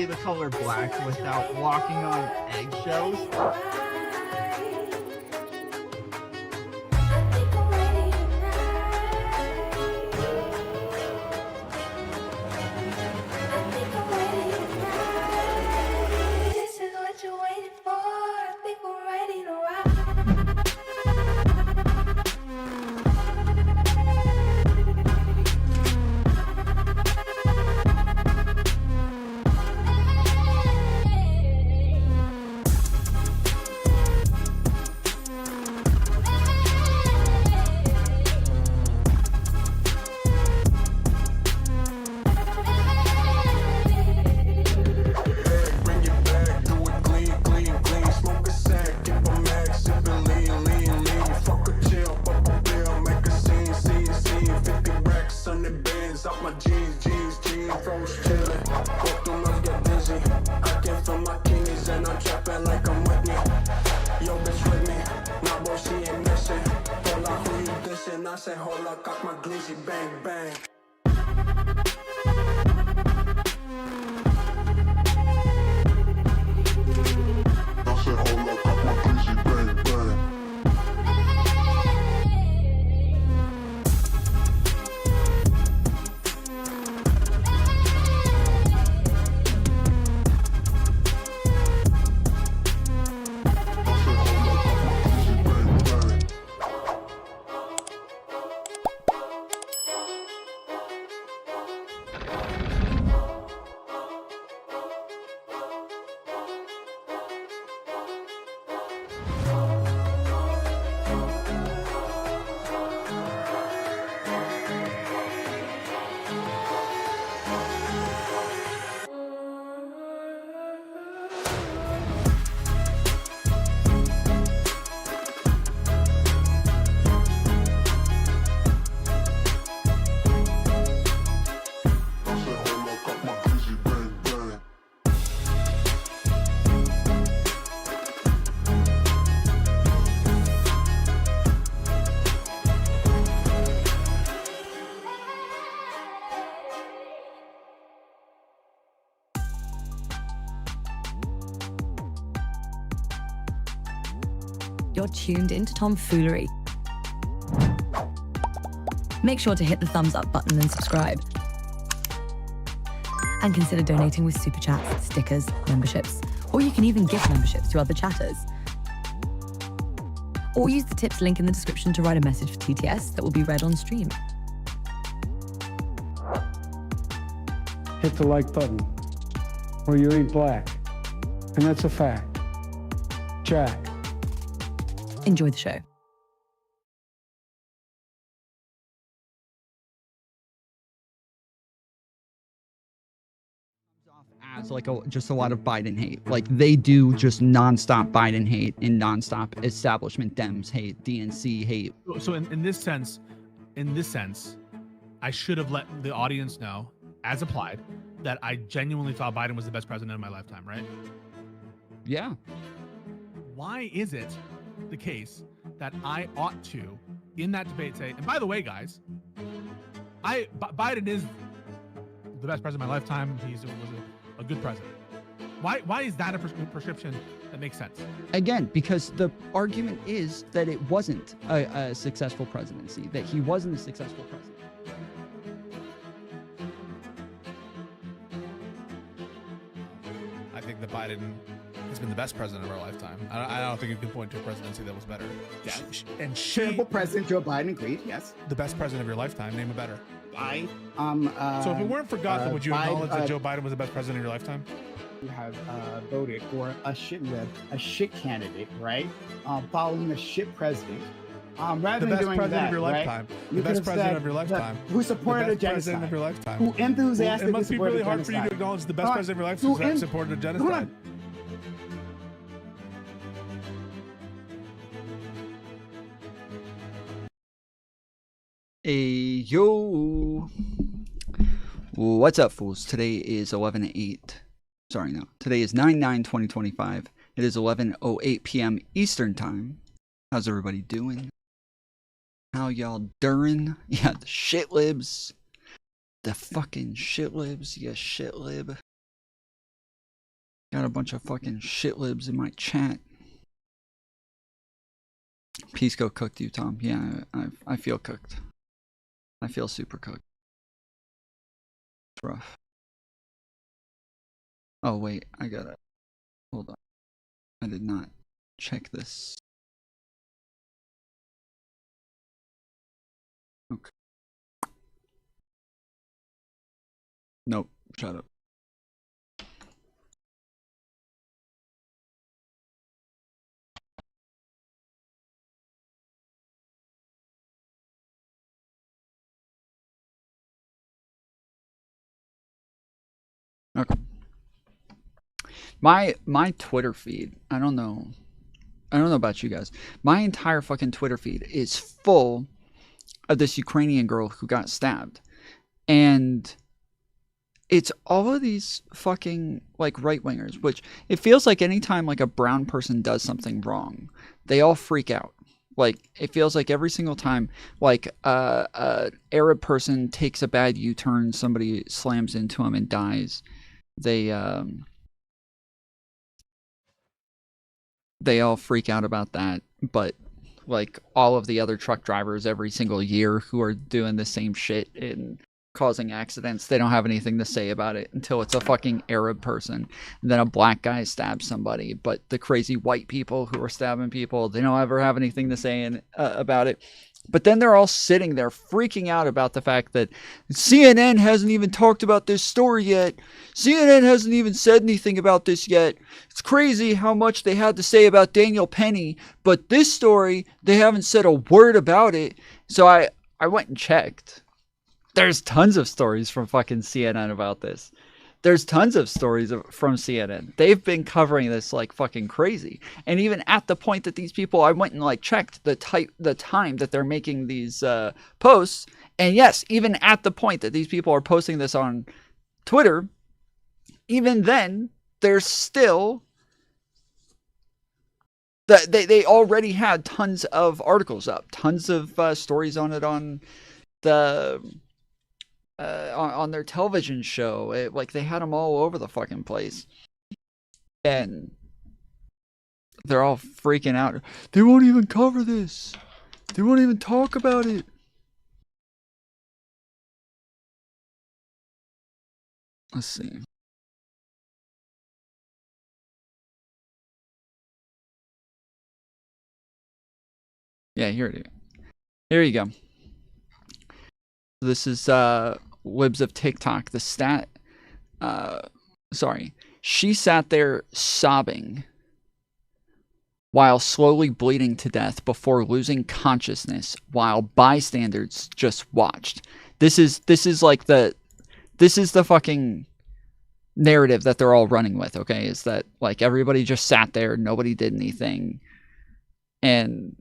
see the color black without walking on eggshells. I say, hold up, got my glizzy, bang, bang. I say, hold up, got my glizzy, bang, bang. You're tuned into Foolery. Make sure to hit the thumbs up button and subscribe. And consider donating with super chats, stickers, memberships, or you can even gift memberships to other chatters. Or use the tips link in the description to write a message for TTS that will be read on stream. Hit the like button, or you ain't black. And that's a fact. Jack. Enjoy the show. As like just a lot of Biden hate. Like they do just nonstop Biden hate and nonstop establishment Dems hate, DNC hate. So in this sense, I should have let the audience know, as applied, that I genuinely thought Biden was the best president of my lifetime, right? Yeah. Why is it the case that I ought to, in that debate, say, and by the way, guys, Biden is the best president of my lifetime. He was a good president. Why is that a prescription that makes sense? Again, because the argument is that it wasn't a successful presidency, that he wasn't a successful president. I think that Biden has been the best president of our lifetime. I don't think you can point to a presidency that was better. Yeah. And Terrible President Joe Biden, agreed, yes. the best president of your lifetime. Name a better. So if it weren't for Gotham, would you acknowledge that Joe Biden was the best president of your lifetime? You have voted for a shit candidate, right? Following a shit president. Rather The than best doing president that, of your right? lifetime. You The could best have president said of your lifetime. Who supported The a best president genocide? of your lifetime. Who enthusiastically It must be supported really a hard for you to genocide. acknowledge the best Hold on. president of your Who lifetime in- supported a Hold genocide. on. Hey, yo. What's up, fools? Today is 11/8. Sorry, no. Today is 9/9/2025. It is 11:08 p.m. Eastern Time. How's everybody doing? How y'all during? Yeah, the shit libs. The fucking shit libs. Yeah, shit lib. Got a bunch of fucking shit libs in my chat. Pisco cooked you, Tom. Yeah, I feel cooked. I feel super cooked. It's rough. Oh wait, I gotta hold on. I did not check this. Okay. Nope. Shut up. Okay. My Twitter feed, I don't know about you guys. My entire fucking Twitter feed is full of this Ukrainian girl who got stabbed. And it's all of these fucking like right-wingers, which it feels like anytime like a brown person does something wrong, they all freak out. Like it feels like every single time like a Arab person takes a bad U-turn, somebody slams into him and dies, they all freak out about that. But like all of the other truck drivers every single year who are doing the same shit and causing accidents, they don't have anything to say about it until it's a fucking Arab person. And then a black guy stabs somebody. But the crazy white people who are stabbing people, they don't ever have anything to say about it. But then they're all sitting there freaking out about the fact that CNN hasn't even talked about this story yet. CNN hasn't even said anything about this yet. It's crazy how much they had to say about Daniel Penny, but this story, they haven't said a word about it. So I went and checked. There's tons of stories from fucking CNN about this. There's tons of stories from CNN. They've been covering this like fucking crazy. And even at the point that these people, I went and like checked the time that they're making these posts. And yes, even at the point that these people are posting this on Twitter, even then, there's still they already had tons of articles up, tons of stories on it on the on their television show. Like they had them all over the fucking place, and they're all freaking out. They won't even cover this. They won't even talk about it. Let's see. Yeah, here it is. Here you go. This is libs of TikTok. The stat. Sorry. She sat there sobbing while slowly bleeding to death before losing consciousness while bystanders just watched. This is the fucking narrative that they're all running with, okay? Is that like everybody just sat there, nobody did anything, and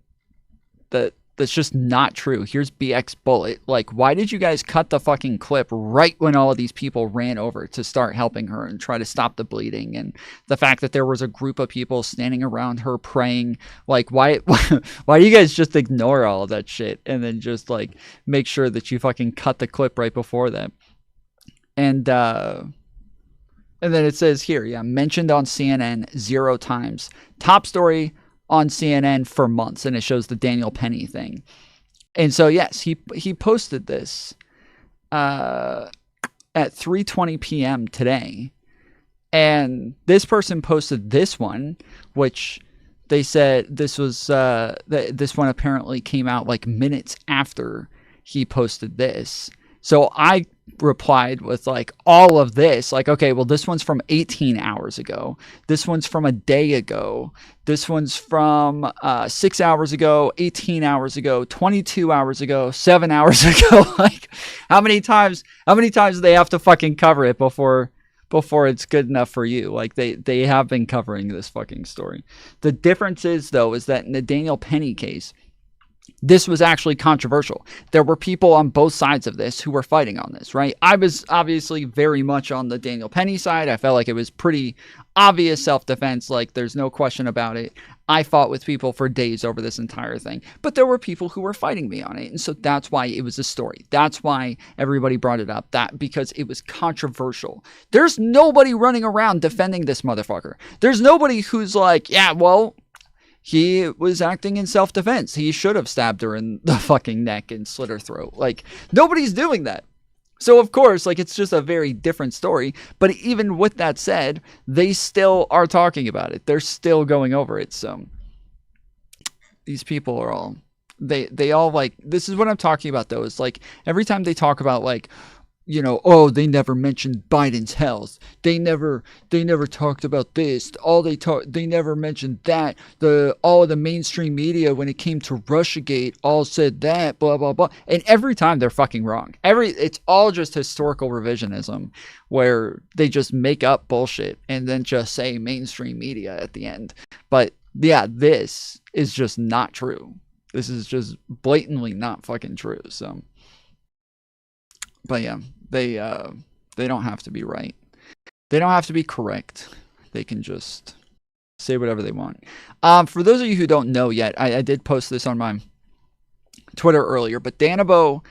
that's just not true. Here's BX Bullet. Like, why did you guys cut the fucking clip right when all of these people ran over to start helping her and try to stop the bleeding? And the fact that there was a group of people standing around her praying. Like, why do you guys just ignore all of that shit and then just like make sure that you fucking cut the clip right before that? And then it says here, yeah, mentioned on CNN 0 times. Top story on CNN for months, and it shows the Daniel Penny thing. And so yes, he posted this at 3:20 p.m. today, and this person posted this one, which they said this was this one apparently came out like minutes after he posted this. So I replied with like all of this, like, okay, well, this one's from 18 hours ago. This one's from a day ago. This one's from 6 hours ago, 18 hours ago, 22 hours ago, 7 hours ago. Like, how many times do they have to fucking cover it before it's good enough for you? Like, they have been covering this fucking story. The difference is, though, is that in the Daniel Penny case, this was actually controversial. There were people on both sides of this who were fighting on this, right? I was obviously very much on the Daniel Penny side. I felt like it was pretty obvious self-defense. Like, there's no question about it. I fought with people for days over this entire thing, but there were people who were fighting me on it. And so that's why it was a story. That's why everybody brought it up, because it was controversial. There's nobody running around defending this motherfucker. There's nobody who's like, yeah, well, he was acting in self-defense. He should have stabbed her in the fucking neck and slit her throat. Like, nobody's doing that. So, of course, like, it's just a very different story. But even with that said, they still are talking about it. They're still going over it. So, these people are all... They all, like... This is what I'm talking about, though. It's like, every time they talk about, like... You know, oh, they never mentioned Biden's health. They never talked about this. They never mentioned that. All of the mainstream media, when it came to Russiagate, all said that, blah blah blah. And every time they're fucking wrong. It's all just historical revisionism, where they just make up bullshit and then just say mainstream media at the end. But yeah, this is just not true. This is just blatantly not fucking true. So, but yeah. They don't have to be right. They don't have to be correct. They can just say whatever they want. For those of you who don't know yet, I did post this on my Twitter earlier, but Danabo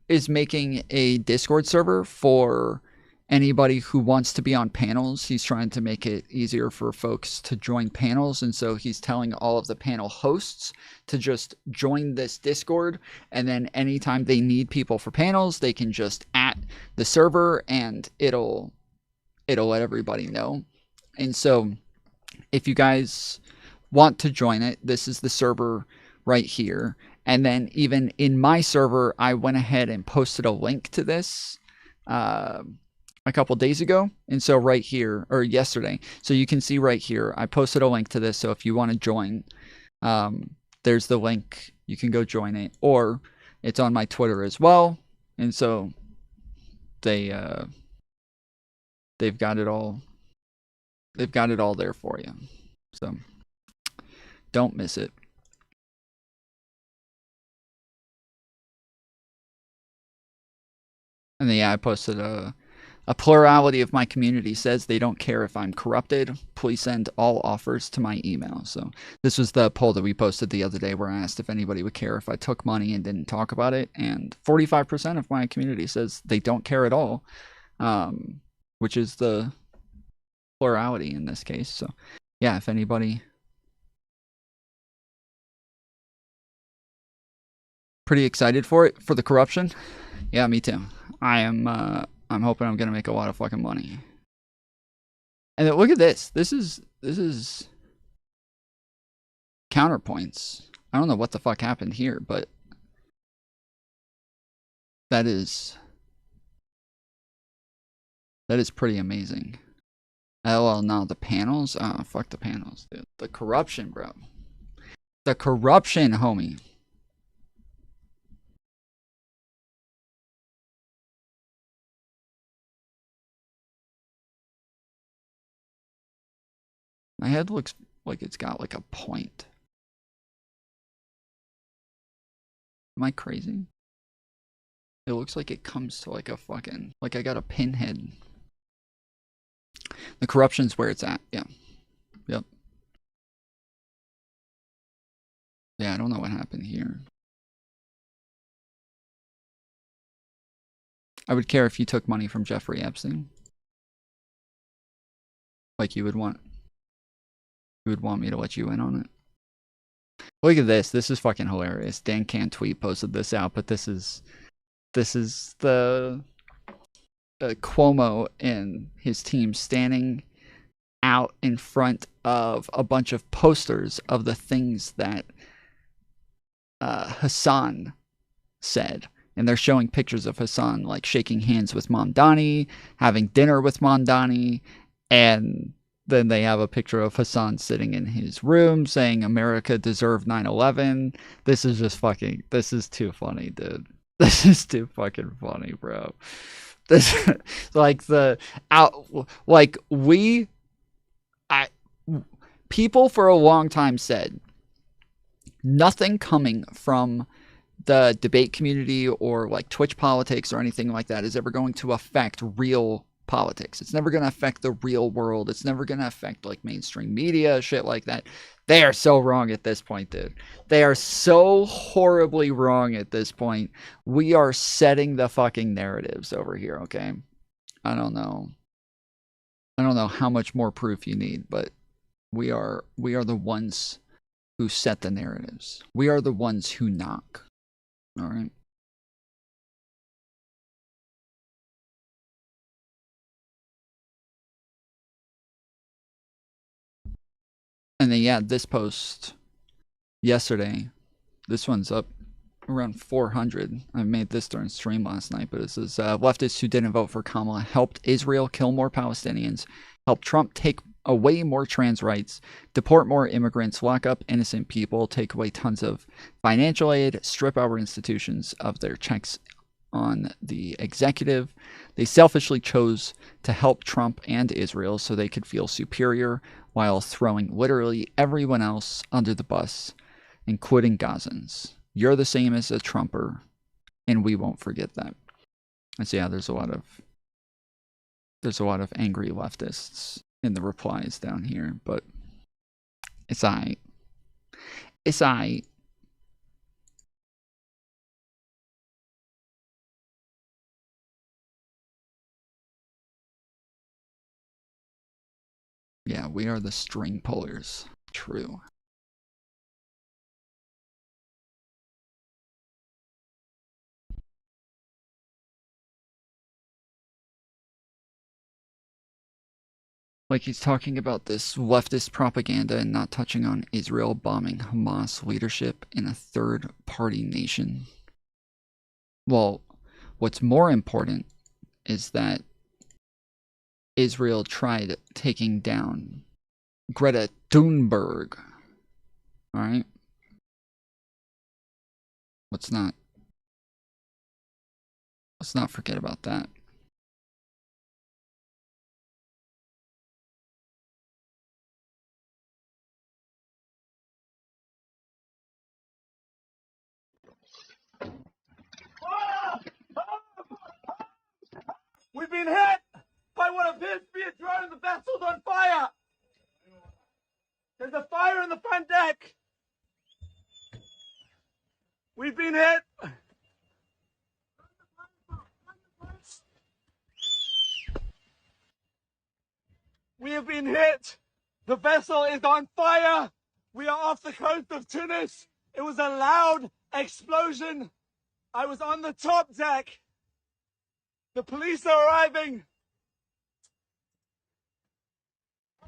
is making a Discord server for anybody who wants to be on panels. He's trying to make it easier for folks to join panels, and so he's telling all of the panel hosts to just join this Discord, and then anytime they need people for panels, they can just at the server and it'll let everybody know. And so if you guys want to join it, this is the server right here. And then even in my server, I went ahead and posted a link to this a couple days ago. And so right here, or yesterday, so you can see right here, I posted a link to this. So if you want to join, there's the link. You can go join it, or it's on my Twitter as well. And so they've got it all. They've got it all there for you. So don't miss it. And then, yeah, I posted a plurality of my community says they don't care if I'm corrupted. Please send all offers to my email. So this was the poll that we posted the other day where I asked if anybody would care if I took money and didn't talk about it. And 45% of my community says they don't care at all, which is the plurality in this case. So yeah, if anybody... Pretty excited for it, for the corruption. Yeah, me too. I'm hoping I'm gonna make a lot of fucking money. And then look at this. This is counterpoints. I don't know what the fuck happened here, but that is pretty amazing. Well, no, the panels. Oh, fuck the panels, dude. The corruption, bro. The corruption, homie. My head looks like it's got like a point. Am I crazy? It looks like it comes to like a fucking, like I got a pinhead. The corruption's where it's at. Yeah. Yep. Yeah, I don't know what happened here. I would care if you took money from Jeffrey Epstein. Like you would want. You would want me to let you in on it. Look at this. This is fucking hilarious. Dan Can Tweet posted this out, but this is the Cuomo and his team standing out in front of a bunch of posters of the things that Hassan said. And they're showing pictures of Hassan like shaking hands with Mamdani, having dinner with Mamdani, and then they have a picture of Hassan sitting in his room saying America deserved 9/11. This is just fucking, this is too funny, dude. This is too fucking funny, bro. This, like people for a long time said nothing coming from the debate community or like Twitch politics or anything like that is ever going to affect real politics. It's never going to affect the real world. It's never going to affect like mainstream media, shit like that. They are so wrong at this point, dude. They are so horribly wrong at this point. We are setting the fucking narratives over here, okay? I don't know. I don't know how much more proof you need, but we are the ones who set the narratives. We are the ones who knock. All right? And then, yeah, this post yesterday, this one's up around 400. I made this during stream last night, but it says leftists who didn't vote for Kamala helped Israel kill more Palestinians, helped Trump take away more trans rights, deport more immigrants, lock up innocent people, take away tons of financial aid, strip our institutions of their checks on the executive. They selfishly chose to help Trump and Israel so they could feel superior while throwing literally everyone else under the bus, including Gazans. You're the same as a Trumper, and we won't forget that. And so yeah, there's a lot of angry leftists in the replies down here, but it's aight. It's aight. Yeah, we are the string pullers. True. Like he's talking about this leftist propaganda and not touching on Israel bombing Hamas leadership in a third-party nation. Well, what's more important is that Israel tried taking down Greta Thunberg. All right? Let's not forget about that. We've been hit by what appears to be a drone. The vessel's on fire. There's a fire in the front deck. We've been hit. We have been hit. The vessel is on fire. We are off the coast of Tunis. It was a loud explosion. I was on the top deck. The police are arriving.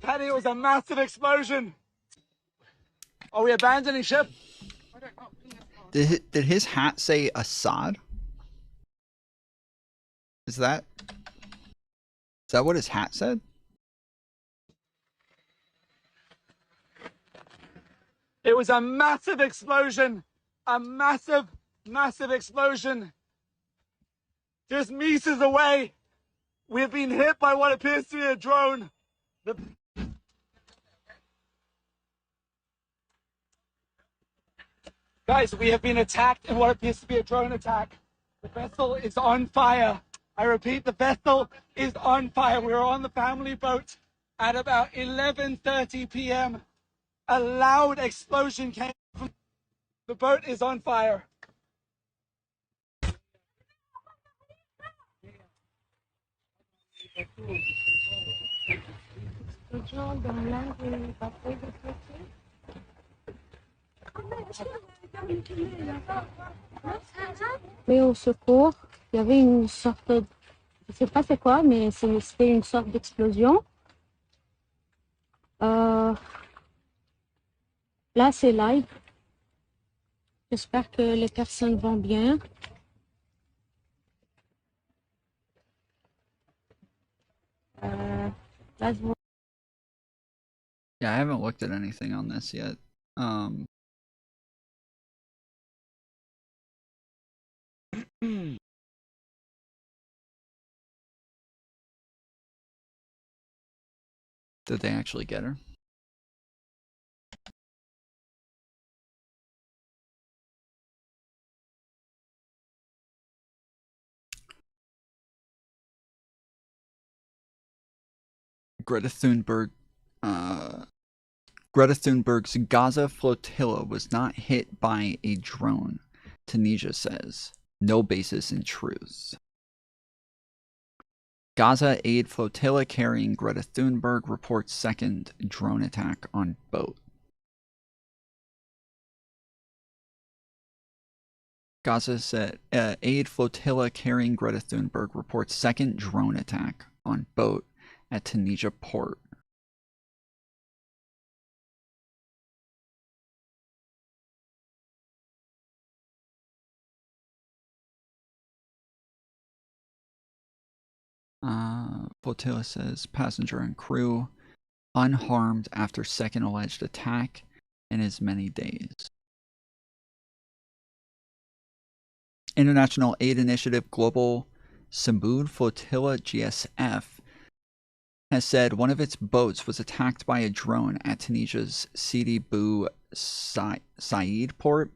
Paddy, it was a massive explosion. Are we abandoning ship? Did his hat say Assad? Is that what his hat said? It was a massive explosion. A massive, massive explosion. Just meters away. We've been hit by what appears to be a drone. Guys, we have been attacked in what appears to be a drone attack. The vessel is on fire. I repeat, the vessel is on fire. We were on the family boat at about 11:30 p.m. A loud explosion came from the boat is on fire. Mais au secours, il y avait une sorte de... Je sais pas c'est quoi, mais c'était une sorte d'explosion. Là, c'est live. J'espère que les personnes vont bien. Là, je vois... Yeah, I haven't looked at anything on this yet. Did they actually get her? Greta Thunberg. Greta Thunberg's Gaza flotilla was not hit by a drone, Tunisia says. No basis in truth. Gaza aid flotilla carrying Greta Thunberg reports second drone attack on boat. Gaza said aid flotilla carrying Greta Thunberg reports second drone attack on boat at Tunisia port. Flotilla says passenger and crew unharmed after second alleged attack in as many days. International Aid Initiative Global Samud Flotilla GSF has said one of its boats was attacked by a drone at Tunisia's Sidi Bou Said port.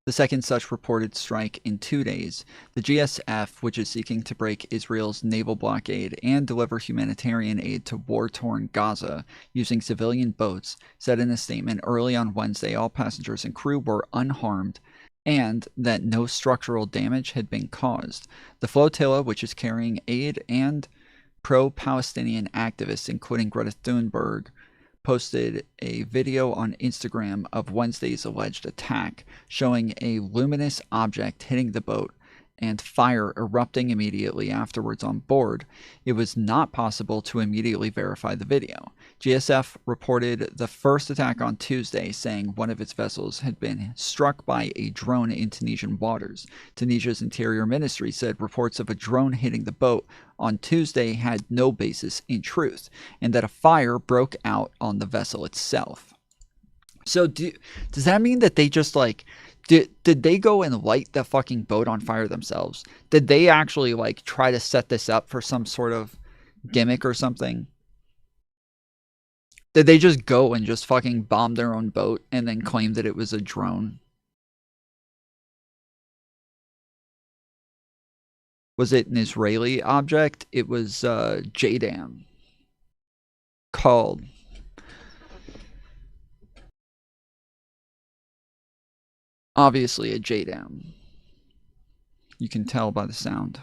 The second such reported strike in 2 days. The GSF, which is seeking to break Israel's naval blockade and deliver humanitarian aid to war-torn Gaza using civilian boats, said in a statement early on Wednesday all passengers and crew were unharmed and that no structural damage had been caused. The flotilla, which is carrying aid and pro-Palestinian activists, including Greta Thunberg, posted a video on Instagram of Wednesday's alleged attack, showing a luminous object hitting the boat and fire erupting immediately afterwards on board. It was not possible to immediately verify the video. GSF reported the first attack on Tuesday, saying one of its vessels had been struck by a drone in Tunisian waters. Tunisia's Interior Ministry said reports of a drone hitting the boat on Tuesday had no basis in truth, and that a fire broke out on the vessel itself. So does that mean that they just like... Did they go and light the fucking boat on fire themselves? Did they actually like try to set this up for some sort of gimmick or something? Did they just go and just fucking bomb their own boat and then claim that it was a drone? Was it an Israeli object? It was JDAM. Called. Obviously a JDAM. You can tell by the sound.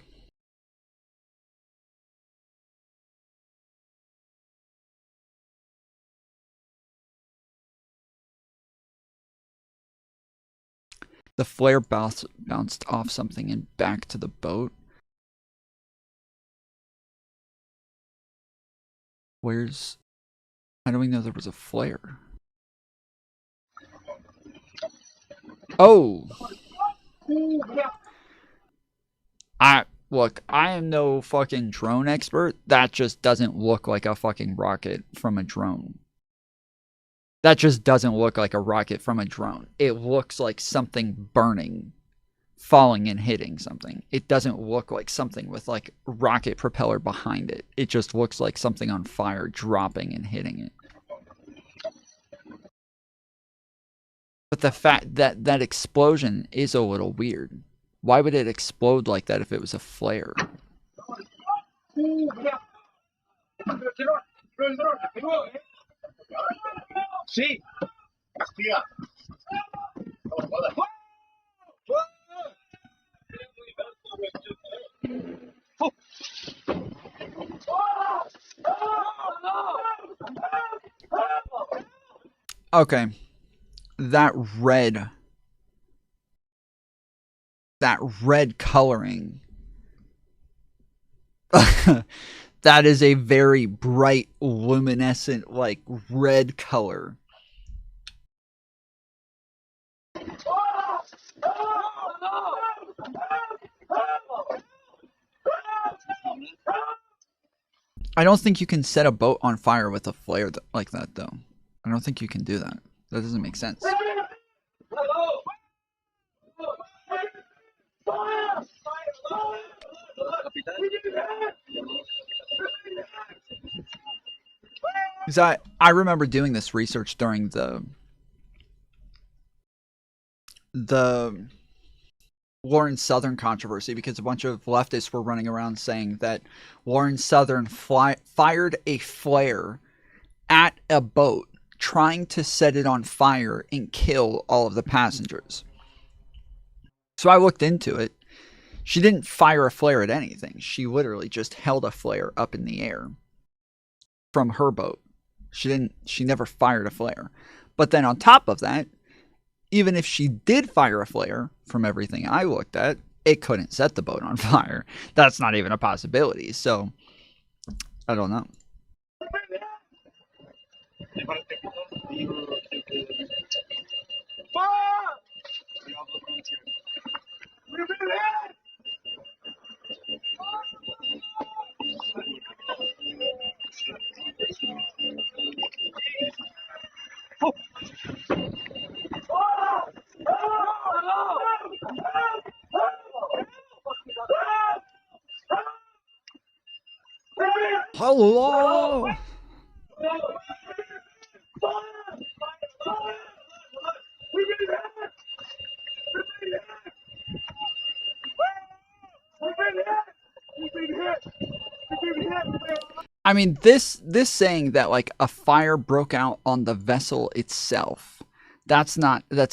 The flare bounced off something and back to the boat. Where's... How do we know there was a flare? Oh! Look, I am no fucking drone expert. That just doesn't look like a fucking rocket from a drone. That just doesn't look like a rocket from a drone. It looks like something burning, falling and hitting something. It doesn't look like something with like rocket propeller behind it. It just looks like something on fire dropping and hitting it. But the fact that that explosion is a little weird. Why would it explode like that if it was a flare? Okay. That red coloring. That is a very bright, luminescent, like, red color. I don't think you can set a boat on fire with a flare like that, though. I don't think you can do that. That doesn't make sense. Because I remember doing this research during the Lawrence Southern controversy because a bunch of leftists were running around saying that Lawrence Southern fired a flare at a boat, trying to set it on fire and kill all of the passengers. So I looked into it. She didn't fire a flare at anything. She literally just held a flare up in the air from her boat. She never fired a flare. But then on top of that, even if she did fire a flare, from everything I looked at, it couldn't set the boat on fire. That's not even a possibility. So I don't know. Hello. I mean, this saying that like a fire broke out on the vessel itself, that's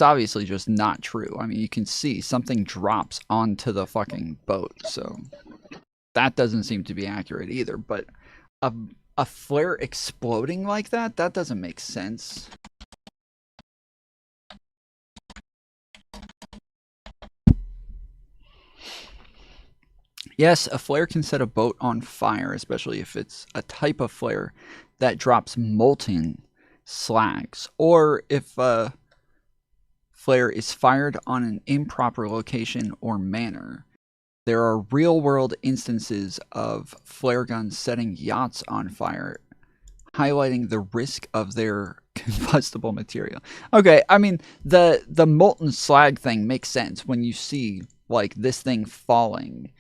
obviously just not true. I mean, you can see something drops onto the fucking boat, so that doesn't seem to be accurate either. But a flare exploding like that doesn't make sense. Yes, a flare can set a boat on fire, especially if it's a type of flare that drops molten slags, or if a flare is fired on an improper location or manner. There are real-world instances of flare guns setting yachts on fire, highlighting the risk of their combustible material. Okay, I mean, the molten slag thing makes sense when you see, like, this thing falling,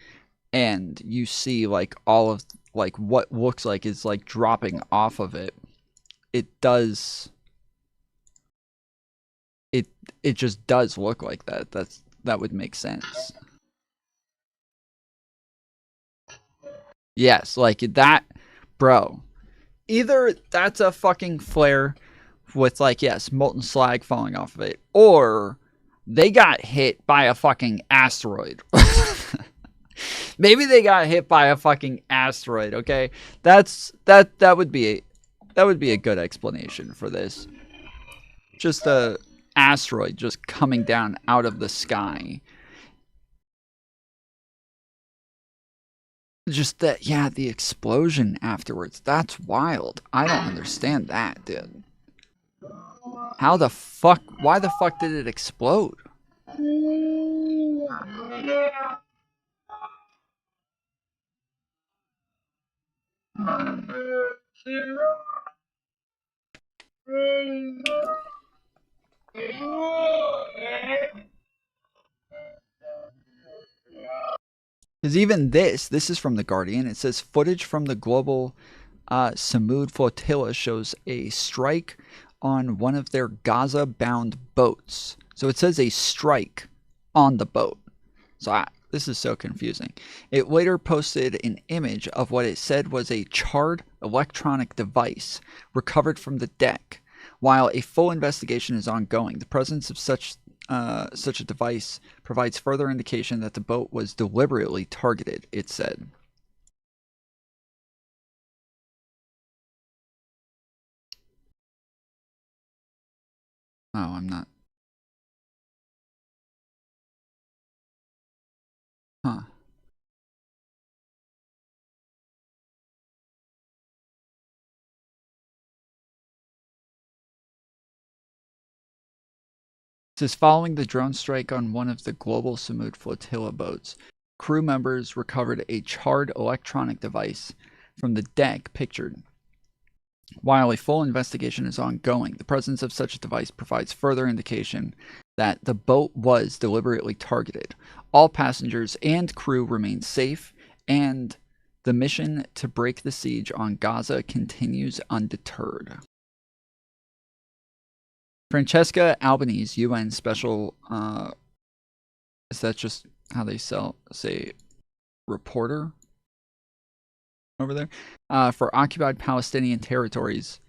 and you see, like, all of, like, what looks like is, like, dropping off of it. It does... It just does look like that. That would make sense. Yes, like that, bro. Either that's a fucking flare with, like, yes, molten slag falling off of it, or they got hit by a fucking asteroid. Maybe they got hit by a fucking asteroid, okay? That would be a good explanation for this. Just a asteroid just coming down out of the sky. Just that, yeah, the explosion afterwards. That's wild. I don't understand that, dude. How the fuck? Why the fuck did it explode? Because even this is from The Guardian. It says footage from the global Samud flotilla shows a strike on one of their Gaza-bound boats. So it says a strike on the boat. So this is so confusing. It later posted an image of what it said was a charred electronic device recovered from the deck. While a full investigation is ongoing, the presence of such a device provides further indication that the boat was deliberately targeted, it said. Oh, I'm not. Huh. It says, following the drone strike on one of the global Samud flotilla boats, crew members recovered a charred electronic device from the deck pictured. While a full investigation is ongoing, the presence of such a device provides further indication that the boat was deliberately targeted. All passengers and crew remain safe, and the mission to break the siege on Gaza continues undeterred. Francesca Albanese, UN special, is that just how they say reporter over there, for occupied Palestinian territories,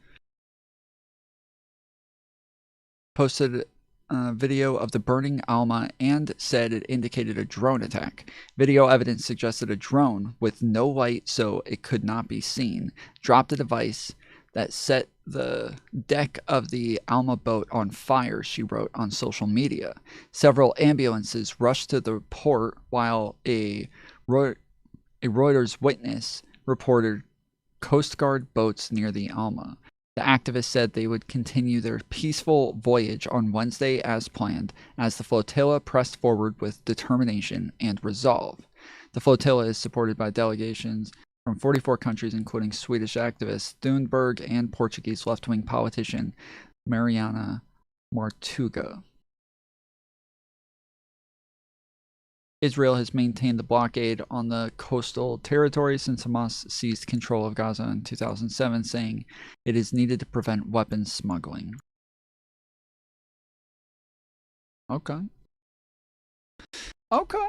posted a video of the burning Alma and said it indicated a drone attack. Video evidence suggested a drone with no light so it could not be seen dropped a device that set the deck of the Alma boat on fire, she wrote on social media. Several ambulances rushed to the port while a Reuters witness reported Coast Guard boats near the Alma. The activists said they would continue their peaceful voyage on Wednesday as planned, as the flotilla pressed forward with determination and resolve. The flotilla is supported by delegations from 44 countries, including Swedish activist Thunberg and Portuguese left-wing politician Mariana Martuga. Israel has maintained the blockade on the coastal territory since Hamas seized control of Gaza in 2007, saying it is needed to prevent weapons smuggling. Okay. Okay.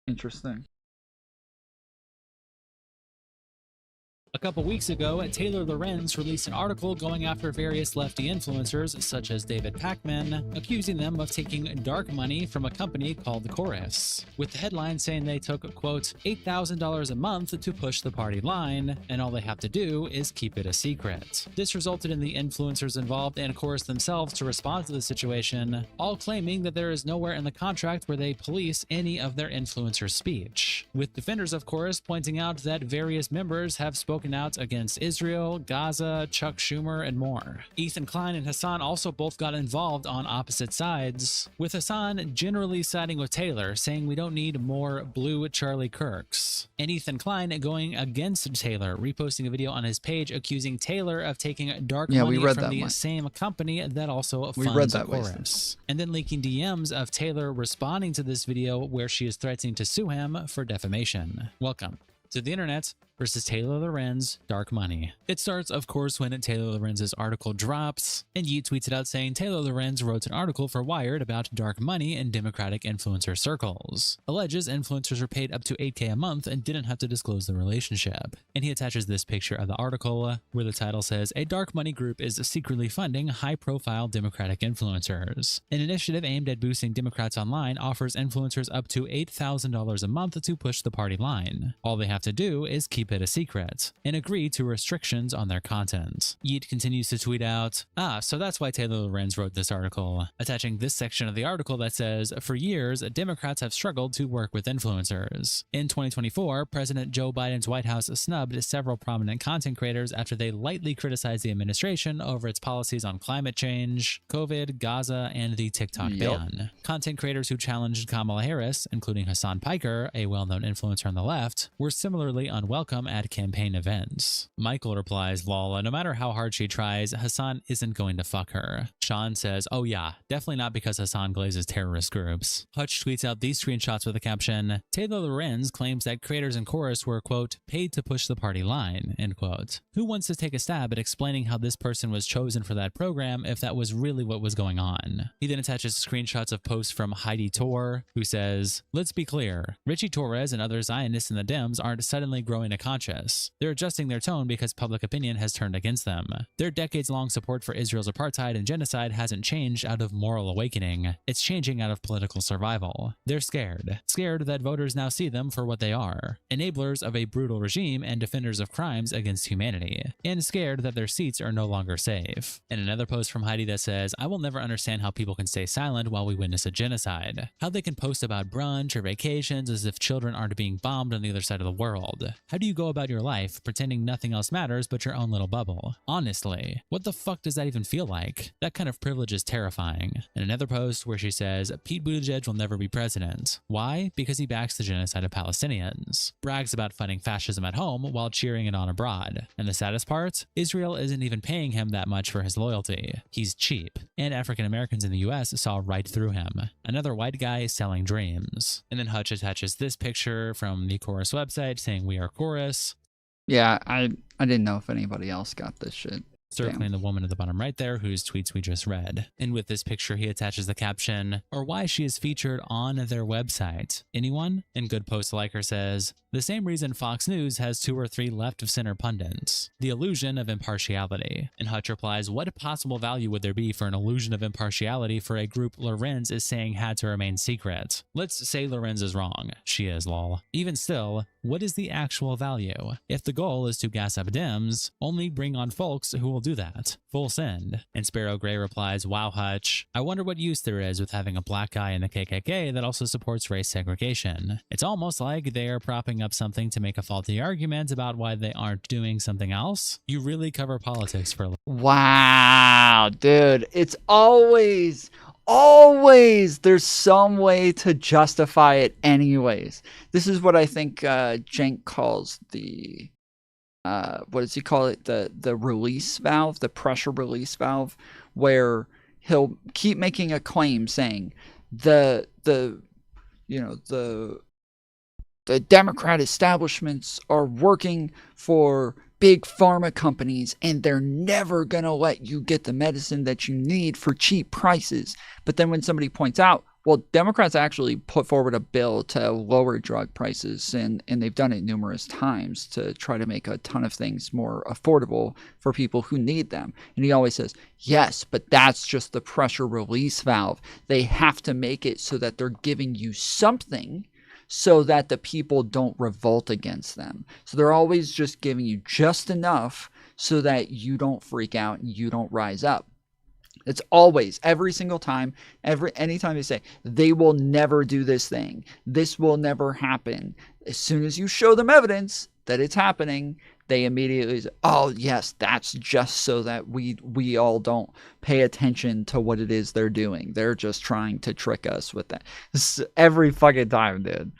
Interesting. A couple weeks ago, Taylor Lorenz released an article going after various lefty influencers, such as David Packman, accusing them of taking dark money from a company called Chorus, with the headline saying they took, quote, $8,000 a month to push the party line, and all they have to do is keep it a secret. This resulted in the influencers involved and Chorus themselves to respond to the situation, all claiming that there is nowhere in the contract where they police any of their influencers' speech, with defenders of Chorus pointing out that various members have spoken out against Israel, Gaza, Chuck Schumer, and more. Ethan Klein and Hassan also both got involved on opposite sides, with Hassan generally siding with Taylor, saying we don't need more blue Charlie Kirks, and Ethan Klein going against Taylor, reposting a video on his page accusing Taylor of taking dark money from the same company that also funds Chorus, and then leaking DMs of Taylor responding to this video where she is threatening to sue him for defamation. Welcome to the internet versus Taylor Lorenz, Dark Money. It starts, of course, when Taylor Lorenz's article drops, and Yeet tweets it out saying Taylor Lorenz wrote an article for Wired about dark money in Democratic influencer circles. Alleges influencers were paid up to $8K a month and didn't have to disclose the relationship. And he attaches this picture of the article, where the title says, a dark money group is secretly funding high-profile Democratic influencers. An initiative aimed at boosting Democrats online offers influencers up to $8,000 a month to push the party line. All they have to do is keep it a secret and agree to restrictions on their content. Yeet continues to tweet out, so that's why Taylor Lorenz wrote this article, attaching this section of the article that says, for years, Democrats have struggled to work with influencers. In 2024, President Joe Biden's White House snubbed several prominent content creators after they lightly criticized the administration over its policies on climate change, COVID, Gaza, and the TikTok ban. Content creators who challenged Kamala Harris, including Hassan Piker, a well-known influencer on the left, were similarly unwelcome at campaign events. Michael replies, lol, no matter how hard she tries, Hassan isn't going to fuck her. Sean says, oh yeah, definitely not because Hassan glazes terrorist groups. Hutch tweets out these screenshots with the caption, Taylor Lorenz claims that creators in Chorus were, quote, paid to push the party line, end quote. Who wants to take a stab at explaining how this person was chosen for that program if that was really what was going on? He then attaches screenshots of posts from Heidi Tor, who says, let's be clear, Richie Torres and other Zionists in the Dems aren't suddenly growing a conscience. They're adjusting their tone because public opinion has turned against them. Their decades-long support for Israel's apartheid and genocide hasn't changed out of moral awakening. It's changing out of political survival. They're scared. Scared that voters now see them for what they are. Enablers of a brutal regime and defenders of crimes against humanity. And scared that their seats are no longer safe. And another post from Heidi that says, I will never understand how people can stay silent while we witness a genocide. How they can post about brunch or vacations as if children aren't being bombed on the other side of the world. How do you go about your life pretending nothing else matters but your own little bubble? Honestly, what the fuck does that even feel like? That kind of privilege is terrifying. And another post where she says, Pete Buttigieg will never be president. Why? Because he backs the genocide of Palestinians. Brags about fighting fascism at home while cheering it on abroad. And the saddest part? Israel isn't even paying him that much for his loyalty. He's cheap. And African Americans in the US saw right through him. Another white guy selling dreams. And then Hutch attaches this picture from the Chorus website saying we are Chorus. Yeah, I didn't know if anybody else got this shit. circling the woman at the bottom right there whose tweets we just read. And with this picture, he attaches the caption, or why she is featured on their website. Anyone? And Good Post Liker says, the same reason Fox News has 2 or 3 left-of-center pundits. The illusion of impartiality. And Hutch replies, what possible value would there be for an illusion of impartiality for a group Lorenz is saying had to remain secret? Let's say Lorenz is wrong. She is, lol. Even still, what is the actual value? If the goal is to gas up Dems, only bring on folks who will do that. Full send. And Sparrow Gray replies, wow, Hutch, I wonder what use there is with having a black guy in the KKK that also supports race segregation. It's almost like they are propping up something to make a faulty argument about why they aren't doing something else. You really cover politics for a Wow, dude. It's always there's some way to justify it anyways. This is what I think Cenk calls the what does he call it, the release valve, the pressure release valve, where he'll keep making a claim saying the Democrat establishments are working for big pharma companies and they're never going to let you get the medicine that you need for cheap prices. But then when somebody points out, well, Democrats actually put forward a bill to lower drug prices, and they've done it numerous times to try to make a ton of things more affordable for people who need them. And he always says, yes, but that's just the pressure release valve. They have to make it so that they're giving you something so that the people don't revolt against them. So they're always just giving you just enough so that you don't freak out and you don't rise up. It's always, every single time, anytime they say, they will never do this thing, this will never happen. As soon as you show them evidence that it's happening, they immediately say, oh yes, that's just so that we all don't pay attention to what it is they're doing. They're just trying to trick us with that. This is every fucking time, dude.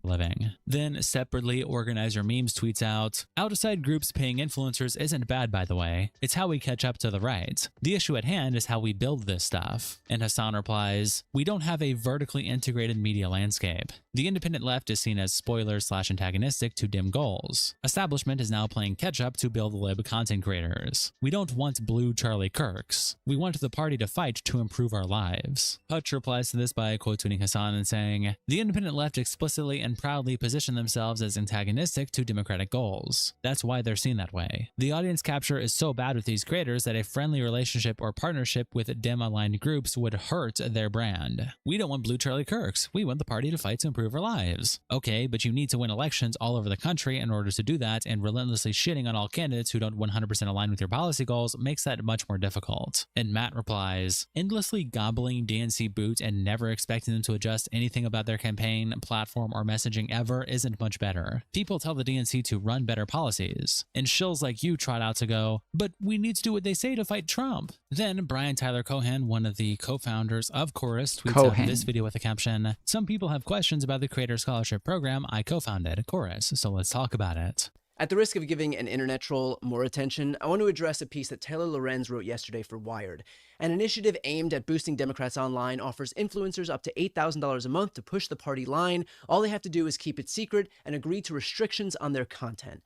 living. Then separately, Organizer Memes tweets out, outside groups paying influencers isn't bad, by the way. It's how we catch up to the right. The issue at hand is how we build this stuff. And Hassan replies, we don't have a vertically integrated media landscape. The independent left is seen as spoiler/antagonistic to dim goals. Establishment is now playing catch up to build lib content creators. We don't want blue Charlie Kirks. We want the party to fight to improve our lives. Hutch replies to this by quote tweeting Hassan and saying, the independent left explicitly and proudly position themselves as antagonistic to democratic goals. That's why they're seen that way. The audience capture is so bad with these creators that a friendly relationship or partnership with Dem-aligned groups would hurt their brand. We don't want blue Charlie Kirks. We want the party to fight to improve our lives. Okay, but you need to win elections all over the country in order to do that, and relentlessly shitting on all candidates who don't 100% align with your policy goals makes that much more difficult. And Matt replies, endlessly gobbling DNC boot and never expecting them to adjust anything about their campaign, platform, or messaging ever isn't much better. People tell the DNC to run better policies, and shills like you trot out to go, but we need to do what they say to fight Trump. Then Brian Tyler Cohen, one of the co-founders of Chorus, tweets out this video with the caption, some people have questions about the Creator Scholarship Program I co-founded, Chorus, so let's talk about it. At the risk of giving an internet troll more attention, I want to address a piece that Taylor Lorenz wrote yesterday for Wired. An initiative aimed at boosting Democrats online offers influencers up to $8,000 a month to push the party line. All they have to do is keep it secret and agree to restrictions on their content.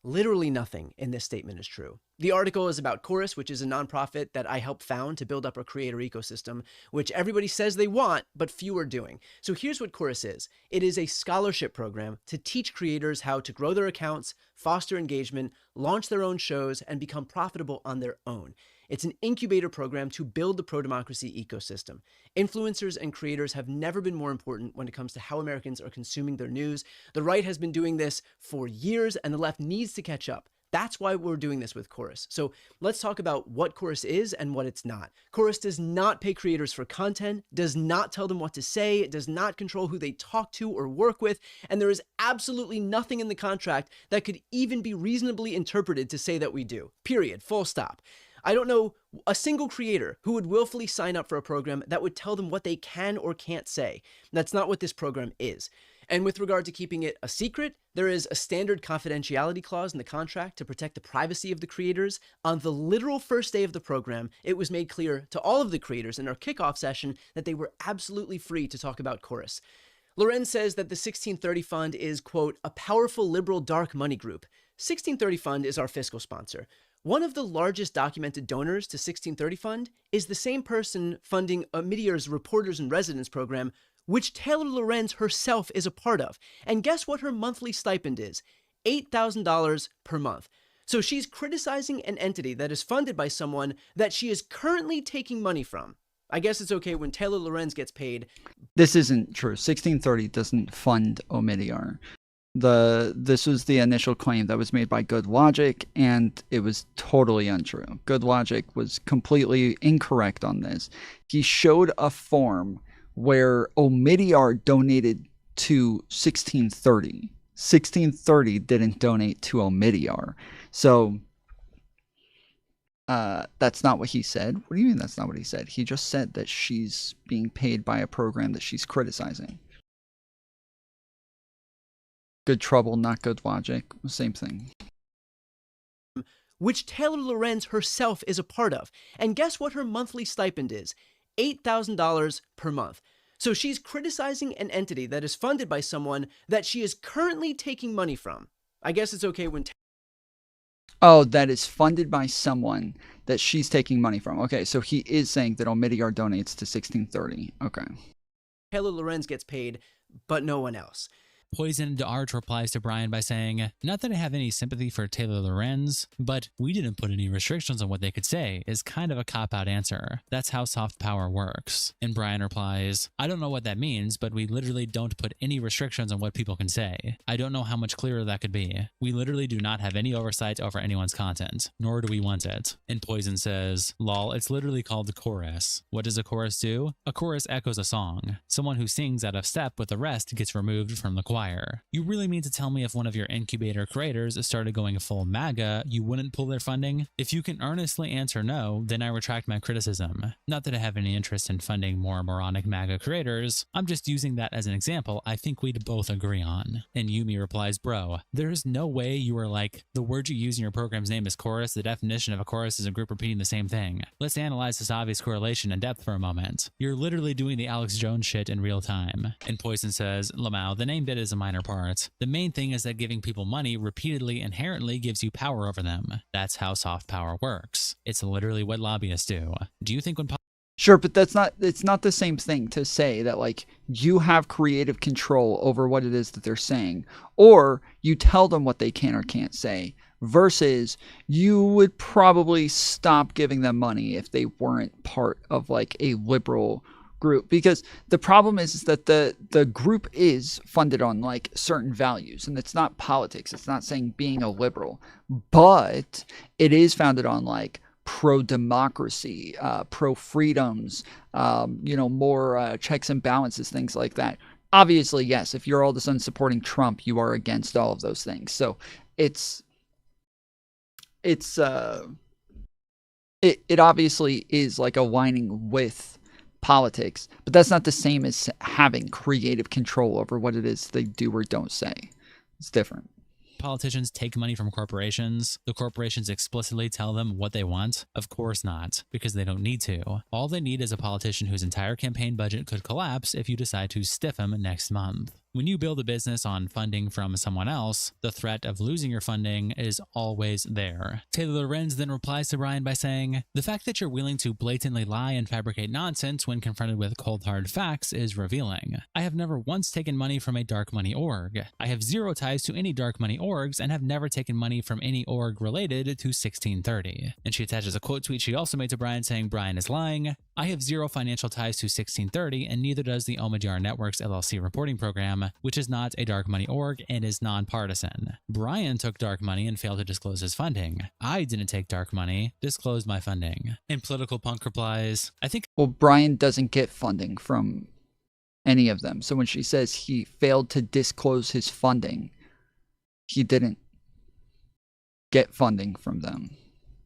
Literally nothing in this statement is true. The article is about Chorus, which is a nonprofit that I helped found to build up a creator ecosystem, which everybody says they want, but few are doing. So here's what Chorus is. It is a scholarship program to teach creators how to grow their accounts, foster engagement, launch their own shows, and become profitable on their own. It's an incubator program to build the pro-democracy ecosystem. Influencers and creators have never been more important when it comes to how Americans are consuming their news. The right has been doing this for years, and the left needs to catch up. That's why we're doing this with Chorus. So let's talk about what Chorus is and what it's not. Chorus does not pay creators for content, does not tell them what to say, does not control who they talk to or work with, and there is absolutely nothing in the contract that could even be reasonably interpreted to say that we do. Period. Full stop. I don't know a single creator who would willfully sign up for a program that would tell them what they can or can't say. That's not what this program is. And with regard to keeping it a secret, there is a standard confidentiality clause in the contract to protect the privacy of the creators. On the literal first day of the program, it was made clear to all of the creators in our kickoff session that they were absolutely free to talk about Chorus. Lorenz says that the 1630 Fund is, quote, a powerful liberal dark money group. 1630 Fund is our fiscal sponsor. One of the largest documented donors to 1630 Fund is the same person funding Meteor's Reporters in Residence program, which Taylor Lorenz herself is a part of. And guess what her monthly stipend is? $8,000 per month. So she's criticizing an entity that is funded by someone that she is currently taking money from. I guess it's okay when Taylor Lorenz gets paid. This isn't true. 1630 doesn't fund Omidyar. This was the initial claim that was made by Good Logic, and it was totally untrue. Good Logic was completely incorrect on this. He showed a form where Omidyar donated to 1630. 1630 didn't donate to Omidyar. So that's not what he said. What do you mean that's not what he said? He just said that she's being paid by a program that she's criticizing. Good Trouble, not Good Logic. Same thing. Which Taylor Lorenz herself is a part of. And guess what her monthly stipend is? $8,000 per month. So she's criticizing an entity that is funded by someone that she is currently taking money from. I guess it's okay when... Oh, that is funded by someone that she's taking money from. Okay, so he is saying that Omidyar donates to 1630. Okay. Taylor Lorenz gets paid, but no one else. Poisoned Art replies to Brian by saying, "Not that I have any sympathy for Taylor Lorenz, but we didn't put any restrictions on what they could say," is kind of a cop-out answer. That's how soft power works. And Brian replies, "I don't know what that means, but we literally don't put any restrictions on what people can say. I don't know how much clearer that could be. We literally do not have any oversight over anyone's content, nor do we want it." And Poison says, "Lol, it's literally called a chorus. What does a chorus do? A chorus echoes a song. Someone who sings out of step with the rest gets removed from the choir. You really mean to tell me if one of your incubator creators started going full MAGA, you wouldn't pull their funding? If you can earnestly answer no, then I retract my criticism. Not that I have any interest in funding more moronic MAGA creators. I'm just using that as an example I think we'd both agree on." And Yumi replies, "Bro, there's no way you are like, the word you use in your program's name is chorus. The definition of a chorus is a group repeating the same thing. Let's analyze this obvious correlation in depth for a moment. You're literally doing the Alex Jones shit in real time." And Poison says, "Lamau, the name bit is a minor part. The main thing is that giving people money repeatedly inherently gives you power over them. That's how soft power works. It's literally what lobbyists do. Do you think when..." Sure, but it's not the same thing to say that, like, you have creative control over what it is that they're saying, or you tell them what they can or can't say, versus you would probably stop giving them money if they weren't part of, like, a liberal group. Because the problem is that the group is funded on, like, certain values, and it's not politics. It's not saying being a liberal, but it is founded on, like, pro-democracy, pro-freedoms, more checks and balances, things like that. Obviously, yes, if you're all of a sudden supporting Trump, you are against all of those things. So it obviously is like aligning with politics, but that's not the same as having creative control over what it is they do or don't say. It's different. Politicians take money from corporations. The corporations explicitly tell them what they want? Of course not, because they don't need to. All they need is a politician whose entire campaign budget could collapse if you decide to stiff him next month. When you build a business on funding from someone else, the threat of losing your funding is always there. Taylor Lorenz then replies to Brian by saying, "The fact that you're willing to blatantly lie and fabricate nonsense when confronted with cold hard facts is revealing. I have never once taken money from a dark money org. I have zero ties to any dark money orgs and have never taken money from any org related to 1630. And she attaches a quote tweet she also made to Brian saying Brian is lying. "I have zero financial ties to 1630 and neither does the Omidyar Networks LLC reporting program, which is not a dark money org and is nonpartisan. Brian took dark money and failed to disclose his funding. I didn't take dark money, disclosed my funding." And Political Punk replies, Well, Brian doesn't get funding from any of them. So when she says he failed to disclose his funding, he didn't get funding from them.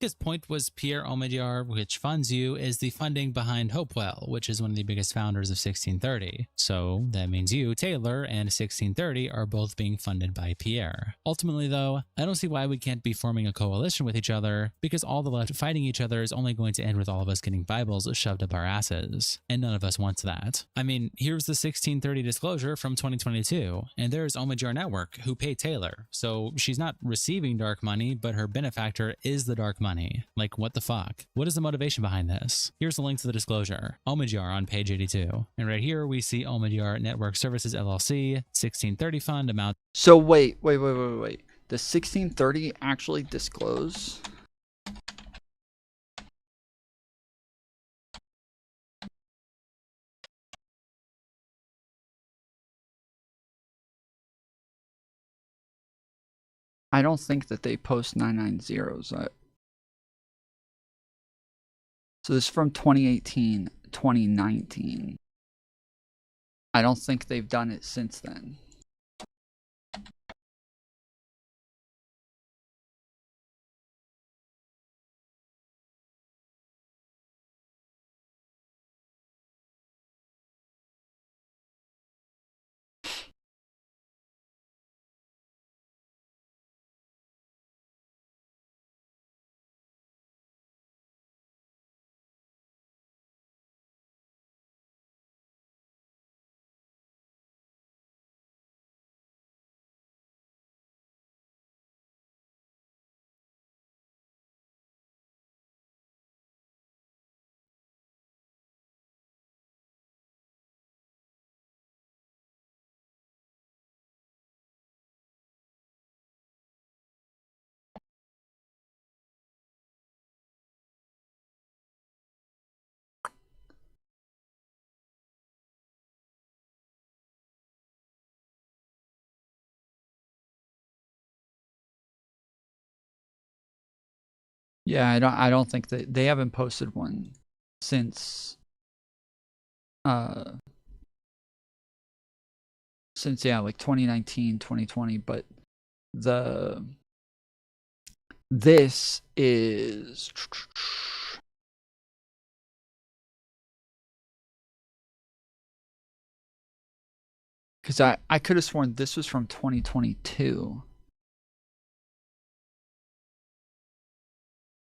His point was Pierre Omidyar, which funds you, is the funding behind Hopewell, which is one of the biggest founders of 1630. So that means you, Taylor, and 1630 are both being funded by Pierre. Ultimately, though, I don't see why we can't be forming a coalition with each other, because all the left fighting each other is only going to end with all of us getting Bibles shoved up our asses, and none of us wants that. I mean, here's the 1630 disclosure from 2022, and there's Omidyar Network, who paid Taylor, so she's not receiving dark money, but her benefactor is the dark money. Like, what the fuck? What is the motivation behind this? Here's the link to the disclosure. Omidyar on page 82. And right here, we see Omidyar Network Services LLC, 1630 fund amount. So wait. The 1630 actually disclose? I don't think that they post 990s. So this is from 2018, 2019. I don't think they've done it since then. Yeah, I don't think that they haven't posted one since like 2019, 2020, but this is because I could have sworn this was from 2022.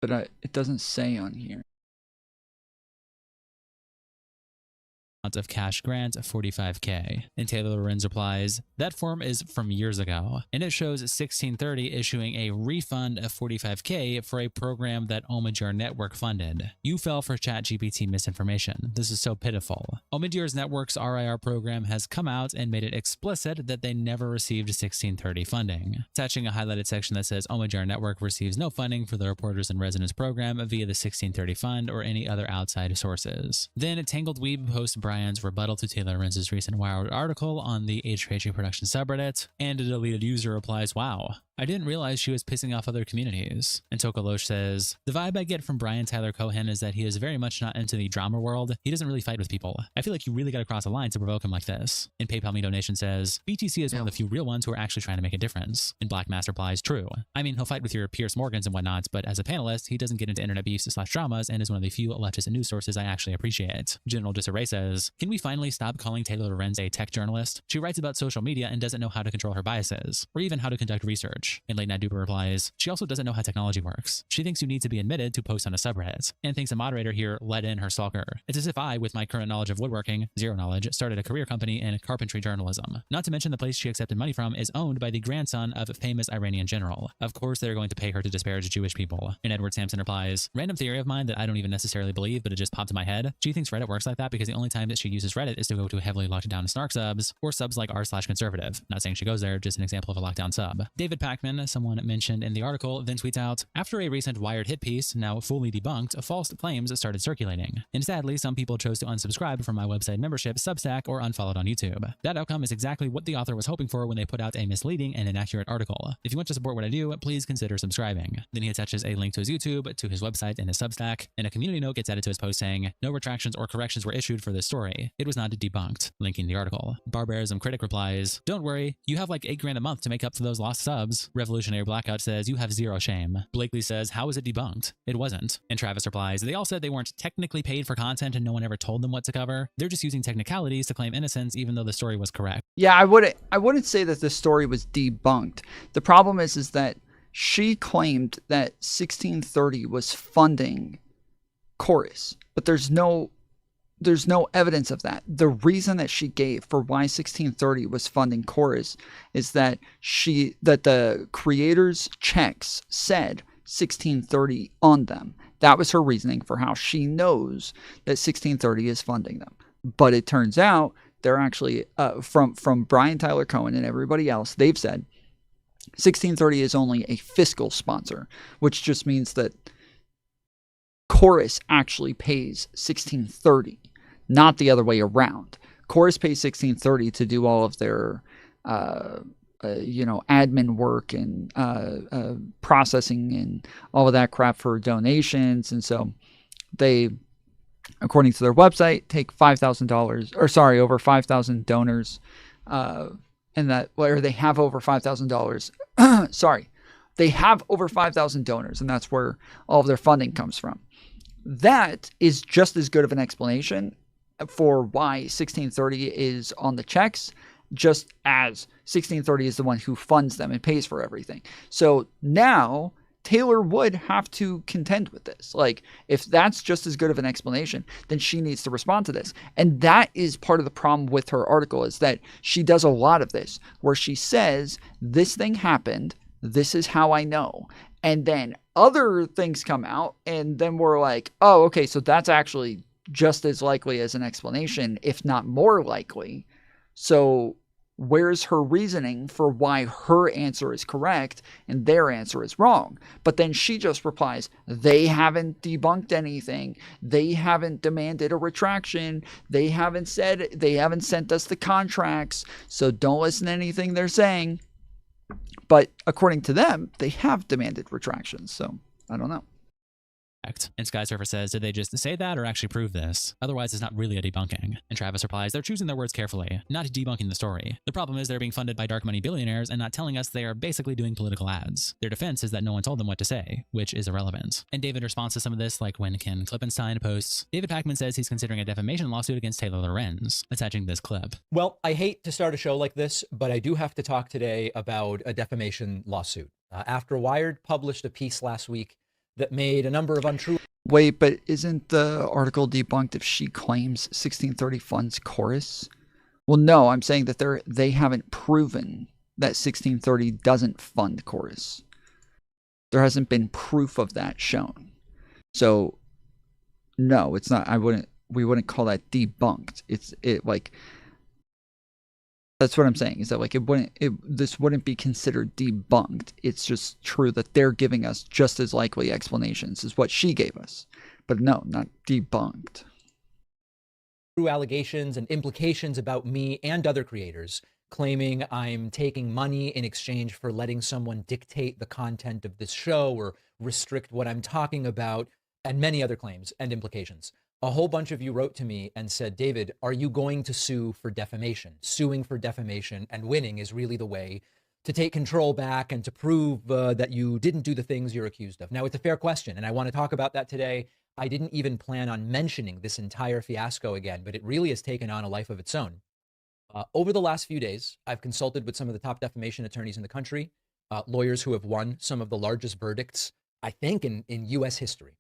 But it doesn't say on here. Of cash grant, $45K. And Taylor Lorenz replies, that form is from years ago, and it shows 1630 issuing a refund of $45K for a program that Omidyar Network funded. You fell for ChatGPT misinformation. This is so pitiful. Omidyar's Network's RIR program has come out and made it explicit that they never received 1630 funding, attaching a highlighted section that says Omidyar Network receives no funding for the Reporters in Residence program via the 1630 fund or any other outside sources. Then Tangled Weeb posts Brian's rebuttal to Taylor Lorenz's recent Wired article on the HPHA production subreddit, and a deleted user replies, wow, I didn't realize she was pissing off other communities. And Tokalosh says, the vibe I get from Brian Tyler Cohen is that he is very much not into the drama world. He doesn't really fight with people. I feel like you really got to cross a line to provoke him like this. And PayPal Me Donation says, BTC is one of the few real ones who are actually trying to make a difference. And Black Mass replies, true. I mean, he'll fight with your Pierce Morgans and whatnot, but as a panelist, he doesn't get into internet beefs / dramas and is one of the few leftist news sources I actually appreciate. General Disarray says, can we finally stop calling Taylor Lorenz a tech journalist? She writes about social media and doesn't know how to control her biases, or even how to conduct research. And Late Night Duper replies, she also doesn't know how technology works. She thinks you need to be admitted to post on a subreddit, and thinks a moderator here let in her stalker. It's as if I, with my current knowledge of woodworking, zero knowledge, started a career company in carpentry journalism. Not to mention the place she accepted money from is owned by the grandson of a famous Iranian general. Of course they're going to pay her to disparage Jewish people. And Edward Sampson replies, random theory of mine that I don't even necessarily believe, but it just popped in my head. She thinks Reddit works like that because the only time that she uses Reddit is to go to heavily locked down snark subs, or subs like r/conservative. Not saying she goes there, just an example of a lockdown sub. David Packman, someone mentioned in the article, then tweets out, after a recent Wired hit piece, now fully debunked, false claims started circulating. And sadly, some people chose to unsubscribe from my website membership, Substack, or unfollowed on YouTube. That outcome is exactly what the author was hoping for when they put out a misleading and inaccurate article. If you want to support what I do, please consider subscribing. Then he attaches a link to his YouTube, to his website, and his Substack, and a community note gets added to his post saying, no retractions or corrections were issued for this story. It was not debunked, linking the article. Barbarism Critic replies, don't worry, you have like $8 grand a month to make up for those lost subs. this. Revolutionary Blackout says, you have zero shame. Blakely says, how is it debunked? It wasn't. And Travis replies, they all said they weren't technically paid for content and no one ever told them what to cover. They're just using technicalities to claim innocence even though the story was correct. Yeah, I wouldn't say that the story was debunked. The problem is that she claimed that 1630 was funding Chorus, but there's no evidence of that. The reason that she gave for why 1630 was funding Chorus is that the creators' checks said 1630 on them. That was her reasoning for how she knows that 1630 is funding them. But it turns out they're actually from Brian Tyler Cohen and everybody else, they've said 1630 is only a fiscal sponsor, which just means that Chorus actually pays 1630, not the other way around. Chorus pays 1630 to do all of their admin work and processing and all of that crap for donations. And so they, according to their website, take over 5,000 donors, and that, or they have over $5,000. Sorry, they have over 5,000 donors, and that's where all of their funding comes from. That is just as good of an explanation for why 1630 is on the checks, just as 1630 is the one who funds them and pays for everything. So now Taylor would have to contend with this. Like, if that's just as good of an explanation, then she needs to respond to this. And that is part of the problem with her article, is that she does a lot of this, where she says, this thing happened, this is how I know. And then other things come out, and then we're like, oh, okay, so that's actually just as likely as an explanation, if not more likely. So where's her reasoning for why her answer is correct and their answer is wrong? But then she just replies, they haven't debunked anything. They haven't demanded a retraction. They haven't sent us the contracts. So don't listen to anything they're saying. But according to them, they have demanded retractions. So I don't know. And Skysurfer says, did they just say that or actually prove this? Otherwise, it's not really a debunking. And Travis replies, they're choosing their words carefully, not debunking the story. The problem is they're being funded by dark money billionaires and not telling us they are basically doing political ads. Their defense is that no one told them what to say, which is irrelevant. And David responds to some of this, like when Ken Klippenstein posts, David Packman says he's considering a defamation lawsuit against Taylor Lorenz, attaching this clip. Well, I hate to start a show like this, but I do have to talk today about a defamation lawsuit. After Wired published a piece last week that made a number of untrue... Wait, but isn't the article debunked if she claims 1630 funds Chorus? Well, no, I'm saying that they haven't proven that 1630 doesn't fund Chorus. There hasn't been proof of that shown. So, no, it's not. We wouldn't call that debunked. That's what I'm saying, is that like this wouldn't be considered debunked. It's just true that they're giving us just as likely explanations as what she gave us. But no, not debunked. True allegations and implications about me and other creators, claiming I'm taking money in exchange for letting someone dictate the content of this show or restrict what I'm talking about, and many other claims and implications. A whole bunch of you wrote to me and said, David, are you going to sue for defamation? Suing for defamation and winning is really the way to take control back and to prove that you didn't do the things you're accused of. Now, it's a fair question, and I want to talk about that today. I didn't even plan on mentioning this entire fiasco again, but it really has taken on a life of its own. Over the last few days, I've consulted with some of the top defamation attorneys in the country, lawyers who have won some of the largest verdicts, I think, in U.S. history.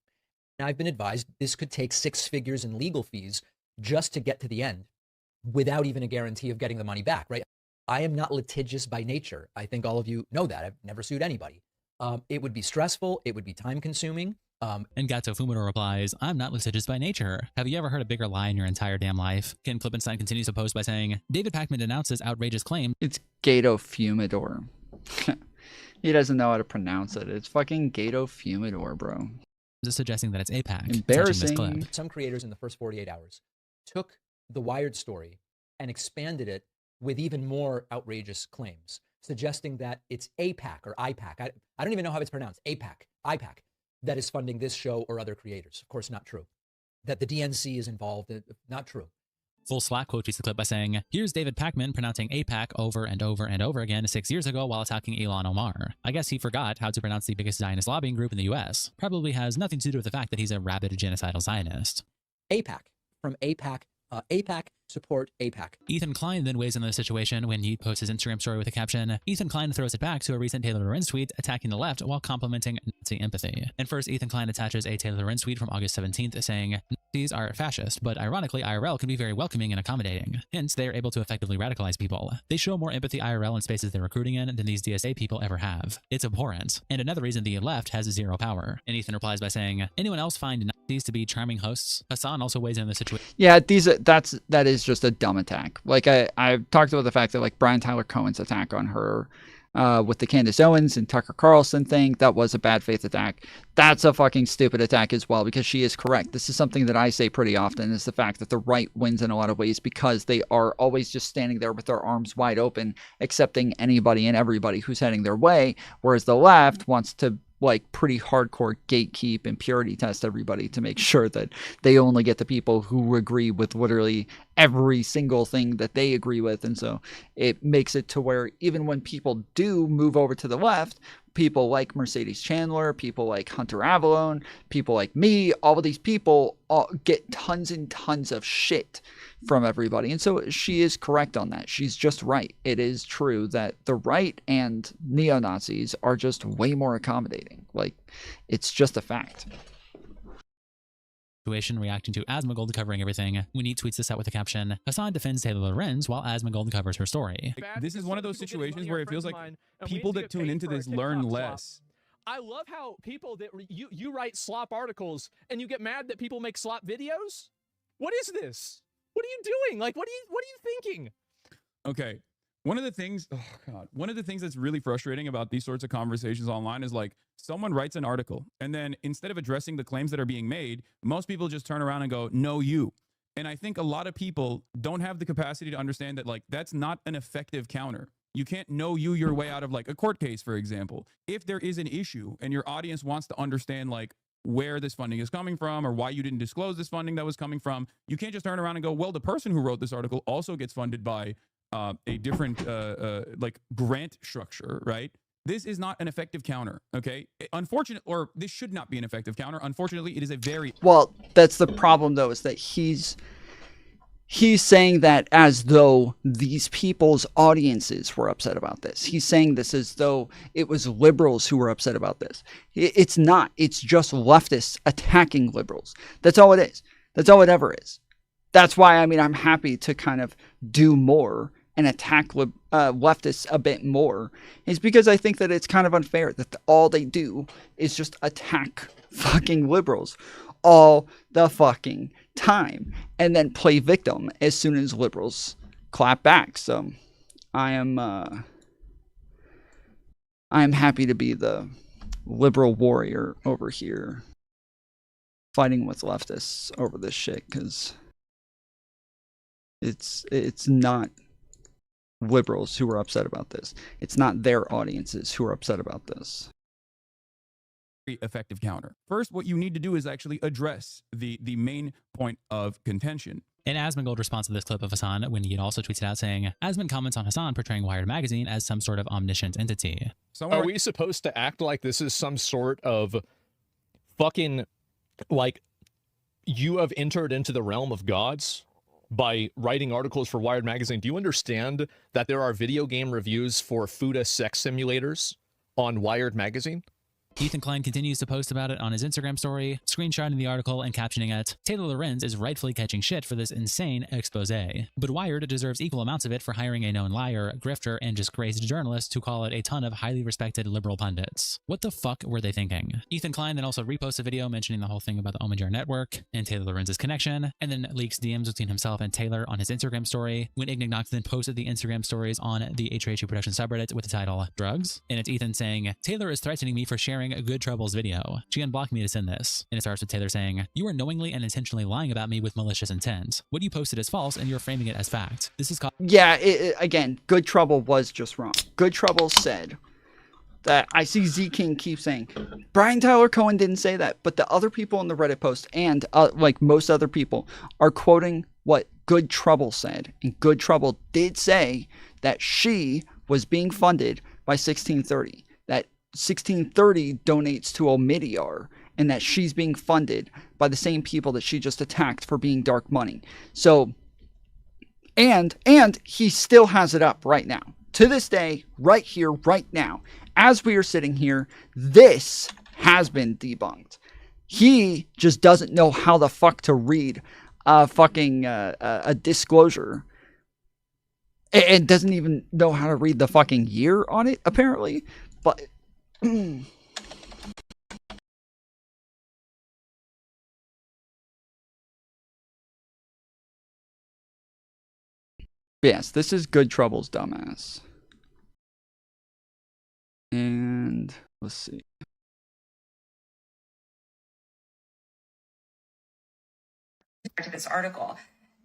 And I've been advised this could take 6 figures in legal fees just to get to the end without even a guarantee of getting the money back, right? I am not litigious by nature. I think all of you know that. I've never sued anybody. It would be stressful. It would be time consuming. And Gato Fumito replies, I'm not litigious by nature. Have you ever heard a bigger lie in your entire damn life? Ken Klippenstein continues to post by saying, David Packman denounces outrageous claim. It's Gato Fumidor. He doesn't know how to pronounce it. It's fucking Gato Fumidor, bro. Suggesting that it's APAC. Embarrassing. Some creators in the first 48 hours took the Wired story and expanded it with even more outrageous claims, suggesting that it's APAC or IPAC. I don't even know how it's pronounced. IPAC, that is funding this show or other creators. Of course, not true. That the DNC is involved, not true. Full Slack quote tweets the clip by saying, "Here's David Packman pronouncing APAC over and over and over again 6 years ago while attacking Ilhan Omar. I guess he forgot how to pronounce the biggest Zionist lobbying group in the US. Probably has nothing to do with the fact that he's a rabid genocidal Zionist." APAC, from APAC, APAC, support APAC. Ethan Klein then weighs in on the situation when he posts his Instagram story with a caption. Ethan Klein throws it back to a recent Taylor Lorenz tweet attacking the left while complimenting Nazi empathy. And first, Ethan Klein attaches a Taylor Lorenz tweet from August 17th saying, "Nazis are fascist, but ironically IRL can be very welcoming and accommodating. Hence, they are able to effectively radicalize people. They show more empathy IRL in spaces they're recruiting in than these DSA people ever have. It's abhorrent. And another reason the left has zero power." And Ethan replies by saying, "Anyone else find Nazis to be charming hosts?" Hassan also weighs in on the situation. Yeah, that is just a dumb attack. Like I've talked about the fact that like Brian Tyler Cohen's attack on her with the Candace Owens and Tucker Carlson thing, that was a bad faith attack. That's a fucking stupid attack as well, because she is correct. This is something that I say pretty often, is the fact that the right wins in a lot of ways because they are always just standing there with their arms wide open, accepting anybody and everybody who's heading their way, whereas the left wants to like pretty hardcore gatekeep and purity test everybody to make sure that they only get the people who agree with literally every single thing that they agree with. And so it makes it to where even when people do move over to the left, people like Mercedes Chandler, people like Hunter Avallone, people like me, all of these people all get tons and tons of shit from everybody. And so she is correct on that. She's just right. It is true that the right and neo-Nazis are just way more accommodating. Like, it's just a fact. Reacting to Asmongold covering everything. When he tweets this out with the caption, Hassan defends Taylor Lorenz while Asmongold covers her story. This is one of those situations where it feels like people that tune into this learn less. I love how people that you write slop articles and you get mad that people make slop videos. What is this? What are you doing? Like, what are you thinking? Okay. One of the things that's really frustrating about these sorts of conversations online is like someone writes an article and then instead of addressing the claims that are being made, most people just turn around and go, "No, you." And I think a lot of people don't have the capacity to understand that like that's not an effective counter. You can't know you your way out of like a court case, for example. If there is an issue and your audience wants to understand like where this funding is coming from or why you didn't disclose this funding that was coming from, you can't just turn around and go, "Well, the person who wrote this article also gets funded by a different like grant structure," right? This is not an effective counter, okay? Unfortunately, or this should not be an effective counter. Unfortunately, it is a very... Well, that's the problem, though, is that he's saying that as though these people's audiences were upset about this. He's saying this as though it was liberals who were upset about this. It's not. It's just leftists attacking liberals. That's all it is. That's all it ever is. That's why, I mean, I'm happy to kind of do more and attack leftists a bit more, is because I think that it's kind of unfair that all they do is just attack fucking liberals all the fucking time and then play victim as soon as liberals clap back. So I am happy to be the liberal warrior over here fighting with leftists over this shit, because it's not liberals who are upset about this. It's not their audiences who are upset about this. Effective counter. First, what you need to do is actually address the main point of contention. And Asmongold responds to this clip of Hassan when he also tweets it out saying, Asmon comments on Hassan portraying Wired magazine as some sort of omniscient entity. Are we supposed to act like this is some sort of fucking, like, you have entered into the realm of gods by writing articles for Wired magazine? Do you understand that there are video game reviews for Fuda sex simulators on Wired magazine? Ethan Klein continues to post about it on his Instagram story, screenshotting the article and captioning it, Taylor Lorenz is rightfully catching shit for this insane expose. But Wired deserves equal amounts of it for hiring a known liar, grifter, and disgraced journalist to call it a ton of highly respected liberal pundits. What the fuck were they thinking? Ethan Klein then also reposts a video mentioning the whole thing about the Omidyar network and Taylor Lorenz's connection, and then leaks DMs between himself and Taylor on his Instagram story, when Ignignox then posted the Instagram stories on the HRHU production subreddit with the title, Drugs? And it's Ethan saying, Taylor is threatening me for sharing a Good Trouble's video. She unblocked me to send this. And it starts with Taylor saying, you are knowingly and intentionally lying about me with malicious intent. What you posted is false and you're framing it as fact. This is Yeah, again, Good Trouble was just wrong. Good Trouble said that, I see Z King keep saying, Brian Tyler Cohen didn't say that, but the other people in the Reddit post and like most other people are quoting what Good Trouble said. And Good Trouble did say that she was being funded by 1630. That 1630 donates to Omidyar, and that she's being funded by the same people that she just attacked for being dark money. So, and he still has it up right now. To this day, right here, right now, as we are sitting here, this has been debunked. He just doesn't know how the fuck to read a disclosure, and doesn't even know how to read the fucking year on it, apparently. But yes, this is Good Trouble's dumbass. And let's see. To this article.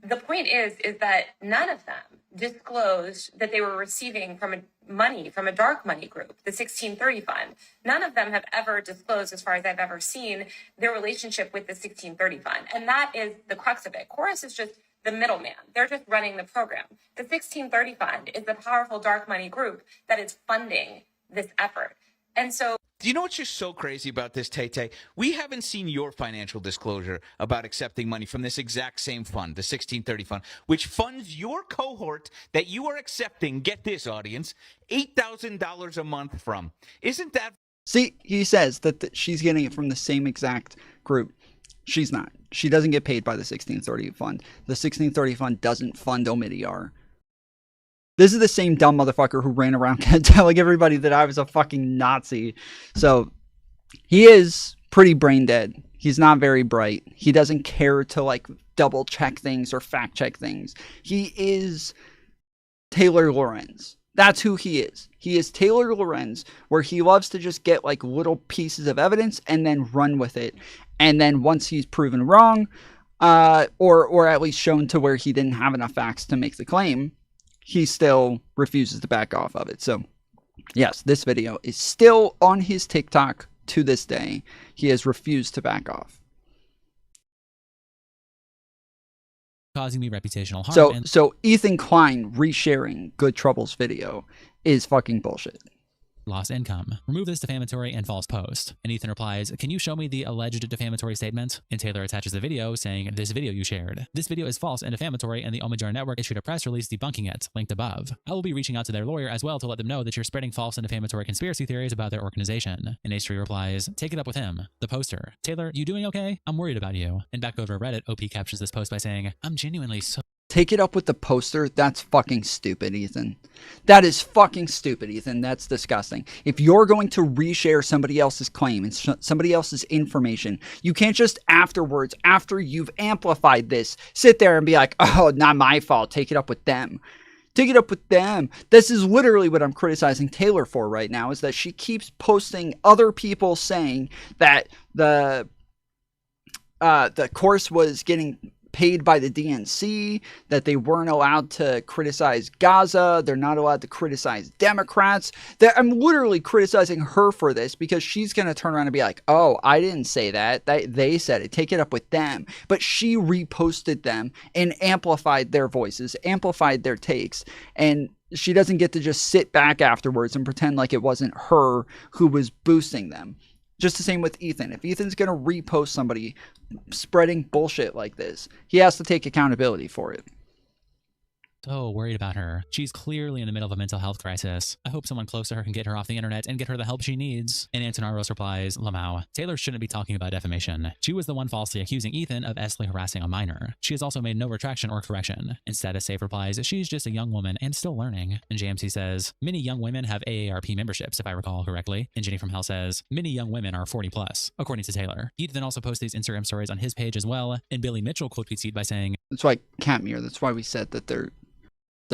The point is that none of them disclosed that they were receiving money from a dark money group, the 1630 fund. None of them have ever disclosed, as far as I've ever seen, their relationship with the 1630 fund. And that is the crux of it. Chorus is just the middleman. They're just running the program. The 1630 fund is the powerful dark money group that is funding this effort. And so do you know what's just so crazy about this, Tay-Tay? We haven't seen your financial disclosure about accepting money from this exact same fund, the 1630 fund, which funds your cohort that you are accepting, get this, audience, $8,000 a month from. Isn't that... See, he says that she's getting it from the same exact group. She's not. She doesn't get paid by the 1630 fund. The 1630 fund doesn't fund Omidyar. This is the same dumb motherfucker who ran around telling everybody that I was a fucking Nazi. So, he is pretty brain dead. He's not very bright. He doesn't care to, like, double check things or fact check things. He is Taylor Lorenz. That's who he is. He is Taylor Lorenz, where he loves to just get, like, little pieces of evidence and then run with it. And then once he's proven wrong, or at least shown to where he didn't have enough facts to make the claim, he still refuses to back off of it. So, yes, this video is still on his TikTok to this day. He has refused to back off. Causing me reputational harm. So Ethan Klein resharing Good Trouble's video is fucking bullshit. Lost income. Remove this defamatory and false post. And Ethan replies, can you show me the alleged defamatory statement? And Taylor attaches the video saying, this video you shared. This video is false and defamatory, and the Omidyar Network issued a press release debunking it, linked above. I will be reaching out to their lawyer as well to let them know that you're spreading false and defamatory conspiracy theories about their organization. And H3 replies, take it up with him, the poster. Taylor, you doing okay? I'm worried about you. And back over Reddit, OP captions this post by saying, I'm genuinely so... Take it up with the poster? That's fucking stupid, Ethan. That is fucking stupid, Ethan. That's disgusting. If you're going to reshare somebody else's claim and somebody else's information, you can't just afterwards, after you've amplified this, sit there and be like, oh, not my fault. Take it up with them. Take it up with them. This is literally what I'm criticizing Taylor for right now, is that she keeps posting other people saying that the course was getting paid by the DNC, that they weren't allowed to criticize Gaza, they're not allowed to criticize Democrats. I'm literally criticizing her for this because she's going to turn around and be like, oh, I didn't say that. They said it. Take it up with them. But she reposted them and amplified their voices, amplified their takes, and she doesn't get to just sit back afterwards and pretend like it wasn't her who was boosting them. Just the same with Ethan. If Ethan's going to repost somebody spreading bullshit like this, he has to take accountability for it. So worried about her. She's clearly in the middle of a mental health crisis. I hope someone close to her can get her off the internet and get her the help she needs. And Antonaros replies, Lamau, Taylor shouldn't be talking about defamation. She was the one falsely accusing Ethan of ethically harassing a minor. She has also made no retraction or correction. And Status Safe replies, she's just a young woman and still learning. And JMC says, many young women have AARP memberships, if I recall correctly. And Jenny from Hell says, many young women are 40 plus, according to Taylor. He then also posts these Instagram stories on his page as well. And Billy Mitchell quote tweets Heat by saying, that's why Catmere, that's why we said that they're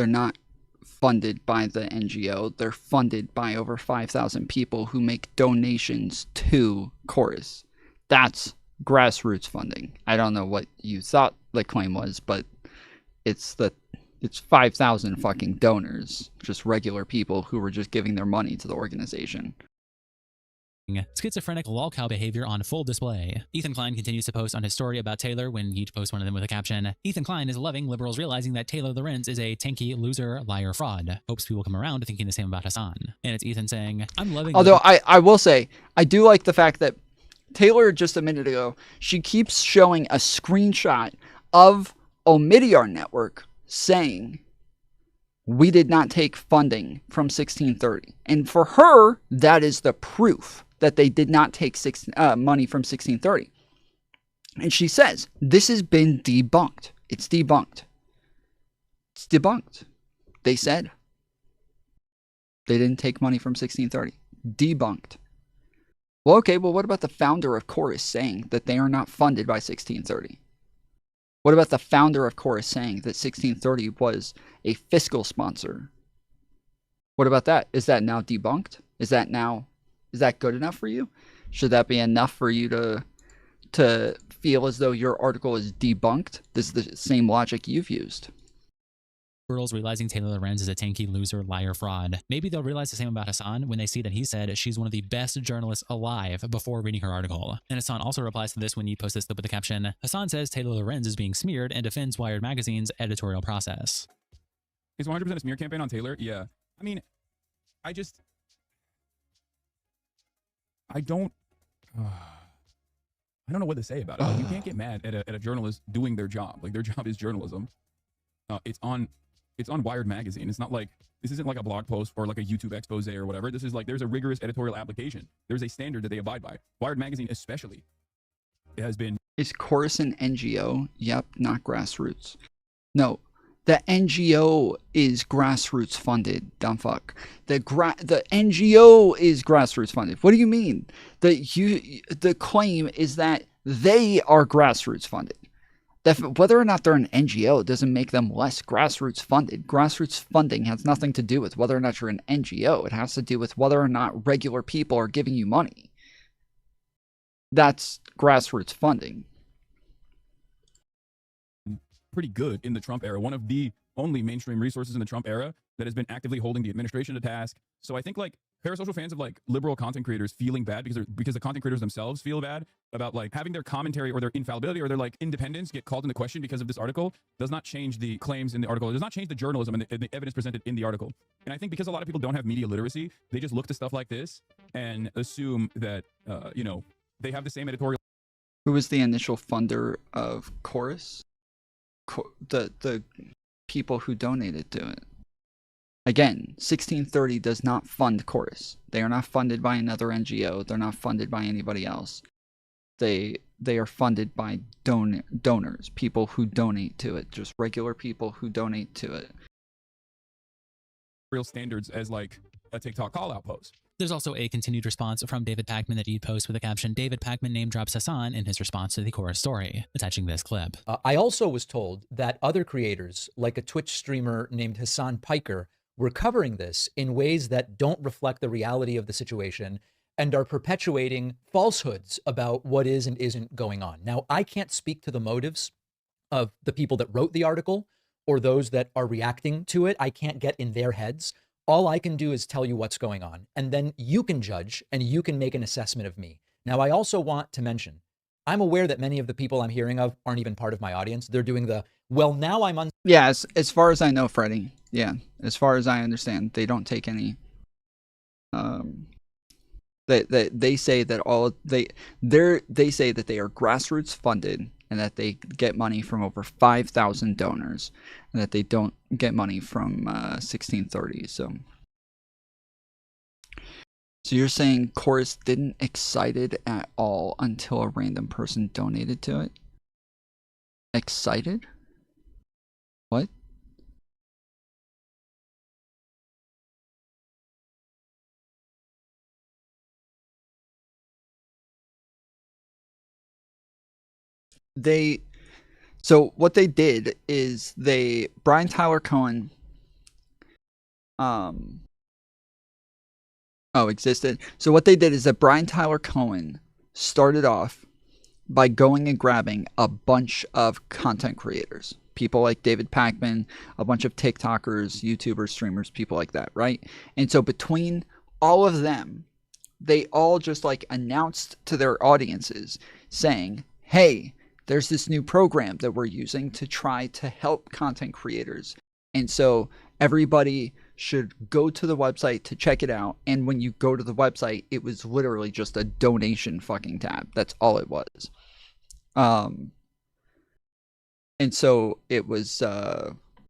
not funded by the NGO. They're funded by over 5,000 people who make donations to Chorus. That's grassroots funding. I don't know what you thought the claim was, but it's 5,000 fucking donors, just regular people who were just giving their money to the organization. schizophrenic lolcow behavior on full display. Ethan Klein continues to post on his story about Taylor when he posts one of them with a caption, Ethan Klein is loving liberals realizing that Taylor Lorenz is a tanky, loser, liar, fraud. Hopes people come around thinking the same about Hassan. And it's Ethan saying, I'm loving... Although I will say, I do like the fact that Taylor, just a minute ago, she keeps showing a screenshot of Omidyar Network saying, we did not take funding from 1630. And for her, that is the proof that they did not take money from 1630. And she says, this has been debunked. It's debunked. It's debunked. They said they didn't take money from 1630. Debunked. Well, okay, well, what about the founder of Chorus saying that they are not funded by 1630? What about the founder of Chorus saying that 1630 was a fiscal sponsor? What about that? Is that now debunked? Is that good enough for you? Should that be enough for you to feel as though your article is debunked? This is the same logic you've used. Girls realizing Taylor Lorenz is a tanky, loser, liar, fraud. Maybe they'll realize the same about Hassan when they see that he said she's one of the best journalists alive before reading her article. And Hassan also replies to this when he posts this clip with the caption, Hassan says Taylor Lorenz is being smeared and defends Wired Magazine's editorial process. Is 100% a smear campaign on Taylor? Yeah. I mean, I don't know what to say about it. Like, you can't get mad at a journalist doing their job. Like, their job is journalism. It's on Wired Magazine. It's not like, this isn't like a blog post or like a YouTube expose or whatever. This is like, there's a rigorous editorial application. There's a standard that they abide by. Wired Magazine especially has been... Is Chorus an NGO? Yep, not grassroots. No, the NGO is grassroots funded, dumb fuck. The NGO is grassroots funded. What do you mean? The claim is that they are grassroots funded. That whether or not they're an NGO doesn't make them less grassroots funded. Grassroots funding has nothing to do with whether or not you're an NGO. It has to do with whether or not regular people are giving you money. That's grassroots funding. Pretty good in the Trump era. One of the only mainstream resources in the Trump era that has been actively holding the administration to task. So I think like parasocial fans of like liberal content creators feeling bad because the content creators themselves feel bad about like having their commentary or their infallibility or their like independence get called into question because of this article does not change the claims in the article. It does not change the journalism and the evidence presented in the article. And I think because a lot of people don't have media literacy, they just look to stuff like this and assume that, they have the same editorial. Who was the initial funder of Chorus? The people who donated to it. Again, 1630 does not fund Chorus. They are not funded by another NGO. They're not funded by anybody else. They are funded by donors, people who donate to it, just regular people who donate to it. Real standards as like a TikTok call-out post. There's also a continued response from David Packman that he posts with the caption, David Packman name drops Hassan in his response to the Chorus story, attaching this clip. I also was told that other creators, like a Twitch streamer named Hassan Piker, were covering this in ways that don't reflect the reality of the situation and are perpetuating falsehoods about what is and isn't going on. Now, I can't speak to the motives of the people that wrote the article or those that are reacting to it. I can't get in their heads. All I can do is tell you what's going on, and then you can judge and you can make an assessment of me. Now, I also want to mention, I'm aware that many of the people I'm hearing of aren't even part of my audience. They're doing the, well, now I'm on. Yeah, as far as I know, Freddie. Yeah, as far as I understand, they don't take any. They say that they say that they are grassroots funded and that they get money from over 5,000 donors, and that they don't get money from 1630. So you're saying Chorus didn't excited at all until a random person donated to it? Excited? What? So what they did is Brian Tyler Cohen existed. So what they did is that Brian Tyler Cohen started off by going and grabbing a bunch of content creators, people like David Packman, a bunch of TikTokers, YouTubers, streamers, people like that, right? And so between all of them, they all just like announced to their audiences saying, hey, there's this new program that we're using to try to help content creators. And so everybody should go to the website to check it out. And when you go to the website, it was literally just a donation fucking tab. That's all it was. And so it was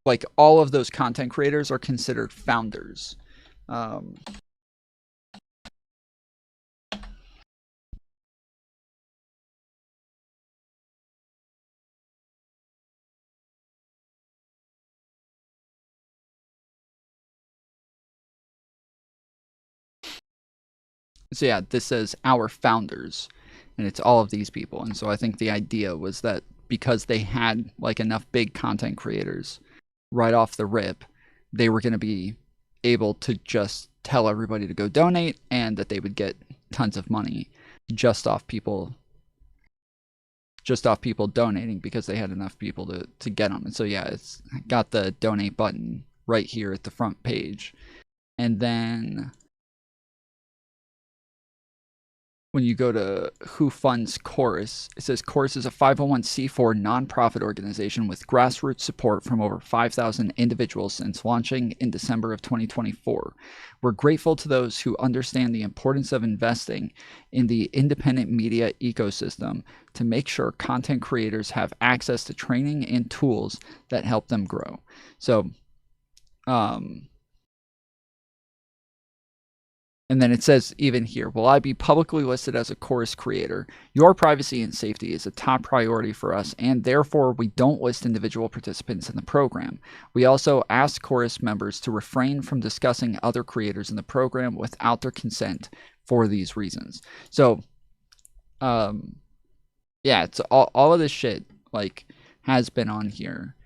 like all of those content creators are considered founders. So yeah, this says our founders, and it's all of these people. And so I think the idea was that because they had like enough big content creators right off the rip, they were going to be able to just tell everybody to go donate, and that they would get tons of money just off people donating because they had enough people to get them. And so yeah, it's got the donate button right here at the front page. And then when you go to who funds Chorus, it says Chorus is a 501c4 nonprofit organization with grassroots support from over 5,000 individuals since launching in December of 2024. We're grateful to those who understand the importance of investing in the independent media ecosystem to make sure content creators have access to training and tools that help them grow. So, and then it says even here, will I be publicly listed as a Chorus creator? Your privacy and safety is a top priority for us, and therefore we don't list individual participants in the program. We also ask Chorus members to refrain from discussing other creators in the program without their consent for these reasons. So, yeah, it's all of this shit like has been on here,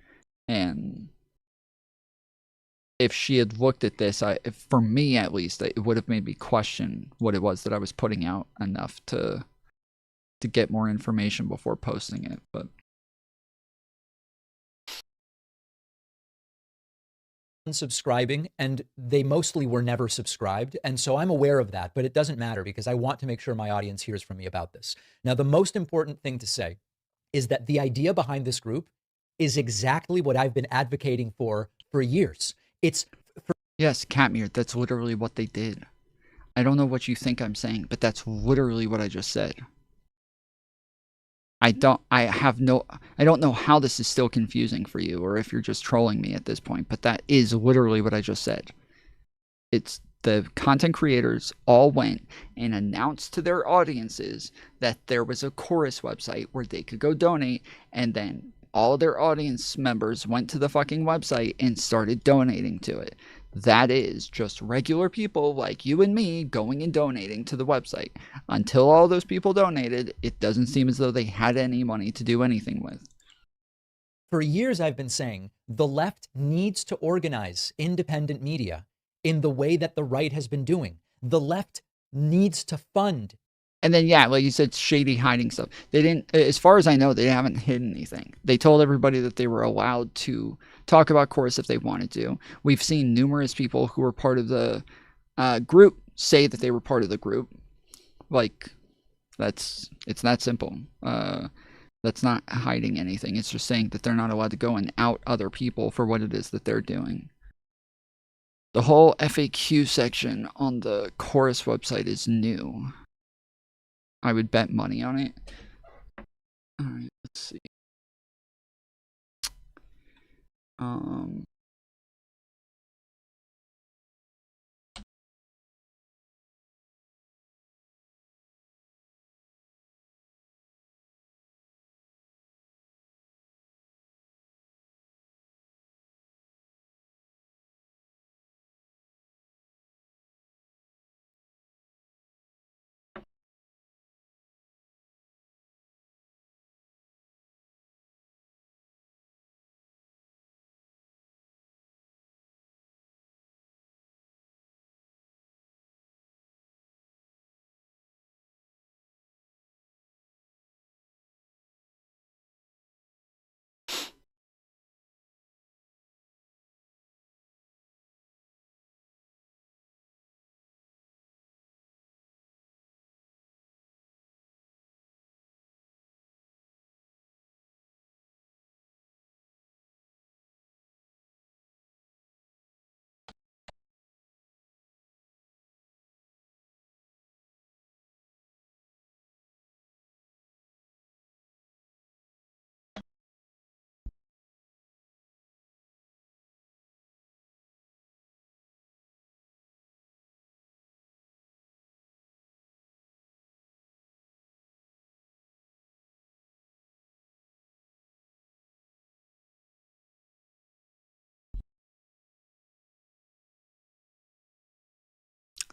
and if she had looked at this, for me at least, it would have made me question what it was that I was putting out enough to get more information before posting it. But unsubscribing, and they mostly were never subscribed. And so I'm aware of that, but it doesn't matter because I want to make sure my audience hears from me about this. Now, the most important thing to say is that the idea behind this group is exactly what I've been advocating for years. It's yes, Catmere, that's literally what they did. I don't know what you think I'm saying, but that's literally what I just said. I don't know how this is still confusing for you, or if you're just trolling me at this point, but that is literally what I just said. It's the content creators all went and announced to their audiences that there was a Chorus website where they could go donate, and then all of their audience members went to the fucking website and started donating to it. That is just regular people like you and me going and donating to the website. Until all those people donated, it doesn't seem as though they had any money to do anything with. For years, I've been saying the left needs to organize independent media in the way that the right has been doing. The left needs to fund. And then, yeah, like you said, shady hiding stuff. They didn't, as far as I know, they haven't hidden anything. They told everybody that they were allowed to talk about Chorus if they wanted to. We've seen numerous people who were part of the group say that they were part of the group. Like, it's that simple. That's not hiding anything. It's just saying that they're not allowed to go and out other people for what it is that they're doing. The whole FAQ section on the Chorus website is new. I would bet money on it. All right, let's see.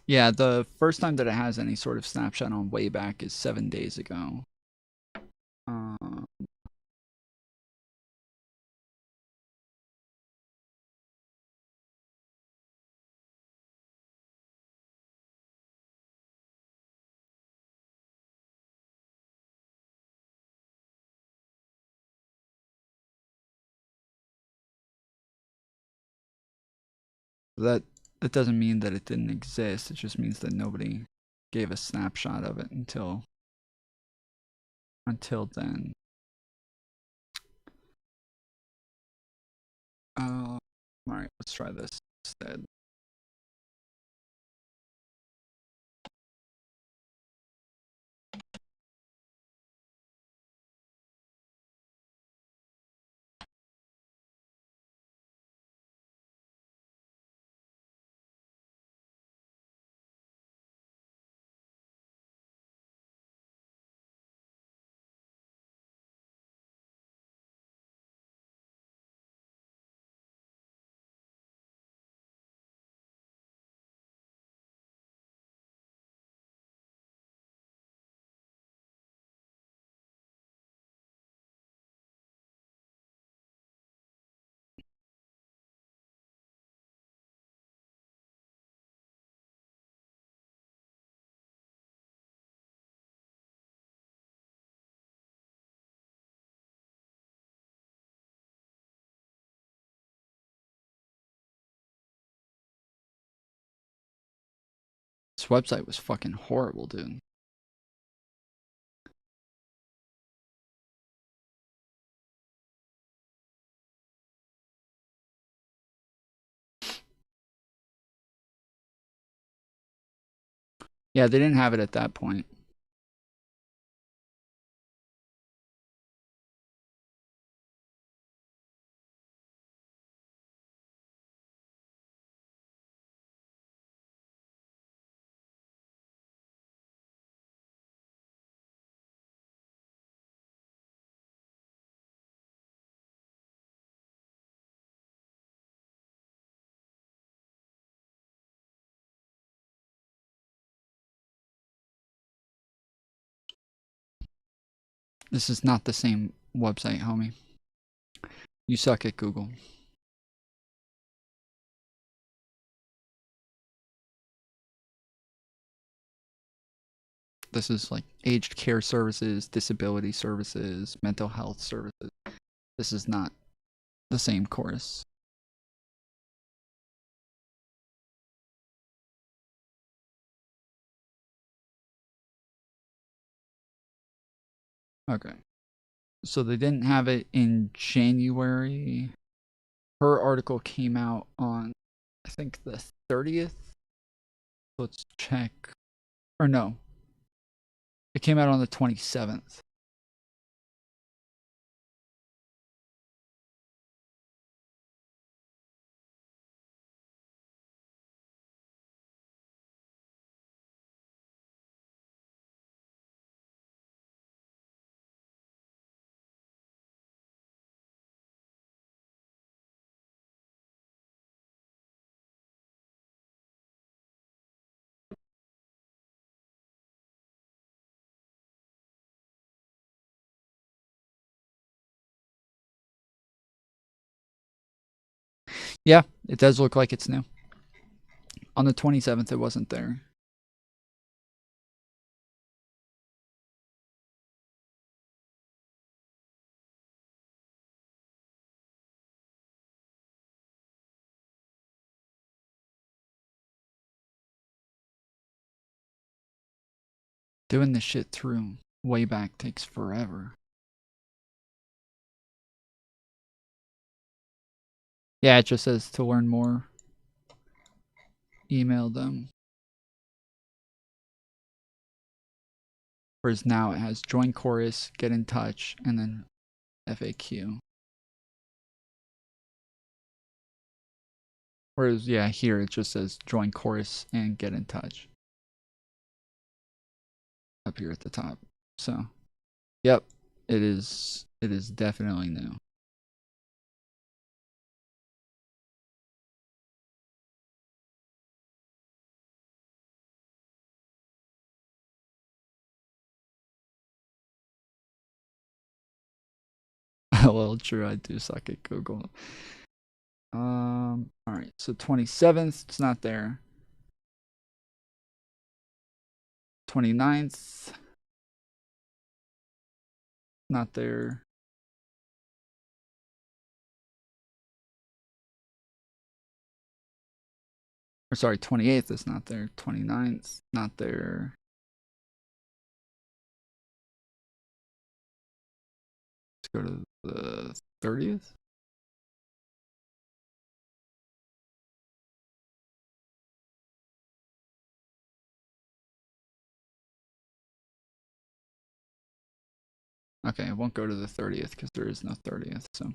Yeah, the first time that it has any sort of snapshot on way back is 7 days ago. That doesn't mean that it didn't exist. It just means that nobody gave a snapshot of it until then. All right, let's try this instead. This website was fucking horrible, dude. Yeah, they didn't have it at that point. This is not the same website, homie. You suck at Google. This is like aged care services, disability services, mental health services. This is not the same course. Okay. So they didn't have it in January. Her article came out on, I think, the 30th. Let's check. Or no. It came out on the 27th. Yeah, it does look like it's new. On the 27th, it wasn't there. Doing this shit through way back takes forever. Yeah, it just says to learn more. Email them. Whereas now it has join chorus, get in touch, and then FAQ. Whereas, yeah, here it just says join chorus and get in touch. Up here at the top. So, yep, it is definitely new. Well, true, I do suck at Google. All right, so 27th, it's not there. 29th, not there. Or sorry, 28th is not there. 29th, not there. Let's go to the 30th. Okay, I won't go to the 30th because there is no 30th, so.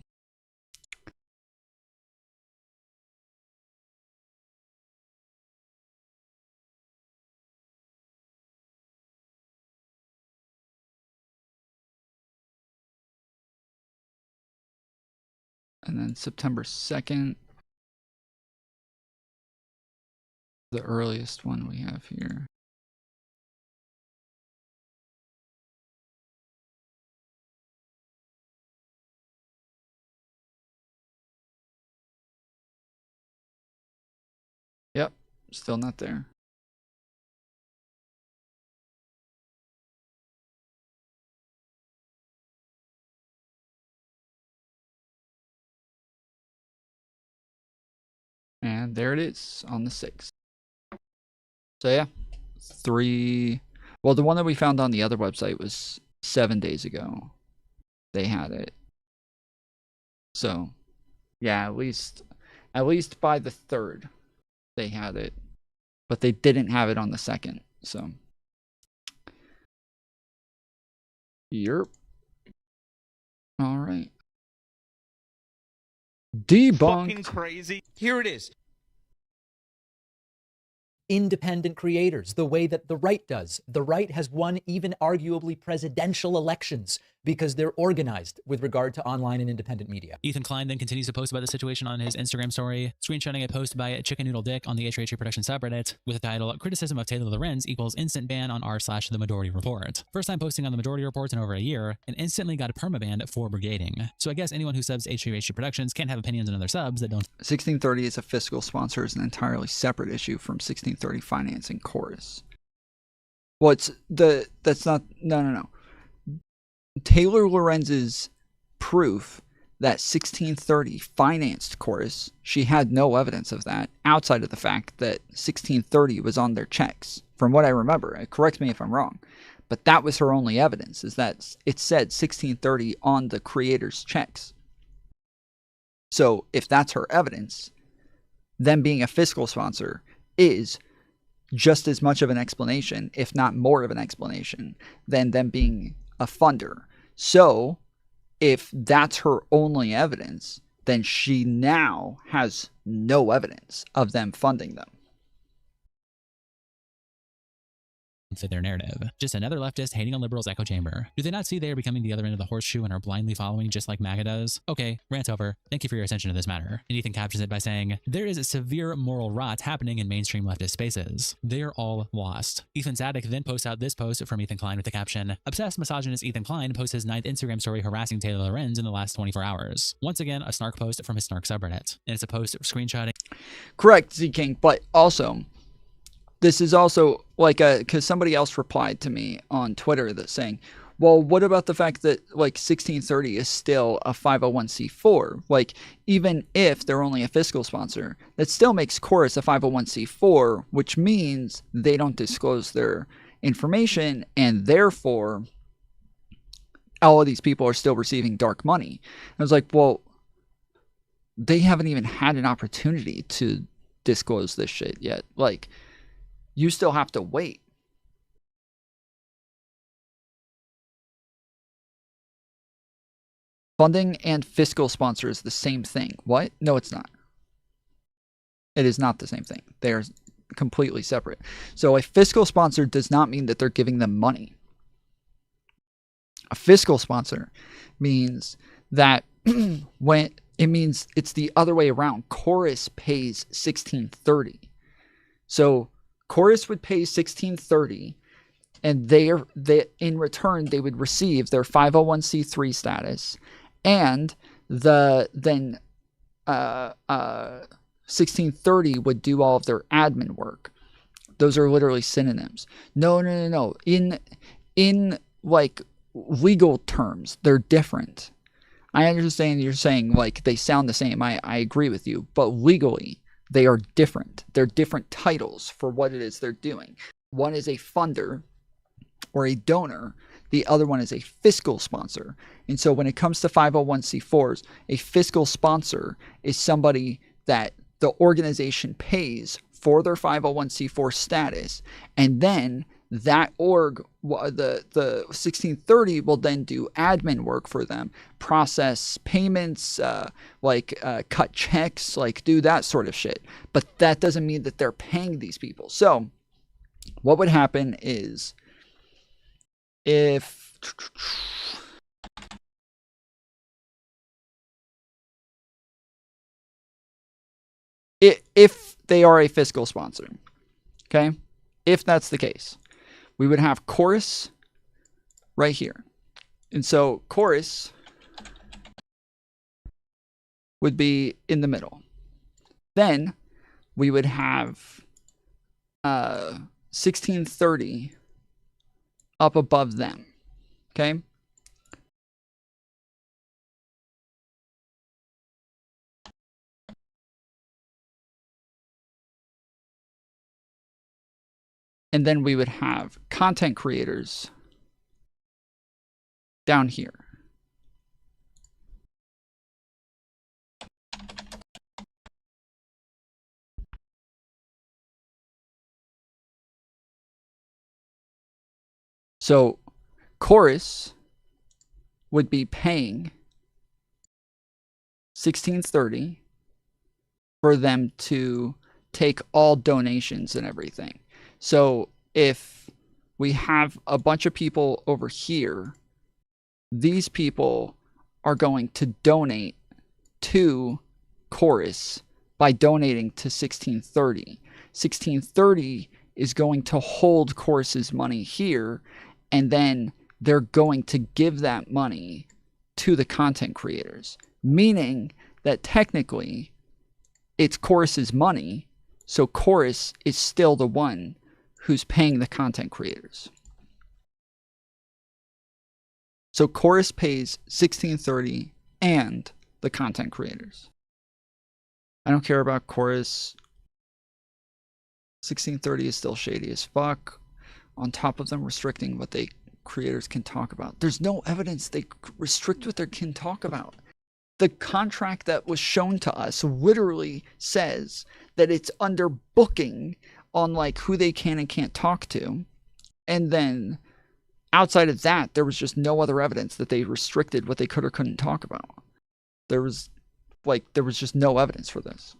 And then September 2nd, the earliest one we have here. Yep, still not there. And there it is on the 6th. So yeah, well, the one that we found on the other website was 7 days ago. They had it. So yeah, at least by the 3rd they had it. But they didn't have it on the 2nd. So yep. All right. Debunked. Fucking crazy. Here it is. Independent creators, the way that the right does. The right has won even arguably presidential elections because they're organized with regard to online and independent media. Ethan Klein then continues to post about the situation on his Instagram story, screenshotting a post by Chicken Noodle Dick on the HHA production subreddit with the title, Criticism of Taylor Lorenz equals instant ban on r/the Majority Report. First time posting on the Majority Report in over a year, and instantly got a permabanned for brigading. So I guess anyone who subs HHA Productions can't have opinions on other subs that don't. 1630 as a fiscal sponsor is an entirely separate issue from 1630 financing Chorus. No. Taylor Lorenz's proof that 1630 financed Chorus, she had no evidence of that outside of the fact that 1630 was on their checks. From what I remember, correct me if I'm wrong, but that was her only evidence, is that it said 1630 on the creator's checks. So if that's her evidence, them being a fiscal sponsor is just as much of an explanation, if not more of an explanation, than them being a funder. So if that's her only evidence, then she now has no evidence of them funding them. Fit their narrative. Just another leftist hating on liberals' echo chamber. Do they not see they are becoming the other end of the horseshoe and are blindly following just like MAGA does? Okay, rant over. Thank you for your attention to this matter. And Ethan captures it by saying, there is a severe moral rot happening in mainstream leftist spaces. They are all lost. Ethan Zadek then posts out this post from Ethan Klein with the caption, Obsessed misogynist Ethan Klein posts his 9th Instagram story harassing Taylor Lorenz in the last 24 hours. Once again, a snark post from his snark subreddit. And it's a post screenshotting. Correct, Z King, but also, this is also like because somebody else replied to me on Twitter that's saying, well, what about the fact that like 1630 is still a 501c4? Like, even if they're only a fiscal sponsor, that still makes Chorus a 501c4, which means they don't disclose their information, and therefore all of these people are still receiving dark money. I was like, well, they haven't even had an opportunity to disclose this shit yet. Like, you still have to wait. Funding and fiscal sponsor is the same thing. What? No, it's not. It is not the same thing. They are completely separate. So a fiscal sponsor does not mean that they're giving them money. A fiscal sponsor means that it means it's the other way around. Chorus pays 1630. So Chorus would pay 1630, and they in return they would receive their 501c3 status and then 1630 would do all of their admin work. Those are literally synonyms. No. In like legal terms, they're different. I understand you're saying like they sound the same. I agree with you, but legally they are different. They're different titles for what it is they're doing. One is a funder or a donor. The other one is a fiscal sponsor. And so when it comes to 501c4s, a fiscal sponsor is somebody that the organization pays for their 501c4 status, and then that org, the 1630 will then do admin work for them, process payments, cut checks, like do that sort of shit. But that doesn't mean that they're paying these people. So what would happen is if they are a fiscal sponsor, okay? If that's the case, we would have chorus right here. And so chorus would be in the middle. Then we would have 1630 up above them, okay? And then we would have content creators down here. So chorus would be paying 1630 for them to take all donations and everything. So if we have a bunch of people over here, these people are going to donate to chorus by donating to 1630. 1630 is going to hold chorus's money here, and then they're going to give that money to the content creators, meaning that technically it's chorus's money, so chorus is still the one who's paying the content creators. So chorus pays 1630 and the content creators. I don't care about chorus. 1630 is still shady as fuck. On top of them restricting what they creators can talk about. There's no evidence they restrict what they can talk about. The contract that was shown to us literally says that it's under booking on like who they can and can't talk to. And then outside of that, there was just no other evidence that they restricted what they could or couldn't talk about. There was just no evidence for this.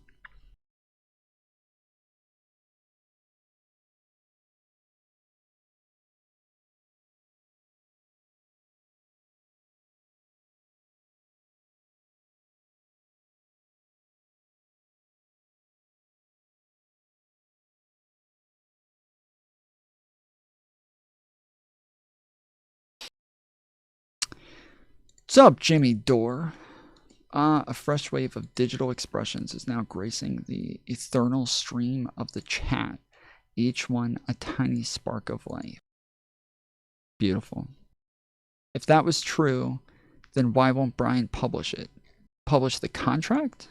What's up, Jimmy Dore? A fresh wave of digital expressions is now gracing the eternal stream of the chat, each one a tiny spark of life. Beautiful. If that was true, then why won't Brian publish it? Publish the contract?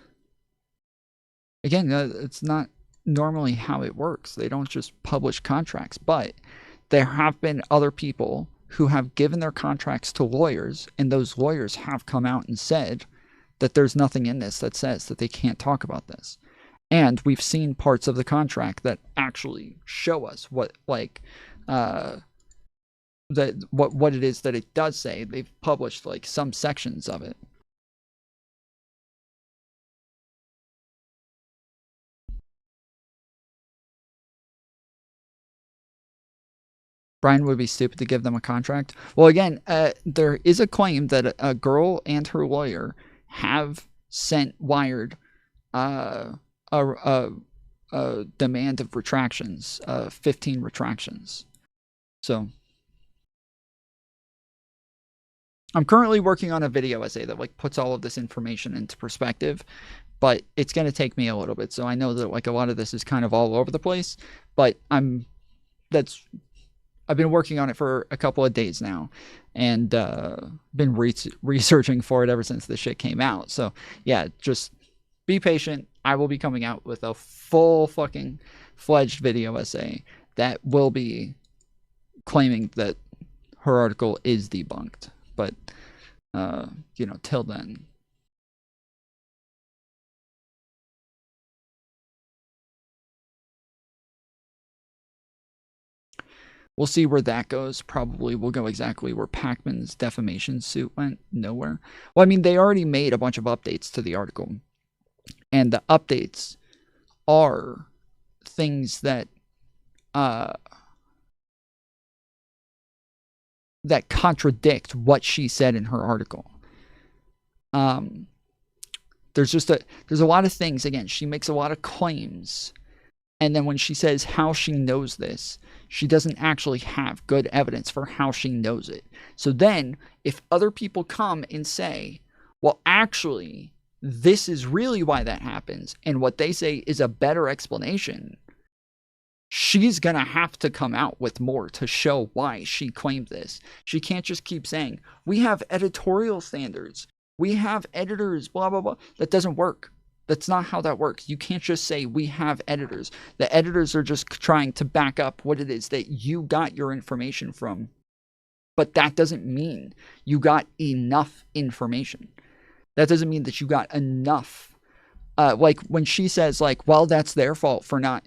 Again, it's not normally how it works. They don't just publish contracts, but there have been other people who have given their contracts to lawyers, and those lawyers have come out and said that there's nothing in this that says that they can't talk about this. And we've seen parts of the contract that actually show us what it is that it does say. They've published like some sections of it. Brian would be stupid to give them a contract. Well, again, there is a claim that a girl and her lawyer have sent Wired a demand of retractions, 15 retractions. So I'm currently working on a video essay that like puts all of this information into perspective, but it's going to take me a little bit. So I know that like a lot of this is kind of all over the place, but I've been working on it for a couple of days now, and been researching for it ever since the shit came out. So yeah, just be patient. I will be coming out with a full fucking fledged video essay that will be claiming that her article is debunked. But you know, till then. We'll see where that goes. Probably will go exactly where Packman's defamation suit went. Nowhere. Well, I mean, they already made a bunch of updates to the article. And the updates are things that that contradict what she said in her article. There's a lot of things. Again, she makes a lot of claims. And then when she says how she knows this, she doesn't actually have good evidence for how she knows it. So then, if other people come and say, well, actually, this is really why that happens, and what they say is a better explanation, she's going to have to come out with more to show why she claimed this. She can't just keep saying, we have editorial standards, we have editors, blah, blah, blah. That doesn't work. That's not how that works. You can't just say we have editors. The editors are just trying to back up what it is that you got your information from. But that doesn't mean you got enough information. That doesn't mean that you got enough. Like when she says like, well, that's their fault for not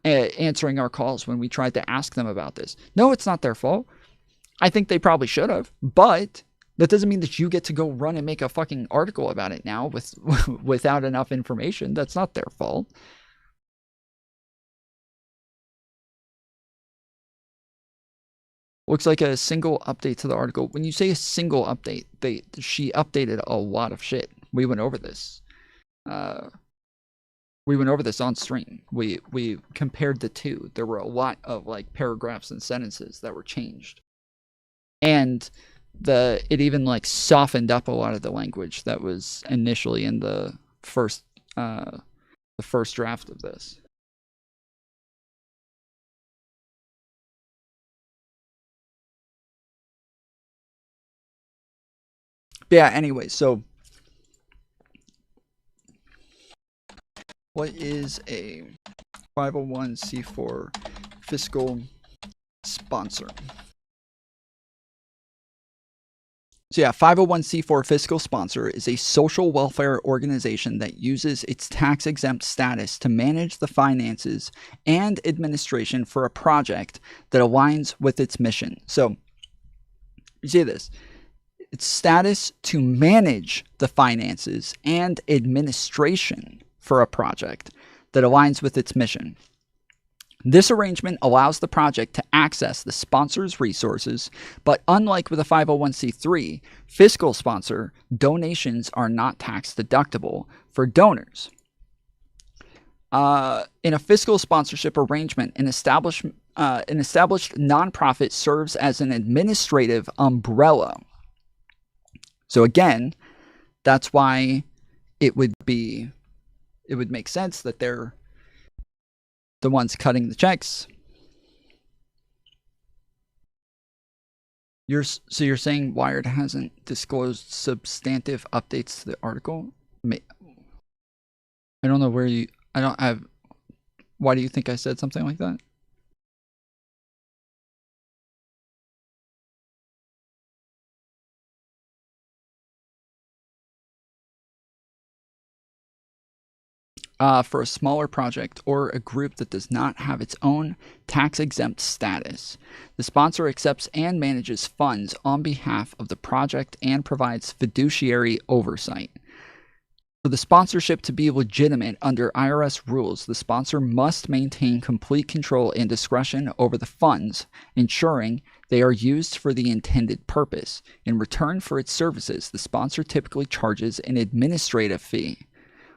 answering our calls when we tried to ask them about this. No, it's not their fault. I think they probably should have, but that doesn't mean that you get to go run and make a fucking article about it now without enough information. That's not their fault. Looks like a single update to the article. When you say a single update, she updated a lot of shit. We went over this. We went over this on stream. We compared the two. There were a lot of like paragraphs and sentences that were changed. And it even like softened up a lot of the language that was initially in the first draft of this. But yeah, anyway, so what is a 501c4 fiscal sponsor? So yeah, 501c4 fiscal sponsor is a social welfare organization that uses its tax-exempt status to manage the finances and administration for a project that aligns with its mission. So, you see this. Its status to manage the finances and administration for a project that aligns with its mission. This arrangement allows the project to access the sponsor's resources, but unlike with a 501c3 fiscal sponsor, donations are not tax deductible for donors. In a fiscal sponsorship arrangement, an established nonprofit serves as an administrative umbrella. So again, that's why it would make sense that they're the ones cutting the checks. So you're saying Wired hasn't disclosed substantive updates to the article? I don't know where why do you think I said something like that? For a smaller project or a group that does not have its own tax-exempt status, the sponsor accepts and manages funds on behalf of the project and provides fiduciary oversight. For the sponsorship to be legitimate under IRS rules, the sponsor must maintain complete control and discretion over the funds, ensuring they are used for the intended purpose. In return for its services, the sponsor typically charges an administrative fee,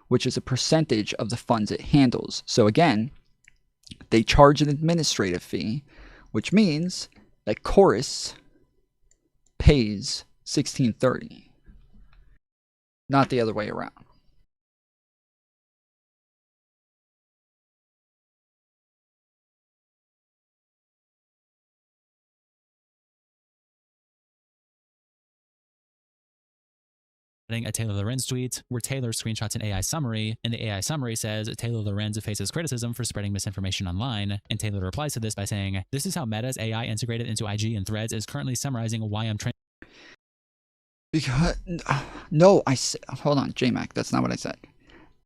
which is a percentage of the funds it handles. So again, they charge an administrative fee, which means that Chorus pays 1630. Not the other way around. A Taylor Lorenz tweet where Taylor screenshots an AI summary, and the AI summary says Taylor Lorenz faces criticism for spreading misinformation online, and Taylor replies to this by saying, "This is how Meta's AI integrated into IG and Threads is currently summarizing why I'm training." Because no, I said, hold on, JMac, that's not what I said.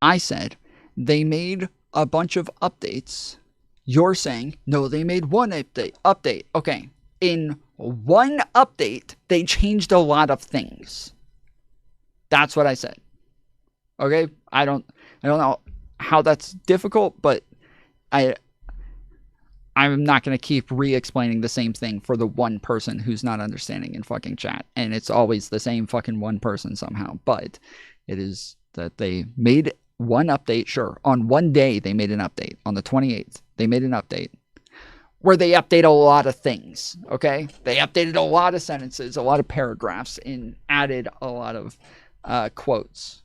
I said they made a bunch of updates. You're saying no, they made one update. Okay, in one update, they changed a lot of things. That's what I said. Okay? I don't know how that's difficult, but I'm not going to keep re-explaining the same thing for the one person who's not understanding in fucking chat. And it's always the same fucking one person somehow. But it is that they made one update. Sure, on one day they made an update. On the 28th, they made an update where they update a lot of things. Okay? They updated a lot of sentences, a lot of paragraphs, and added a lot of quotes.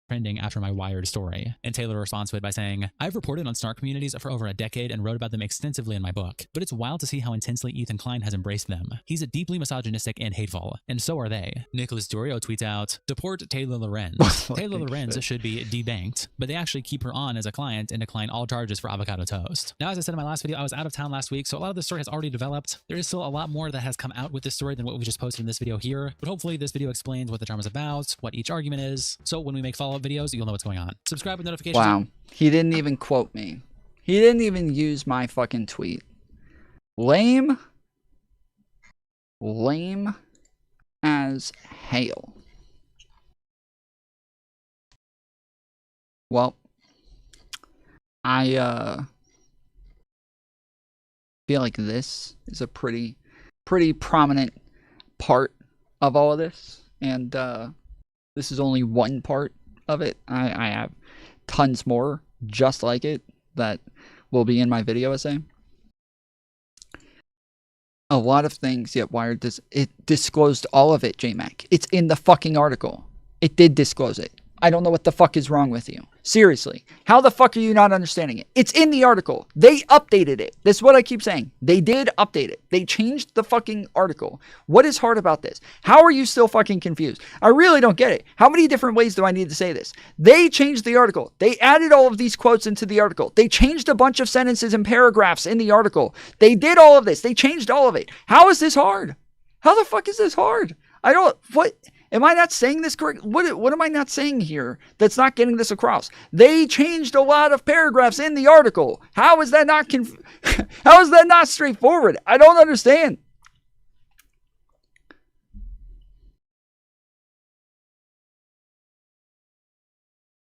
Trending after my Wired story. And Taylor responds to it by saying, "I've reported on snark communities for over a decade and wrote about them extensively in my book, but it's wild to see how intensely Ethan Klein has embraced them. He's deeply misogynistic and hateful, and so are they." Nicholas Durio tweets out, "Deport Taylor Lorenz." Taylor Lorenz should be debanked, but they actually keep her on as a client and decline all charges for avocado toast. Now, as I said in my last video, I was out of town last week, so a lot of this story has already developed. There is still a lot more that has come out with this story than what we just posted in this video here, but hopefully this video explains what the drama is about, what each argument is, so when we make follow-up videos, you'll know what's going on. Subscribe with notifications. Wow. He didn't even quote me. He didn't even use my fucking tweet. Lame. Lame as hail. Well, I feel like this is a pretty prominent part of all of this. And this is only one part of it. I have tons more just like it that will be in my video essay. A lot of things, yet Wired it disclosed all of it, JMac. It's in the fucking article. It did disclose it. I don't know what the fuck is wrong with you. Seriously. How the fuck are you not understanding it? It's in the article. They updated it. That's what I keep saying. They did update it. They changed the fucking article. What is hard about this? How are you still fucking confused? I really don't get it. How many different ways do I need to say this? They changed the article. They added all of these quotes into the article. They changed a bunch of sentences and paragraphs in the article. They did all of this. They changed all of it. How is this hard? How the fuck is this hard? What? Am I not saying this correct? What am I not saying here that's not getting this across? They changed a lot of paragraphs in the article. How is that not how is that not straightforward? I don't understand.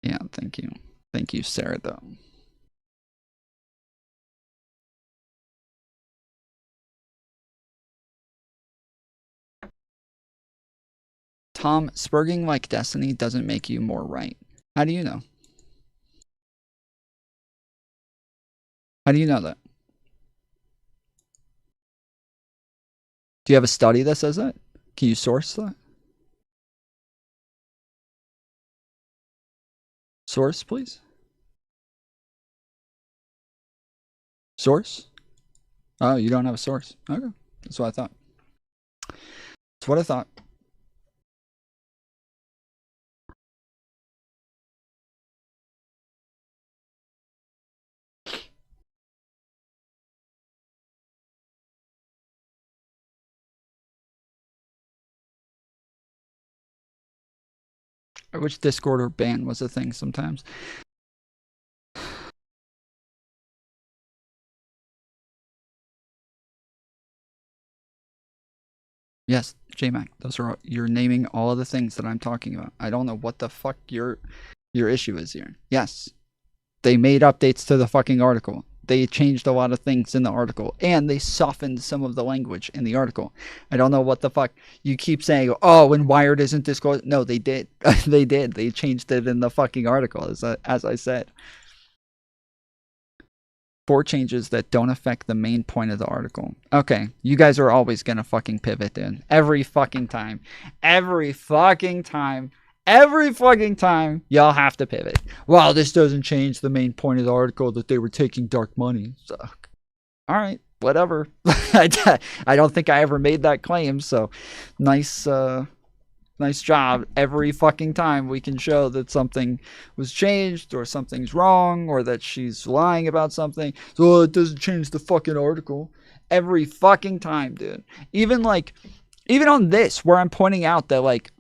Yeah, thank you. Thank you, Sarah, though. Tom, spurging like Destiny doesn't make you more right. How do you know? How do you know that? Do you have a study that says that? Can you source that? Source, please. Source? Oh, you don't have a source. Okay. That's what I thought. That's what I thought. I wish Discord or ban was a thing sometimes. Yes, JMac, those are you're naming all of the things that I'm talking about. I don't know what the fuck your issue is here. Yes, they made updates to the fucking article. They changed a lot of things in the article, and they softened some of the language in the article. I don't know what the fuck you keep saying. Oh, when Wired isn't disclosed. No, they did. They did. They changed it in the fucking article, as I said. 4 changes that don't affect the main point of the article. Okay, you guys are always gonna fucking pivot, dude. Every fucking time. Every fucking time. Every fucking time, y'all have to pivot. Well, this doesn't change the main point of the article that they were taking dark money. So, all right, whatever. I don't think I ever made that claim, so nice job. Every fucking time we can show that something was changed or something's wrong or that she's lying about something. So it doesn't change the fucking article. Every fucking time, dude. Even on this, where I'm pointing out that, like,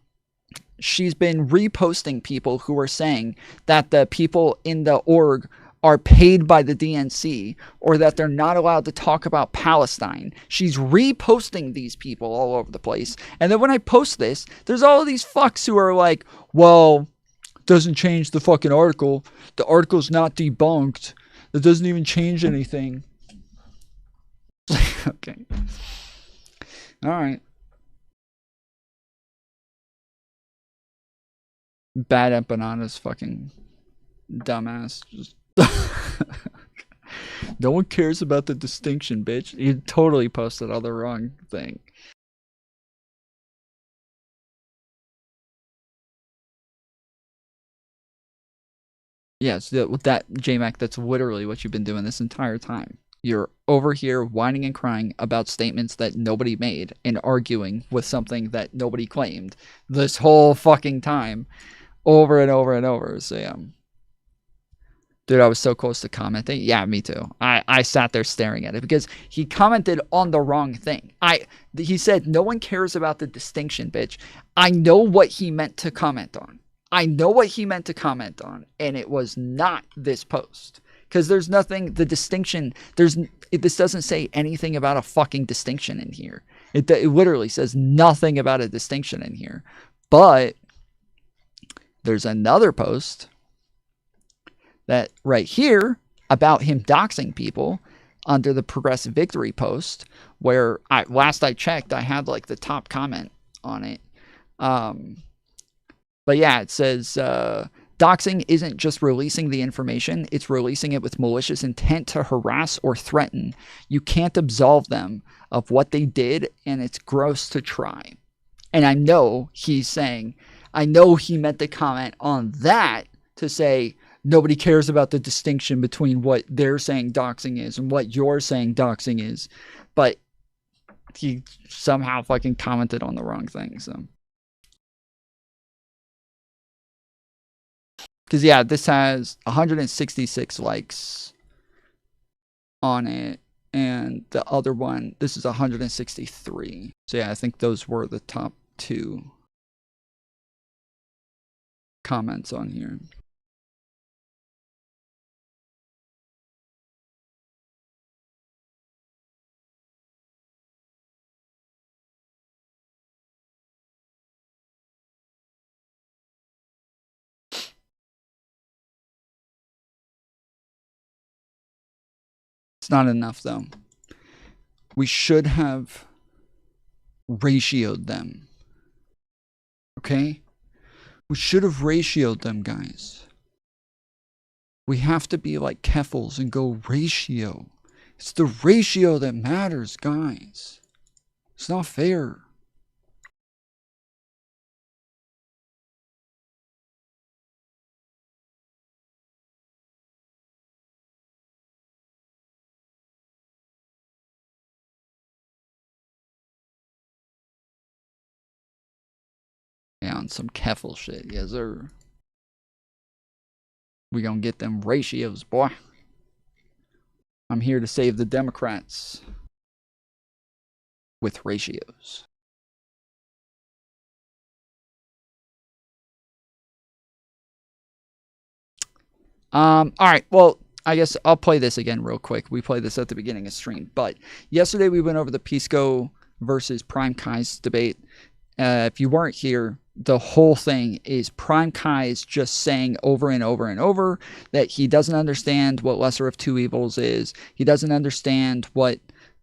she's been reposting people who are saying that the people in the org are paid by the DNC or that they're not allowed to talk about Palestine. She's reposting these people all over the place. And then when I post this, there's all of these fucks who are like, well, doesn't change the fucking article. The article's not debunked. It doesn't even change anything. Okay. All right. Bad empanadas, fucking dumbass. Just no one cares about the distinction, bitch. You totally posted all the wrong thing. Yes, that JMac, that's literally what you've been doing this entire time. You're over here whining and crying about statements that nobody made and arguing with something that nobody claimed this whole fucking time. Over and over and over. So yeah. Dude, I was so close to commenting. Yeah, me too. I sat there staring at it because he commented on the wrong thing. He said, no one cares about the distinction, bitch. I know what he meant to comment on. I know what he meant to comment on. And it was not this post. Because there's nothing, the distinction, this doesn't say anything about a fucking distinction in here. It literally says nothing about a distinction in here. But there's another post that right here about him doxing people under the Progressive Victory post where last I checked, I had like the top comment on it. But yeah, it says, doxing isn't just releasing the information, it's releasing it with malicious intent to harass or threaten. You can't absolve them of what they did, and it's gross to try. And I know he's saying, I know he meant to comment on that to say nobody cares about the distinction between what they're saying doxing is and what you're saying doxing is. But he somehow fucking commented on the wrong thing, so. Because, yeah, this has 166 likes on it. And the other one, this is 163. So, yeah, I think those were the top 2 comments on here. It's not enough, though. We should have ratioed them. Okay? We should have ratioed them, guys. We have to be like Keffels and go ratio. It's the ratio that matters, guys. It's not fair. Yeah, on some Keffel shit, yes sir. We gonna get them ratios, boy. I'm here to save the Democrats with ratios. All right, well, I guess I'll play this again real quick. We played this at the beginning of stream, but yesterday we went over the Pisco versus PrimeCayes debate. If you weren't here, the whole thing is PrimeCayes just saying over and over and over that he doesn't understand what lesser of two evils is. He doesn't understand what,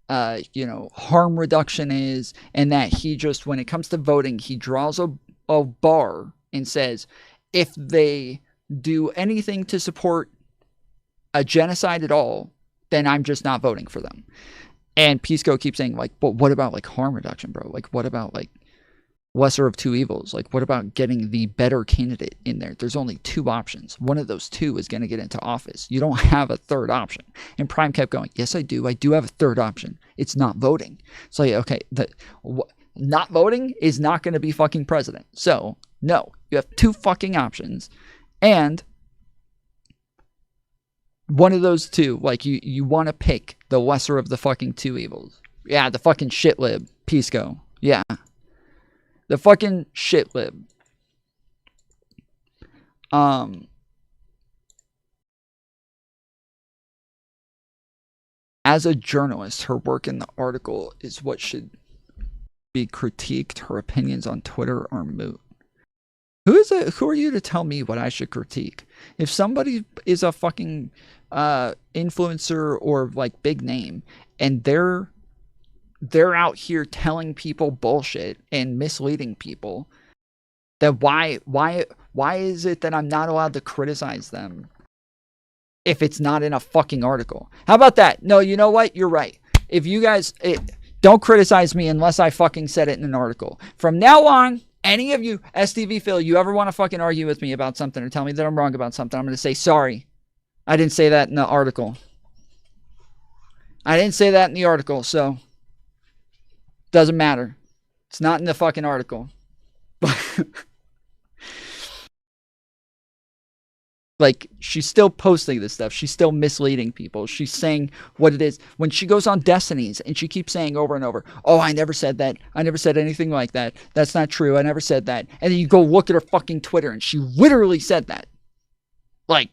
harm reduction is, and that he just, when it comes to voting, he draws a bar and says, if they do anything to support a genocide at all, then I'm just not voting for them. And Pisco keeps saying, like, but what about, like, harm reduction, bro? Like, what about, like, lesser of two evils? Like, what about getting the better candidate in there? There's only two options. One of those two is going to get into office. You don't have a third option. And Prime kept going, yes, I do. I do have a third option. It's not voting. So, yeah, okay, not voting is not going to be fucking president. So, no, you have two fucking options. And one of those two, like, you want to pick the lesser of the fucking two evils. Yeah, the fucking shit lib, Pisco. Yeah. The fucking shit lib. As a journalist, her work in the article is what should be critiqued. Her opinions on Twitter are moot. Who are you to tell me what I should critique? If somebody is a fucking influencer or like big name and they're out here telling people bullshit and misleading people, then why is it that I'm not allowed to criticize them if it's not in a fucking article? How about that? No, you know what? You're right. If you guys don't criticize me unless I fucking said it in an article. From now on, any of you, STV Phil, you ever want to fucking argue with me about something or tell me that I'm wrong about something, I'm going to say, sorry. I didn't say that in the article. I didn't say that in the article, so doesn't matter. It's not in the fucking article. Like, she's still posting this stuff. She's still misleading people. She's saying what it is. When she goes on Destinies and she keeps saying over and over, oh, I never said that. I never said anything like that. That's not true. I never said that. And then you go look at her fucking Twitter and she literally said that. Like,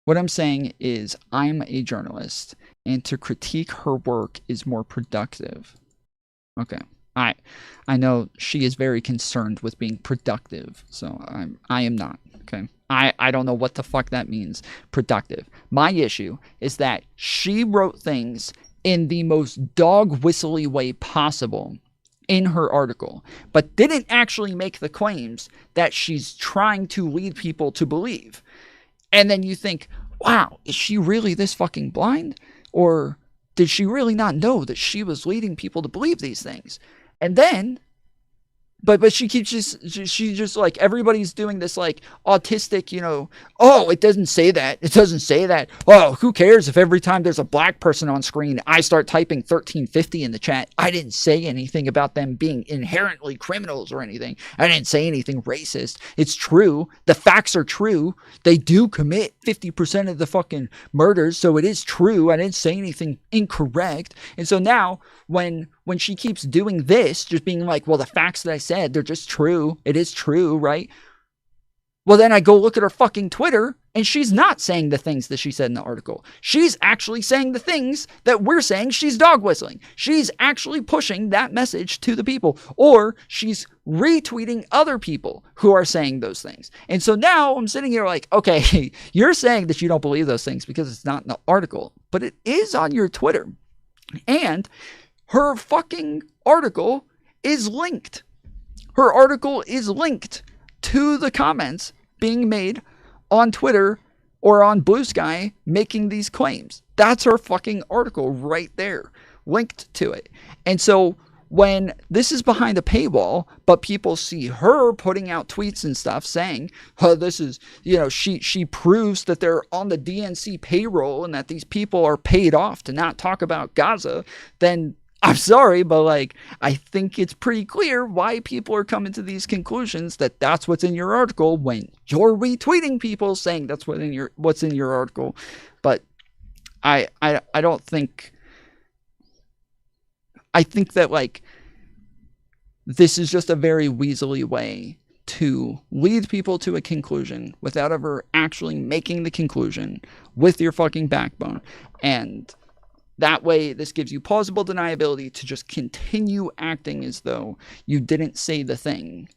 what I'm saying is I'm a journalist and to critique her work is more productive. Okay. I know she is very concerned with being productive, so I am not, okay? I don't know what the fuck that means, productive. My issue is that she wrote things in the most dog-whistly way possible in her article, but didn't actually make the claims that she's trying to lead people to believe. And then you think, wow, is she really this fucking blind? Or did she really not know that she was leading people to believe these things? And then, but she keeps she just like, everybody's doing this like autistic, you know, oh, it doesn't say that. It doesn't say that. Oh, who cares if every time there's a black person on screen, I start typing 1350 in the chat. I didn't say anything about them being inherently criminals or anything. I didn't say anything racist. It's true. The facts are true. They do commit 50% of the fucking murders. So it is true. I didn't say anything incorrect. And so now when she keeps doing this, just being like, well, the facts that I said, they're just true. It is true, right? Well, then I go look at her fucking Twitter, and she's not saying the things that she said in the article. She's actually saying the things that we're saying she's dog whistling. She's actually pushing that message to the people, or she's retweeting other people who are saying those things. And so now I'm sitting here like, okay, you're saying that you don't believe those things because it's not in the article, but it is on your Twitter. And her fucking article is linked. Her article is linked to the comments being made on Twitter or on Blue Sky making these claims. That's her fucking article right there, linked to it. And so when this is behind a paywall, but people see her putting out tweets and stuff saying, oh, this is, you know, she proves that they're on the DNC payroll and that these people are paid off to not talk about Gaza, then I'm sorry, but like, I think it's pretty clear why people are coming to these conclusions that that's what's in your article when you're retweeting people saying that's what's in your article. But I don't think, I think that like, this is just a very weaselly way to lead people to a conclusion without ever actually making the conclusion with your fucking backbone. And that way, this gives you plausible deniability to just continue acting as though you didn't say the thing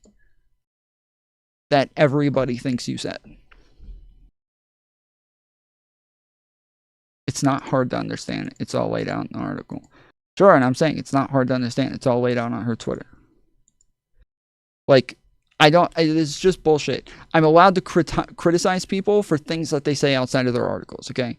that everybody thinks you said. It's not hard to understand. It's all laid out in the article. Sure, and I'm saying it's not hard to understand. It's all laid out on her Twitter. Like, It's just bullshit. I'm allowed to criticize people for things that they say outside of their articles, okay?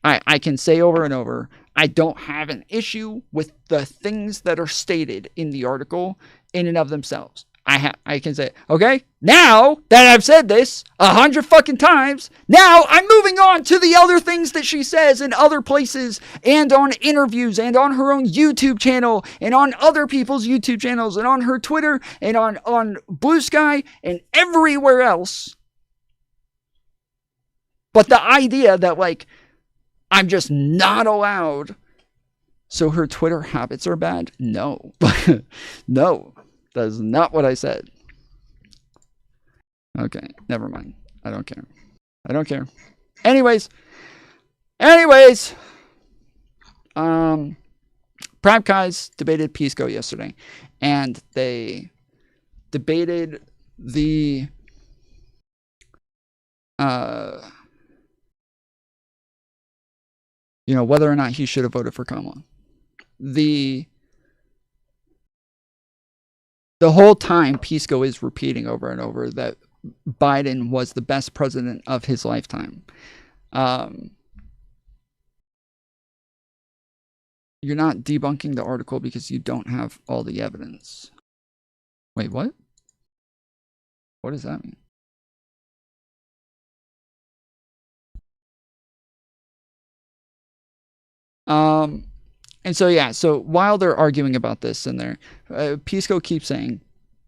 I can say over and over, I don't have an issue with the things that are stated in the article in and of themselves. I can say, okay, now that I've said this 100 fucking times, now I'm moving on to the other things that she says in other places and on interviews and on her own YouTube channel and on other people's YouTube channels and on her Twitter and on Blue Sky and everywhere else. But the idea that, like, I'm just not allowed, so her Twitter habits are bad? No. No. That is not what I said. Okay, never mind. I don't care. I don't care. Anyways. PrimeCayes debated Pisco yesterday. And they debated the whether or not he should have voted for Kamala. The whole time, Pisco is repeating over and over that Biden was the best president of his lifetime. You're not debunking the article because you don't have all the evidence. Wait, what? What does that mean? And so while they're arguing about this in there, Pisco keeps saying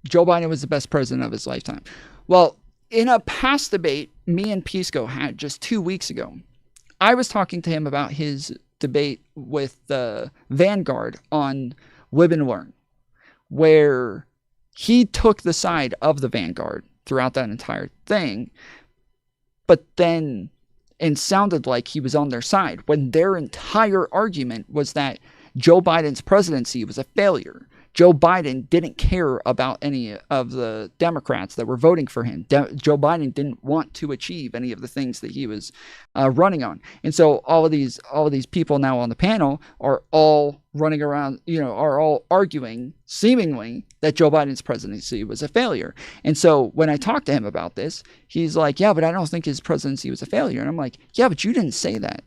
Joe Biden was the best president of his lifetime. Well, in a past debate me and Pisco had just 2 weeks ago, I was talking to him about his debate with the Vanguard on Live and Learn, where he took the side of the Vanguard throughout that entire thing, but then and sounded like he was on their side when their entire argument was that Joe Biden's presidency was a failure. Joe Biden didn't care about any of the Democrats that were voting for him. Joe Biden didn't want to achieve any of the things that he was running on. And so all of these people now on the panel are all running around, are all arguing seemingly that Joe Biden's presidency was a failure. And so when I talked to him about this, he's like, yeah, but I don't think his presidency was a failure. And I'm like, yeah, but you didn't say that.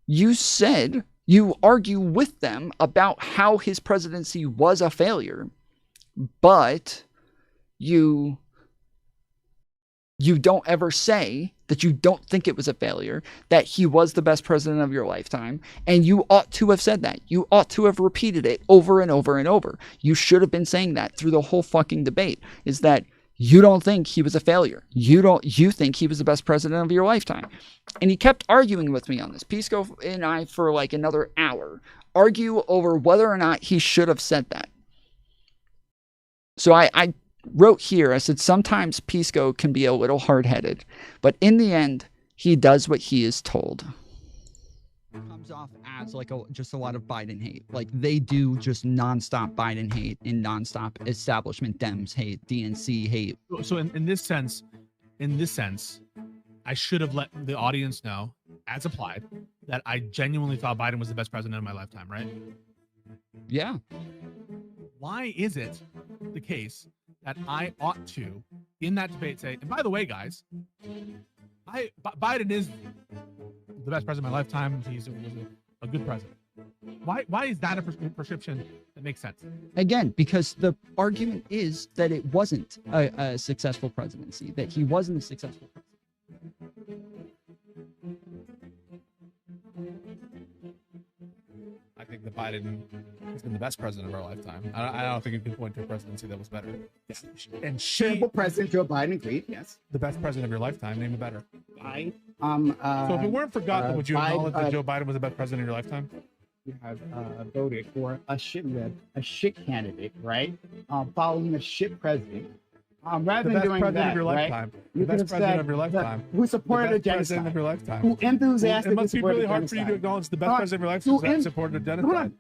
You said you argue with them about how his presidency was a failure, but you don't ever say that you don't think it was a failure, that he was the best president of your lifetime, and you ought to have said that. You ought to have repeated it over and over and over. You should have been saying that through the whole fucking debate, is that you don't think he was a failure. You think he was the best president of your lifetime. And he kept arguing with me on this. Pisco and I, for like another hour, argue over whether or not he should have said that. So I wrote here, I said, sometimes Pisco can be a little hard-headed, but in the end, he does what he is told. It comes off as like just a lot of Biden hate. Like they do just nonstop Biden hate and nonstop establishment Dems hate, DNC hate. So in this sense, I should have let the audience know, as applied, that I genuinely thought Biden was the best president of my lifetime, right? Yeah. Why is it the case that I ought to, in that debate, say, and by the way, guys, Biden is the best president of my lifetime. He's a good president. Why is that a prescription that makes sense? Again, because the argument is that it wasn't a successful presidency, that he wasn't a successful president. I think that Biden has been the best president of our lifetime. I don't think you can point to a presidency that was better. Yes. And terrible President Joe Biden agreed. Yes. The best president of your lifetime. Name it better. Fine. So if it weren't forgotten, would you acknowledge that Joe Biden was the best president of your lifetime? You have voted for a shit candidate, right? Following a shit president. Rather than doing that, right? The best president of your lifetime. Who supported a genocide. Of your lifetime. Who enthusiastically It must be really hard genocide. for you to acknowledge the best president of your lifetime that supported a genocide.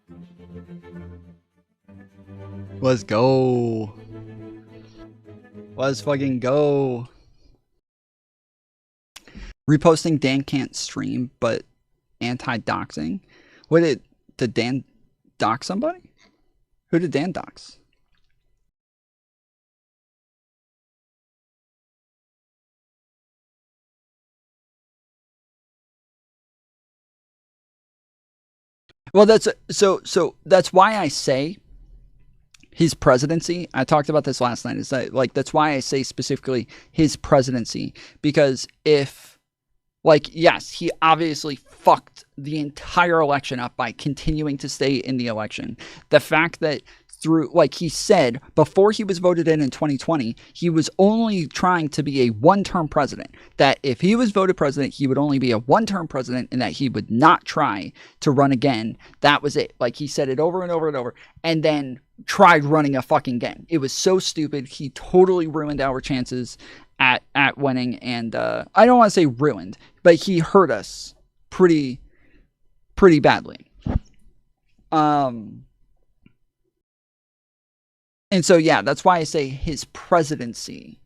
Let's go. Let's fucking go. Reposting Dan can't stream, but anti-doxing. Did Dan dox somebody? Who did Dan dox? Well, that's so that's why I say his presidency. I talked about this last night. Is that like that's why I say specifically his presidency, because if like yes, he obviously fucked the entire election up by continuing to stay in the election. The fact that through, like he said, before he was voted in 2020, he was only trying to be a one-term president. That if he was voted president, he would only be a one-term president and that he would not try to run again. That was it. Like he said it over and over and over, and then tried running a fucking again. It was so stupid. He totally ruined our chances at winning, and I don't want to say ruined, but he hurt us pretty badly. And so, yeah, that's why I say his presidency.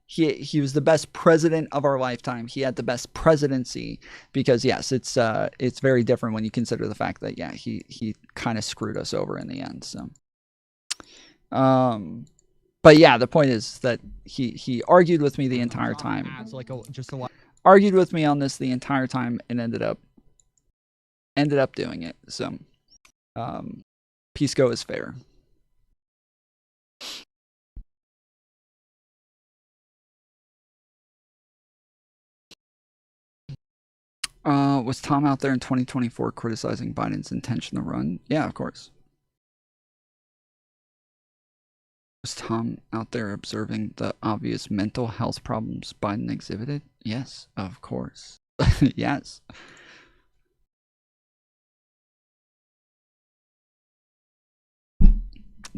He was the best president of our lifetime. He had the best presidency because, yes, it's very different when you consider the fact that, yeah, he kind of screwed us over in the end. So, but yeah, the point is that he argued with me the entire time. Argued with me on this the entire time and ended up doing it. So, Pisco is fair. Was Tom out there in 2024 criticizing Biden's intention to run? Yeah, of course. Was Tom out there observing the obvious mental health problems Biden exhibited? Yes, of course. Yes.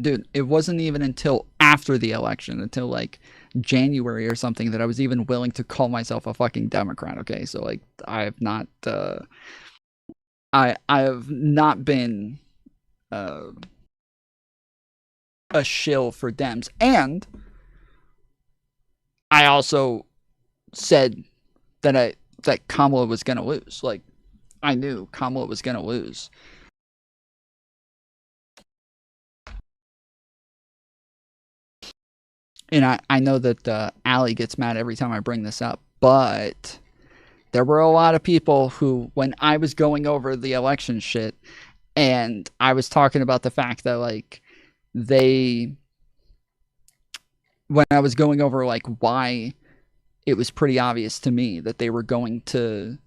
Dude, it wasn't even until after the election, until like January or something, that I was even willing to call myself a fucking Democrat. Okay, so like I have not been a shill for Dems, and I also said that Kamala was gonna lose. Like I knew Kamala was gonna lose. And I know that Allie gets mad every time I bring this up, but there were a lot of people who, when I was going over the election shit, and I was talking about the fact that, like, when I was going over, like, why it was pretty obvious to me that they were going to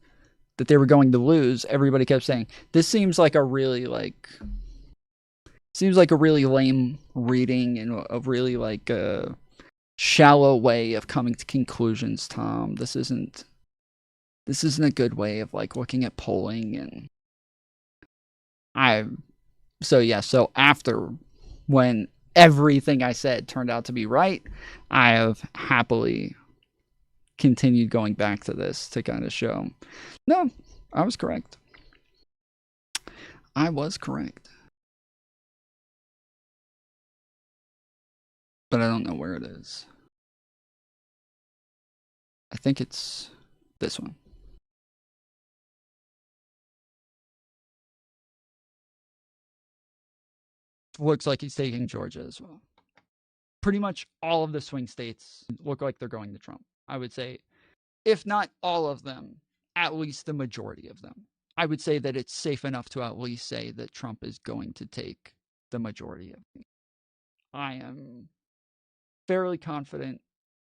lose, everybody kept saying, this seems like a really lame reading and a really, like, shallow way of coming to conclusions, Tom. This isn't a good way of like looking at polling. And so after, when everything I said turned out to be right, I have happily continued going back to this to kind of show, no, I was correct. I was correct. But I don't know where it is. I think it's this one. Looks like he's taking Georgia as well. Pretty much all of the swing states look like they're going to Trump. I would say, if not all of them, at least the majority of them. I would say that it's safe enough to at least say that Trump is going to take the majority of them. I am fairly confident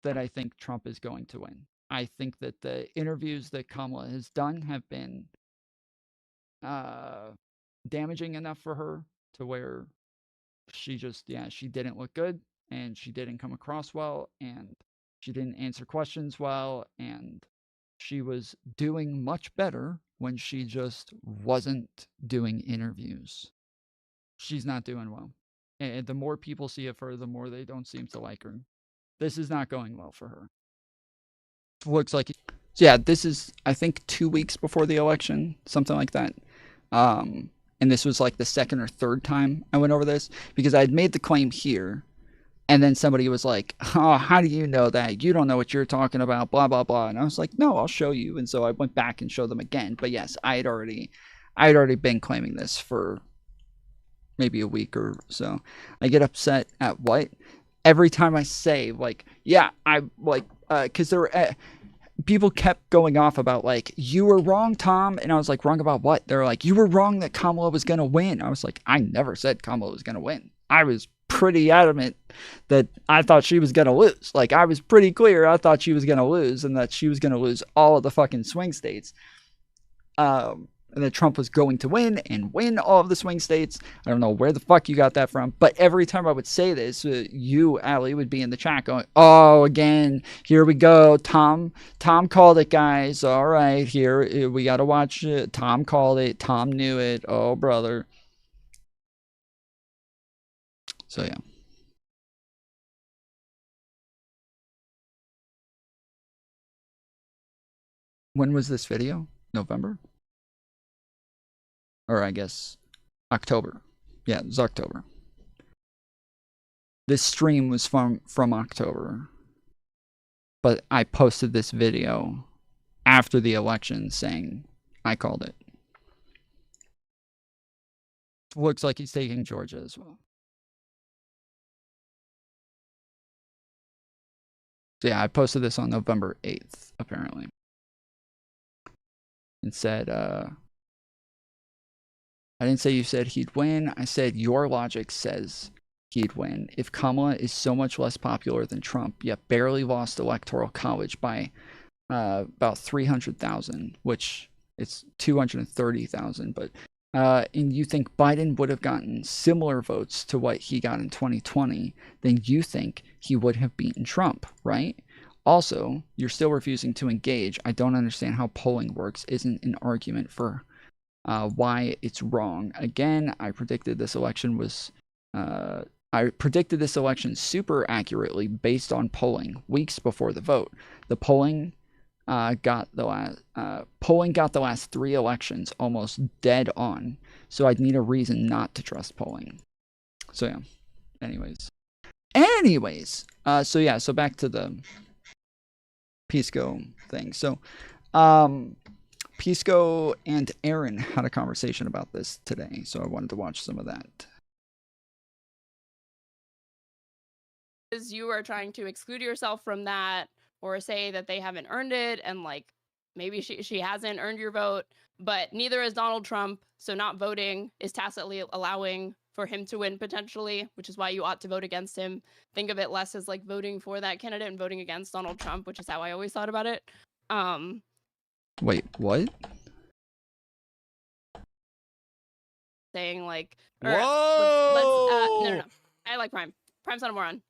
that I think Trump is going to win. I think that the interviews that Kamala has done have been damaging enough for her to where she didn't look good, and she didn't come across well, and she didn't answer questions well, and she was doing much better when she just wasn't doing interviews. She's not doing well. And the more people see of her, the more they don't seem to like her. This is not going well for her. Looks like, so yeah, this is, I think, 2 weeks before the election, something like that. And this was like the second or third time I went over this, because I had made the claim here, and then somebody was like, oh, how do you know that? You don't know what you're talking about, blah, blah, blah. And I was like, no, I'll show you. And so I went back and showed them again. But yes, I had already been claiming this for maybe a week or so. I get upset at what? Every time I say, like, yeah, I like, because there were, people kept going off about like, you were wrong, Tom. And I was like, wrong about what? They're like, you were wrong that Kamala was going to win. I was like, I never said Kamala was going to win. I was pretty adamant that I thought she was going to lose. Like, I was pretty clear I thought she was going to lose and that she was going to lose all of the fucking swing states. And that Trump was going to win and win all of the swing states. I don't know where the fuck you got that from. But every time I would say this, you, Allie, would be in the chat going, oh, again, here we go. Tom called it, guys. All right, here, we got to watch it. Tom called it. Tom knew it. Oh, brother. So, yeah. When was this video? November? Or I guess October. Yeah, it was October. This stream was from October. But I posted this video after the election saying I called it. Looks like he's taking Georgia as well. So yeah, I posted this on November 8th, apparently. And said, I didn't say you said he'd win. I said your logic says he'd win. If Kamala is so much less popular than Trump, yet barely lost electoral college by about 300,000, which it's 230,000, but and you think Biden would have gotten similar votes to what he got in 2020, then you think he would have beaten Trump, right? Also, you're still refusing to engage. I don't understand how polling works. Isn't an argument for why it's wrong. Again, I predicted this election super accurately based on polling weeks before the vote. The polling got the last 3 elections almost dead on. So I'd need a reason not to trust polling. So yeah. Anyways. So back to the Pisco thing. So Pisco and Erin had a conversation about this today, so I wanted to watch some of that. You are trying to exclude yourself from that or say that they haven't earned it, and like maybe she hasn't earned your vote, but neither is Donald Trump, so not voting is tacitly allowing for him to win potentially, which is why you ought to vote against him. Think of it less as like voting for that candidate and voting against Donald Trump, which is how I always thought about it. Wait, what? Saying like, whoa! No. I like Prime. Prime's not a moron.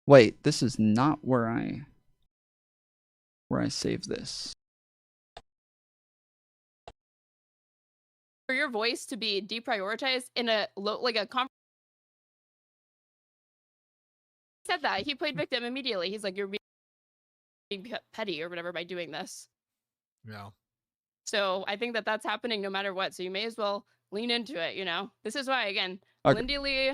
Wait, this is not where I saved this. For your voice to be deprioritized in a conference. He said that he played victim immediately. He's like, you're being petty or whatever by doing this. Yeah. So I think that that's happening no matter what. So you may as well lean into it. You know, this is why again, okay. Lindy Lee.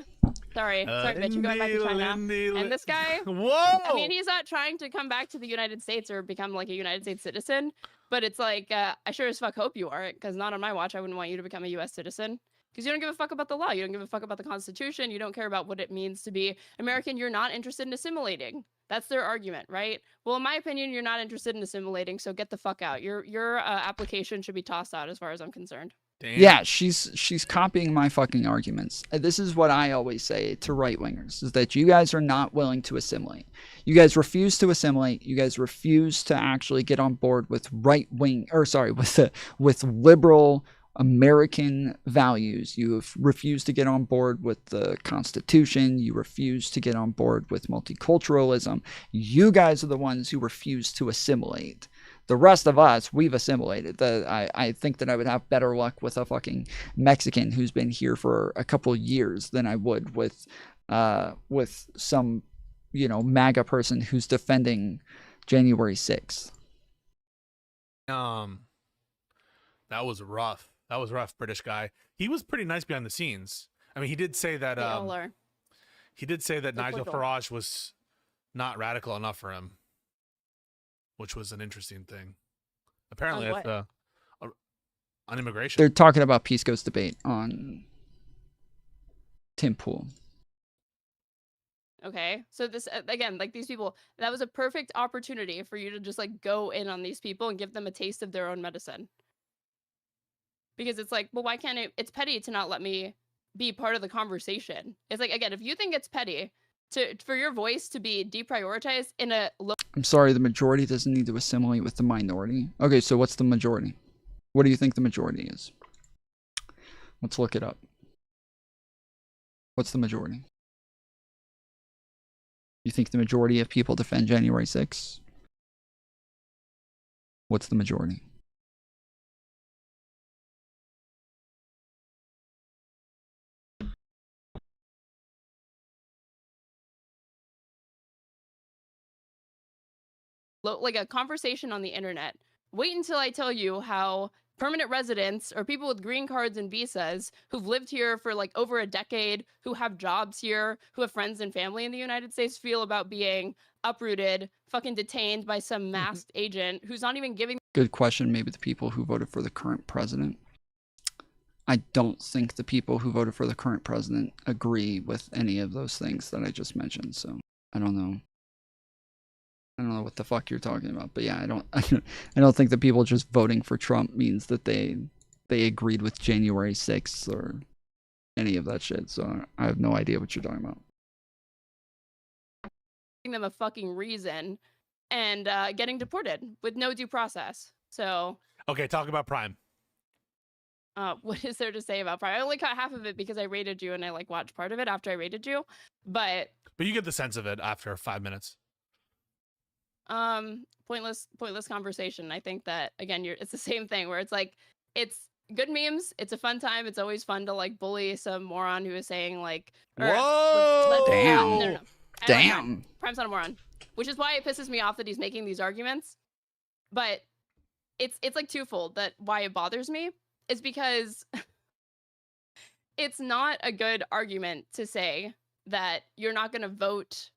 Sorry, bitch, you're going back to China. And this guy, whoa! I mean, he's not trying to come back to the United States or become like a United States citizen, but it's like, I sure as fuck hope you are, because not on my watch. I wouldn't want you to become a U.S. citizen, because you don't give a fuck about the law. You don't give a fuck about the Constitution. You don't care about what it means to be American. You're not interested in assimilating. That's their argument, right? Well, in my opinion, you're not interested in assimilating, so get the fuck out. Your application should be tossed out as far as I'm concerned. Damn. Yeah, she's copying my fucking arguments. This is what I always say to right-wingers, is that you guys are not willing to assimilate. You guys refuse to assimilate. You guys refuse to actually get on board with with liberal American values. You have refused to get on board with the Constitution. You refuse to get on board with multiculturalism. You guys are the ones who refuse to assimilate. The rest of us, we've assimilated. I think that I would have better luck with a fucking Mexican who's been here for a couple of years than I would with some, MAGA person who's defending January 6th. That was rough. That was rough, British guy. He was pretty nice behind the scenes. I mean, he did say that. They all are. He did say that Nigel Farage was not radical enough for him, which was an interesting thing. Apparently, on immigration. They're talking about Pisco's debate on Tim Pool. Okay, so this again, like these people, that was a perfect opportunity for you to just like go in on these people and give them a taste of their own medicine. Because it's like, well, why can't it? It's petty to not let me be part of the conversation. It's like, again, if you think it's petty for your voice to be deprioritized in a low. I'm sorry, the majority doesn't need to assimilate with the minority. Okay, so what's the majority? What do you think the majority is? Let's look it up. What's the majority? You think the majority of people defend January 6th? What's the majority? Like a conversation on the internet. Wait until I tell you how permanent residents or people with green cards and visas who've lived here for like over a decade, who have jobs here, who have friends and family in the United States feel about being uprooted, fucking detained by some masked agent who's not even giving. Good question. Maybe the people who voted for the current president. I don't think the people who voted for the current president agree with any of those things that I just mentioned. So I don't know. I don't know what the fuck you're talking about, but yeah, I don't think the people just voting for Trump means that they agreed with January 6th or any of that shit. So I have no idea what you're talking about. Them a fucking reason and getting deported with no due process. So okay, talk about Prime. What is there to say about Prime? I only caught half of it because I rated you and I like watched part of it after I rated you, but you get the sense of it after 5 minutes. Pointless conversation. I think that again, it's the same thing where it's like, it's good memes, it's a fun time, it's always fun to like bully some moron who is saying like, whoa, damn, no. Damn. Prime's not a moron, which is why it pisses me off that he's making these arguments. But it's like twofold that why it bothers me is because it's not a good argument to say that you're not going to vote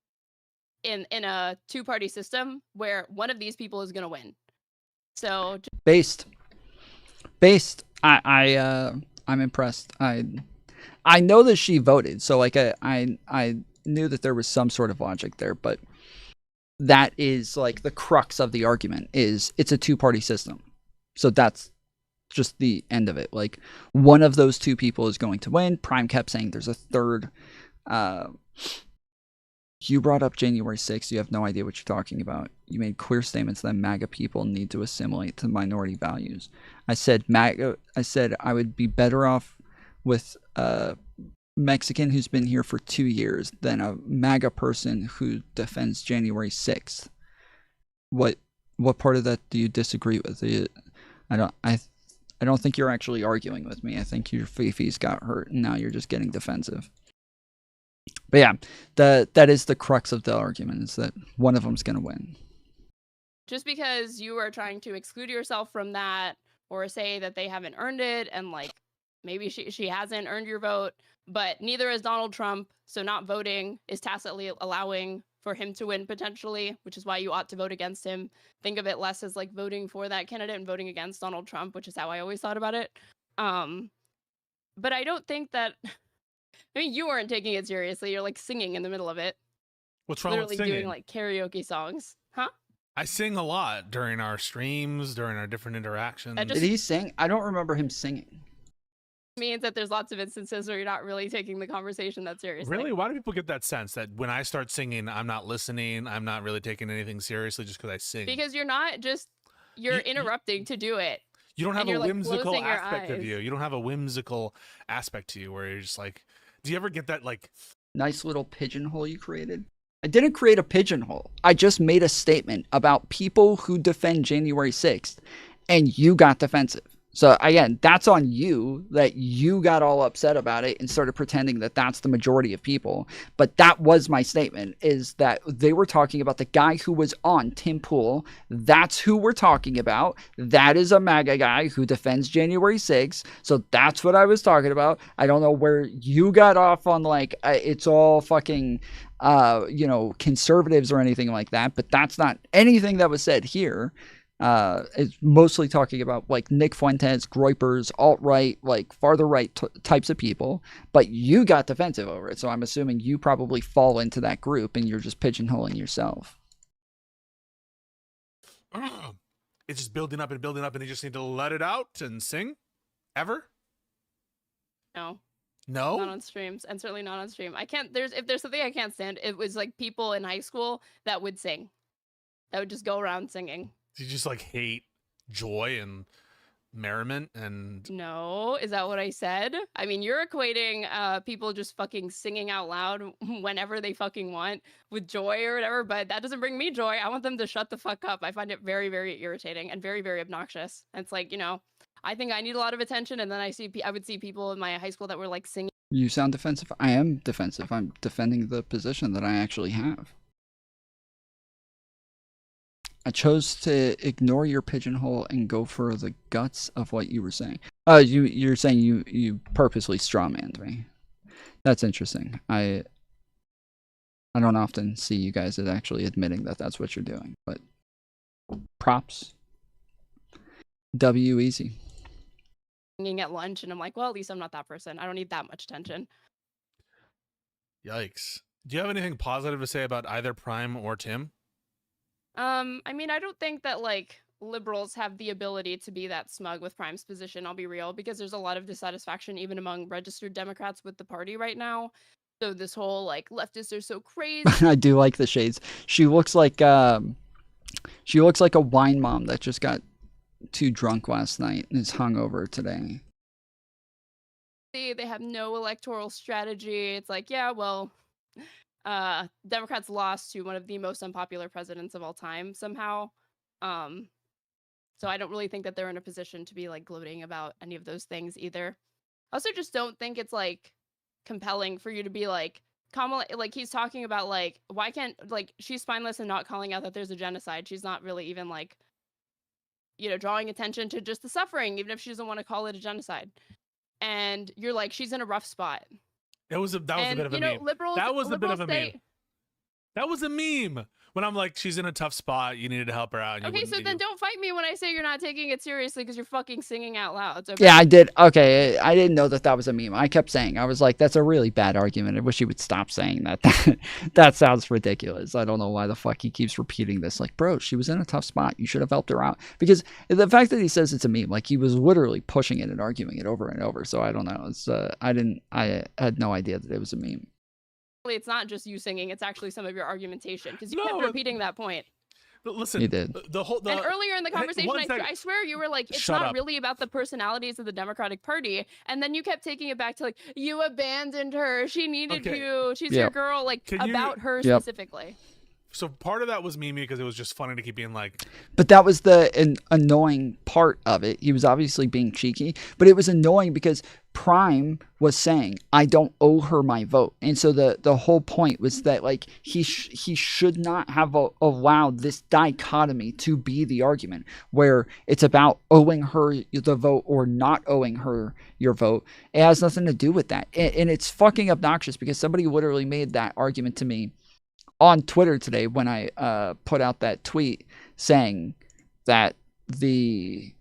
in a two-party system where one of these people is going to win. So based I'm impressed. I know that she voted, so like I knew that there was some sort of logic there, but that is like the crux of the argument is it's a two-party system. So that's just the end of it. Like one of those two people is going to win. Prime kept saying there's a third. You brought up January 6th. You have no idea what you're talking about. You made clear statements that MAGA people need to assimilate to minority values. I said I would be better off with a Mexican who's been here for 2 years than a MAGA person who defends January 6th. What part of that do you disagree with? I don't think you're actually arguing with me. I think your fifis got hurt and now you're just getting defensive. But yeah, that is the crux of the argument, is that one of them's going to win. Just because you are trying to exclude yourself from that or say that they haven't earned it and like maybe she hasn't earned your vote, but neither is Donald Trump, so not voting is tacitly allowing for him to win potentially, which is why you ought to vote against him. Think of it less as like voting for that candidate and voting against Donald Trump, which is how I always thought about it. But I don't think that... I mean, you weren't taking it seriously. You're like singing in the middle of it. What's wrong Literally with singing? doing like karaoke songs. Huh? I sing a lot during our streams, during our different interactions. Did he sing? I don't remember him singing. Means that there's lots of instances where you're not really taking the conversation that seriously. Really? Why do people get that sense that when I start singing, I'm not listening, I'm not really taking anything seriously just because I sing? Because you're not just, you're interrupting to do it. You don't have a whimsical like, aspect of you. You don't have a whimsical aspect to you where you're just like, do you ever get that like... Nice little pigeonhole you created? I didn't create a pigeonhole. I just made a statement about people who defend January 6th, and you got defensive. So again, that's on you, that you got all upset about it and started pretending that that's the majority of people. But that was my statement, is that they were talking about the guy who was on Tim Pool. That's who we're talking about. That is a MAGA guy who defends January 6th. So that's what I was talking about. I don't know where you got off on like, it's all fucking, conservatives or anything like that. But that's not anything that was said here. It's mostly talking about like Nick Fuentes, Groypers, alt-right, like farther right types of people, but you got defensive over it. So I'm assuming you probably fall into that group and you're just pigeonholing yourself. It's just building up and building up, and you just need to let it out and sing? Ever? No. No? Not on streams, and certainly not on stream. If there's something I can't stand, it was like people in high school that would sing. That would just go around singing. You just like hate joy and merriment and... No, is that what I said? I mean, you're equating people just fucking singing out loud whenever they fucking want with joy or whatever, but that doesn't bring me joy. I want them to shut the fuck up. I find it very, very irritating and very, very obnoxious. And it's like, I think I need a lot of attention, and then I would see people in my high school that were like singing. You sound defensive. I am defensive. I'm defending the position that I actually have. I chose to ignore your pigeonhole and go for the guts of what you were saying. You're saying you purposely strawmanned me. That's interesting. I don't often see you guys as actually admitting that that's what you're doing, but props. W easy. Singing at lunch, and I'm like, well, at least I'm not that person. I don't need that much attention. Yikes. Do you have anything positive to say about either Prime or Tim? I mean, I don't think that like liberals have the ability to be that smug with Prime's position, I'll be real, because there's a lot of dissatisfaction even among registered Democrats with the party right now. So this whole like leftists are so crazy. I do like the shades. She looks like a wine mom that just got too drunk last night and is hungover today. They have no electoral strategy. It's like, yeah, well, Democrats lost to one of the most unpopular presidents of all time somehow. So I don't really think that they're in a position to be like gloating about any of those things either. I also just don't think it's like compelling for you to be like Kamala, like he's talking about like, why can't, like, she's spineless and not calling out that there's a genocide. She's not really even like, drawing attention to just the suffering, even if she doesn't want to call it a genocide. And you're like, she's in a rough spot. That was a bit of a meme. That was a bit of a meme. That was a meme. When I'm like, she's in a tough spot, you needed to help her out. Okay, so then don't fight me when I say you're not taking it seriously because you're fucking singing out loud. Yeah, I did. Okay, I didn't know that was a meme. I kept saying, I was like, that's a really bad argument. I wish he would stop saying that. That sounds ridiculous. I don't know why the fuck he keeps repeating this. Like, bro, she was in a tough spot. You should have helped her out. Because the fact that he says it's a meme, like he was literally pushing it and arguing it over and over. So I don't know. It's I had no idea that it was a meme. It's not just you singing, it's actually some of your argumentation because you kept repeating that point. Listen, you did. And earlier in the conversation, I swear you were like, it's not really about the personalities of the Democratic Party. And then you kept taking it back to like, you abandoned her. She needed you. She's your girl. Like about her specifically. So part of that was Mimi because it was just funny to keep being like. But that was the annoying part of it. He was obviously being cheeky, but it was annoying because Prime was saying, I don't owe her my vote. And so the whole point was that like he should not have allowed this dichotomy to be the argument where it's about owing her the vote or not owing her your vote. It has nothing to do with that. And it's fucking obnoxious because somebody literally made that argument to me on Twitter today when I put out that tweet saying that the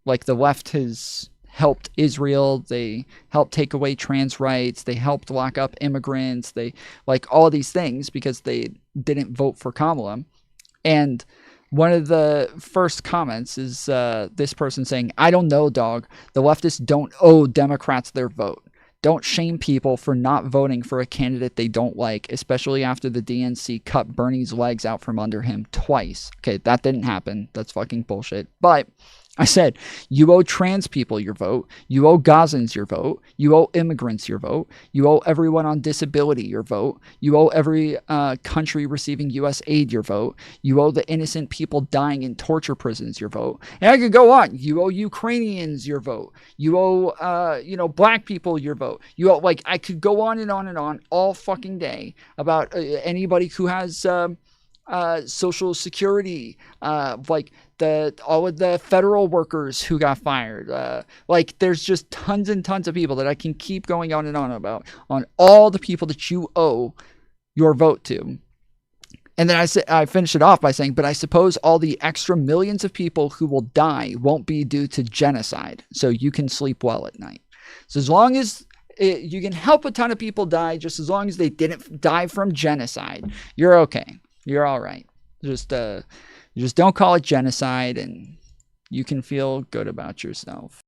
left has helped Israel, they helped take away trans rights, they helped lock up immigrants, they like all these things because they didn't vote for Kamala. And one of the first comments is this person saying, I don't know, dog. The leftists don't owe Democrats their vote. Don't shame people for not voting for a candidate they don't like, especially after the DNC cut Bernie's legs out from under him twice. Okay, that didn't happen. That's fucking bullshit. But I said, you owe trans people your vote. You owe Gazans your vote. You owe immigrants your vote. You owe everyone on disability your vote. You owe every country receiving U.S. aid your vote. You owe the innocent people dying in torture prisons your vote. And I could go on. You owe Ukrainians your vote. You owe, black people your vote. You owe, I could go on and on and on all fucking day about anybody who has Social Security, all of the federal workers who got fired. There's just tons and tons of people that I can keep going on and on about, on all the people that you owe your vote to. And then I finished it off by saying, but I suppose all the extra millions of people who will die won't be due to genocide, so you can sleep well at night. So as long as you can help a ton of people die, just as long as they didn't die from genocide, you're okay. You're all right. Just don't call it genocide, and you can feel good about yourself.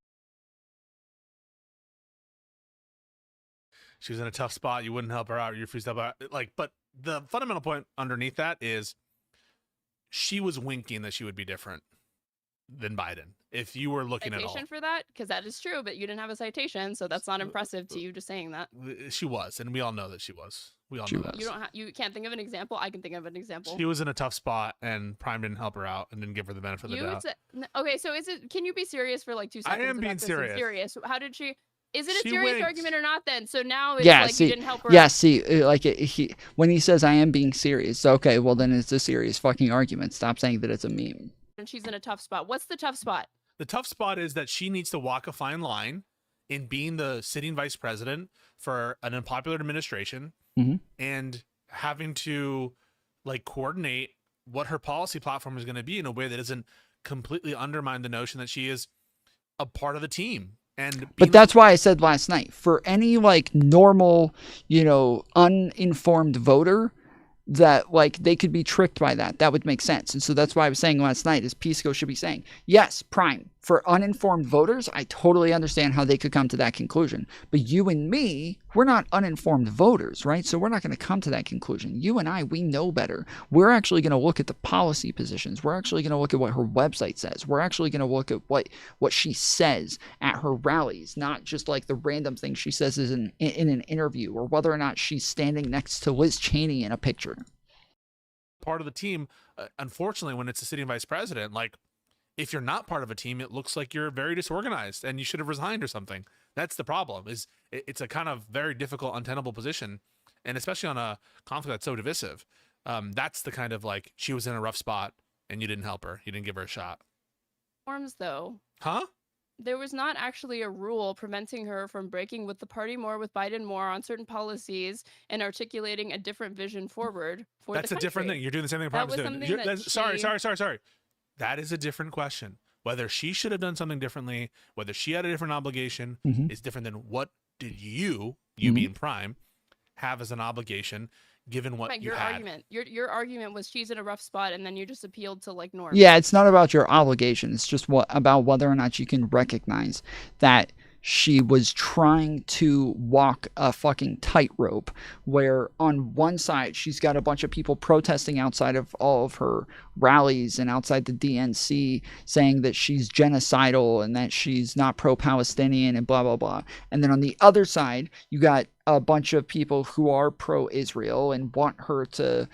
She was in a tough spot. You wouldn't help her out. You refused to help her out. Like, but the fundamental point underneath that is she was winking that she would be different than Biden. If you were looking at all. Citation for that? Because that is true, but you didn't have a citation, so that's not impressive to you just saying that. She was, and we all know that she was. We all She know that. was. You can't think of an example. I can think of an example. She was in a tough spot, and Prime didn't help her out and didn't give her the benefit of the doubt. Okay, so can you be serious for like 2 seconds? I am being about this? serious. Serious. How did she? Is it a She serious winked. argument or not? Then so now it's Yeah, like see, you didn't help her. yeah, see, when he says I am being serious, okay, well then it's a serious fucking argument. Stop saying that it's a meme. And she's in a tough spot. What's the tough spot? The tough spot is that she needs to walk a fine line in being the sitting vice president for an unpopular administration Mhm. and having to like coordinate what her policy platform is going to be in a way that doesn't completely undermine the notion that she is a part of the team. And But that's why I said last night, for any like normal, uninformed voter, that like they could be tricked by that. That would make sense. And so that's why I was saying last night is Pisco should be saying, yes, Prime, for uninformed voters, I totally understand how they could come to that conclusion. But you and me, we're not uninformed voters, right? So we're not going to come to that conclusion. You and I, we know better. We're actually going to look at the policy positions. We're actually going to look at what her website says. We're actually going to look at what she says at her rallies, not just like the random things she says in an interview, or whether or not she's standing next to Liz Cheney in a picture. part of the team. Unfortunately, when it's a sitting vice president, like if you're not part of a team, it looks like you're very disorganized and you should have resigned or something. That's the problem. Is it's a kind of very difficult, untenable position, and especially on a conflict that's so divisive. That's the kind of like she was in a rough spot and you didn't help her. You didn't give her a shot. Forms though. Huh? There was not actually a rule preventing her from breaking with the party more, with Biden more on certain policies and articulating a different vision forward for That's the a different country. thing. You're doing the same thing That Prime was is doing. something You're- that Sorry. That is a different question. Whether she should have done something differently, whether she had a different obligation, is different than what did you being Prime, have as an obligation given what Like you your had. argument. Your argument was she's in a rough spot, and then you just appealed to like norms. Yeah, it's not about your obligation. It's just about whether or not you can recognize that she was trying to walk a fucking tightrope, where on one side she's got a bunch of people protesting outside of all of her rallies and outside the DNC saying that she's genocidal and that she's not pro-Palestinian and blah, blah, blah. And then on the other side, you got a bunch of people who are pro-Israel and want her to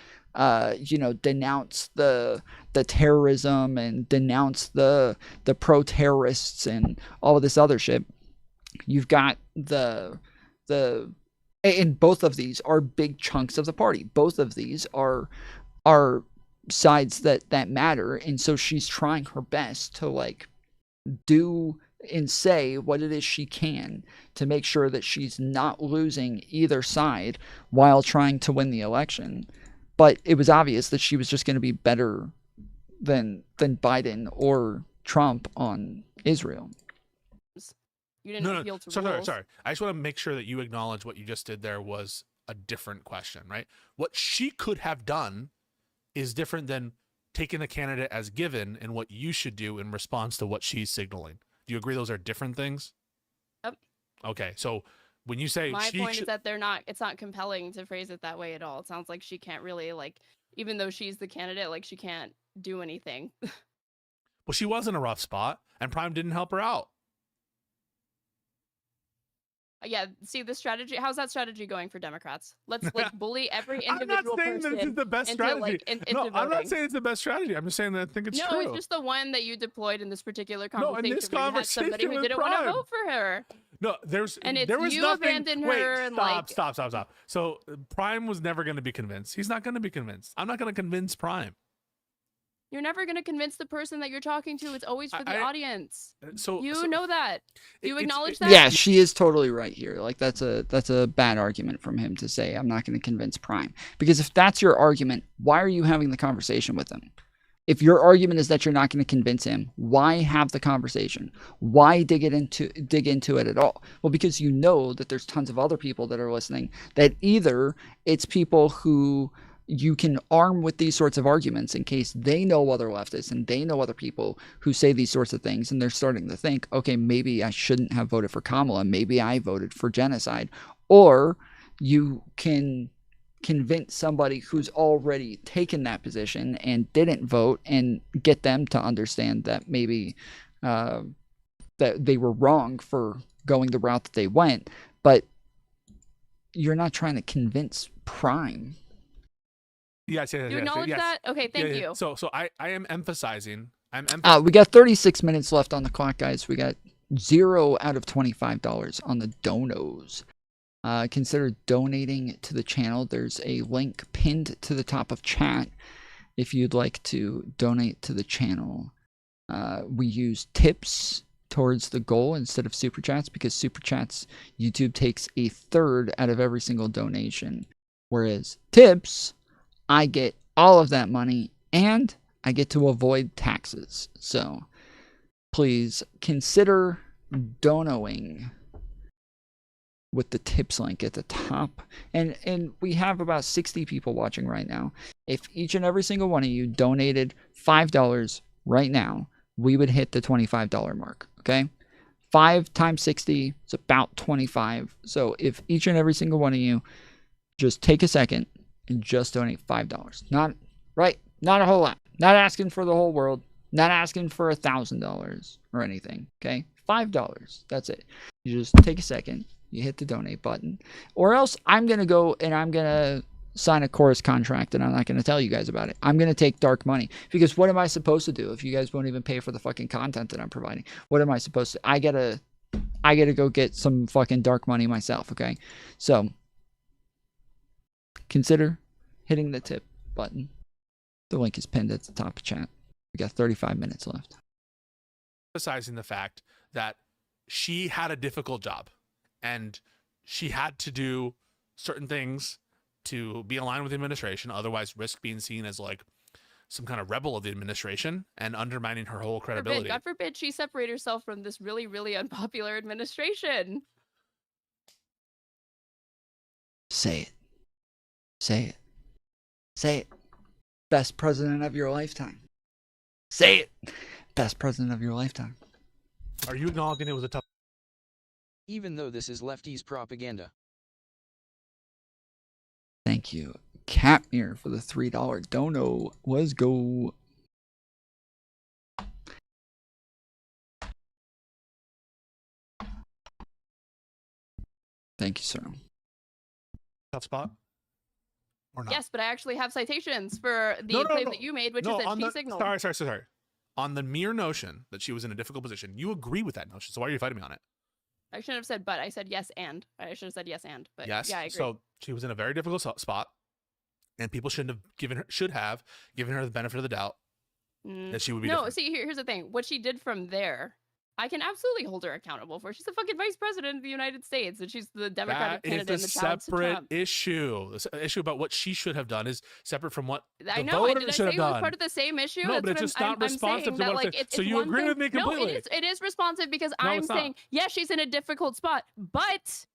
denounce the terrorism and denounce the pro-terrorists and all of this other shit. You've got and both of these are big chunks of the party. Both of these are sides that matter. And so she's trying her best to like do and say what it is she can to make sure that she's not losing either side while trying to win the election. But it was obvious that she was just going to be better than Biden or Trump on Israel. You didn't appeal to rules. Sorry. I just want to make sure that you acknowledge what you just did there was a different question, right? What she could have done is different than taking a candidate as given and what you should do in response to what she's signaling. Do you agree those are different things? Yep. Okay, so when you say My point is that it's not compelling to phrase it that way at all. It sounds like she can't really like, even though she's the candidate, like she can't do anything. Well, she was in a rough spot and Prime didn't help her out. Yeah, see the strategy. How's that strategy going for Democrats? Let's like bully every individual I'm not saying person. this is the best into, strategy. Like, into No, I'm not voting. saying it's the best strategy. I'm just saying that I think it's no, true. it's just the one that you deployed in this particular No, conversation. in this where you had somebody conversation who with didn't want to Prime. vote for her. No, there was you nothing. abandoned Wait, her and stop. So Prime was never going to be convinced. He's not going to be convinced. I'm not going to convince Prime. You're never going to convince the person that you're talking to. It's always for the audience. So you know that. You acknowledge that? Yeah, she is totally right here. Like that's a bad argument from him to say I'm not going to convince Prime. Because if that's your argument, why are you having the conversation with him? If your argument is that you're not going to convince him, why have the conversation? Why dig into it at all? Well, because you know that there's tons of other people that are listening, that either it's people who you can arm with these sorts of arguments in case they know other leftists and they know other people who say these sorts of things, and they're starting to think, okay, maybe I shouldn't have voted for Kamala, maybe I voted for genocide. Or you can convince somebody who's already taken that position and didn't vote and get them to understand that maybe that they were wrong for going the route that they went. But you're not trying to convince Prime. Yes. You acknowledge that? Okay, thank you. So I am emphasizing. We got 36 minutes left on the clock, guys. We got 0 out of $25 on the donos. Consider donating to the channel. There's a link pinned to the top of chat if you'd like to donate to the channel. We use tips towards the goal instead of super chats, because super chats, YouTube takes a third out of every single donation, whereas tips, I get all of that money and I get to avoid taxes. So please consider donoing with the tips link at the top. And we have about 60 people watching right now. If each and every single one of you donated $5 right now, we would hit the $25 mark, okay? 5 times 60 is about 25. So if each and every single one of you just take a second and just donate $5. Not a whole lot. Not asking for the whole world. Not asking for $1,000 or anything, okay? $5. That's it. You just take a second. You hit the donate button. Or else I'm going to go and I'm going to sign a chorus contract and I'm not going to tell you guys about it. I'm going to take dark money. Because what am I supposed to do if you guys won't even pay for the fucking content that I'm providing? What am I supposed to? I gotta go get some fucking dark money myself, okay? So consider hitting the tip button. The link is pinned at the top of chat. We got 35 minutes left. Emphasizing the fact that she had a difficult job and she had to do certain things to be aligned with the administration, otherwise risk being seen as like some kind of rebel of the administration and undermining her whole credibility. God forbid she separate herself from this really, really unpopular administration. Say it. Say it. Say it. Best president of your lifetime. Say it. Best president of your lifetime. Are you acknowledging it was a tough? Even though this is lefties propaganda. Thank you, Catmere, for the $3 dono. Let's go. Thank you, sir. Tough spot? Or not? Yes, but I actually have citations for the claim that you made, which is that she signaled. Sorry. On the mere notion that she was in a difficult position, you agree with that notion. So why are you fighting me on it? I shouldn't have said but. I said yes and. I should have said yes and. But yes. Yeah, I agree. So she was in a very difficult spot, and people should have given her the benefit of the doubt that she would be. No, different. see, here's the thing. What she did from there, I can absolutely hold her accountable for. She's the fucking vice president of the United States, and she's the Democratic candidate in the child to separate Trump. issue. The issue about what she should have done is separate from what I the know. voters Did I should say have it was done. part of the same issue? No, That's but it's what just not I'm responsive saying to that, what I'm like, saying. it's So you one agree thing- with me completely? No, it is responsive because No, I'm it's not. saying, yes, she's in a difficult spot, but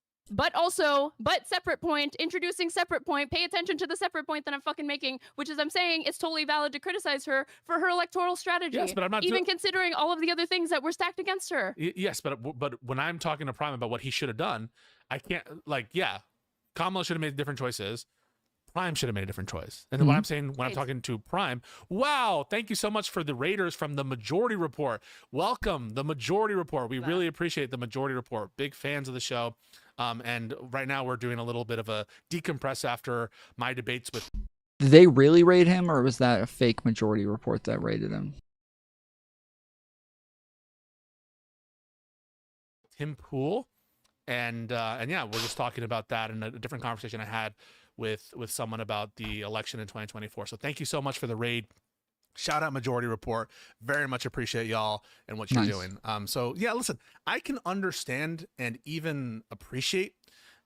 separate point, introducing separate point, pay attention to the separate point that I'm fucking making, which is I'm saying it's totally valid to criticize her for her electoral strategy. Yes, but I'm not even considering all of the other things that were stacked against her. Yes, but when I'm talking to Prime about what he should have done, I can't Kamala should have made different choices. Prime should have made a different choice. And then what I'm saying when I'm talking to Prime, wow, thank you so much for the Raiders from the Majority Report. Welcome, the Majority Report. We really appreciate the Majority Report. Big fans of the show. And right now we're doing a little bit of a decompress after my debates with. Did they really rate him, or was that a fake Majority Report that rated him? Tim Pool. And yeah, we're just talking about that in a different conversation I had with someone about the election in 2024. So thank you so much for the raid. Shout out Majority Report. Very much appreciate y'all and what you're Nice. doing. So yeah, listen, I can understand and even appreciate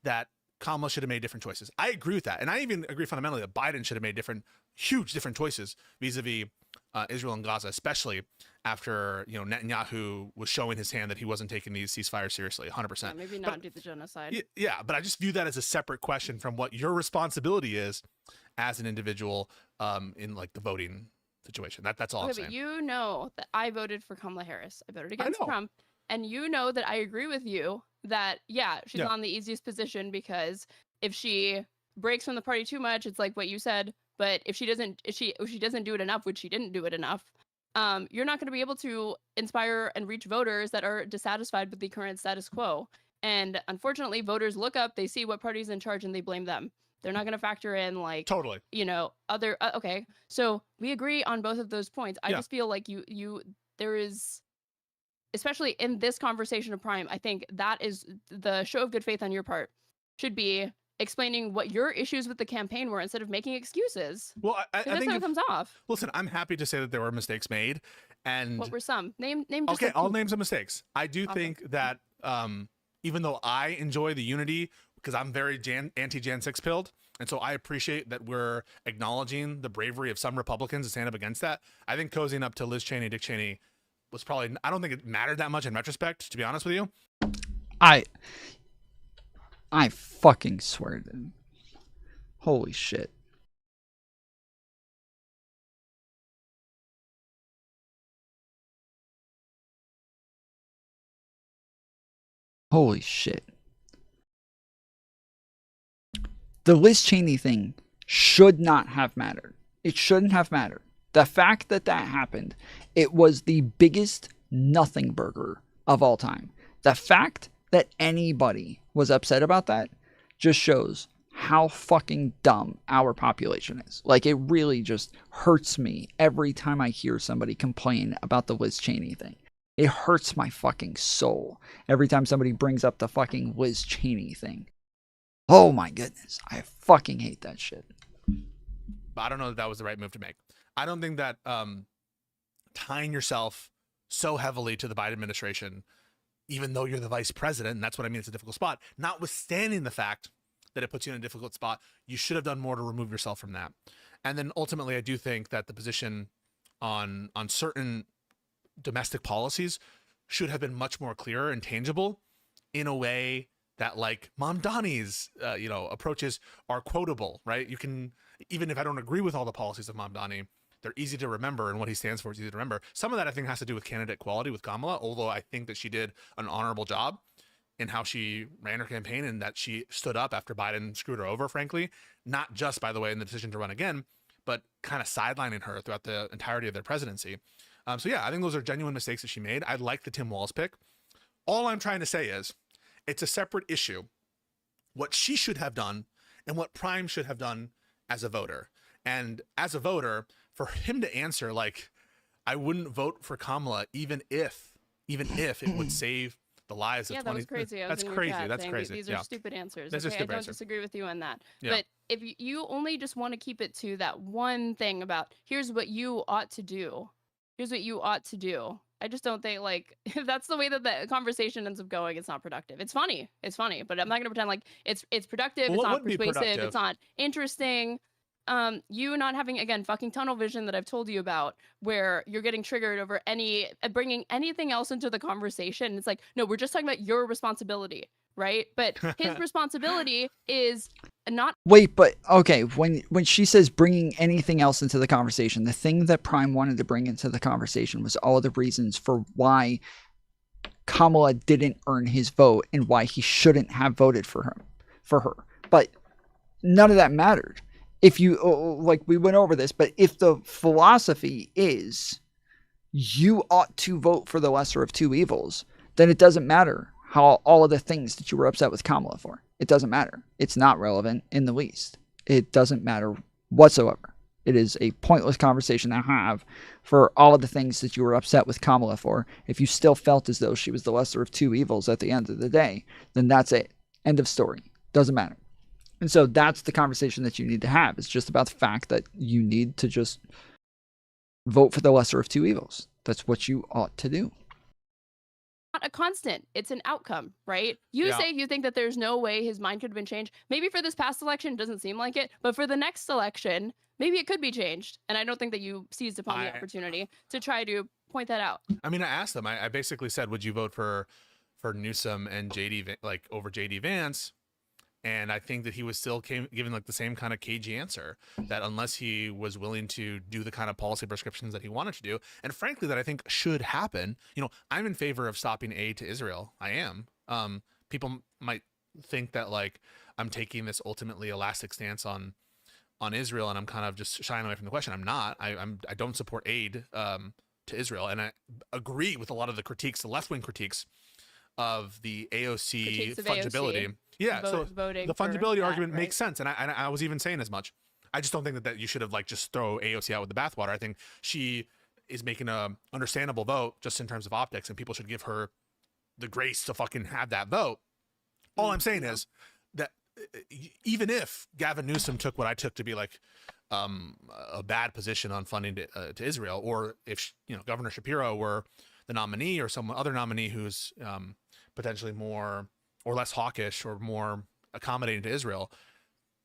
that Kamala should have made different choices. I agree with that. And I even agree fundamentally that Biden should have made huge different choices vis-a-vis Israel and Gaza, especially after, Netanyahu was showing his hand that he wasn't taking these ceasefires seriously, 100%. Yeah, maybe not do the genocide. Yeah, but I just view that as a separate question from what your responsibility is as an individual in like the voting situation. That's all I'm Okay, saying. but you know that I voted for Kamala Harris. I voted against know. Trump. And you know that I agree with you that, yeah, she's Yeah. on the easiest position because if she breaks from the party too much, it's like what you said. But if she doesn't do it enough, which she didn't do it enough, you're not going to be able to inspire and reach voters that are dissatisfied with the current status quo. And unfortunately, voters look up, they see what party's in charge, and they blame them. They're not going to factor in like Totally. Other okay. So we agree on both of those points. I Yeah. just feel like there is, especially in this conversation of Prime, I think that is the show of good faith on your part should be explaining what your issues with the campaign were instead of making excuses. Well, I That's think how it comes off. Listen, I'm happy to say that there were mistakes made, and What were some? Name just okay, like I'll two. name some mistakes. I do Awesome. think that even though I enjoy the unity because I'm very anti-Jan 6 pilled, and so I appreciate that we're acknowledging the bravery of some Republicans to stand up against that. I think cozying up to Liz Cheney, Dick Cheney was probably, I don't think it mattered that much in retrospect, to be honest with you. I fucking swear, dude. Holy shit. Holy shit. The Liz Cheney thing should not have mattered. It shouldn't have mattered. The fact that that happened, it was the biggest nothing burger of all time. The fact that anybody was upset about that just shows how fucking dumb our population is. Like, it really just hurts me every time I hear somebody complain about the Liz Cheney thing. It hurts my fucking soul every time somebody brings up the fucking Liz Cheney thing. Oh my goodness. I fucking hate that shit. But I don't know that was the right move to make. I don't think that tying yourself so heavily to the Biden administration, even though you're the vice president, and that's what I mean, it's a difficult spot, notwithstanding the fact that it puts you in a difficult spot, you should have done more to remove yourself from that. And then ultimately, I do think that the position on certain domestic policies should have been much more clear and tangible in a way that, like, Mom Donnie's approaches are quotable, right? You can, even if I don't agree with all the policies of Mom Donnie, they're easy to remember, and what he stands for is easy to remember. Some of that I think has to do with candidate quality with Kamala, although I think that she did an honorable job in how she ran her campaign and that she stood up after Biden screwed her over, frankly, not just, by the way, in the decision to run again, but kind of sidelining her throughout the entirety of their presidency. So yeah, I think those are genuine mistakes that she made. I like the Tim Walz pick. All I'm trying to say is it's a separate issue, what she should have done and what Prime should have done as a voter. And as a voter, for him to answer, like, I wouldn't vote for Kamala even if it would save the lives of 20. That was crazy. I was That's in your crazy. chat That's saying crazy. These are stupid answers. These are Okay, I stupid don't answers. disagree with you on that. Yeah. But if you only just want to keep it to that one thing about here's what you ought to do. Here's what you ought to do. I just don't think, like, if that's the way that the conversation ends up going, it's not productive. It's funny, but I'm not gonna pretend like it's productive. Well, it's what not would be persuasive. productive? It's not interesting. You not having, again, fucking tunnel vision that I've told you about, where you're getting triggered over bringing anything else into the conversation. It's like, no, we're just talking about your responsibility, right? But his responsibility is not. Wait, but okay, when she says bringing anything else into the conversation, the thing that Prime wanted to bring into the conversation was all the reasons for why Kamala didn't earn his vote and why he shouldn't have voted for her. But none of that mattered. If you, like, we went over this, but if the philosophy is you ought to vote for the lesser of two evils, then it doesn't matter how all of the things that you were upset with Kamala for. It doesn't matter. It's not relevant in the least. It doesn't matter whatsoever. It is a pointless conversation to have for all of the things that you were upset with Kamala for. If you still felt as though she was the lesser of two evils at the end of the day, then that's it. End of story. Doesn't matter. And so that's the conversation that you need to have. It's just about the fact that you need to just vote for the lesser of two evils. That's what you ought to do. Not a constant. It's an outcome, right? You say you think that there's no way his mind could have been changed. Maybe for this past election, it doesn't seem like it, but for the next election, maybe it could be changed. And I don't think that you seized upon the opportunity to try to point that out. I mean, I asked them. I basically said, "Would you vote for Newsom and JD like over JD Vance?" And I think that he was still giving like the same kind of cagey answer, that unless he was willing to do the kind of policy prescriptions that he wanted to do, and frankly that I think should happen. You know, I'm in favor of stopping aid to Israel. I am. People might think that like I'm taking this ultimately elastic stance on Israel, and I'm kind of just shying away from the question. I'm not. I don't support aid to Israel, and I agree with a lot of the critiques, the left-wing critiques of the AOC fungibility. AOC. Yeah, so Voting the fungibility that, argument right? makes sense, and I was even saying as much. I just don't think that you should have like just throw AOC out with the bathwater. I think she is making a understandable vote just in terms of optics, and people should give her the grace to fucking have that vote. All I'm saying is that even if Gavin Newsom took what I took to be like a bad position on funding to Israel, or if Governor Shapiro were the nominee or some other nominee who's potentially more or less hawkish or more accommodating to Israel,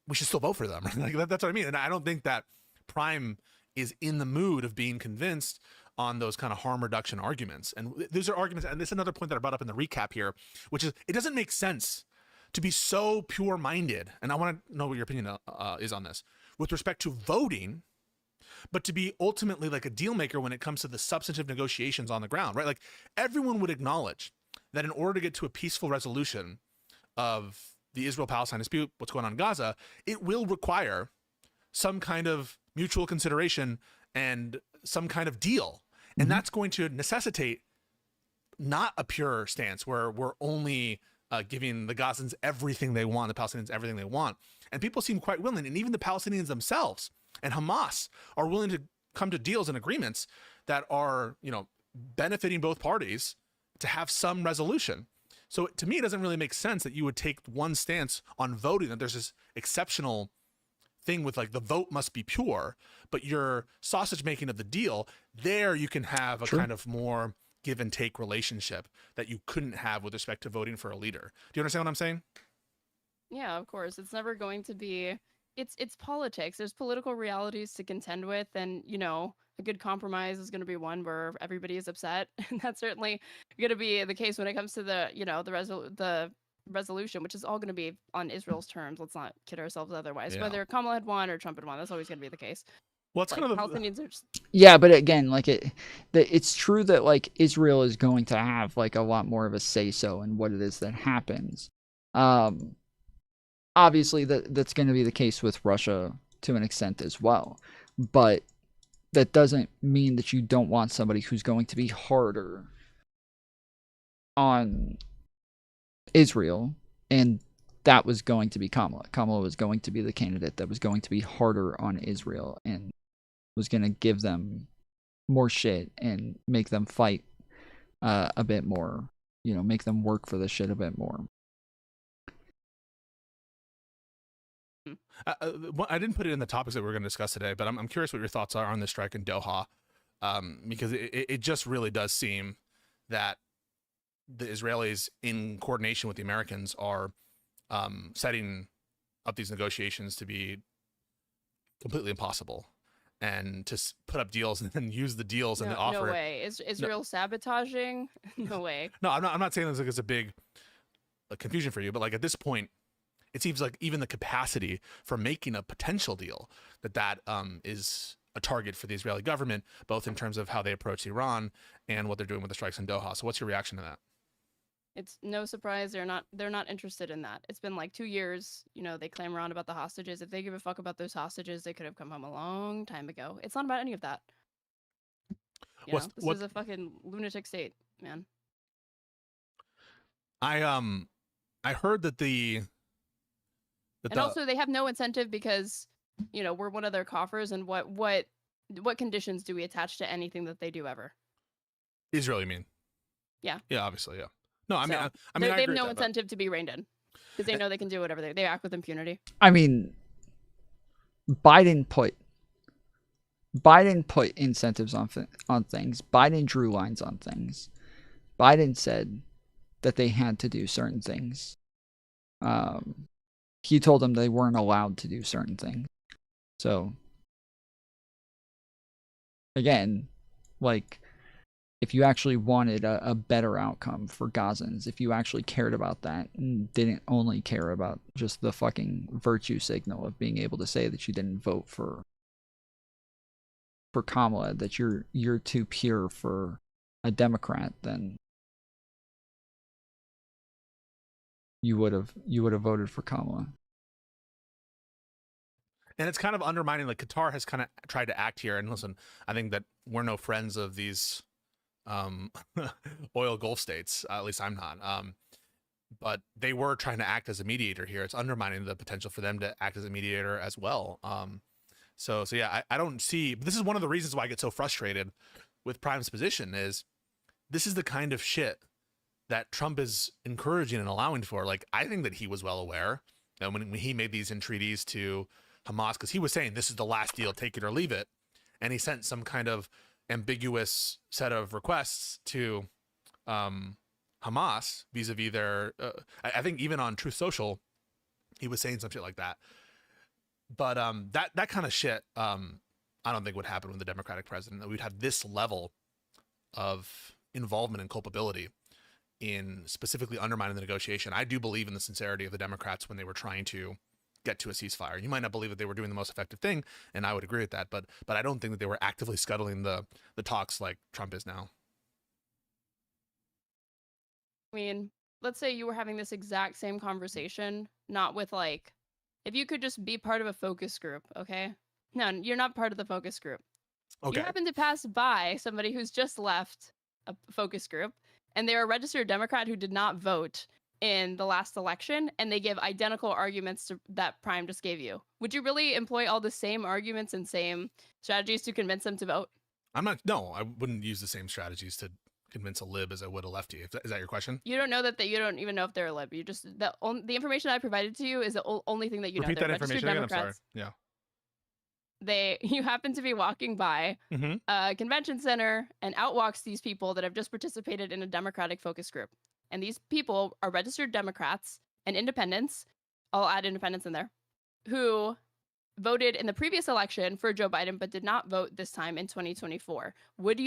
we should still vote for them. Like that's what I mean. And I don't think that Prime is in the mood of being convinced on those kind of harm reduction arguments. And those are arguments, and this is another point that I brought up in the recap here, which is it doesn't make sense to be so pure-minded, and I want to know what your opinion is on this, with respect to voting, but to be ultimately like a deal maker when it comes to the substantive negotiations on the ground, right? Like everyone would acknowledge that in order to get to a peaceful resolution of the Israel-Palestine dispute, what's going on in Gaza, it will require some kind of mutual consideration and some kind of deal. And that's going to necessitate not a pure stance where we're only giving the Gazans everything they want, the Palestinians everything they want. And people seem quite willing, and even the Palestinians themselves and Hamas are willing to come to deals and agreements that are, benefiting both parties to have some resolution. So to me, it doesn't really make sense that you would take one stance on voting, that there's this exceptional thing with like the vote must be pure, but your sausage making of the deal, there you can have a kind of more give and take relationship that you couldn't have with respect to voting for a leader. Do you understand what I'm saying? Yeah, of course. It's never going to be, it's politics. There's political realities to contend with, and a good compromise is going to be one where everybody is upset, and that's certainly going to be the case when it comes to the resolution, which is all going to be on Israel's terms. Let's not kid ourselves otherwise. Yeah. Whether Kamala had won or Trump had won, that's always going to be the case. Well, it's kind of Palestinians are just... Yeah, but again, like it's true that like Israel is going to have like a lot more of a say so in what it is that happens. Obviously, that's going to be the case with Russia to an extent as well, but that doesn't mean that you don't want somebody who's going to be harder on Israel, and that was going to be Kamala. Kamala was going to be the candidate that was going to be harder on Israel and was going to give them more shit and make them fight a bit more, make them work for the shit a bit more. I didn't put it in the topics that we're going to discuss today, but I'm curious what your thoughts are on the strike in Doha, because it just really does seem that the Israelis, in coordination with the Americans, are setting up these negotiations to be completely impossible, and to put up deals and then use the deals and the offer. No way. Is Israel sabotaging? No way. No, I'm not saying this like it's a big confusion for you, but like at this point, it seems like even the capacity for making a potential deal that is a target for the Israeli government, both in terms of how they approach Iran and what they're doing with the strikes in Doha. So what's your reaction to that? It's no surprise they're not interested in that. It's been like 2 years, they claim around about the hostages. If they give a fuck about those hostages, they could have come home a long time ago. It's not about any of that. This is a fucking lunatic state, man. I heard that and also they have no incentive because, we're one of their coffers, and what conditions do we attach to anything that they do ever? Israel, you mean? Yeah. Yeah, obviously, yeah. No, I mean, they have no incentive to be reined in because they know they can do whatever they act with impunity. I mean, Biden put Biden put incentives on things. Biden drew lines on things. Biden said that they had to do certain things. He told them they weren't allowed to do certain things. So, again, like, if you actually wanted a better outcome for Gazans, if you actually cared about that and didn't only care about just the fucking virtue signal of being able to say that you didn't vote for Kamala, that you're too pure for a Democrat, then you would have voted for Kamala. And it's kind of undermining, like Qatar has kind of tried to act here. And listen, I think that we're no friends of these oil Gulf states. At least I'm not. But they were trying to act as a mediator here. It's undermining the potential for them to act as a mediator as well. So yeah, I don't see, this is one of the reasons why I get so frustrated with Prime's position is this is the kind of shit that Trump is encouraging and allowing for. Like, I think that he was well aware that when he made these entreaties to Hamas, because he was saying this is the last deal, take it or leave it. And he sent some kind of ambiguous set of requests to Hamas vis-a-vis their, I think even on Truth Social, he was saying some shit like that. But that kind of shit, I don't think would happen with the Democratic president, that we'd have this level of involvement and culpability in specifically undermining the negotiation. I do believe in the sincerity of the Democrats when they were trying to get to a ceasefire. You might not believe that they were doing the most effective thing, and I would agree with that, but I don't think that they were actively scuttling the talks like Trump is now. I mean, let's say you were having this exact same conversation, not with like, if you could just be part of a focus group, okay? No, you're not part of the focus group. Okay. You happen to pass by somebody who's just left a focus group, and they're a registered Democrat who did not vote in the last election, and they give identical arguments to that Prime just gave you. Would you really employ all the same arguments and same strategies to convince them to vote? No, I wouldn't use the same strategies to convince a lib as I would a lefty. Is that your question? You don't know that you don't even know if they're a lib. You just the information I provided to you is the only thing that you Repeat know. that information again. I'm sorry. Yeah. You happen to be walking by a convention center, and out walks these people that have just participated in a Democratic focus group. And these people are registered Democrats and independents, I'll add independents in there, who voted in the previous election for Joe Biden but did not vote this time in 2024.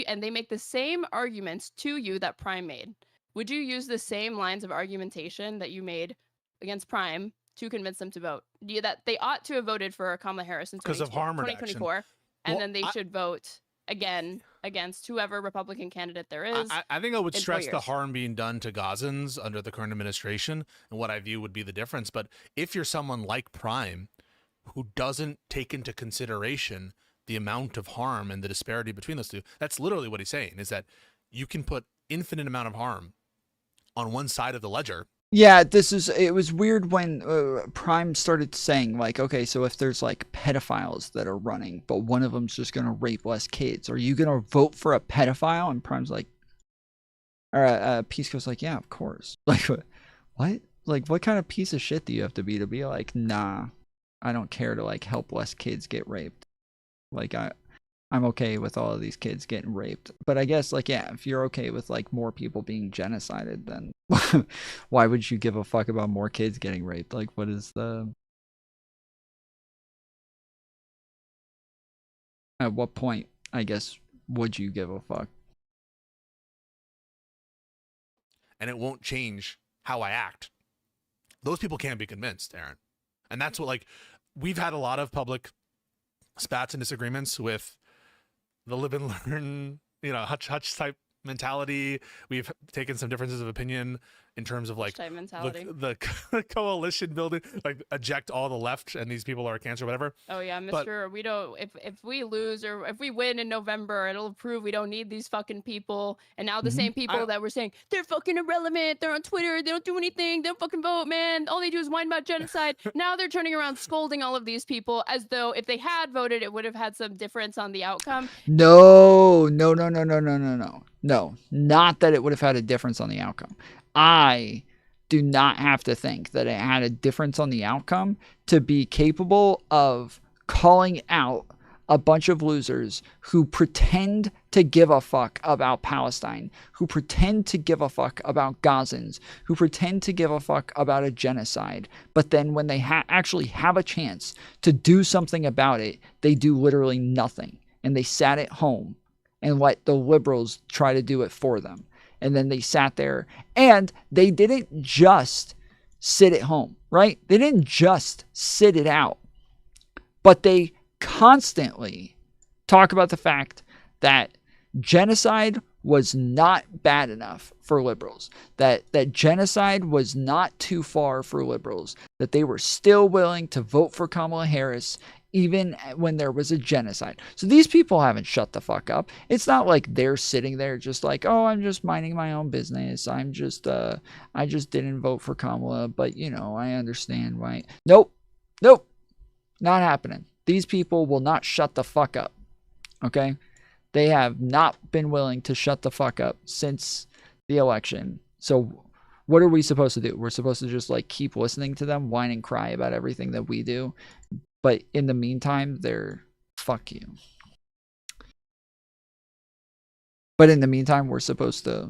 And they make the same arguments to you that Prime made. Would you use the same lines of argumentation that you made against Prime to convince them to vote? That they ought to have voted for Kamala Harris in 2024, and then they should vote again against whoever Republican candidate there is. I think I would stress the harm being done to Gazans under the current administration and what I view would be the difference. But if you're someone like Prime who doesn't take into consideration the amount of harm and the disparity between those two, that's literally what he's saying, is that you can put infinite amount of harm on one side of the ledger. Yeah, it was weird when Prime started saying, like, okay, so if there's like pedophiles that are running, but one of them's just gonna rape less kids, are you gonna vote for a pedophile? And Prime's like, or Pisco's like, yeah, of course. Like, what? Like, what kind of piece of shit do you have to be like, nah, I don't care to like help less kids get raped. Like, I'm okay with all of these kids getting raped. But I guess, like, yeah, if you're okay with, like, more people being genocided, then why would you give a fuck about more kids getting raped? Like, what is the... At what point, I guess, would you give a fuck? And it won't change how I act. Those people can't be convinced, Erin. And that's what, like, we've had a lot of public spats and disagreements with the live and learn, hutch type mentality. We've taken some differences of opinion in terms of like the coalition building, like eject all the left and these people are cancer, whatever. Oh yeah, Mr. We don't, if we lose or if we win in November, it'll prove we don't need these fucking people. And now the same people that were saying they're fucking irrelevant, they're on Twitter, they don't do anything, they don't fucking vote, man. All they do is whine about genocide. Now they're turning around scolding all of these people as though if they had voted, it would have had some difference on the outcome. No, not that it would have had a difference on the outcome. I do not have to think that it had a difference on the outcome to be capable of calling out a bunch of losers who pretend to give a fuck about Palestine, who pretend to give a fuck about Gazans, who pretend to give a fuck about a genocide, but then when they actually have a chance to do something about it, they do literally nothing. And they sat at home and let the liberals try to do it for them. And then they sat there, and they didn't just sit at home, right? They didn't just sit it out, but they constantly talk about the fact that genocide was not bad enough for liberals, that genocide was not too far for liberals, that they were still willing to vote for Kamala Harris even when there was a genocide. So these people haven't shut the fuck up. It's not like they're sitting there just like, oh, I'm just minding my own business. I just didn't vote for Kamala, but you know, I understand why. Nope. Not happening. These people will not shut the fuck up. Okay? They have not been willing to shut the fuck up since the election. So what are we supposed to do? We're supposed to just like keep listening to them whine and cry about everything that we do. But in the meantime, they're fuck you. But in the meantime, we're supposed to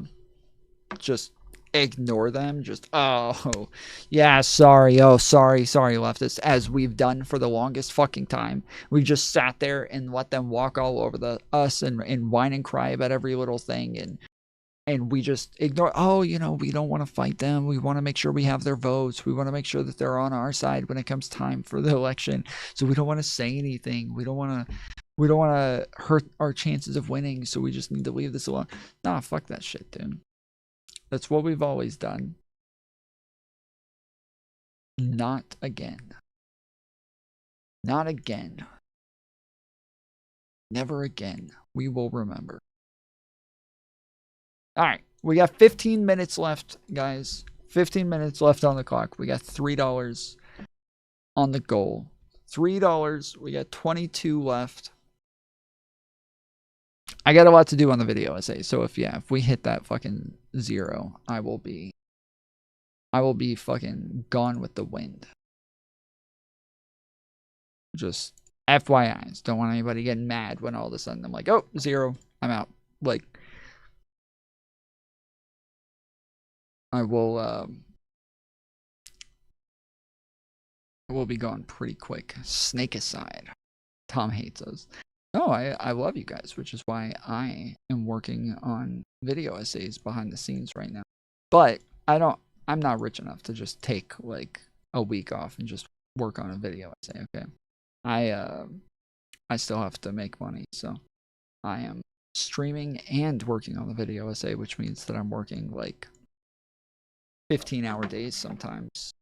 just ignore them. Just, oh, yeah, sorry. Oh, sorry, leftists. As we've done for the longest fucking time. We just sat there and let them walk all over us and whine and cry about every little thing. And we just ignore, oh, you know, we don't want to fight them. We want to make sure we have their votes. We want to make sure that they're on our side when it comes time for the election. So we don't want to say anything. We don't want to hurt our chances of winning. So we just need to leave this alone. Nah, fuck that shit, dude. That's what we've always done. Not again. Not again. Never again. We will remember. All right, we got 15 minutes left, guys. 15 minutes left on the clock. We got $3 on the goal. $3. We got 22 left. I got a lot to do on the video essay. So if we hit that fucking 0, I will be fucking gone with the wind. Just FYIs. Don't want anybody getting mad when all of a sudden I'm like, oh, 0, I'm out. Like, I will be gone pretty quick. Snake aside. Tom hates us. No, I love you guys, which is why I am working on video essays behind the scenes right now. But I'm not rich enough to just take like a week off and just work on a video essay, okay? I still have to make money, so I am streaming and working on the video essay, which means that I'm working like 15-hour days sometimes.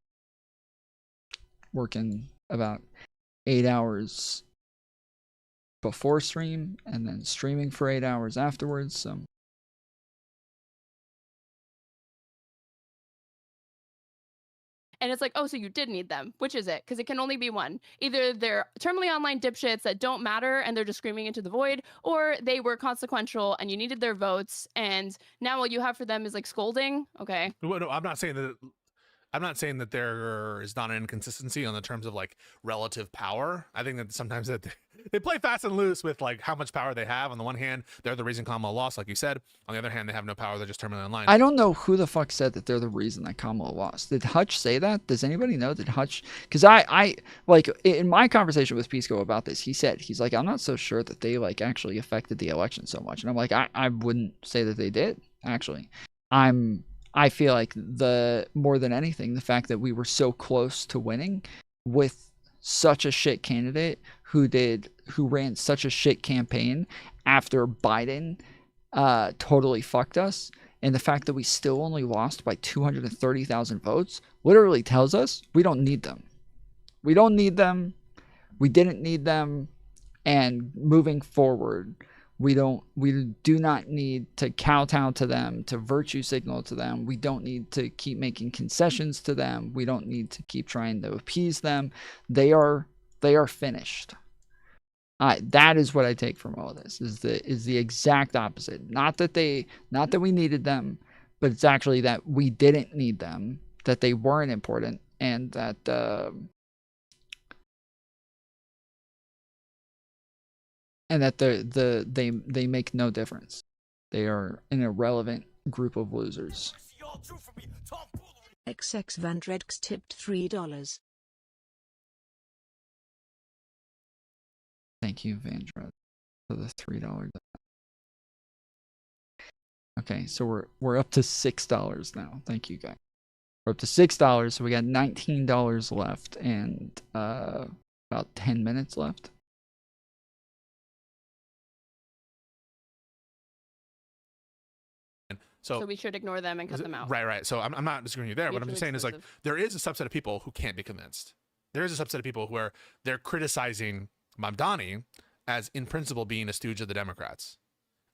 Working about 8 hours before stream and then streaming for 8 hours afterwards. So And it's like, oh, so you did need them. Which is it? Because it can only be one. Either they're terminally online dipshits that don't matter and they're just screaming into the void, or they were consequential and you needed their votes, and now all you have for them is like scolding. Okay. No, I'm not saying that there is not an inconsistency on the terms of like relative power. I think that sometimes that they play fast and loose with like how much power they have. On the one hand, they're the reason Kamala lost, like you said. On the other hand, they have no power. They're just terminally online. I don't know who the fuck said that they're the reason that Kamala lost. Did Hutch say that? Does anybody know? Did Hutch? Because I like in my conversation with Pisco about this, he's like, I'm not so sure that they like actually affected the election so much. And I'm like, I wouldn't say that they did actually. I feel like more than anything, the fact that we were so close to winning with such a shit candidate who ran such a shit campaign after Biden totally fucked us, and the fact that we still only lost by 230,000 votes literally tells us we don't need them. We don't need them. We didn't need them. And moving forward, we do not need to kowtow to them, to virtue signal to them. We don't need to keep making concessions to them. We don't need to keep trying to appease them. They are finished. That is what I take from all this. Is the exact opposite. Not that we needed them, but it's actually that we didn't need them, that they weren't important, and that and that they make no difference. They are an irrelevant group of losers. XX Vandredx tipped $3. Thank you, Vanguard, for the $3. Okay, so we're up to $6 now. Thank you, guys. We're up to $6, so we got $19 left and about 10 minutes left. So we should ignore them and cut them out. Right. So I'm not disagreeing with you there. What I'm just saying is, like, exclusive. there is a subset of people who can't be convinced. There is a subset of people where they're criticizing Mamdani as, in principle, being a stooge of the Democrats,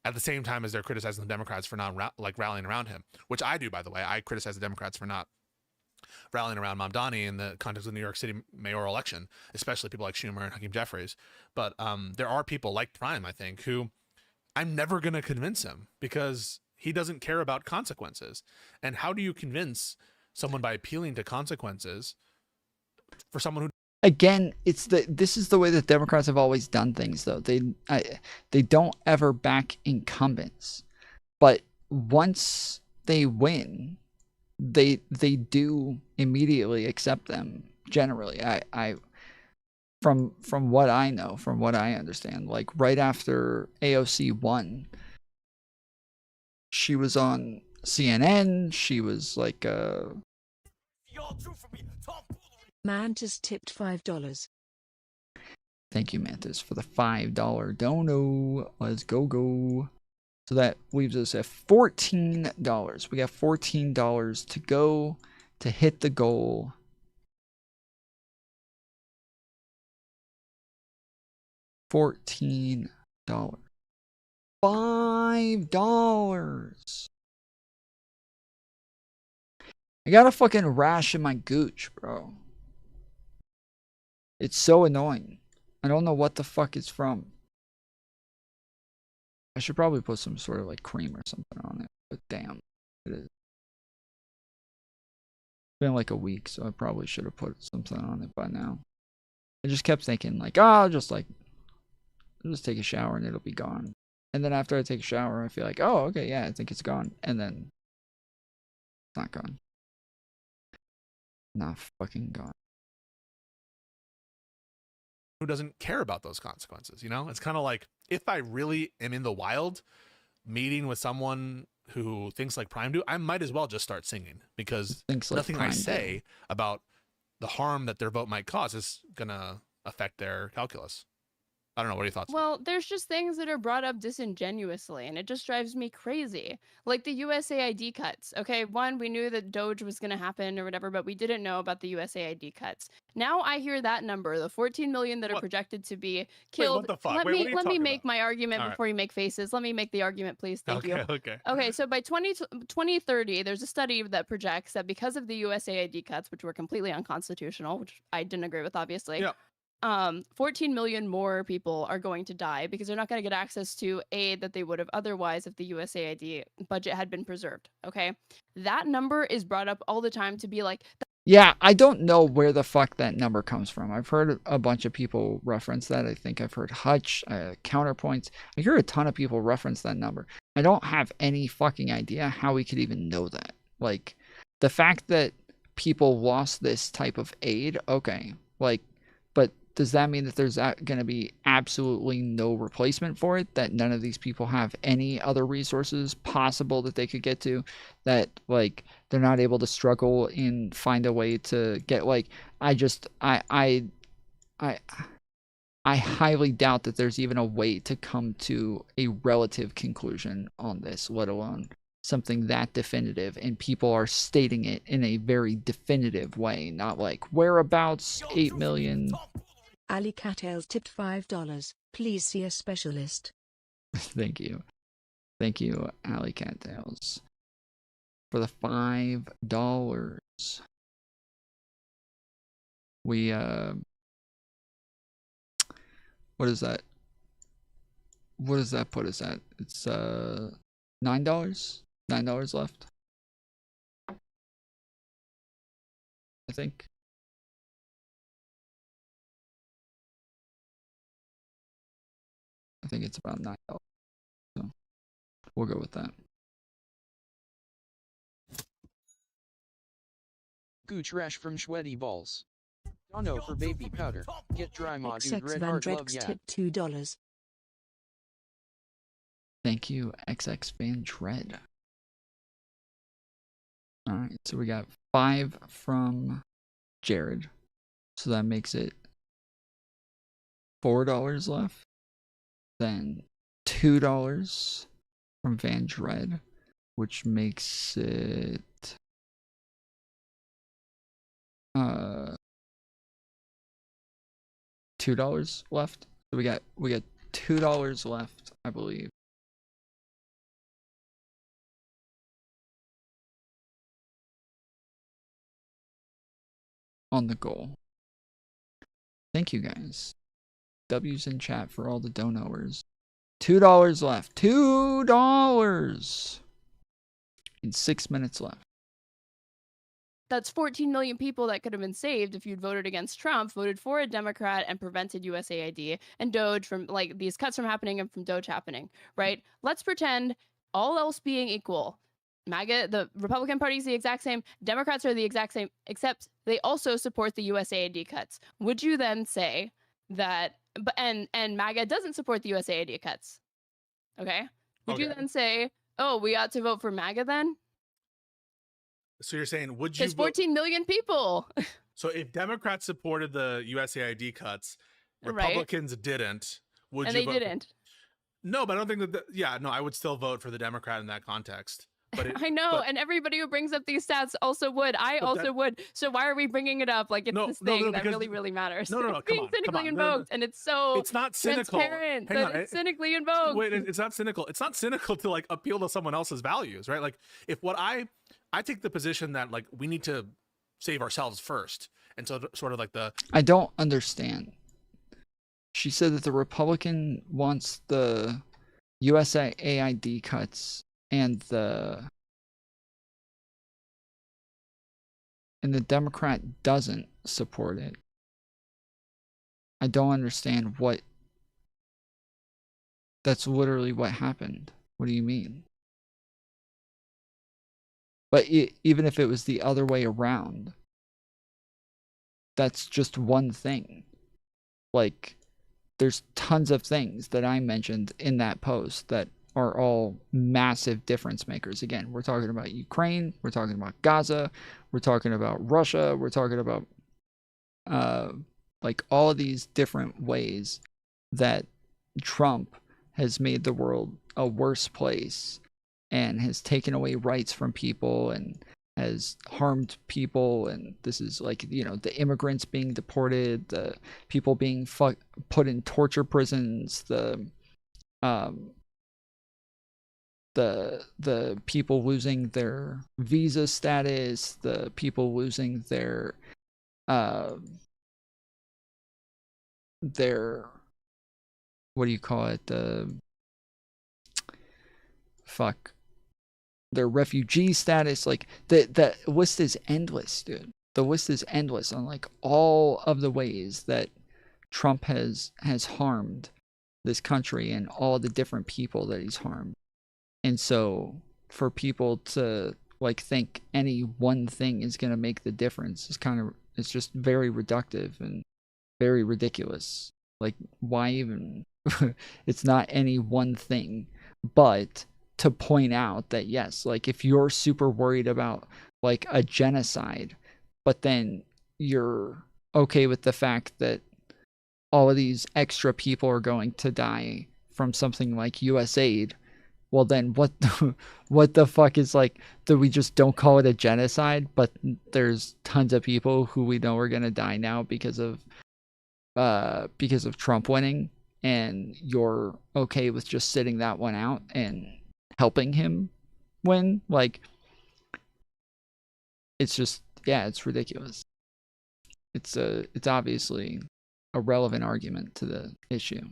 at the same time as they're criticizing the Democrats for not rallying around him, which I do, by the way. I criticize the Democrats for not rallying around Mamdani in the context of the New York City mayoral election, especially people like Schumer and Hakeem Jeffries. But there are people like Prime, I think, who I'm never going to convince him because he doesn't care about consequences. And how do you convince someone by appealing to consequences for someone who... Again, this is the way that Democrats have always done things, though. They don't ever back incumbents, but once they win, they do immediately accept them. Generally, from what I know, from what I understand, like right after AOC won, she was on CNN. She was like Mantis tipped $5. Thank you, Mantis, for the $5 dono. Let's go. So that leaves us at $14. We got $14 to go to hit the goal. $14. $5. I got a fucking rash in my gooch, bro. It's so annoying. I don't know what the fuck it's from. I should probably put some sort of like cream or something on it, but damn, it is. It's been like a week, so I probably should have put something on it by now. I just kept thinking like, I'll just take a shower and it'll be gone. And then after I take a shower, I feel like, oh, okay, yeah, I think it's gone. And then it's not gone. Not fucking gone. who doesn't care about those consequences. You know, it's kind of like, if I really am in the wild meeting with someone who thinks like Prime do, I might as well just start singing, because nothing I say about the harm that their vote might cause is gonna affect their calculus. I don't know. What are your thoughts? Well, there's just things that are brought up disingenuously, and it just drives me crazy. Like the USAID cuts. Okay, one, we knew that Doge was going to happen or whatever, but we didn't know about the USAID cuts. Now I hear that number, the 14 million that are projected to be killed. Wait, what the fuck? Let me make my argument All right. before you make faces. Let me make the argument, please. Thank you. Okay. Okay, so by 2030, there's a study that projects that because of the USAID cuts, which were completely unconstitutional, which I didn't agree with, obviously. Yeah. 14 million more people are going to die because they're not going to get access to aid that they would have otherwise if the USAID budget had been preserved. Okay, that number is brought up all the time to be like, yeah, I don't know where the fuck that number comes from. I've heard a bunch of people reference that. I think I've heard Hutch, Counterpoints. I hear a ton of people reference that number. I don't have any fucking idea how we could even know that. Like, the fact that people lost this type of aid, okay, like, but does that mean that there's going to be absolutely no replacement for it? That none of these people have any other resources possible that they could get to? That, like, they're not able to struggle and find a way to get, like, I highly doubt that there's even a way to come to a relative conclusion on this, let alone something that definitive, and people are stating it in a very definitive way, not like whereabouts 8 million. Ali Cattails tipped $5. Please see a specialist. Thank you, Ali Cattails, for the $5. We what is that? What does that put us at? It's $9. $9 left, I think. I think it's about $9. So we'll go with that. Gooch Rash from Sweaty Balls. Dono for baby powder. Get dry mod dude XX red Van heart love Drex yeah. tip $2. Thank you, XX Van Dread. All right, so we got 5 from Jared. So that makes it $4 left. Then $2 from Van Dread, which makes it $2 left. So we got $2 left, I believe. On the goal. Thank you guys. W's in chat for all the donors. $2 left. $2 and 6 minutes left. That's 14 million people that could have been saved if you'd voted against Trump, voted for a Democrat, and prevented USAID and Doge from, like, these cuts from happening and from Doge happening, right? Let's pretend, all else being equal, MAGA, the Republican Party is the exact same, Democrats are the exact same, except they also support the USAID cuts. Would you then say that, and MAGA doesn't support the USAID cuts? Okay? Would you then say, oh, we ought to vote for MAGA then? So you're saying, would you? There's 14 million people. So if Democrats supported the USAID cuts, Republicans didn't. Would and you? They didn't. No, but I don't think that. Yeah, no, I would still vote for the Democrat in that context. But I know, and everybody who brings up these stats also would. I also would. So why are we bringing it up? Like, it's this thing that really, really matters. No, It's being cynically invoked, and it's so it's not cynical. Transparent Hang that on, it's cynically invoked. Wait, it's not cynical. It's not cynical to like appeal to someone else's values, right? Like, if what I take the position that like we need to save ourselves first, and so sort of like the. I don't understand. She said that the Republican wants the USAID cuts and the Democrat doesn't support it. I don't understand what. That's literally what happened. What do you mean? But even if it was the other way around, that's just one thing. Like, there's tons of things that I mentioned in that post that are all massive difference makers. Again, we're talking about Ukraine, we're talking about Gaza, we're talking about Russia, we're talking about like all of these different ways that Trump has made the world a worse place and has taken away rights from people and has harmed people. And this is like, you know, the immigrants being deported, the people being put in torture prisons, the people losing their visa status, the people losing their what do you call it? Their refugee status. Like the list is endless, dude. The list is endless on like all of the ways that Trump has harmed this country and all the different people that he's harmed. And so for people to like think any one thing is going to make the difference is it's just very reductive and very ridiculous. Like, why even? It's not any one thing, but to point out that yes, like if you're super worried about like a genocide, but then you're okay with the fact that all of these extra people are going to die from something like USAID, well then what the fuck is like, that we just don't call it a genocide, but there's tons of people who we know are going to die now because of Trump winning, and you're okay with just sitting that one out and helping him win? Like, it's just, yeah, it's ridiculous. It's obviously a relevant argument to the issue.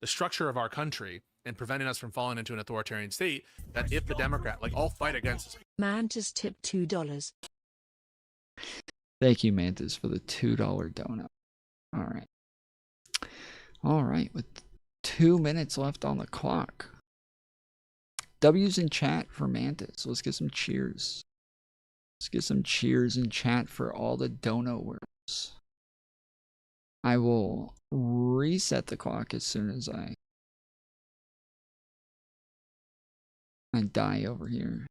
The structure of our country and preventing us from falling into an authoritarian state, that if the Democrat, like, I'll fight against this. Mantis tip $2. Thank you, Mantis, for the $2 donut. All right. All right, with 2 minutes left on the clock. W's in chat for Mantis. Let's get some cheers. Let's get some cheers in chat for all the dono words. I will reset the clock as soon as I die over here.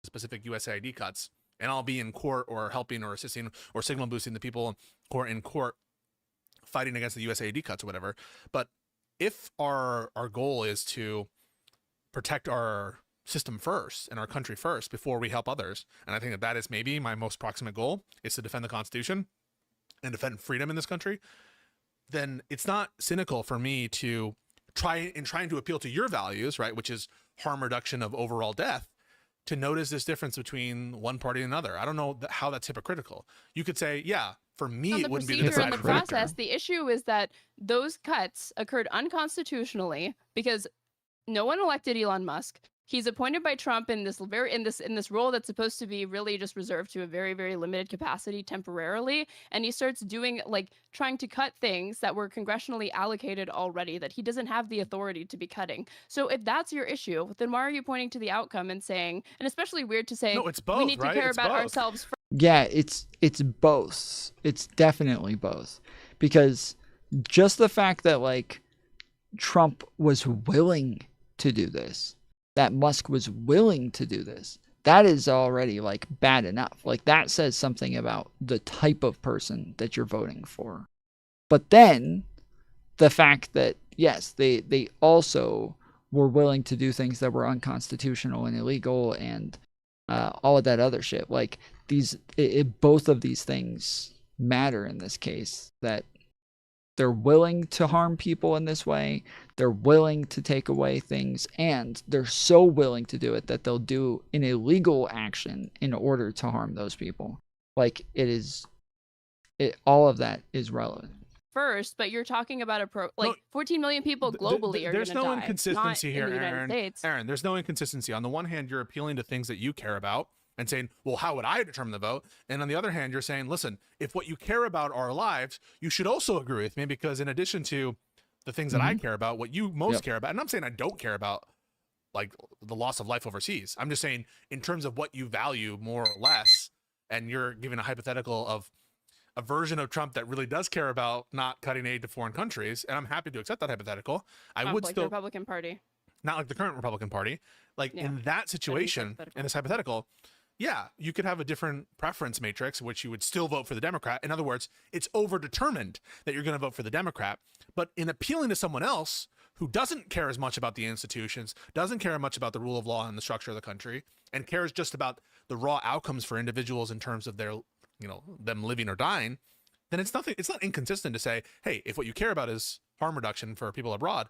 Specific USAID cuts, and I'll be in court or helping or assisting or signal boosting the people in court fighting against the USAID cuts or whatever. But if our goal is to protect our system first and our country first before we help others, and I think that is maybe my most proximate goal, is to defend the Constitution and defend freedom in this country, then it's not cynical for me to trying to appeal to your values, right, which is harm reduction of overall death, to notice this difference between one party and another. I don't know how that's hypocritical. You could say, yeah, for me, it wouldn't be the procedure and the deciding factor. process. The issue is that those cuts occurred unconstitutionally because no one elected Elon Musk. He's appointed by Trump in this role that's supposed to be really just reserved to a very, very limited capacity temporarily, and he starts doing trying to cut things that were congressionally allocated already that he doesn't have the authority to be cutting. So if that's your issue, then why are you pointing to the outcome and saying, and especially weird to say, no, it's both, we need right? to care It's about both. ourselves first. Yeah, it's both. It's definitely both. Because just the fact that Trump was willing to do this, that Musk was willing to do this, that is already bad enough. That says something about the type of person that you're voting for. But then the fact that, yes, they also were willing to do things that were unconstitutional and illegal and all of that other shit. Both of these things matter in this case, that they're willing to harm people in this way, they're willing to take away things, and they're so willing to do it that they'll do an illegal action in order to harm those people. All of that is relevant. First, but you're talking about 14 million people globally are going to die. There's no inconsistency not here, in the United Erin. States. Erin, there's no inconsistency. On the one hand, you're appealing to things that you care about and saying, well, how would I determine the vote? And on the other hand, you're saying, listen, if what you care about are lives, you should also agree with me, because in addition to the things that I care about, what you most care about, and I'm saying I don't care about the loss of life overseas. I'm just saying in terms of what you value more or less, and you're giving a hypothetical of a version of Trump that really does care about not cutting aid to foreign countries, and I'm happy to accept that hypothetical. I would still the Republican Party, not like the current Republican Party. In that situation, in this hypothetical, yeah, you could have a different preference matrix, which you would still vote for the Democrat. In other words, it's overdetermined that you're going to vote for the Democrat. But in appealing to someone else who doesn't care as much about the institutions, doesn't care much about the rule of law and the structure of the country, and cares just about the raw outcomes for individuals in terms of their, them living or dying, then it's not inconsistent to say, hey, if what you care about is harm reduction for people abroad,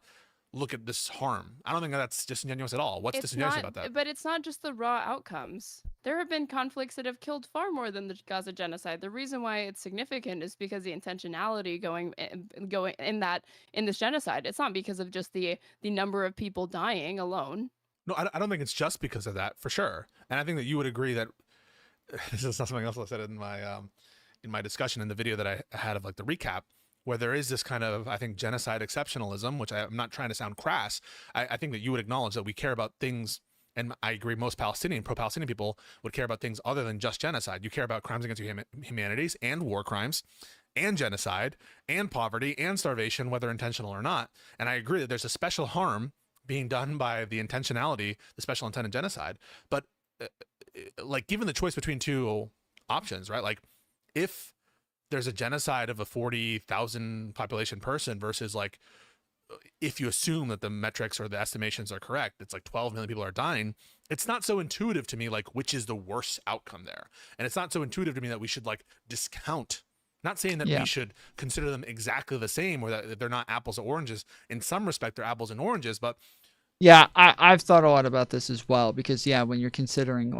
look at this harm. I don't think that's disingenuous at all. What's disingenuous about that? But it's not just the raw outcomes. There have been conflicts that have killed far more than the Gaza genocide. The reason why it's significant is because the intentionality going in this genocide. It's not because of just the number of people dying alone. No, I don't think it's just because of that, for sure. And I think that you would agree that this is not something else I said in my discussion in the video that I had of the recap, where there is this kind of, I think, genocide exceptionalism, which I'm not trying to sound crass. I think that you would acknowledge that we care about things, and I agree most pro-Palestinian people would care about things other than just genocide. You care about crimes against humanities and war crimes and genocide and poverty and starvation, whether intentional or not. And I agree that there's a special harm being done by the intentionality, the special intent of genocide. But given the choice between two options, right? If there's a genocide of a 40,000 population person versus if you assume that the metrics or the estimations are correct, it's 12 million people are dying. It's not so intuitive to me, which is the worst outcome there. And it's not so intuitive to me that we should discount, not saying that we should consider them exactly the same or that they're not apples and oranges. In some respect, they're apples and oranges, but yeah, I've thought a lot about this as well, because when you're considering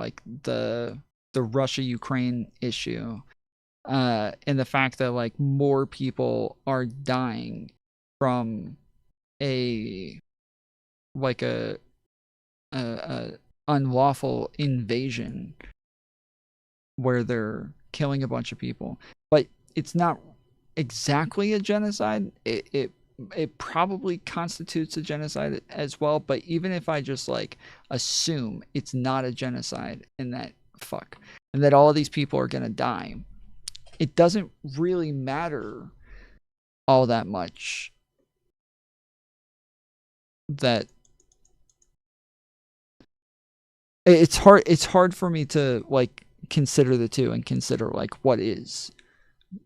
the Russia-Ukraine issue, and the fact that more people are dying from a unlawful invasion where they're killing a bunch of people, but it's not exactly a genocide, it probably constitutes a genocide as well. But even if I just like assume it's not a genocide and that all these people are gonna die, it doesn't really matter all that much that it's hard for me to like consider the two and consider like what is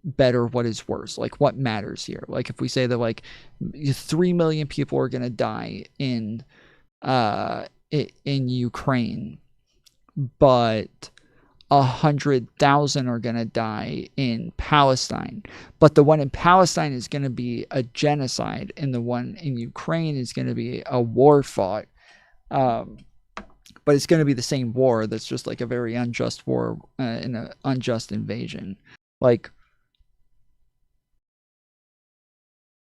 better, what is worse, like what matters here. Like if we say that like 3 million people are going to die in Ukraine, but 100,000 are going to die in Palestine, but the one in Palestine is going to be a genocide and the one in Ukraine is going to be a war fought, but it's going to be the same war that's just like a very unjust war and an unjust invasion. Like,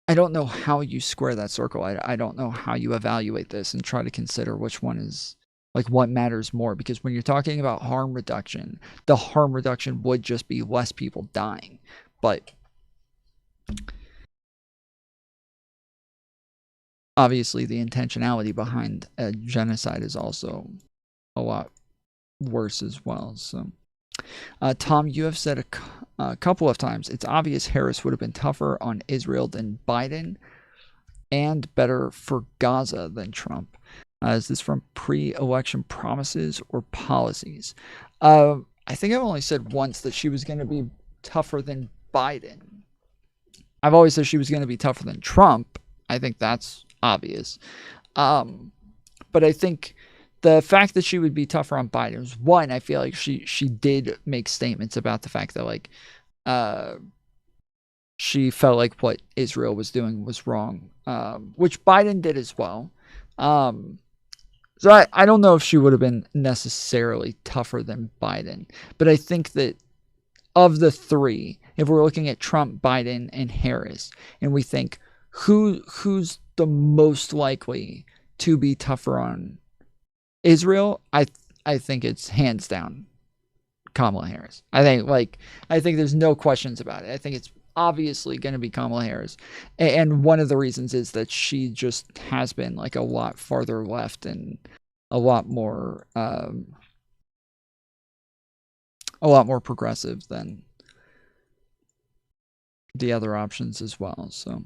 I don't know how you square that circle. I don't know how you evaluate this and try to consider which one is like what matters more, because when you're talking about harm reduction, the harm reduction would just be less people dying. But obviously the intentionality behind a genocide is also a lot worse as well. So Tom, you have said a couple of times it's obvious Harris would have been tougher on Israel than Biden and better for Gaza than Trump. Is this from pre-election promises or policies? I think I've only said once that she was going to be tougher than Biden. I've always said she was going to be tougher than Trump. I think that's obvious. But I think the fact that she would be tougher on Biden was one, I feel like she did make statements about the fact that like she felt like what Israel was doing was wrong, which Biden did as well. So I don't know if she would have been necessarily tougher than Biden, but I think that of the three, if we're looking at Trump, Biden, and Harris, and we think who's the most likely to be tougher on Israel, I think it's hands down Kamala Harris. I think there's no questions about it. I think it's obviously going to be Kamala Harris. And one of the reasons is that she just has been like a lot farther left and a lot more progressive than the other options as well. So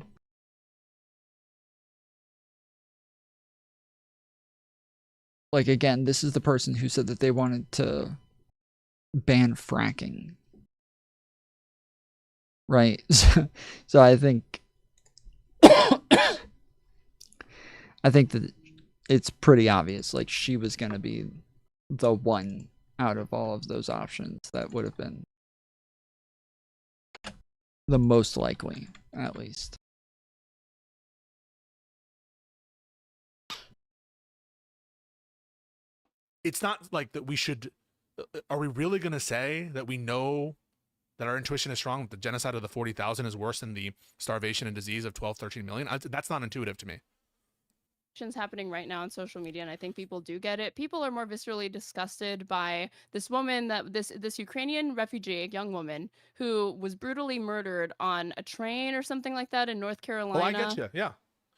like again, this is the person who said that they wanted to ban fracking. Right. So I think that it's pretty obvious like she was going to be the one out of all of those options that would have been the most likely, at least. It's not like that we should, are we really going to say that we know that our intuition is strong, that the genocide of the 40,000 is worse than the starvation and disease of 12, 13 million? That's not intuitive to me. Happening right now on social media, and I think people do get it. People are more viscerally disgusted by this woman, that this Ukrainian refugee, a young woman who was brutally murdered on a train or something like that in North Carolina. Oh, I get you. Yeah.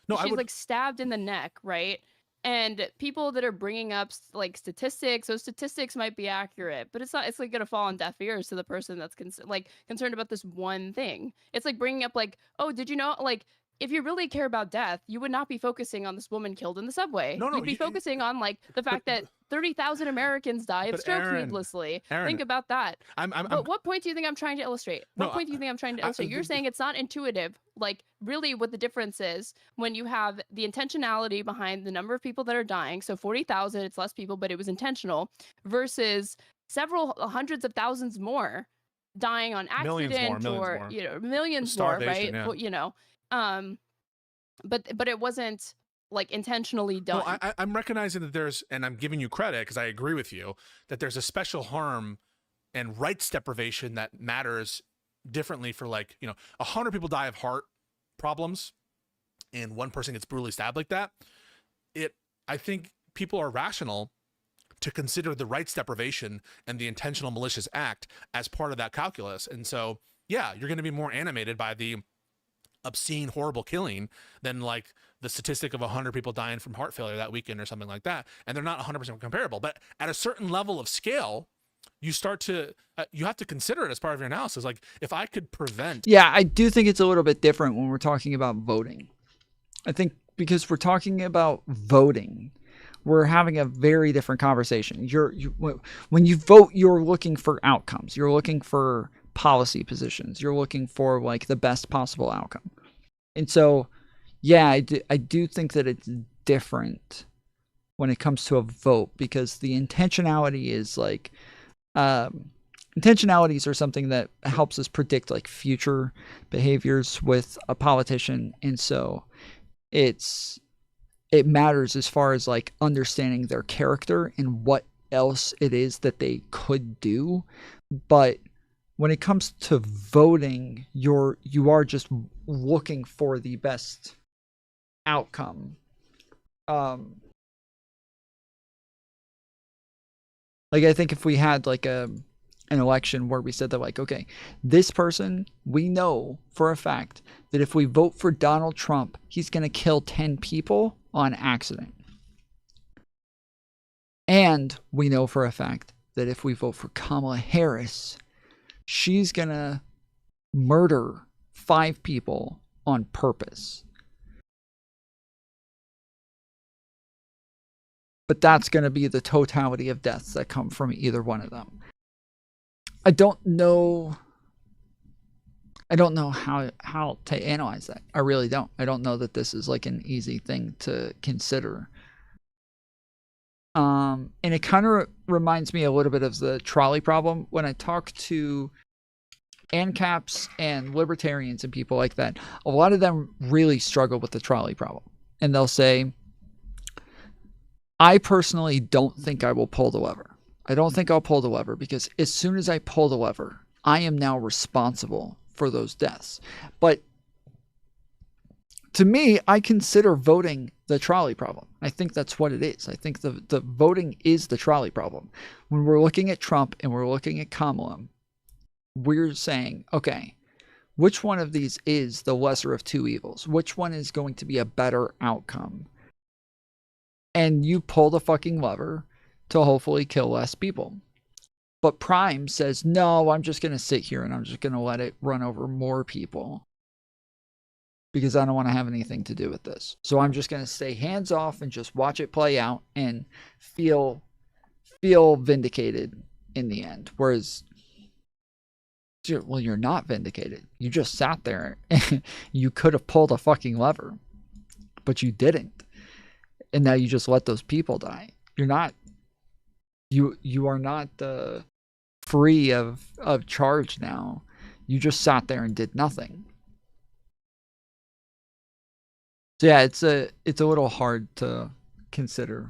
No, she's like stabbed in the neck, right? And people that are bringing up like statistics, those statistics might be accurate, but it's not. It's like gonna fall on deaf ears to the person that's concerned about this one thing. It's like bringing up like, oh, did you know? Like, if you really care about death, you would not be focusing on this woman killed in the subway. No, you'd be focusing on like the fact that 30,000 Americans die of stroke needlessly. Erin, think about that. But what point do you think I'm trying to illustrate? What point do you think I'm trying to illustrate? You're saying it's not intuitive. Like, really what the difference is when you have the intentionality behind the number of people that are dying. So 40,000, it's less people, but it was intentional, versus several hundreds of thousands more dying on accident, millions more. You know, millions more, right? Yeah. Well, you know, but it wasn't like intentionally done. No, I'm recognizing that there's, and I'm giving you credit because I agree with you, that there's a special harm and rights deprivation that matters differently for, like, you know, 100 people die of heart problems and one person gets brutally stabbed like that. I think people are rational to consider the rights deprivation and the intentional malicious act as part of that calculus. And so yeah, you're going to be more animated by the obscene, horrible killing than like the statistic of 100 people dying from heart failure that weekend or something like that. And they're not 100% comparable. But at a certain level of scale, you start to, you have to consider it as part of your analysis. Like, if I could prevent. Yeah, I do think it's a little bit different when we're talking about voting. I think because we're talking about voting, we're having a very different conversation. When you vote, you're looking for outcomes. You're looking for policy positions. You're looking for like the best possible outcome. And so, yeah, I do think that it's different when it comes to a vote, because the intentionality is like, intentionalities are something that helps us predict like future behaviors with a politician. And so it matters as far as like understanding their character and what else it is that they could do. But when it comes to voting, you are just looking for the best outcome. Like, I think if we had like an election where we said that, like, okay, this person, we know for a fact that if we vote for Donald Trump, he's going to kill 10 people on accident. And we know for a fact that if we vote for Kamala Harris, she's going to murder 5 people on purpose. But that's going to be the totality of deaths that come from either one of them. I don't know how to analyze that. I really don't. I don't know that this is like an easy thing to consider. And it kind of reminds me a little bit of the trolley problem. When I talk to ANCAPs and libertarians and people like that, a lot of them really struggle with the trolley problem. And they'll say, I personally don't think I will pull the lever. I don't think I'll pull the lever because as soon as I pull the lever, I am now responsible for those deaths. But to me, I consider voting the trolley problem. I think that's what it is. I think the voting is the trolley problem. When we're looking at Trump and we're looking at Kamala, we're saying, okay, which one of these is the lesser of two evils? Which one is going to be a better outcome? And you pull the fucking lever to hopefully kill less people. But Prime says, no, I'm just going to sit here and I'm just going to let it run over more people because I don't want to have anything to do with this. So I'm just going to stay hands off and just watch it play out and feel vindicated in the end. Whereas, well, you're not vindicated. You just sat there and you could have pulled a fucking lever, but you didn't. And now you just let those people die. You're not, you are not free of charge now. You just sat there and did nothing. So yeah, it's a little hard to consider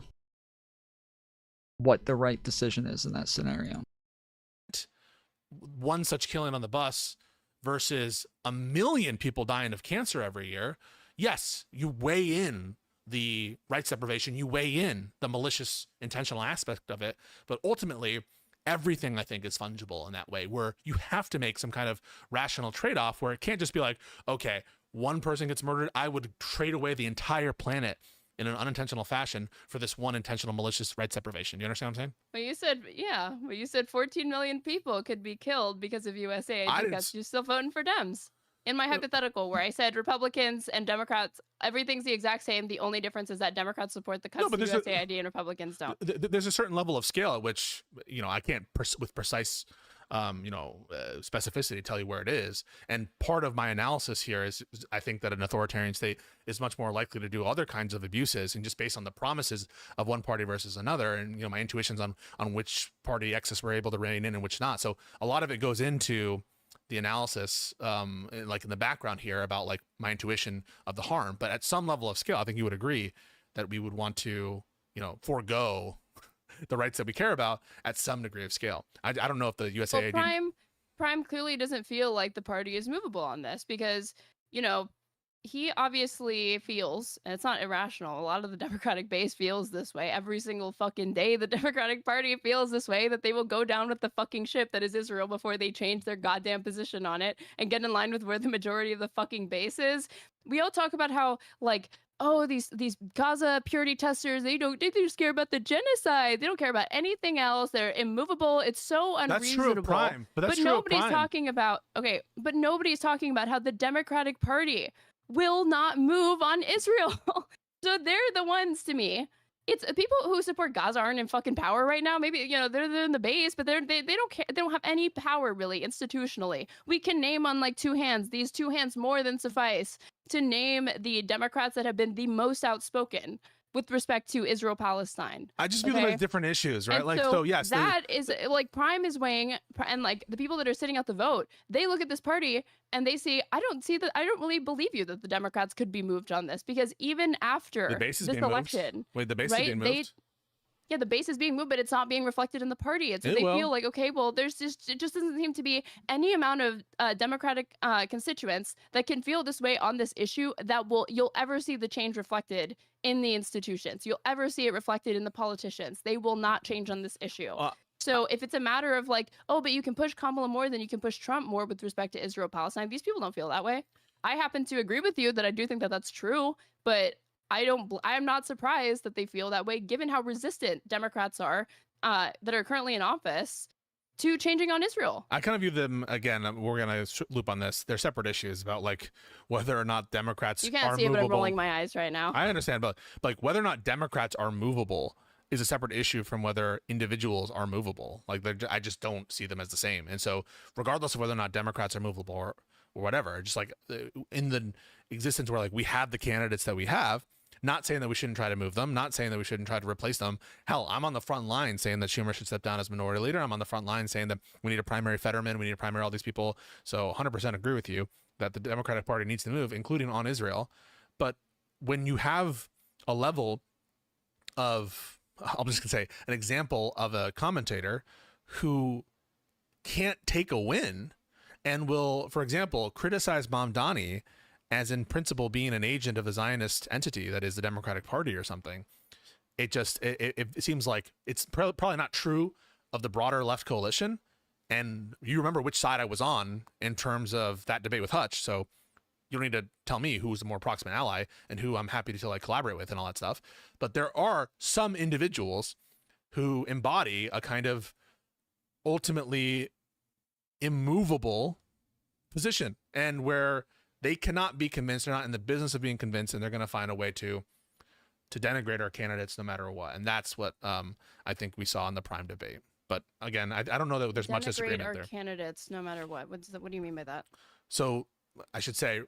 what the right decision is in that scenario. One such killing on the bus versus 1 million people dying of cancer every year. Yes, you weigh in the rights deprivation, you weigh in the malicious intentional aspect of it, but ultimately everything I think is fungible in that way, where you have to make some kind of rational trade-off where it can't just be like, okay, one person gets murdered, I would trade away the entire planet in an unintentional fashion for this one intentional malicious rights deprivation. Do you understand what I'm saying? Well, you said 14 million people could be killed because of USAID because you're still voting for Dems. In my hypothetical, where I said Republicans and Democrats, everything's the exact same. The only difference is that Democrats support the cuts to USAID and Republicans don't. There's a certain level of scale at which, I can't with precise, specificity tell you where it is. And part of my analysis here is I think that an authoritarian state is much more likely to do other kinds of abuses, and just based on the promises of one party versus another, and my intuitions on which party excess we're able to rein in and which not. So a lot of it goes into the analysis, like in the background here, about like my intuition of the harm. But at some level of scale, I think you would agree that we would want to, forego the rights that we care about at some degree of scale. I don't know if the USAID... Well, Prime clearly doesn't feel like the party is movable on this because, he obviously feels, and it's not irrational, a lot of the Democratic base feels this way every single fucking day. The Democratic Party feels this way, that they will go down with the fucking ship that is Israel before they change their goddamn position on it and get in line with where the majority of the fucking base is. We all talk about how, like, oh, these Gaza purity testers, they just care about the genocide. They don't care about anything else. They're immovable. It's so unreasonable. That's true of Prime, but that's true of nobody's Prime. talking about, okay, but nobody's talking about how the Democratic Party will not move on Israel. So they're the ones, to me. It's people who support Gaza aren't in fucking power right now. Maybe, you know, they're in the base, but they don't care. They don't have any power really institutionally. We can name on like two hands. These two hands more than suffice to name the Democrats that have been the most outspoken with respect to Israel-Palestine. I just view them as different issues, right? And Like, so yes, that is like Prime is weighing, and like the people that are sitting out the vote, they look at this party and they see, I don't really believe you that the Democrats could be moved on this, because even after the base is this being moved. election, Wait, the base right, is being moved. Yeah, the base is being moved, but it's not being reflected in the party. It's It they will. feel like, okay, well, it just doesn't seem to be any amount of Democratic constituents that can feel this way on this issue that you'll ever see the change reflected in the institutions. You'll ever see it reflected in the politicians. They will not change on this issue. So if it's a matter of like, oh, but you can push Kamala more than you can push Trump more with respect to Israel-Palestine, these people don't feel that way. I happen to agree with you that I do think that that's true, but I'm not surprised that they feel that way, given how resistant Democrats are that are currently in office to changing on Israel. I kind of view them, again, we're going to loop on this. They're separate issues about like whether or not Democrats You can't are see it, but I'm movable. rolling my eyes right now. I understand, but like whether or not Democrats are movable is a separate issue from whether individuals are movable. Like I just don't see them as the same. And so regardless of whether or not Democrats are movable or whatever, just like in the existence where like we have the candidates that we have, not saying that we shouldn't try to move them, not saying that we shouldn't try to replace them. Hell, I'm on the front line saying that Schumer should step down as minority leader. I'm on the front line saying that we need a primary Fetterman, we need a primary all these people. So 100% agree with you that the Democratic Party needs to move, including on Israel. But when you have a level of, I'm just gonna say, an example of a commentator who can't take a win and will, for example, criticize Mamdani as in principle being an agent of a Zionist entity that is the Democratic Party or something, it seems like it's probably not true of the broader left coalition. And you remember which side I was on in terms of that debate with Hutch, so you don't need to tell me who's the more proximate ally and who I'm happy to like collaborate with and all that stuff. But there are some individuals who embody a kind of ultimately immovable position, and where they cannot be convinced, they're not in the business of being convinced, and they're going to find a way to denigrate our candidates no matter what. And that's what I think we saw in the Prime debate. But again, I don't know that there's much disagreement Denigrate there. our candidates no matter what. What do you mean by that? So I should say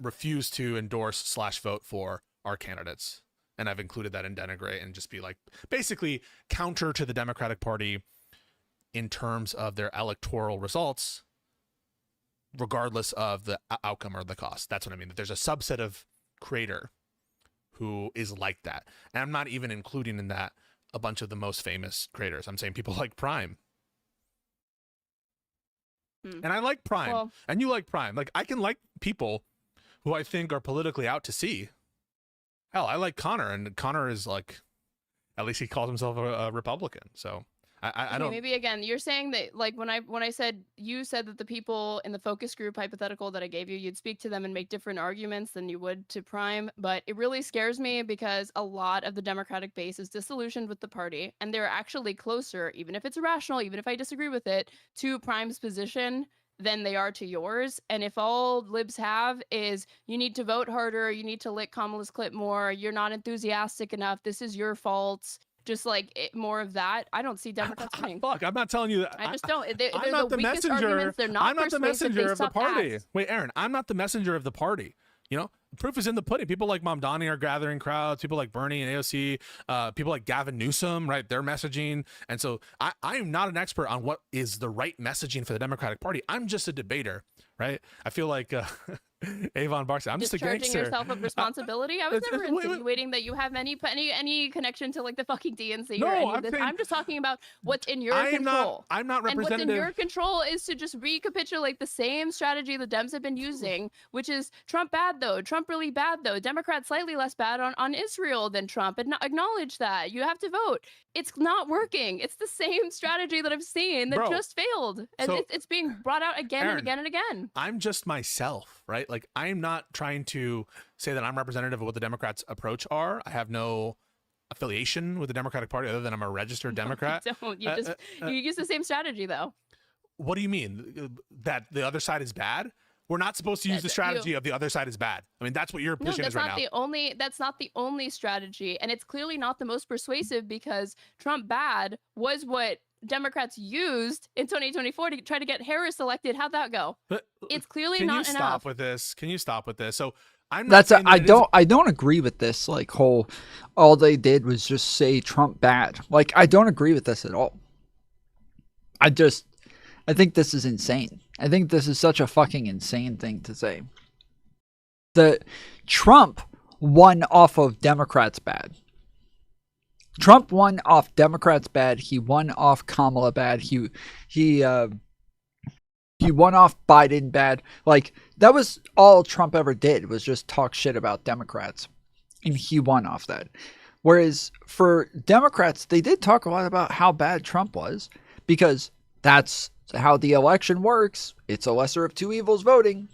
refuse to endorse / vote for our candidates. And I've included that in denigrate, and just be like basically counter to the Democratic Party in terms of their electoral results, regardless of the outcome or the cost. That's what I mean. That there's a subset of creator who is like that. And I'm not even including in that a bunch of the most famous creators. I'm saying people like Prime. And I like Prime. Well, and you like Prime. Like, I can like people who I think are politically out to sea. Hell, I like Connor, and Connor is like, at least he calls himself a Republican. So I okay, don't. maybe again, you're saying that like when I said, you said that the people in the focus group hypothetical that I gave you, you'd speak to them and make different arguments than you would to Prime. But it really scares me because a lot of the Democratic base is disillusioned with the party, and they're actually closer, even if it's irrational, even if I disagree with it, to Prime's position than they are to yours. And if all libs have is you need to vote harder, you need to lick Kamala's clip more, you're not enthusiastic enough, this is your fault, just like more of that, I don't see Democrats winning. Fuck, I'm not telling you that. I just don't. They're I'm not the weakest messenger. arguments. They're not I'm not the persuasive, messenger they of the suck party. ass. Wait, Erin, I'm not the messenger of the party. You know, proof is in the pudding. People like Mamdani are gathering crowds. People like Bernie and AOC. People like Gavin Newsom, right? They're messaging. And so I am not an expert on what is the right messaging for the Democratic Party. I'm just a debater, right? I feel like Avon Barksy. I'm just a discharging gangster. yourself of responsibility. I was never insinuating that you have any connection to like the fucking DNC or any of this. I'm just talking about what's in your control. I'm not And what's in representative. your control is to just recapitulate the same strategy the Dems have been using, which is Trump bad though, Trump really bad though, Democrats slightly less bad on Israel than Trump, and acknowledge that. You have to vote. It's not working. It's the same strategy that I've seen that Bro, just failed. And so- it's being brought out again Erin, and again and again. I'm just myself, right? Like, I'm not trying to say that I'm representative of what the Democrats' approach are. I have no affiliation with the Democratic Party other than I'm a registered Democrat. Don't. You just you use the same strategy though. What do you mean? That the other side is bad? We're not supposed to use the strategy of the other side is bad. I mean, that's what your No, position that's is right not now. the only. That's not the only strategy, and it's clearly not the most persuasive because Trump bad was what Democrats used in 2024 to try to get Harris elected. How'd that go? It's clearly Can you not stop enough. with this? Can you stop with this? So I'm not That's saying that it I don't agree with this like whole all they did was just say Trump bad. Like I don't agree with this at all. I think this is insane. I think this is such a fucking insane thing to say. The Trump won off of Democrats bad. Trump won off Democrats bad. He won off Kamala bad. He won off Biden bad. Like that was all Trump ever did was just talk shit about Democrats. And he won off that. Whereas for Democrats, they did talk a lot about how bad Trump was because that's how the election works. It's a lesser of two evils voting.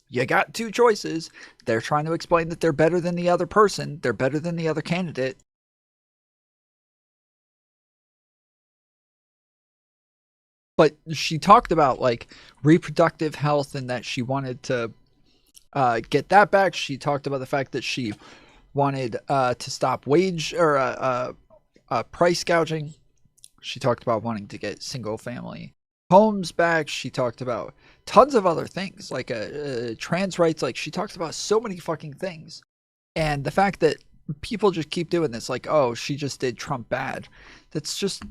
You got two choices. They're trying to explain that they're better than the other person. They're better than the other candidate. But she talked about like reproductive health and that she wanted to get that back. She talked about the fact that she wanted to stop wage or price gouging. She talked about wanting to get single family homes back. She talked about tons of other things like trans rights. Like she talked about so many fucking things. And the fact that people just keep doing this, like, oh, she just did Trump bad. That's just,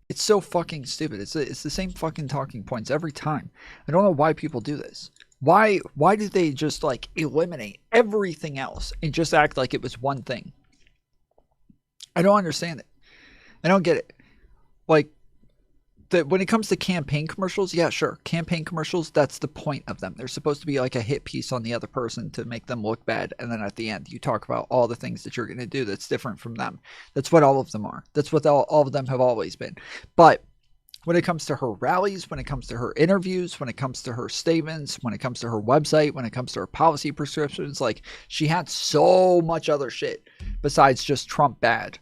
it's so fucking stupid. It's the same fucking talking points every time. I don't know why people do this. Why do they just like eliminate everything else and just act like it was one thing? I don't understand it. I don't get it. Like, when it comes to campaign commercials, yeah, sure. Campaign commercials, that's the point of them. They're supposed to be like a hit piece on the other person to make them look bad. And then at the end, you talk about all the things that you're going to do that's different from them. That's what all of them are. That's what all of them have always been. But when it comes to her rallies, when it comes to her interviews, when it comes to her statements, when it comes to her website, when it comes to her policy prescriptions, like she had so much other shit besides just Trump bad.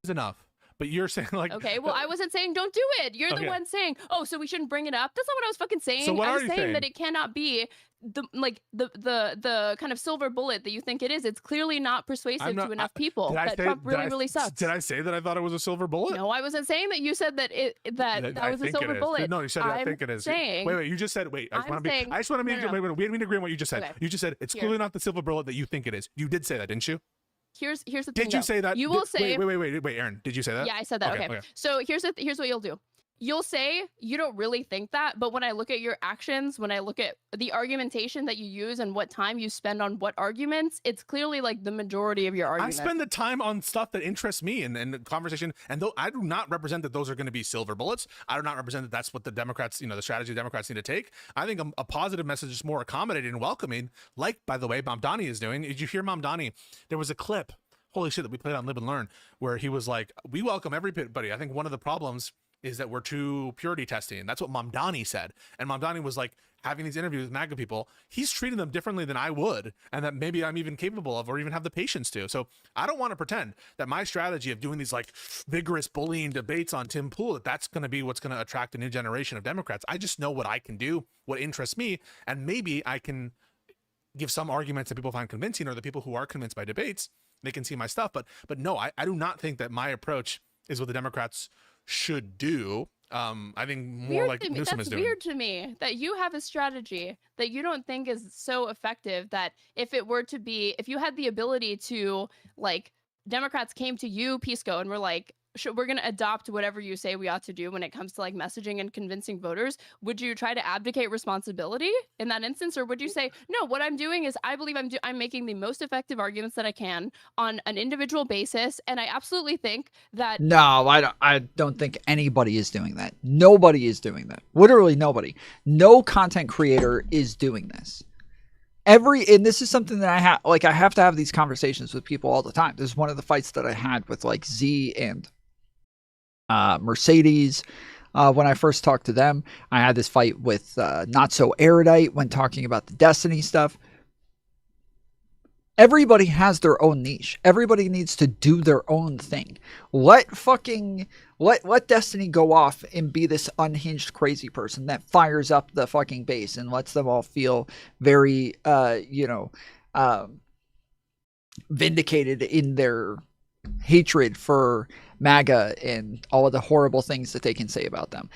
It's enough. But you're saying like Okay, well, I wasn't saying don't do it. You're the one saying, oh, so we shouldn't bring it up. That's not what I was fucking saying. So what I are was you saying saying? that it cannot be the kind of silver bullet that you think it is. It's clearly not persuasive to enough people that Trump really sucks. Did I say that I thought it was a silver bullet? No, I wasn't saying that. You said that that I was a think it silver is. bullet. No, you said I think it is. Saying, wait, you just said wait. I just want to be. I just want to be. Wait, we didn't agree on what you just said. Okay. You just said it's Here. clearly not the silver bullet that you think it is. You did say that, didn't you? Here's the thing. Did you though. say that? You will say. Wait, Erin. Did you say that? Yeah, I said that. Okay. So here's what you'll do. You'll say you don't really think that, but when I look at your actions, when I look at the argumentation that you use and what time you spend on what arguments, it's clearly like the majority of your arguments. I spend the time on stuff that interests me and the conversation. And though I do not represent that those are going to be silver bullets, I do not represent that that's what the Democrats, the strategy the Democrats need to take. I think a positive message is more accommodating and welcoming, like, by the way, Mamdani is doing. Did you hear Mamdani? There was a clip, holy shit, that we played on Live and Learn, where he was like, we welcome everybody. I think one of the problems is that we're too purity testing. That's what Mamdani said. And Mamdani was like having these interviews with MAGA people. He's treating them differently than I would, and that maybe I'm even capable of or even have the patience to. So I don't want to pretend that my strategy of doing these like vigorous bullying debates on Tim Pool, that's going to be what's going to attract a new generation of Democrats. I just know what I can do, what interests me, and maybe I can give some arguments that people find convincing, or the people who are convinced by debates, they can see my stuff. But no, I do not think that my approach is what the Democrats should do. I think more like Newsom is doing. That's weird to me that you have a strategy that you don't think is so effective that if you had the ability to, like, Democrats came to you, Pisco, and were like, we're going to adopt whatever you say we ought to do when it comes to like messaging and convincing voters, would you try to abdicate responsibility in that instance, or would you say, no, what I'm doing is I believe I'm making the most effective arguments that I can on an individual basis, and I absolutely think that No, I don't think anybody is doing that. Nobody is doing that. Literally nobody. No content creator is doing this. And this is something that I have to have these conversations with people all the time. This is one of the fights that I had with like Z and Mercedes when I first talked to them. I had this fight with Not So Erudite when talking about the Destiny stuff. Everybody has their own niche. Everybody needs to do their own thing. Let Destiny go off and be this unhinged crazy person that fires up the fucking base and lets them all feel very vindicated in their hatred for MAGA and all of the horrible things that they can say about them.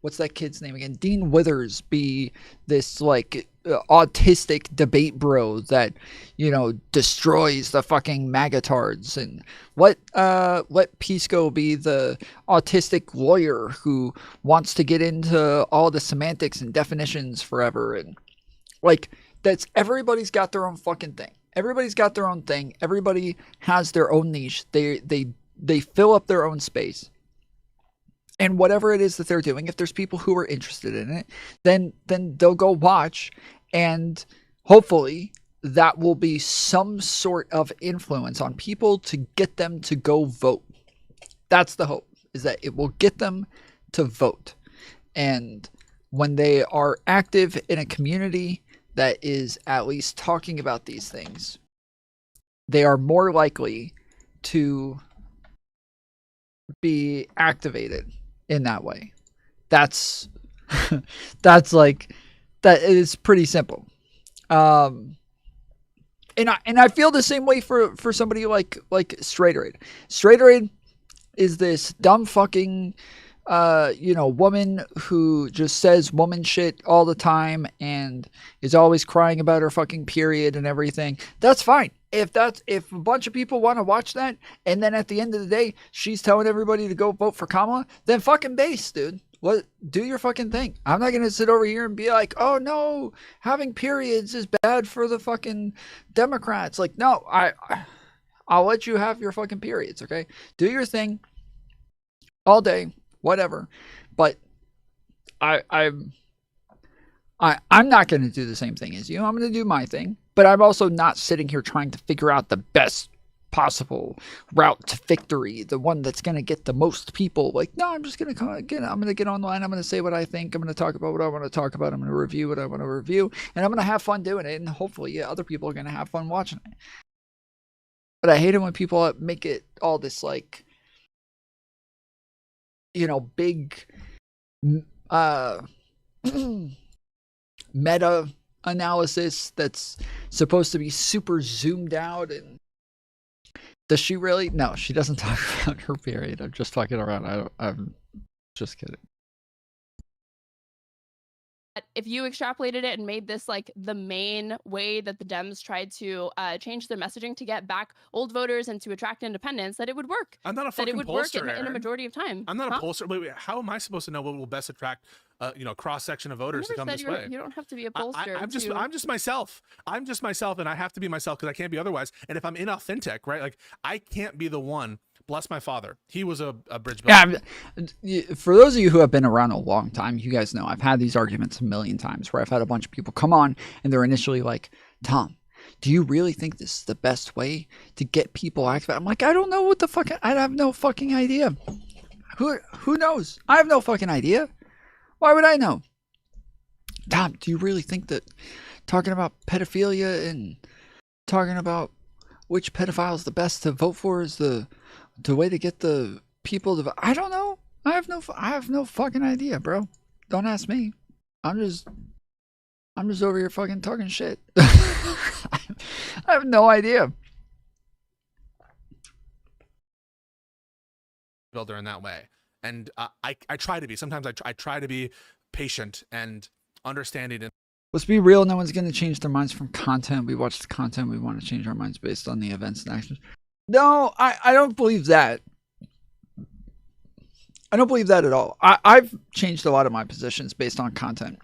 What's that kid's name again? Dean Withers be this like autistic debate bro that, destroys the fucking magatards, and let Pisco be the autistic lawyer who wants to get into all the semantics and definitions forever. And like, everybody's got their own fucking thing. Everybody's got their own thing. Everybody has their own niche. They fill up their own space. And whatever it is that they're doing, if there's people who are interested in it, then they'll go watch, and hopefully that will be some sort of influence on people to get them to go vote. That's the hope, is that it will get them to vote. And when they are active in a community that is at least talking about these things, they are more likely to be activated in that way. That's like, that is pretty simple. And I feel the same way for somebody like Straighterade. Straighterade is this dumb fucking woman who just says woman shit all the time and is always crying about her fucking period and everything. That's fine. If a bunch of people want to watch that, and then at the end of the day, she's telling everybody to go vote for Kamala, then fucking base, dude. Do your fucking thing. I'm not going to sit over here and be like, oh no, having periods is bad for the fucking Democrats. Like, no, I'll let you have your fucking periods, okay? Do your thing all day, whatever. But I'm not going to do the same thing as you. I'm going to do my thing. But I'm also not sitting here trying to figure out the best possible route to victory, the one that's going to get the most people. Like, no, I'm just going to get online. I'm going to say what I think. I'm going to talk about what I want to talk about. I'm going to review what I want to review. And I'm going to have fun doing it. And hopefully other people are going to have fun watching it. But I hate it when people make it all this like, big meta analysis that's supposed to be super zoomed out. And does she really? No, she doesn't talk about her period. I'm just fucking around. I'm just kidding. If you extrapolated it and made this like the main way that the Dems tried to change their messaging to get back old voters and to attract independents, that it would work. I'm not a fucking that it would pollster, work in a majority of time. I'm not a pollster. Wait, how am I supposed to know what will best attract cross section of voters to come this way? You don't have to be a pollster. I'm just myself. I'm just myself, and I have to be myself because I can't be otherwise. And if I'm inauthentic, right, like I can't be the one. Bless my father. He was a bridge builder. Yeah, for those of you who have been around a long time, you guys know I've had these arguments a million times where I've had a bunch of people come on and they're initially like, Tom, do you really think this is the best way to get people active? I'm like, I don't know what the fuck. I have no fucking idea. Who knows? I have no fucking idea. Why would I know? Tom, do you really think that talking about pedophilia and talking about which pedophile is the best to vote for is the way to get the people to vote? I don't know. I have no fucking idea, bro. Don't ask me. I'm just over here fucking talking shit. I have no idea. Builder in that way. And I try to be. Sometimes I try to be patient and understanding. And Let's be real, no one's going to change their minds from content. We watch the content, we want to change our minds based on the events and actions. No, I don't believe that. I don't believe that at all. I've changed a lot of my positions based on content.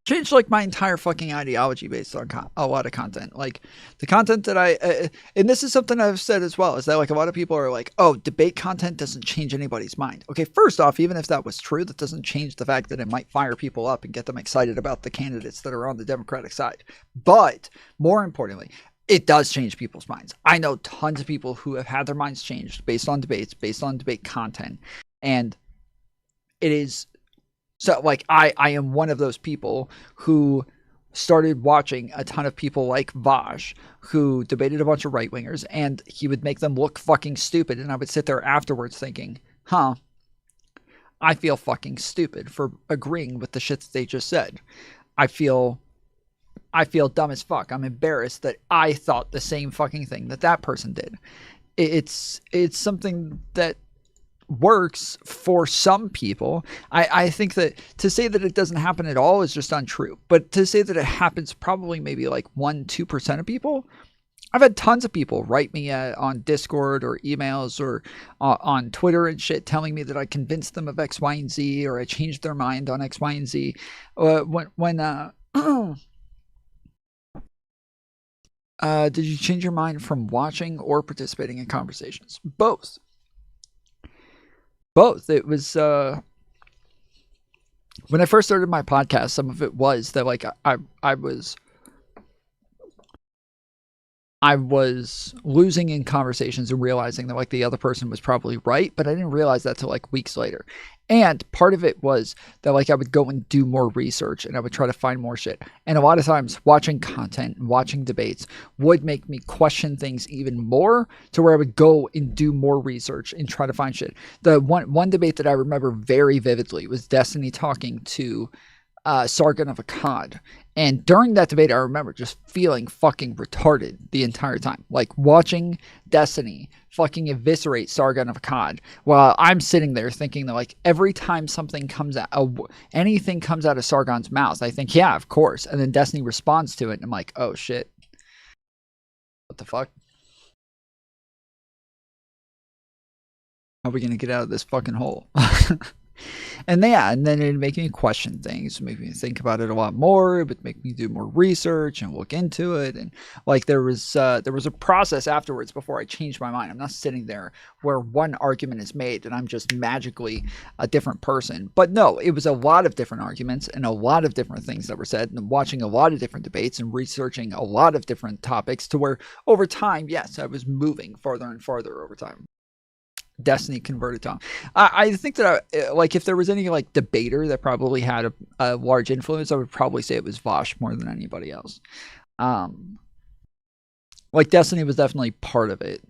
Changed like my entire fucking ideology based on a lot of content. Like the content that and this is something I've said as well, is that like a lot of people are like, oh, debate content doesn't change anybody's mind. Okay, first off, even if that was true, that doesn't change the fact that it might fire people up and get them excited about the candidates that are on the Democratic side. But more importantly, it does change people's minds. I know tons of people who have had their minds changed based on debates, based on debate content. And it is... So, like, I am one of those people who started watching a ton of people like Vash, who debated a bunch of right-wingers, and he would make them look fucking stupid, and I would sit there afterwards thinking, huh, I feel fucking stupid for agreeing with the shit that they just said. I feel dumb as fuck. I'm embarrassed that I thought the same fucking thing that that person did. It's something that works for some people. I think that to say that it doesn't happen at all is just untrue. But to say that it happens probably maybe like 1-2% of people. I've had tons of people write me on Discord or emails or on Twitter and shit telling me that I convinced them of X, Y, and Z, or I changed their mind on X, Y, and Z. Did you change your mind from watching or participating in conversations? Both. It was when I first started my podcast, some of it was that like I was losing in conversations and realizing that like the other person was probably right, but I didn't realize that till like weeks later. And part of it was that like I would go and do more research and I would try to find more shit. And a lot of times watching content and watching debates would make me question things even more, to where I would go and do more research and try to find shit. The one debate that I remember very vividly was Destiny talking to Sargon of Akkad. And during that debate, I remember just feeling fucking retarded the entire time. Like watching Destiny fucking eviscerate Sargon of Akkad while I'm sitting there thinking that like every time something comes out, anything comes out of Sargon's mouth, I think, yeah, of course. And then Destiny responds to it and I'm like, oh shit. What the fuck? How are we going to get out of this fucking hole? And then it'd make me question things, make me think about it a lot more. It would make me do more research and look into it. And like there was a process afterwards before I changed my mind. I'm not sitting there where one argument is made and I'm just magically a different person. But no, it was a lot of different arguments and a lot of different things that were said, and watching a lot of different debates and researching a lot of different topics, to where over time, yes, I was moving farther and farther over time. Destiny converted Tom. I think that like if there was any like debater that probably had a large influence, I would probably say it was Vosh more than anybody else. Like Destiny was definitely part of it.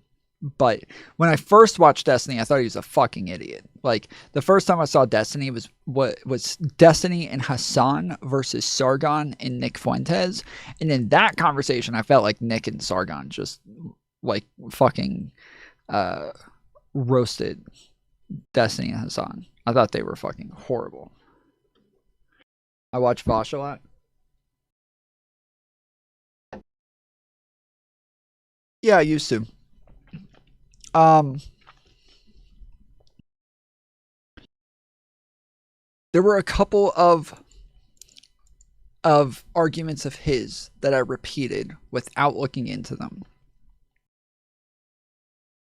But when I first watched Destiny, I thought he was a fucking idiot. Like the first time I saw Destiny was Destiny and Hassan versus Sargon and Nick Fuentes. And in that conversation, I felt like Nick and Sargon just like fucking roasted Destiny and Hassan. I thought they were fucking horrible. I watch Vosh a lot. Yeah, I used to. There were a couple of arguments of his that I repeated without looking into them,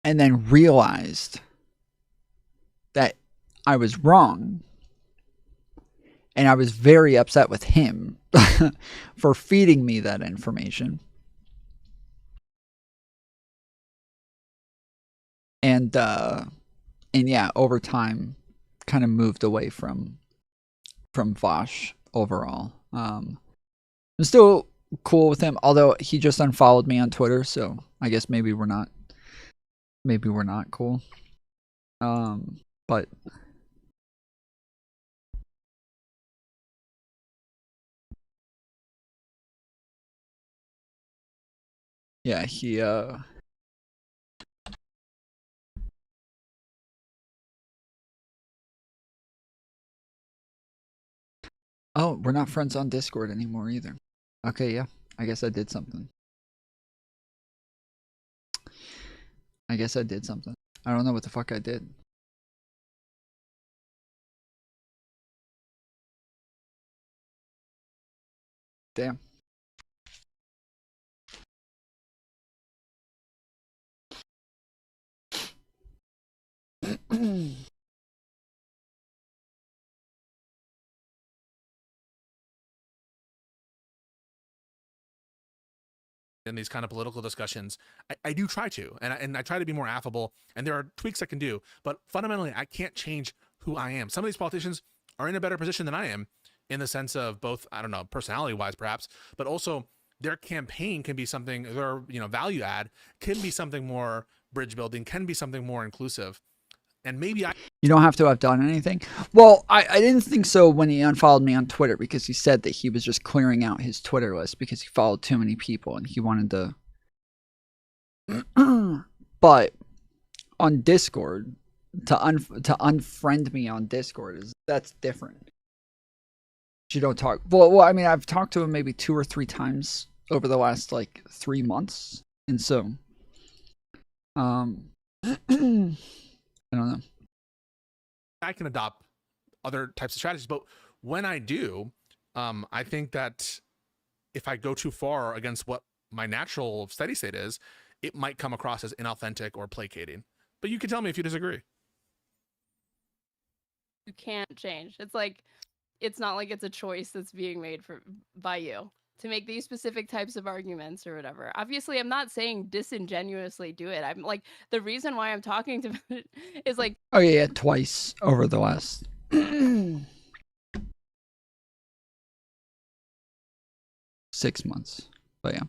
and then realized that I was wrong. And I was very upset with him for feeding me that information. And yeah, over time, kind of moved away from Vosh overall. I'm still cool with him, although he just unfollowed me on Twitter, so I guess maybe we're not cool. But yeah, he Oh, we're not friends on Discord anymore either. Okay, yeah. I guess I did something. I don't know what the fuck I did. Damn. in these kind of political discussions, I do try to, and I try to be more affable, and there are tweaks I can do, but fundamentally, I can't change who I am. Some of these politicians are in a better position than I am in the sense of both, I don't know, personality-wise perhaps, but also their campaign can be something, their value add can be something more bridge building, can be something more inclusive. And maybe You don't have to have done anything. Well, I didn't think so when he unfollowed me on Twitter, because he said that he was just clearing out his Twitter list because he followed too many people and he wanted to. But on Discord, to unfriend me on Discord that's different. You don't talk. Well, I mean, I've talked to him maybe 2 or 3 times over the last like 3 months, and so I don't know. I can adopt other types of strategies, but when I do, I think that if I go too far against what my natural steady state is, it might come across as inauthentic or placating. But you can tell me if you disagree. You can't change. It's not like it's a choice that's being made by you to make these specific types of arguments or whatever. Obviously, I'm not saying disingenuously do it. I'm like, the reason why I'm talking to it is like, Oh yeah, twice over the last 6 months. But yeah.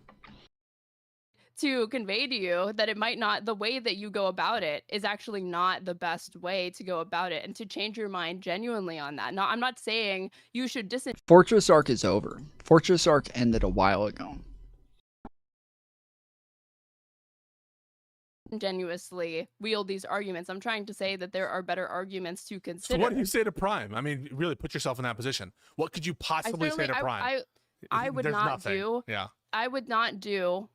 to convey to you that it might not, the way that you go about it is actually not the best way to go about it, and to change your mind genuinely on that. I'm not saying you should Fortress Arc is over. Fortress Arc ended a while ago. disingenuously wield these arguments. I'm trying to say that there are better arguments to consider. So what do you say to Prime? I mean, really put yourself in that position. What could you possibly say to Prime? I would There's not nothing. do. Yeah. I would not do.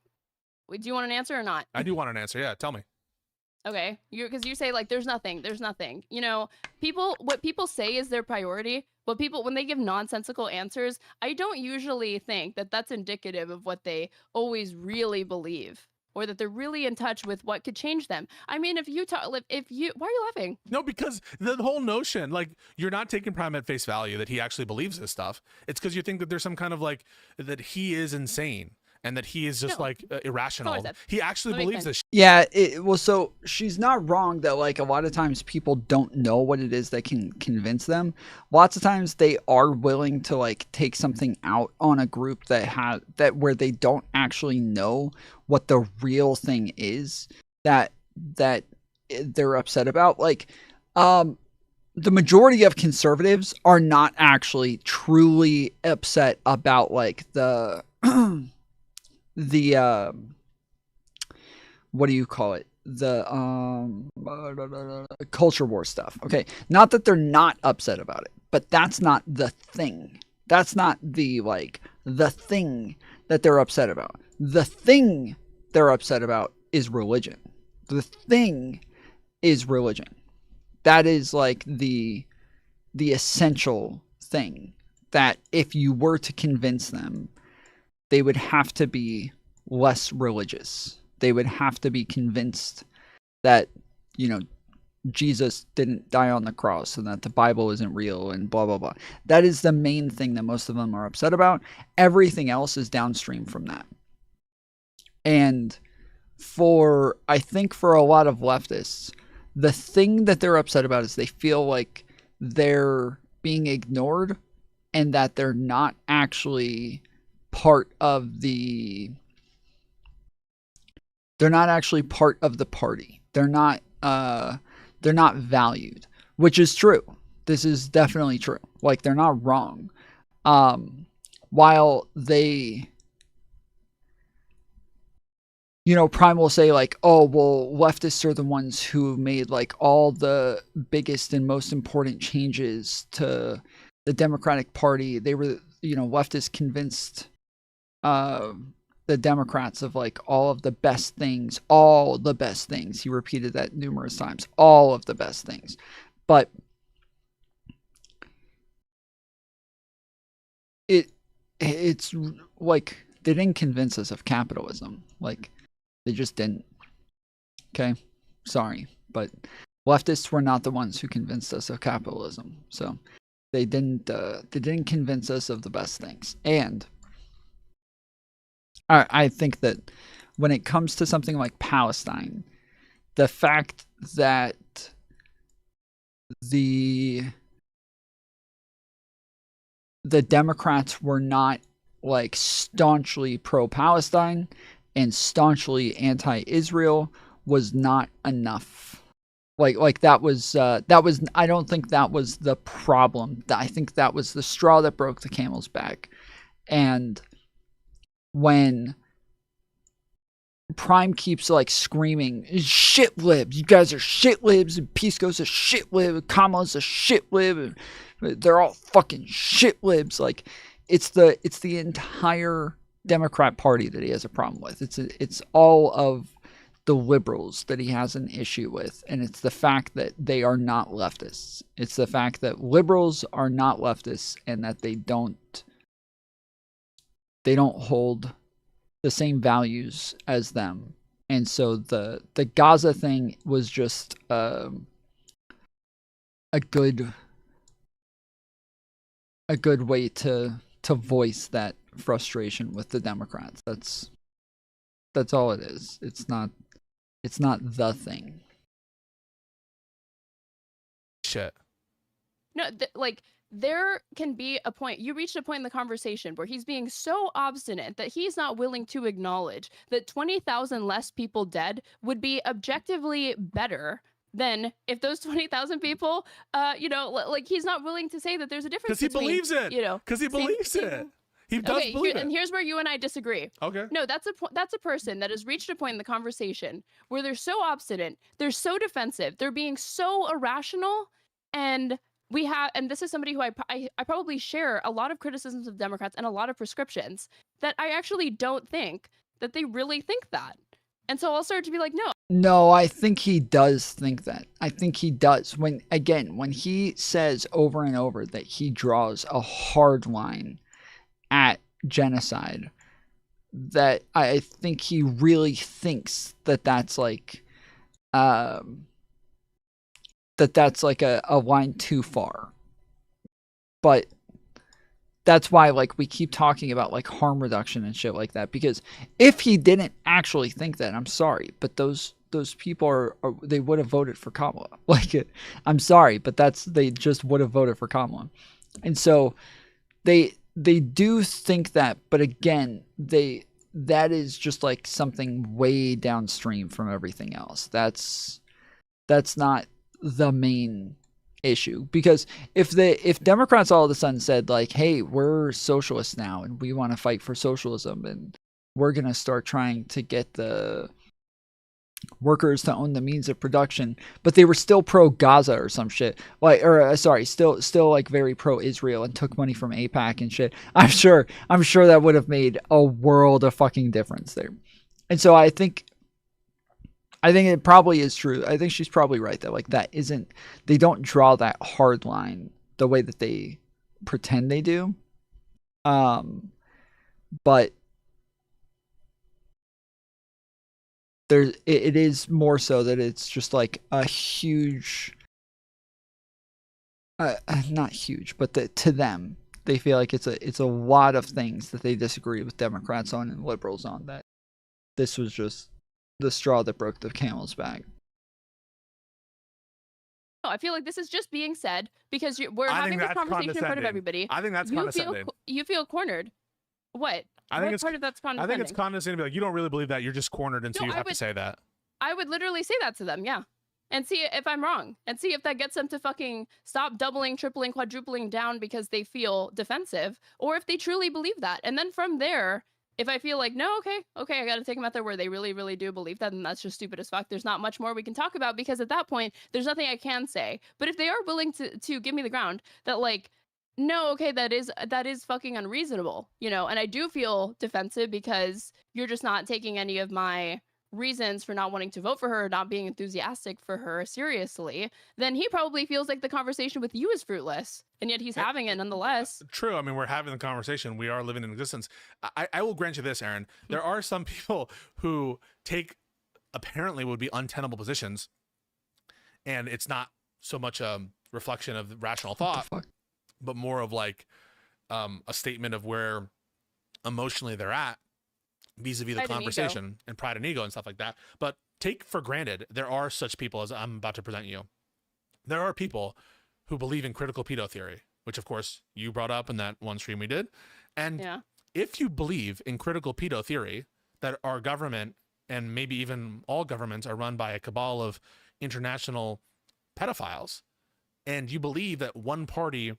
Do you want an answer or not? I do want an answer. Yeah, tell me. Okay, because you say like there's nothing. What people say is their priority. But people, when they give nonsensical answers, I don't usually think that that's indicative of what they always really believe, or that they're really in touch with what could change them. I mean, why are you laughing? No, because the whole notion, like, you're not taking Prime at face value that he actually believes this stuff. It's because you think that there's some kind of like that he is insane and that he is just irrational. He actually believes this. Yeah, well, so she's not wrong that like a lot of times people don't know what it is that can convince them. Lots of times they are willing to like take something out on a group that where they don't actually know what the real thing is that they're upset about. Like, the majority of conservatives are not actually truly upset about like the what do you call it? The culture war stuff. Okay. Not that they're not upset about it, but that's not the thing. That's not the thing that they're upset about. The thing they're upset about is religion. The thing is religion. That is like the essential thing that if you were to convince them, they would have to be less religious. They would have to be convinced that, Jesus didn't die on the cross and that the Bible isn't real and blah, blah, blah. That is the main thing that most of them are upset about. Everything else is downstream from that. And I think for a lot of leftists, the thing that they're upset about is they feel like they're being ignored and that they're not actually part of the party. They're not valued, which is true. This is definitely true. Like, they're not wrong. While they, Prime will say like, oh, well, leftists are the ones who made like all the biggest and most important changes to the Democratic Party, they were, you know, leftists convinced the Democrats of like all of the best things, all the best things. He repeated that numerous times, all of the best things. But it's like they didn't convince us of capitalism. Like they just didn't. Okay, sorry, but leftists were not the ones who convinced us of capitalism. So they didn't convince us of the best things. And I think that when it comes to something like Palestine, the fact that the Democrats were not like staunchly pro-Palestine and staunchly anti-Israel was not enough. Like that was I don't think that was the problem. I think that was the straw that broke the camel's back. And when Prime keeps like screaming, shit libs, you guys are shit libs, and Pisco's a shit lib, Kamala's a shit lib, and they're all fucking shit libs. Like it's the entire Democrat Party that he has a problem with. It's all of the liberals that he has an issue with, and it's the fact that they are not leftists. It's the fact that liberals are not leftists and that they don't hold the same values as them. And so the Gaza thing was just a good way to voice that frustration with the Democrats. That's all it is. It's not the thing. Shit. No, like there can be a point, you reached a point in the conversation where he's being so obstinate that he's not willing to acknowledge that 20,000 less people dead would be objectively better than if those 20,000 people, you know, like he's not willing to say that there's a difference. Because he believes it. You know, because he believes it. He does believe it. And here's where you and I disagree. Okay. No, that's a person that has reached a point in the conversation where they're so obstinate, they're so defensive, they're being so irrational, and this is somebody who I probably share a lot of criticisms of Democrats and a lot of prescriptions that I actually don't think that they really think that. And so I'll start to be like, No, I think he does think that. I think he does. When he says over and over that he draws a hard line at genocide, that I think he really thinks that that's like a line too far. But that's why like we keep talking about like harm reduction and shit like that, because if he didn't actually think that, I'm sorry, but those people are they would have voted for Kamala. Like I'm sorry, but they just would have voted for Kamala. And so they do think that, but again, that is just like something way downstream from everything else. That's not the main issue, because if Democrats all of a sudden said like, hey, we're socialists now and we want to fight for socialism and we're going to start trying to get the workers to own the means of production, but they were still pro Gaza or some shit, like, or sorry, still like very pro Israel and took money from AIPAC and shit, I'm sure that would have made a world of fucking difference there. And so I think it probably is true. I think she's probably right that like they don't draw that hard line the way that they pretend they do. But it is more so that it's just like a huge, not huge, but to them, they feel like it's a lot of things that they disagree with Democrats on and liberals on, that this was just the straw that broke the camel's back. I feel like this is just being said because we're having this conversation in front of everybody. I think that's condescending. You feel cornered. What? I think part of that's condescending? I think it's condescending to be like, you don't really believe that. You're just cornered, and so you have to say that. I would literally say that to them, yeah. And see if I'm wrong. And see if that gets them to fucking stop doubling, tripling, quadrupling down because they feel defensive. Or if they truly believe that. And then from there, if I feel like, no, okay, I got to take them out there where they really, really do believe that, and that's just stupid as fuck. There's not much more we can talk about, because at that point, there's nothing I can say. But if they are willing to give me the ground that, like, No, okay, that is fucking unreasonable, you know, and I do feel defensive because you're just not taking any of my reasons for not wanting to vote for her, or not being enthusiastic for her seriously. Then he probably feels like the conversation with you is fruitless, and yet he's having it nonetheless. True. I mean, we're having the conversation. We are living in existence. I will grant you this, Erin. There are some people who take apparently would be untenable positions, and it's not so much a reflection of rational thought, but more of like a statement of where emotionally they're at vis-a-vis the Pride and conversation and pride and ego and stuff like that. But take for granted, there are such people as I'm about to present you. There are people who believe in critical pedo theory, which of course you brought up in that one stream we did. And if you believe in critical pedo theory, that our government and maybe even all governments are run by a cabal of international pedophiles, and you believe that one party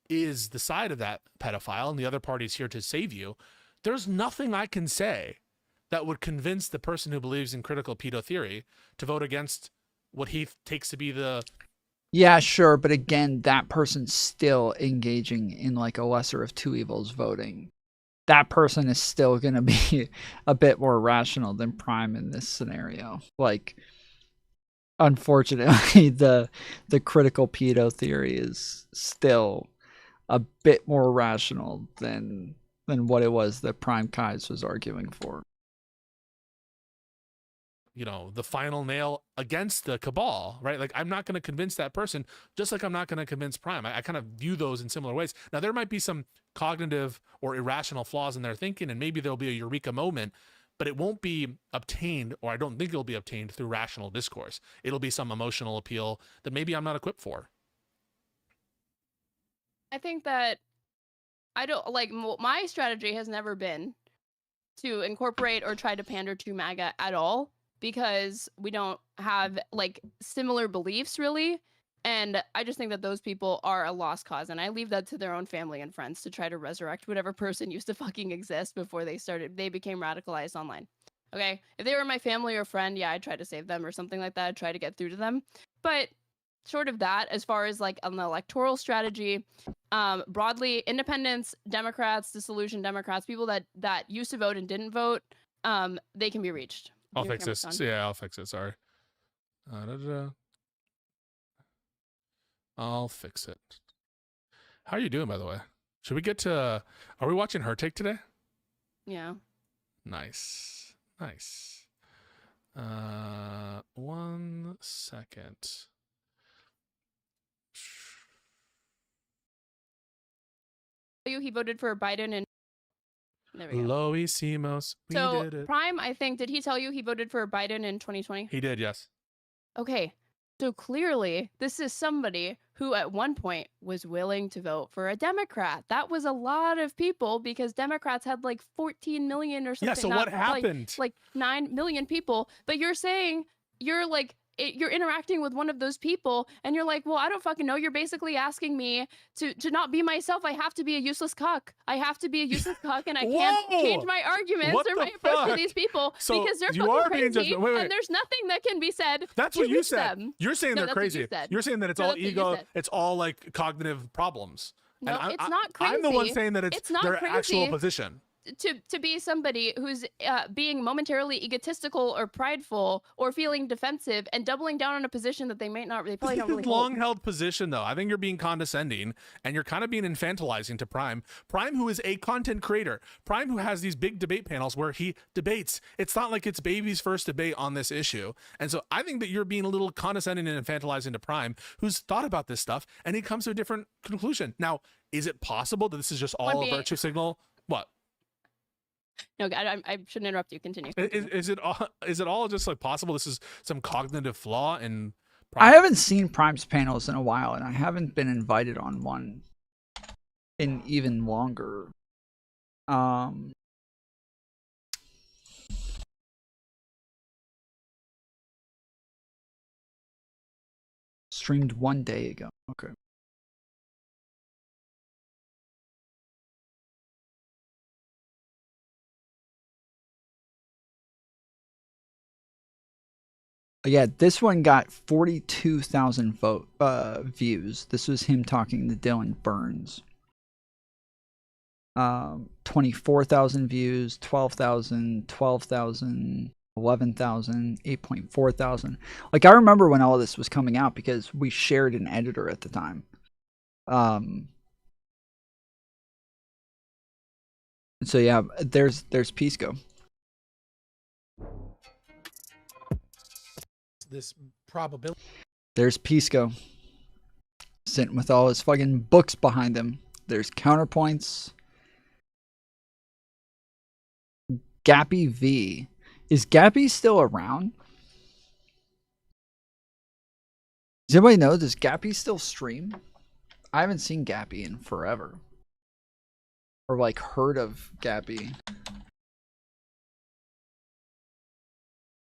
is the side of that pedophile and the other party is here to save you, there's nothing I can say that would convince the person who believes in critical pedo theory to vote against what he takes to be the... Yeah, sure, but again, that person's still engaging in like a lesser of two evils voting. That person is still going to be a bit more rational than Prime in this scenario. Like, unfortunately, the critical pedo theory is still a bit more rational than what it was that PrimeCayes was arguing for. You know, the final nail against the cabal, right? Like, I'm not going to convince that person, just like I'm not going to convince Prime. I kind of view those in similar ways. Now, there might be some cognitive or irrational flaws in their thinking, and maybe there'll be a eureka moment, but it won't be obtained, or I don't think it'll be obtained through rational discourse. It'll be some emotional appeal that maybe I'm not equipped for. I think that I don't like my strategy has never been to incorporate or try to pander to MAGA at all, because we don't have like similar beliefs really. And I just think that those people are a lost cause, and I leave that to their own family and friends to try to resurrect whatever person used to fucking exist before they became radicalized online. Okay, if they were my family or friend, yeah, I'd try to save them or something like that. I'd try to get through to them. But short of that, as far as like an electoral strategy, broadly, independents, Democrats, disillusioned Democrats, people that used to vote and didn't vote, they can be reached. I'll fix this. Yeah, I'll fix it. Sorry. I'll fix it. How are you doing, by the way? Should we get to... Are we watching her take today? Yeah. Nice. Nice. 1 second. He voted for Biden and... There we go. Loisimos. We So, did it. Prime, I think, did he tell you he voted for Biden in 2020? He did, yes. Okay, so clearly this is somebody who at one point was willing to vote for a Democrat. That was a lot of people because Democrats had like 14 million or something. Yeah, so what happened? Like 9 million people. But you're saying you're like, you're interacting with one of those people and you're like, well, I don't fucking know. You're basically asking me to not be myself. I have to be a useless cuck. I have to be a useless cuck, and I can't change my arguments What or the my approach to fuck? these people So because they're you fucking are being crazy judgmental. Wait. and there's nothing that can be said. That's to what you reach said. them. You're saying No, they're that's what crazy. you said. You're saying that it's No, all that's what you ego. said. It's all like cognitive problems. No, And it's not crazy. I'm the one saying that it's not their crazy actual position. to be somebody who's being momentarily egotistical or prideful or feeling defensive and doubling down on a position that they probably don't really hold. Long-held position, though. I think you're being condescending, and you're kind of being infantilizing to Prime. Prime, who is a content creator. Prime, who has these big debate panels where he debates. It's not like it's baby's first debate on this issue. And so I think that you're being a little condescending and infantilizing to Prime, who's thought about this stuff, and he comes to a different conclusion. Now, is it possible that this is just all a virtue signal? What? No, I shouldn't interrupt you. Continue. Is it all just like possible? This is some cognitive flaw in Prime? I haven't seen Prime's panels in a while, and I haven't been invited on one in even longer. Streamed 1 day ago. Okay. Yeah, this one got 42,000 views. This was him talking to Dylan Burns. 24,000 views, 12,000, 12,000, 11,000, 8.4 thousand. Like, I remember when all this was coming out because we shared an editor at the time. So yeah, there's Pisco. This probability. There's Pisco. Sitting with all his fucking books behind him. There's counterpoints. Gappy V. Is Gappy still around? Does anybody know? Does Gappy still stream? I haven't seen Gappy in forever. Or like heard of Gappy.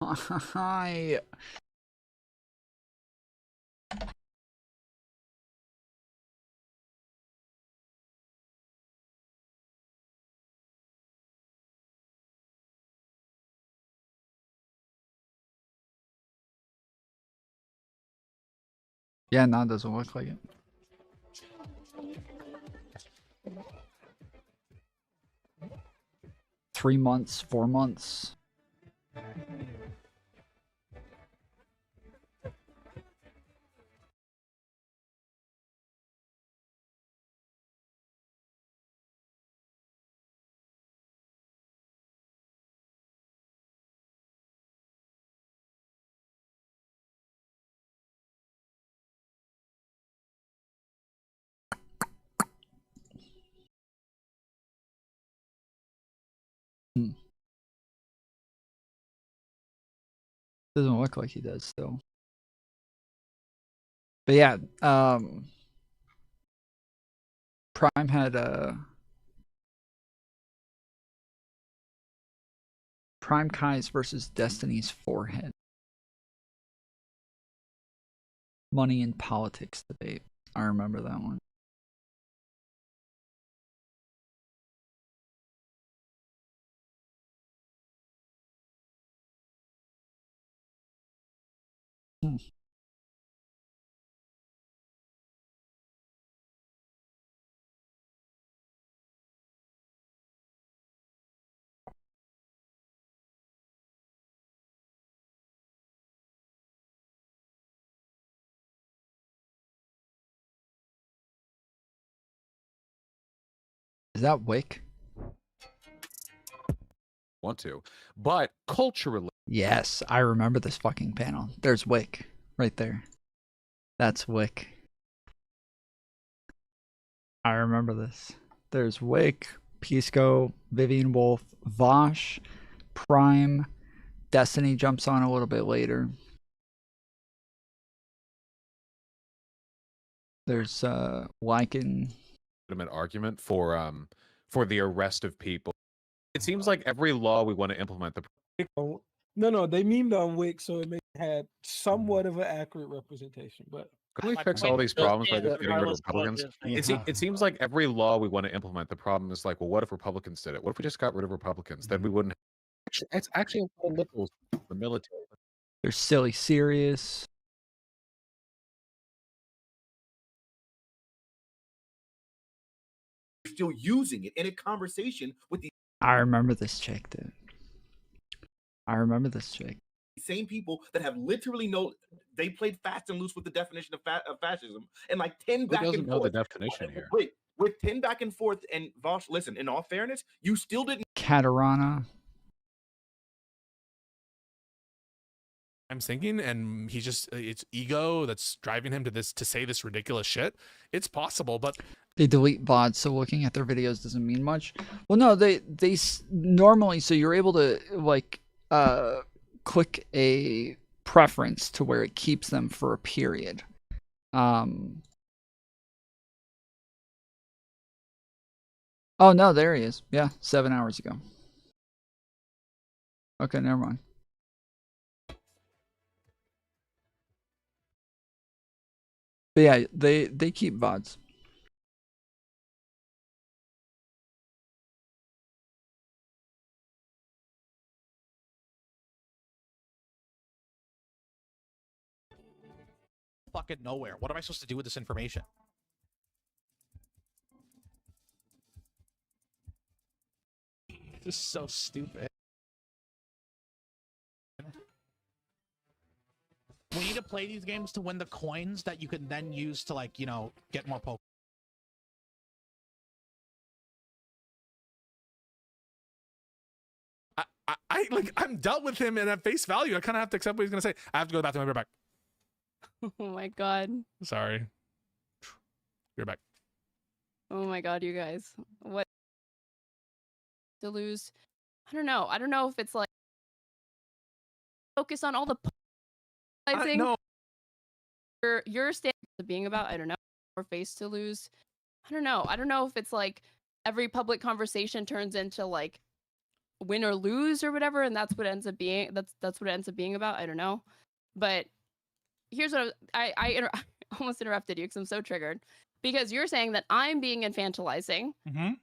Hi. Yeah, no, it doesn't look like it. Three months, 4 months. Doesn't look like he does still. But yeah, Prime had PrimeCayes versus Destiny's Forehead. Money in politics debate. I remember that one. Is that Wick? Want to, but culturally. Yes, I remember this fucking panel. There's Wick right there. That's Wick. I remember this. There's Wick, Pisco, Vivian Wolf, Vosh, Prime, Destiny jumps on a little bit later. There's Lycan. Legitimate argument for the arrest of people. It seems like every law we want to implement, No, they memed on Wick, so it may had somewhat of an accurate representation. But can we fix all these problems by just getting rid of Republicans? It seems like every law we want to implement, the problem is like, well, what if Republicans did it? What if we just got rid of Republicans? Then we wouldn't. It's actually liberals, the military. There's Silly Serious. Still using it in a conversation with the I remember this chick, dude. I remember this chick. same people that have literally they played fast and loose with the definition of fascism and like 10 Who back doesn't and know forth. the definition here? Wait, with 10 back and forth and Vosh, listen, in all fairness, you still didn't. Catarana. I'm thinking, and he just it's ego that's driving him to say this ridiculous shit. It's possible, but They delete VODs, so looking at their videos doesn't mean much. Well, no, they normally, so you're able to like click a preference to where it keeps them for a period. Oh no, there he is. Yeah, 7 hours ago. Okay, never mind. But yeah, they keep VODs. Fucking nowhere. What am I supposed to do with this information? Just so stupid. We need to play these games to win the coins that you can then use to, like, you know, get more poke. I'm dealt with him and at face value. I kind of have to accept what he's gonna say. I have to go to the bathroom. I'll be right back. Oh my god. Sorry. You're back. Oh my god, you guys. What to lose? I don't know. I don't know if it's like focus on all the polarizing. No. Your stance being about, I don't know, or face to lose. I don't know. I don't know if it's like every public conversation turns into like win or lose or whatever, and that's what ends up being that's what it ends up being about. I don't know. But here's what I almost interrupted you because I'm so triggered. Because you're saying that I'm being infantilizing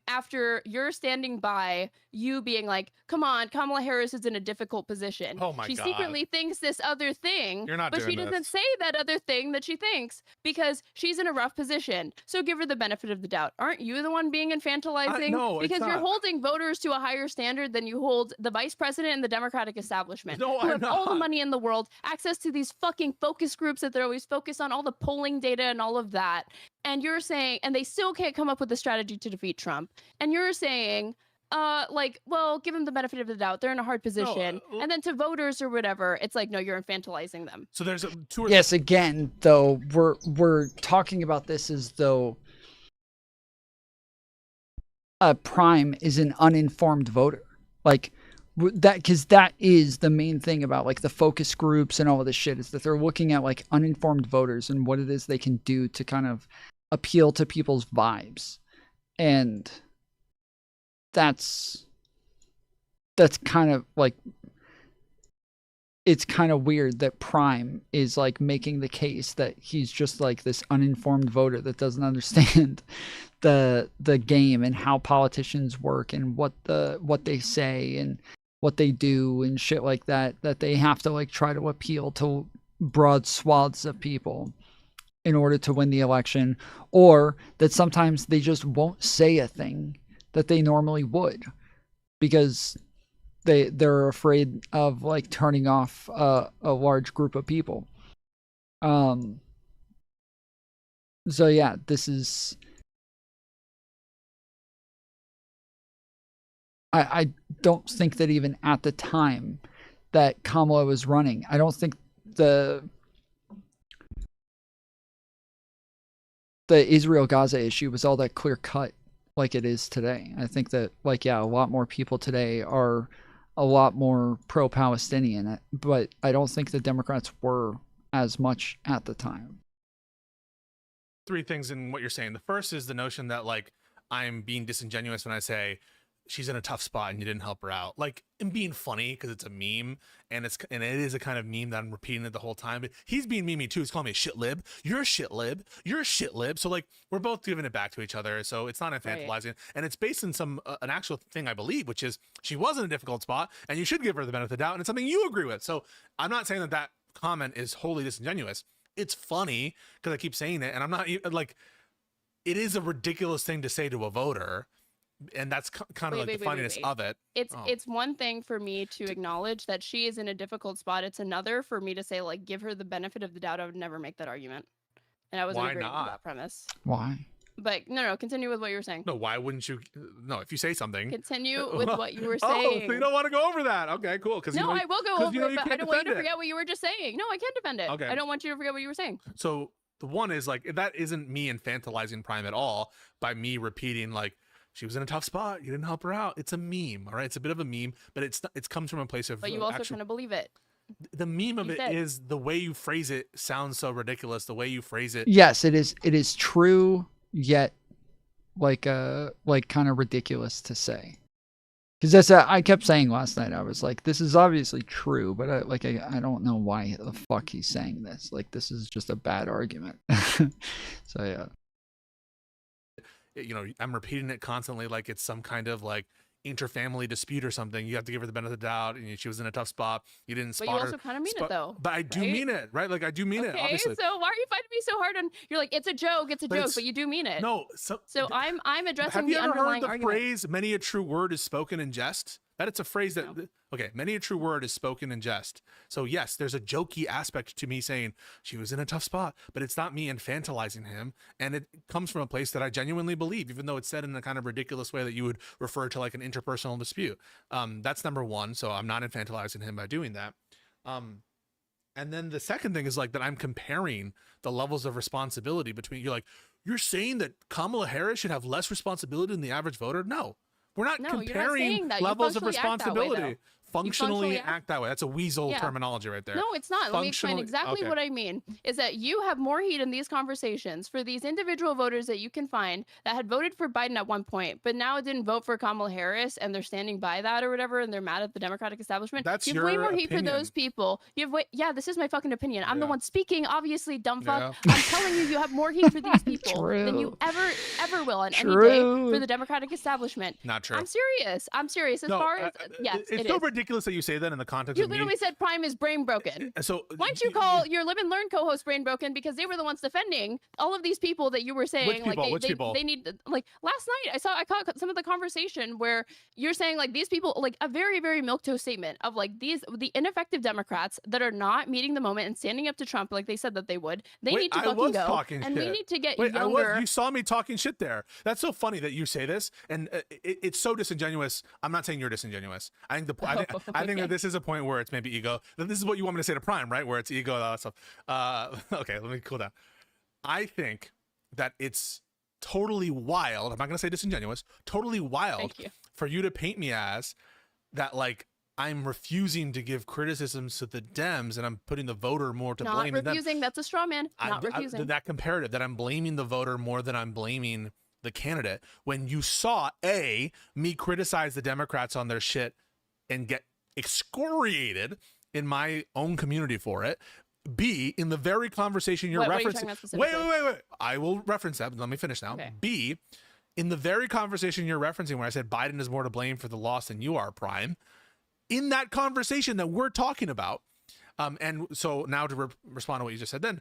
after you're standing by you being like, come on, Kamala Harris is in a difficult position. Oh my she God. secretly thinks this other thing, You're not but doing she doesn't this. say that other thing that she thinks because she's in a rough position. So give her the benefit of the doubt. Aren't you the one being infantilizing? No, it's because you're not. holding voters to a higher standard than you hold the vice president and the Democratic establishment. No, who I'm have all the not. money in the world, access to these fucking focus groups that they're always focused on, all the polling data and all of that. And you're saying, and they still can't come up with a strategy to defeat Trump. And you're saying, like, well, give them the benefit of the doubt. They're in a hard position. And then to voters or whatever, it's like, no, you're infantilizing them. So there's two or Yes, again, though, we're talking about this as though Prime is an uninformed voter. Like, that, because that is the main thing about like the focus groups and all of this shit, is that they're looking at like uninformed voters and what it is they can do to kind of appeal to people's vibes. And that's kind of like, it's kind of weird that Prime is like making the case that he's just like this uninformed voter that doesn't understand the game and how politicians work and what they say and what they do and shit like that, that they have to like try to appeal to broad swaths of people in order to win the election, or that sometimes they just won't say a thing that they normally would because they're afraid of like turning off a large group of people. So yeah, this is, I don't think that even at the time that Kamala was running, I don't think the Israel-Gaza issue was all that clear-cut like it is today. I think that, like, yeah, a lot more people today are a lot more pro-Palestinian, but I don't think the Democrats were as much at the time. Three things in what you're saying. The first is the notion that, like, I'm being disingenuous when I say she's in a tough spot and you didn't help her out. Like, I'm being funny because it's a meme and it is a kind of meme that I'm repeating it the whole time. But he's being memey too. He's calling me a shit lib. You're a shit lib. You're a shit lib. So like, we're both giving it back to each other. So it's not infantilizing. Right. And it's based in some an actual thing I believe, which is she was in a difficult spot and you should give her the benefit of the doubt. And it's something you agree with. So I'm not saying that comment is wholly disingenuous. It's funny because I keep saying it, and I'm not like, it is a ridiculous thing to say to a voter. And that's kind of the funniness of it. It's one thing for me to acknowledge that she is in a difficult spot. It's another for me to say, like, give her the benefit of the doubt. I would never make that argument. And I wasn't agreeing with that premise. Why? But no, continue with what you were saying. No, why wouldn't you? No, if you say something. Continue with what you were saying. Oh, so you don't want to go over that. Okay, cool. No, I will go over it, but I don't want you to forget what you were just saying. No, I can't defend it. Okay. I don't want you to forget what you were saying. So the one is, like, that isn't me infantilizing Prime at all by me repeating, like, she was in a tough spot. You didn't help her out. It's a meme, all right? It's a bit of a meme, but it comes from a place of. But you also kind of believe it. The meme of it is the way you phrase it sounds so ridiculous. The way you phrase it. Yes, it is. It is true, yet like kind of ridiculous to say. Because that's I kept saying last night. I was like, this is obviously true, but I don't know why the fuck he's saying this. Like, this is just a bad argument. So yeah. You know, I'm repeating it constantly like it's some kind of like inter-family dispute or something, you have to give her the benefit of the doubt, and she was in a tough spot. You didn't spot her. But you also kind of mean it though. But I do right? mean it, right? Like I do mean it, obviously. So why are you fighting me so hard? And you're like, it's a joke, but you do mean it. No. So I'm addressing have you the ever underlying heard the argument. phrase "many a true word is spoken in jest"? That it's a phrase that many a true word is spoken in jest. So yes, there's a jokey aspect to me saying she was in a tough spot, but it's not me infantilizing him, and it comes from a place that I genuinely believe, even though it's said in a kind of ridiculous way that you would refer to like an interpersonal dispute. That's number one. So I'm not infantilizing him by doing that. And then the second thing is like that I'm comparing the levels of responsibility between you're saying that Kamala Harris should have less responsibility than the average voter. No. We're not comparing levels of responsibility. Functionally act that way. That's a weasel terminology right there. No, it's not. Let me explain exactly what I mean. Is that you have more heat in these conversations for these individual voters that you can find that had voted for Biden at one point, but now didn't vote for Kamala Harris, and they're standing by that or whatever, and they're mad at the Democratic establishment. That's you have your way more heat opinion. for those people. You have this is my fucking opinion. I'm the one speaking, obviously, dumb fuck. Yeah. I'm telling you, you have more heat for these people than you ever will on any day for the Democratic establishment. Not true. I'm serious. As far as yes, it's so ridiculous that you say that in the context you of literally said Prime is brain broken. So why don't you call your Live and Learn co-host brain broken, because they were the ones defending all of these people that you were saying Which people? They need, like last night I caught some of the conversation where you're saying like these people, like a very, very milquetoast statement of like the ineffective Democrats that are not meeting the moment and standing up to Trump like they said that they would. They need to fucking go. And we need to get younger. You saw me talking shit there. That's so funny that you say this, and it's so disingenuous. I'm not saying you're disingenuous. I think I think that this is a point where it's maybe ego. This is what you want me to say to Prime, right? Where it's ego and all that stuff. Okay, let me cool down. I think that it's totally wild. I'm not going to say disingenuous. Totally wild for you to paint me as that, like I'm refusing to give criticisms to the Dems and I'm putting the voter more to blame. Not refusing. That's a straw man. Not refusing. That comparative that I'm blaming the voter more than I'm blaming the candidate. When you saw me criticize the Democrats on their shit and get excoriated in my own community for it. B, in the very conversation you're referencing. Wait. I will reference that, but let me finish now. Okay. B, in the very conversation you're referencing where I said Biden is more to blame for the loss than you are, Prime. In that conversation that we're talking about, and so now to respond to what you just said, then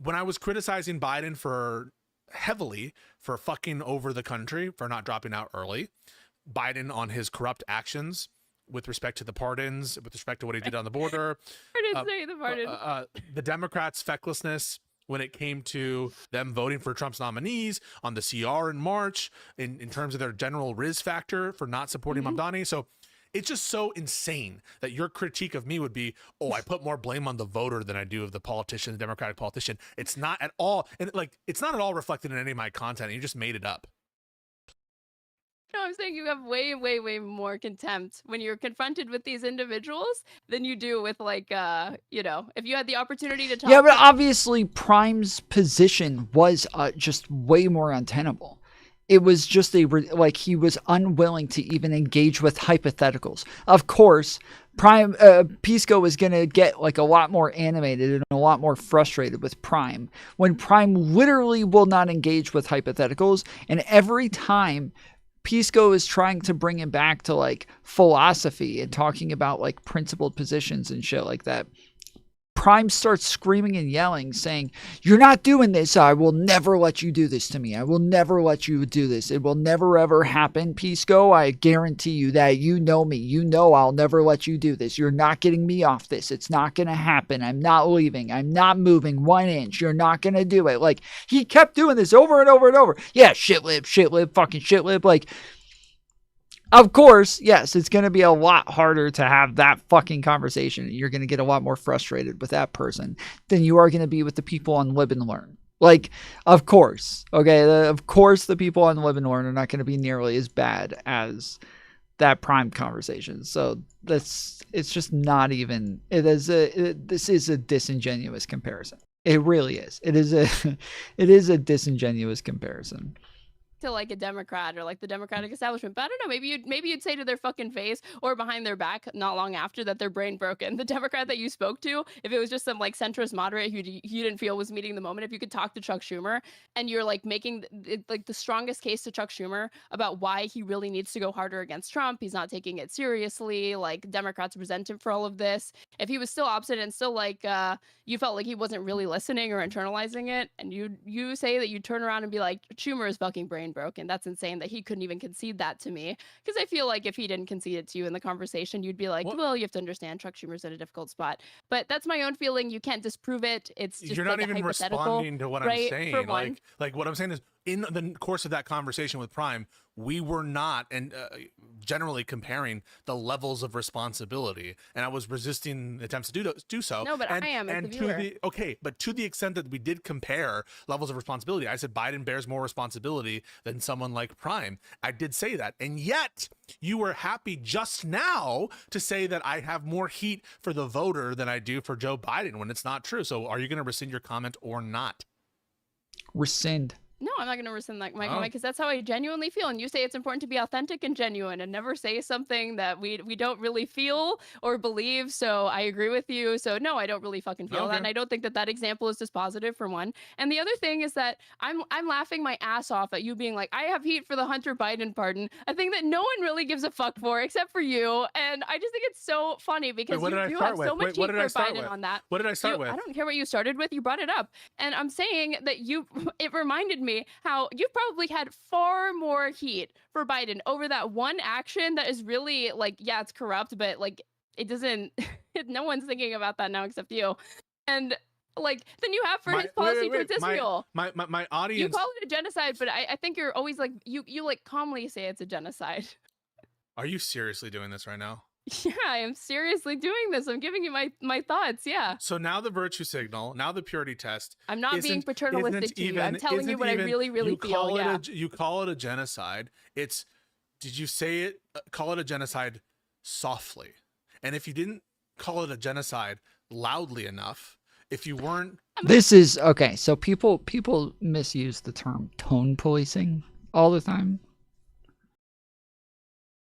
when I was criticizing Biden heavily for fucking over the country, for not dropping out early, Biden on his corrupt actions, with respect to the pardons, with respect to what he did on the border. I didn't say the pardon. The Democrats' fecklessness when it came to them voting for Trump's nominees on the CR in March, in terms of their general Riz factor for not supporting Mamdani. So it's just so insane that your critique of me would be, I put more blame on the voter than I do of the politician, the Democratic politician. It's not at all, and it's not at all reflected in any of my content. You just made it up. No, I'm saying you have way, way, way more contempt when you're confronted with these individuals than you do with like, if you had the opportunity to talk. Yeah, but obviously Prime's position was just way more untenable. It was just he was unwilling to even engage with hypotheticals. Of course, Pisco was going to get like a lot more animated and a lot more frustrated with Prime when Prime literally will not engage with hypotheticals. And every time Pisco is trying to bring him back to like philosophy and talking about like principled positions and shit like that, Prime starts screaming and yelling, saying, "You're not doing this. I will never let you do this to me. I will never let you do this. It will never, ever happen, Pisco. I guarantee you that. You know me. You know I'll never let you do this. You're not getting me off this. It's not going to happen. I'm not leaving. I'm not moving 1 inch. You're not going to do it." Like, he kept doing this over and over and over. Yeah, shitlib, fucking shitlib. Like, of course, yes, it's going to be a lot harder to have that fucking conversation. You're going to get a lot more frustrated with that person than you are going to be with the people on Live and Learn. Like, of course, okay, of course the people on Live and Learn are not going to be nearly as bad as that Prime conversation. So it's just not even, this is a disingenuous comparison. It really is. It is a disingenuous comparison. to like a Democrat or like the Democratic establishment, but I don't know, maybe you'd say to their fucking face or behind their back not long after that they're brain broken. The Democrat that you spoke to, if it was just some like centrist moderate who you didn't feel was meeting the moment, if you could talk to Chuck Schumer and you're like making like the strongest case to Chuck Schumer about why he really needs to go harder against Trump, he's not taking it seriously, like Democrats resent him for all of this. If he was still obstinate and still like you felt like he wasn't really listening or internalizing it, and you say that you turn around and be like, Schumer is fucking brain broken. That's insane that he couldn't even concede that to me. Because I feel like if he didn't concede it to you in the conversation, you'd be like, well, you have to understand Chuck Schumer's in a difficult spot. But that's my own feeling. You can't disprove it. It's just you're not like even a responding to what I'm right? saying. For one. Like what I'm saying is, in the course of that conversation with Prime, we were not generally comparing the levels of responsibility, and I was resisting attempts to do so. No, but I am as the viewer. But to the extent that we did compare levels of responsibility, I said Biden bears more responsibility than someone like Prime. I did say that, and yet you were happy just now to say that I have more heat for the voter than I do for Joe Biden when it's not true. So are you going to rescind your comment or not? Rescind. No, I'm not going to rescind my comment because that's how I genuinely feel. And you say it's important to be authentic and genuine and never say something that we don't really feel or believe. So I agree with you. So no, I don't really fucking feel that. And I don't think that example is dispositive for one. And the other thing is that I'm laughing my ass off at you being like, I have heat for the Hunter Biden pardon. A thing that no one really gives a fuck for except for you. And I just think it's so funny because you have so much heat for Biden on that. What did I start with? I don't care what you started with. You brought it up. And I'm saying that it reminded me how you've probably had far more heat for Biden over that one action that is really like, yeah, it's corrupt, but like it doesn't, no one's thinking about that now except you. And like, then you have for his policy towards Israel. My audience. You call it a genocide, but I think you're always like, you like calmly say it's a genocide. Are you seriously doing this right now? Yeah, I am seriously doing this. I'm giving you my thoughts. Yeah. So now the virtue signal, now the purity test. I'm not being paternalistic to you. I'm telling you what I really feel. Yeah. You call it a genocide. Did you say it? Call it a genocide softly. And if you didn't call it a genocide loudly enough, if you weren't. This is okay. So people misuse the term tone policing all the time.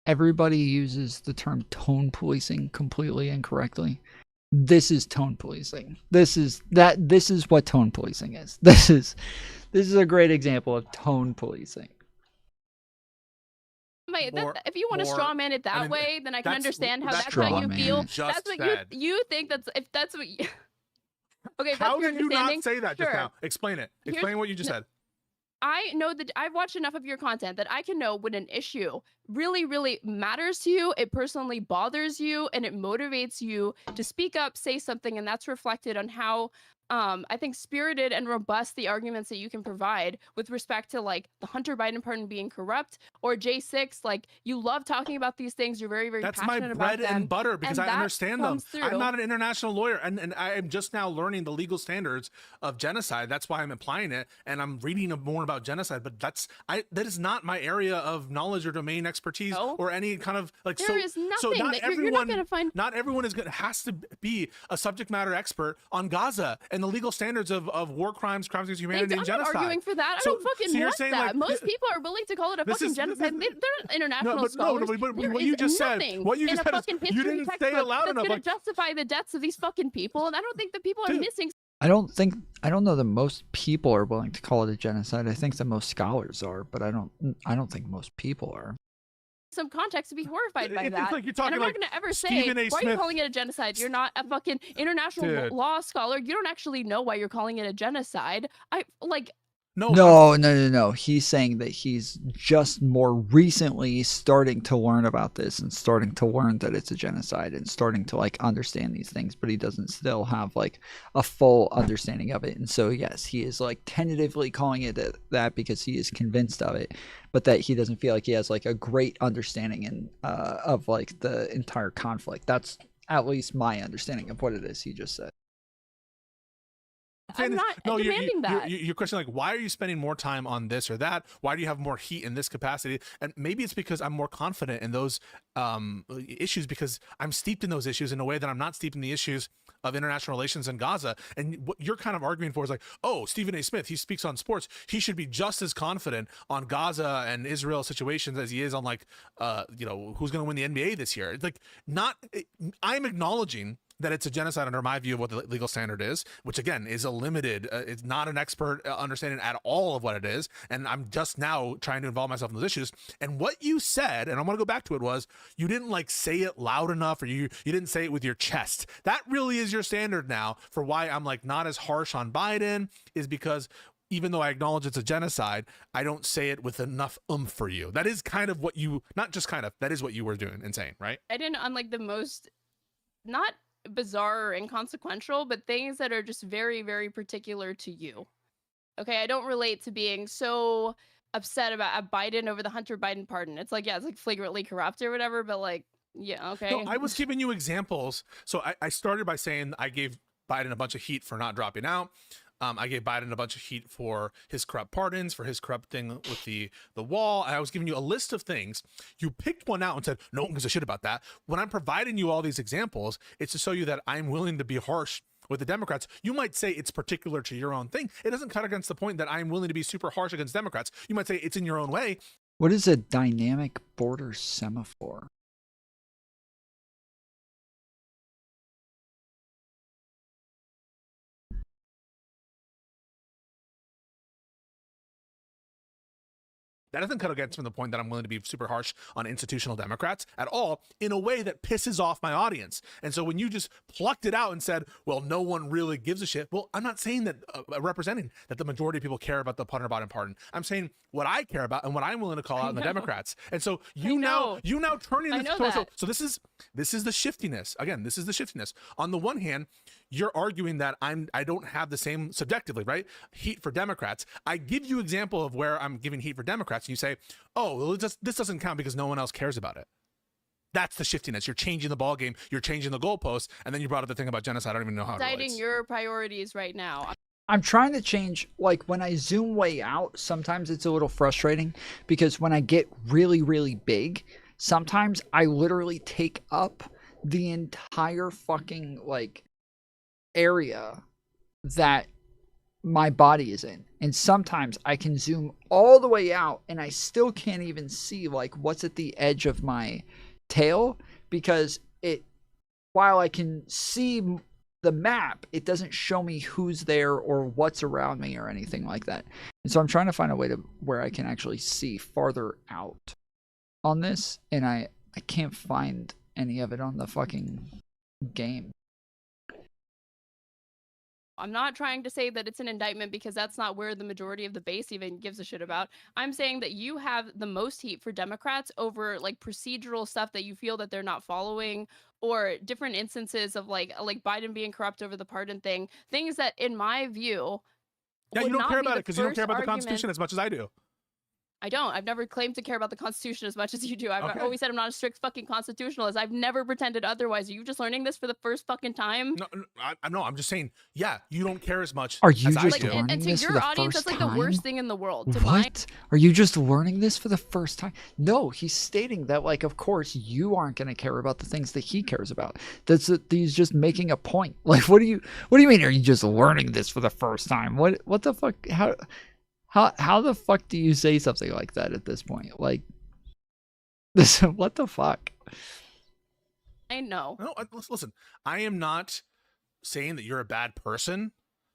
Everybody uses the term tone policing completely incorrectly. This is tone policing. This is what tone policing is. This is a great example of tone policing. If you want to straw man it that way, then I can understand how that's how you feel. That's what you think. That's what. Okay. How did you not say that just now? Explain it. Explain what you just said. I know that I've watched enough of your content that I can know when an issue really, really matters to you, it personally bothers you, and it motivates you to speak up, say something, and that's reflected on how I think spirited and robust the arguments that you can provide with respect to like the Hunter Biden pardon being corrupt or J6. Like you love talking about these things. You're very, very passionate about them. That's my bread and butter because I understand them. Through. I'm not an international lawyer and I am just now learning the legal standards of genocide. That's why I'm applying it and I'm reading more about genocide. But that is not my area of knowledge or domain expertise or any kind of like. There is nothing so not that everyone, you're not going to find. Not everyone has to be a subject matter expert on Gaza and the legal standards of war crimes, crimes against humanity, and genocide. I'm not arguing for that. I don't fucking want that. Like, most people are willing to call it a fucking genocide. They're not international scholars. But what you just said, you didn't say it loud enough. That's going to justify the deaths of these fucking people, and I don't think the people are missing. I don't know that most people are willing to call it a genocide. I think that most scholars are, but I don't think most people are. Some context to be horrified by that. It's like you're talking and I'm like not going to ever say, why are you calling it a genocide? You're not a fucking international law scholar. You don't actually know why you're calling it a genocide. No. He's saying that he's just more recently starting to learn about this and starting to learn that it's a genocide and starting to like understand these things, but he doesn't still have like a full understanding of it. And so yes, he is like tentatively calling it that because he is convinced of it, but that he doesn't feel like he has like a great understanding of like the entire conflict. That's at least my understanding of what it is he just said. I'm not demanding that. You're questioning like, why are you spending more time on this or that? Why do you have more heat in this capacity? And maybe it's because I'm more confident in those issues because I'm steeped in those issues in a way that I'm not steeped in the issues of international relations in Gaza. And what you're kind of arguing for is like, oh, Stephen A. Smith, he speaks on sports. He should be just as confident on Gaza and Israel situations as he is on like, who's going to win the NBA this year. It's like I'm acknowledging that it's a genocide under my view of what the legal standard is, which again is a limited, it's not an expert understanding at all of what it is. And I'm just now trying to involve myself in those issues. And what you said, and I want to go back to it, was you didn't like say it loud enough, or you didn't say it with your chest. That really is your standard now for why I'm like not as harsh on Biden, is because even though I acknowledge it's a genocide, I don't say it with enough oomph for you. That is kind of what you, not just kind of, that is what you were doing and saying, right? I didn't, on like the most, not bizarre or inconsequential, but things that are just very, very particular to you. Okay, I don't relate to being so upset about Biden over the Hunter Biden pardon. It's like, yeah, it's like flagrantly corrupt or whatever, but like, yeah, okay. No, I was giving you examples. So I started by saying I gave Biden a bunch of heat for not dropping out. I gave Biden a bunch of heat for his corrupt pardons, for his corrupt thing with the wall. I was giving you a list of things. You picked one out and said, no one gives a shit about that. When I'm providing you all these examples, it's to show you that I'm willing to be harsh with the Democrats. You might say it's particular to your own thing. It doesn't cut against the point that I'm willing to be super harsh against Democrats. You might say it's in your own way. What is a dynamic border semaphore? That doesn't cut against from the point that I'm willing to be super harsh on institutional Democrats at all, in a way that pisses off my audience. And so when you just plucked it out and said, well, no one really gives a shit. Well, I'm not saying that representing that the majority of people care about the Hunter Biden pardon. I'm saying what I care about and what I'm willing to call out in the Democrats. And so you now turning this. So this is the shiftiness. Again, this is the shiftiness. On the one hand, you're arguing that I don't have the same subjectively, right? Heat for Democrats. I give you example of where I'm giving heat for Democrats. And you say, oh, well, this doesn't count because no one else cares about it. That's the shiftiness. You're changing the ball game. You're changing the goalposts. And then you brought up the thing about genocide. I don't even know how it relates. Deciding your priorities right now. I'm trying to change, like when I zoom way out, sometimes it's a little frustrating because when I get really, really big, sometimes I literally take up the entire fucking like area that my body is in. And sometimes I can zoom all the way out and I still can't even see like what's at the edge of my tail, because while I can see the map, it doesn't show me who's there or what's around me or anything like that. And so I'm trying to find a way to where I can actually see farther out on this, and I can't find any of it on the fucking game. I'm not trying to say that it's an indictment because that's not where the majority of the base even gives a shit about. I'm saying that you have the most heat for Democrats over like procedural stuff that you feel that they're not following, or different instances of like Biden being corrupt over the pardon thing, things that in my view, yeah, you don't care about it because you don't care about the Constitution as much as I do. I don't. I've never claimed to care about the Constitution as much as you do. I've always said I'm not a strict fucking constitutionalist. I've never pretended otherwise. Are you just learning this for the first fucking time? No, I'm just saying, yeah, you don't care as much. Are you as just I do. learning and to this your for the audience, first that's like time? the worst thing in the world. To What? Are you just learning this for the first time? No, he's stating that, like, of course, you aren't going to care about the things that he cares about. He's just making a point. Like, what do you mean? Are you just learning this for the first time? What the fuck? How the fuck do you say something like that at this point? Like, this, what the fuck? I know. No, listen, I am not saying that you're a bad person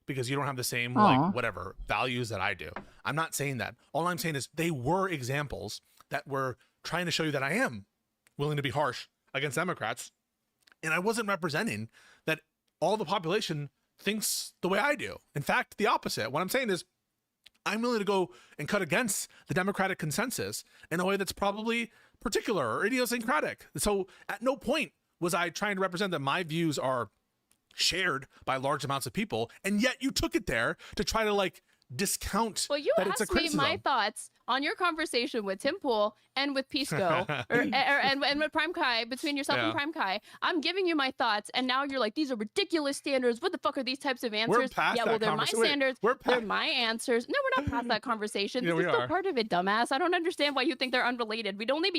because you don't have the same, like, whatever, values that I do. I'm not saying that. All I'm saying is they were examples that were trying to show you that I am willing to be harsh against Democrats. And I wasn't representing that all the population thinks the way I do. In fact, the opposite. What I'm saying is, I'm willing to go and cut against the Democratic consensus in a way that's probably particular or idiosyncratic. So at no point was I trying to represent that my views are shared by large amounts of people, and yet you took it there to try to like discount Well, you that it's a asked me criticism. my thoughts on your conversation with Tim Pool and with Pisco, and with PrimeCayes, between yourself and PrimeCayes. I'm giving you my thoughts, and now you're like, these are ridiculous standards. What the fuck are these types of answers? We're past yeah, that well, they're my conversation. standards. They're my answers. No, we're not past that conversation. Yeah, This we is still are. part of it, dumbass. I don't understand why you think they're unrelated. We're only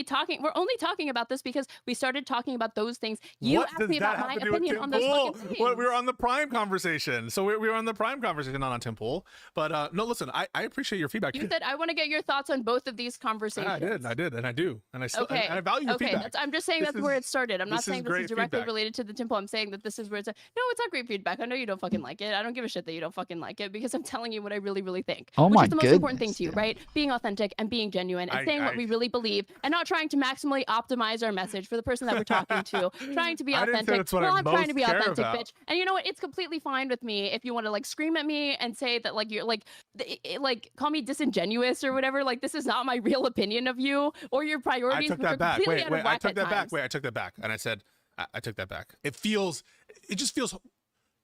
talking about this because we started talking about those things. You What asked does me that about my have to do with opinion Tim on those Pool? fucking things. Well, we were on the Prime conversation, so we were on the Prime conversation, not on Tim Pool. But no, listen, I appreciate your feedback. You said I want to get your thoughts on both of these conversations. I did, and I do, and I still, Okay. and I value your okay. feedback. I'm just saying This that's where is- it started. I'm not this saying is this is great directly feedback. related to the temple. I'm saying that this is where it's no, it's not great feedback. I know you don't fucking like it. I don't give a shit that you don't fucking like it because I'm telling you what I really, really think. Oh which my is the most important thing goodness, to you, right? Being authentic and being genuine and saying what we really believe and not trying to maximally optimize our message for the person that we're talking to. Trying to be I didn't say authentic. that's what Well, I I'm trying most to be care authentic, about. bitch. And you know what? It's completely fine with me if you want to like scream at me and say that like you're like like call me disingenuous or whatever. Like this is not my real opinion of you or your I priorities. took which are that back. completely Wait, out of wait, I whack took at that back. times. Wait, I took that back, and I said I took that back. It just feels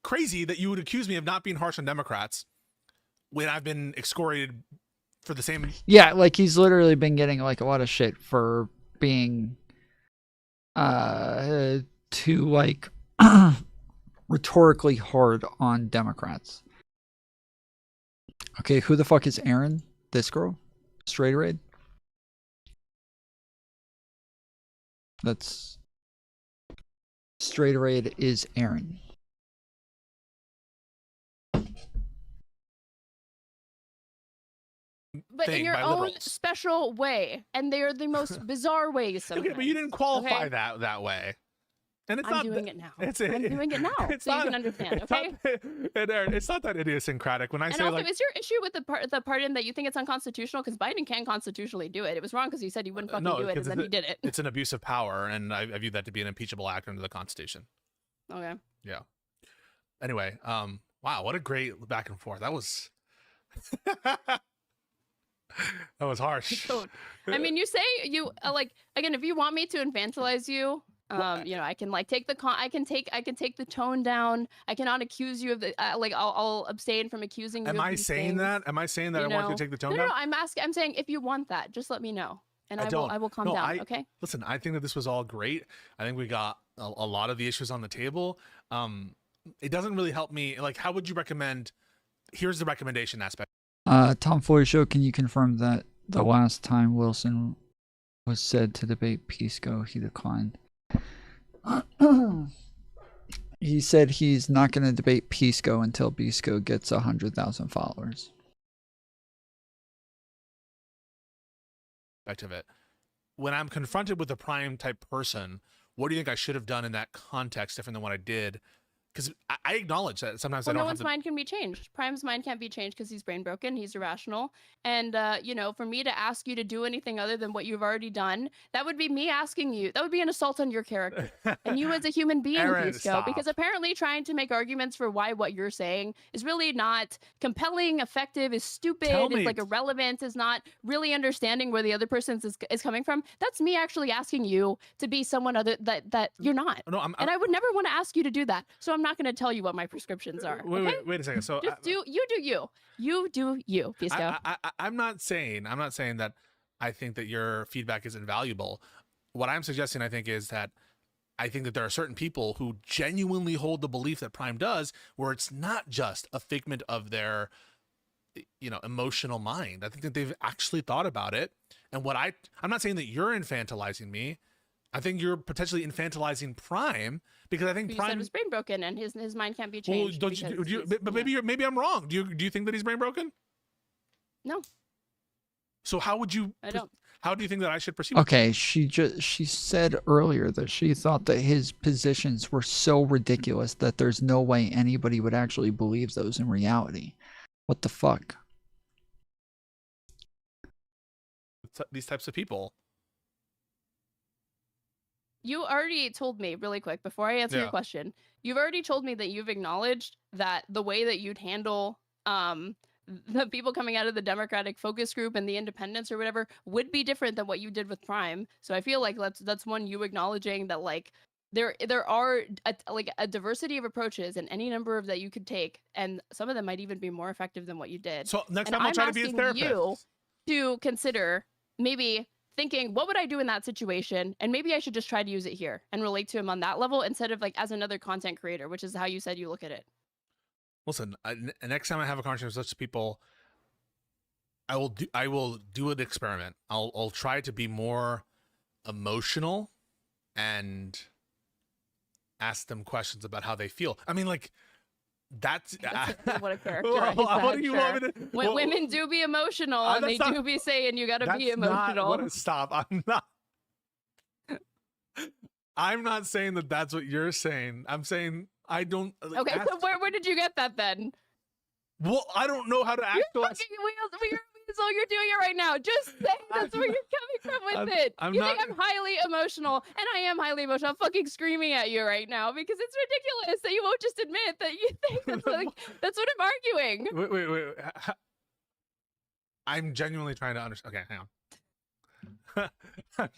crazy that you would accuse me of not being harsh on Democrats when I've been excoriated for the same. Yeah, like he's literally been getting like a lot of shit for being too like rhetorically hard on Democrats. Okay, who the fuck is Erin? This girl? Straight Raid? That's Straight Raid is Erin. But in thing your by own liberals. special way, and they are the most bizarre ways. Sometimes. Okay, but you didn't qualify okay? that way. And it's I'm not doing it now. It's I'm doing it now, it's so not, you can understand. It's Okay. not, and Erin, it's not that idiosyncratic when I And say also, like. is your issue with the pardon that you think it's unconstitutional? Because Biden can constitutionally do it. It was wrong because he said he wouldn't fucking do it, and because then he did it. It's an abuse of power, and I view that to be an impeachable act under the Constitution. Okay. Yeah. Anyway, wow, what a great back and forth. That was that was harsh. I mean, you say you like again. If you want me to infantilize you, you know, I can like take the I can take the tone down. I cannot accuse you of the like. I'll abstain from accusing you. Am of I these saying things, that? Am I saying that I want you to take the tone no, down? No, I'm asking. I'm saying if you want that, just let me know, and I will calm No, down. Okay. Listen, I think that this was all great. I think we got a lot of the issues on the table. It doesn't really help me. Like, how would you recommend? Here's the recommendation aspect. Tom Floyd Show, can you confirm that the last time Wilson was said to debate Pisco, he declined? He said he's not going to debate Pisco until Pisco gets 100,000 followers. Of it. When I'm confronted with a Prime type person, what do you think I should have done in that context different than what I did? Because I acknowledge that sometimes Well, I don't no have one's mind can be changed. Prime's mind can't be changed because he's brain broken. He's irrational. And, you know, for me to ask you to do anything other than what you've already done, that would be me asking you. That would be an assault on your character and you as a human being, Erin, Pisco. stop. Because apparently trying to make arguments for why what you're saying is really not compelling, effective, is stupid, is like irrelevant, is not really understanding where the other person is coming from. That's me actually asking you to be someone other that you're not. No, and I would never want to ask you to do that. So I'm not going to tell you what my prescriptions are. Okay? Wait a second. So Just do you, Pisco. I'm not saying that I think that your feedback is invaluable. What I'm suggesting, I think, is that I think that there are certain people who genuinely hold the belief that Prime does, where it's not just a figment of their, you know, emotional mind. I think that they've actually thought about it. And I'm not saying that you're infantilizing me. I think you're potentially infantilizing Prime because I think You Prime said was brain broken and his mind can't be Well, changed. don't you, but maybe I'm wrong. Do you think that he's brain broken? No. So how would you? I don't. How do you think that I should proceed? Okay, she said earlier that she thought that his positions were so ridiculous that there's no way anybody would actually believe those in reality. What the fuck? These types of people. You already told me really quick before I answer your Yeah. question. You've already told me that you've acknowledged that the way that you'd handle the people coming out of the Democratic focus group and the independents or whatever would be different than what you did with Prime. So I feel like that's one you acknowledging that like there are a diversity of approaches and any number of that you could take, and some of them might even be more effective than what you did. So next and time I'll I'm try to be a asking therapist. you to consider maybe thinking, what would I do in that situation? And maybe I should just try to use it here and relate to him on that level instead of like as another content creator, which is how you said you look at it. Listen, next time I have a conversation with such people, I will do an experiment. I'll try to be more emotional and ask them questions about how they feel. I mean, like that's what a character. What do you want me to? When women do be emotional, and they do be saying you got to be emotional. Stop. I'm not saying that that's what you're saying. I'm saying I don't. Like, okay, so where did you get that then? Well, I don't know how to act. So you're doing it right now. Just say that's where you're coming from with it. You think I'm highly emotional, and I am highly emotional. I'm fucking screaming at you right now because it's ridiculous that you won't just admit that you think that's what I'm arguing. Wait. I'm genuinely trying to understand. Okay, hang on. I'm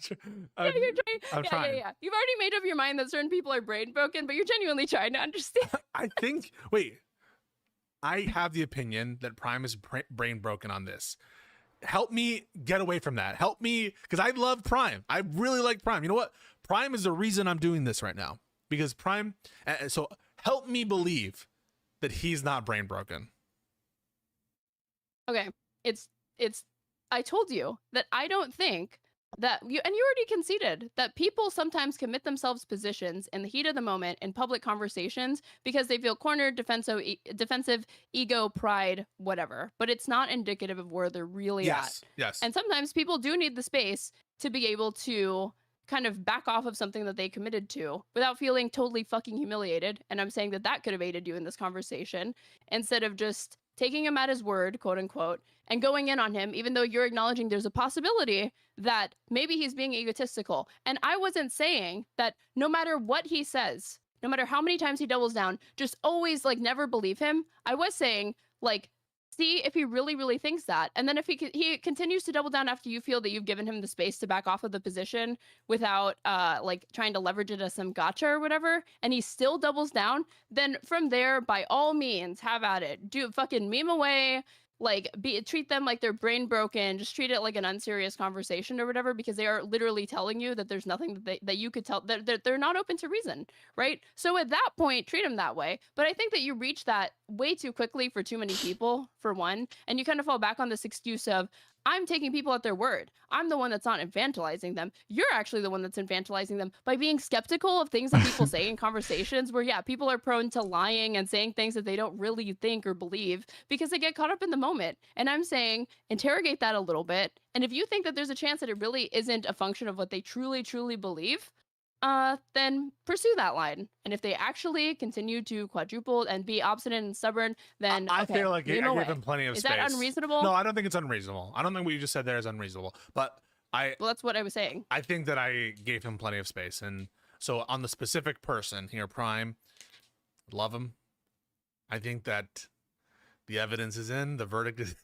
trying. Yeah. You've already made up your mind that certain people are brain broken, but you're genuinely trying to understand. I think. Wait. I have the opinion that Prime is brain broken on this. Help me get away from that. Help me, because I love Prime. I really like Prime. You know what? Prime is the reason I'm doing this right now. Because Prime, so help me believe that he's not brain broken. Okay, I told you that I don't think that you already conceded that people sometimes commit themselves positions in the heat of the moment in public conversations because they feel cornered, defensive, ego, pride, whatever. But it's not indicative of where they're really at. Yes. And sometimes people do need the space to be able to kind of back off of something that they committed to without feeling totally fucking humiliated. And I'm saying that that could have aided you in this conversation instead of just taking him at his word, quote unquote, and going in on him, even though you're acknowledging there's a possibility that maybe he's being egotistical. And I wasn't saying that no matter what he says, no matter how many times he doubles down, just always like never believe him. I was saying like, see if he really, really thinks that. And then if he continues to double down after you feel that you've given him the space to back off of the position without like trying to leverage it as some gotcha or whatever, and he still doubles down, then from there, by all means, have at it. Do fucking meme away. Like treat them like they're brain broken. Just treat it like an unserious conversation or whatever, because they are literally telling you that there's nothing that you could tell, that they're not open to reason, right? So at that point, treat them that way. But I think that you reach that way too quickly for too many people, for one, and you kind of fall back on this excuse of, I'm taking people at their word. I'm the one that's not infantilizing them. You're actually the one that's infantilizing them by being skeptical of things that people say in conversations where, yeah, people are prone to lying and saying things that they don't really think or believe because they get caught up in the moment. And I'm saying interrogate that a little bit. And if you think that there's a chance that it really isn't a function of what they truly, truly believe, then pursue that line. And if they actually continue to quadruple and be obstinate and stubborn, then I feel like I gave him plenty of space. Is that unreasonable? No, I don't think it's unreasonable. I don't think what you just said there is unreasonable. But well, that's what I was saying. I think that I gave him plenty of space. And so on the specific person here, Prime, love him. I think that the evidence is in, the verdict is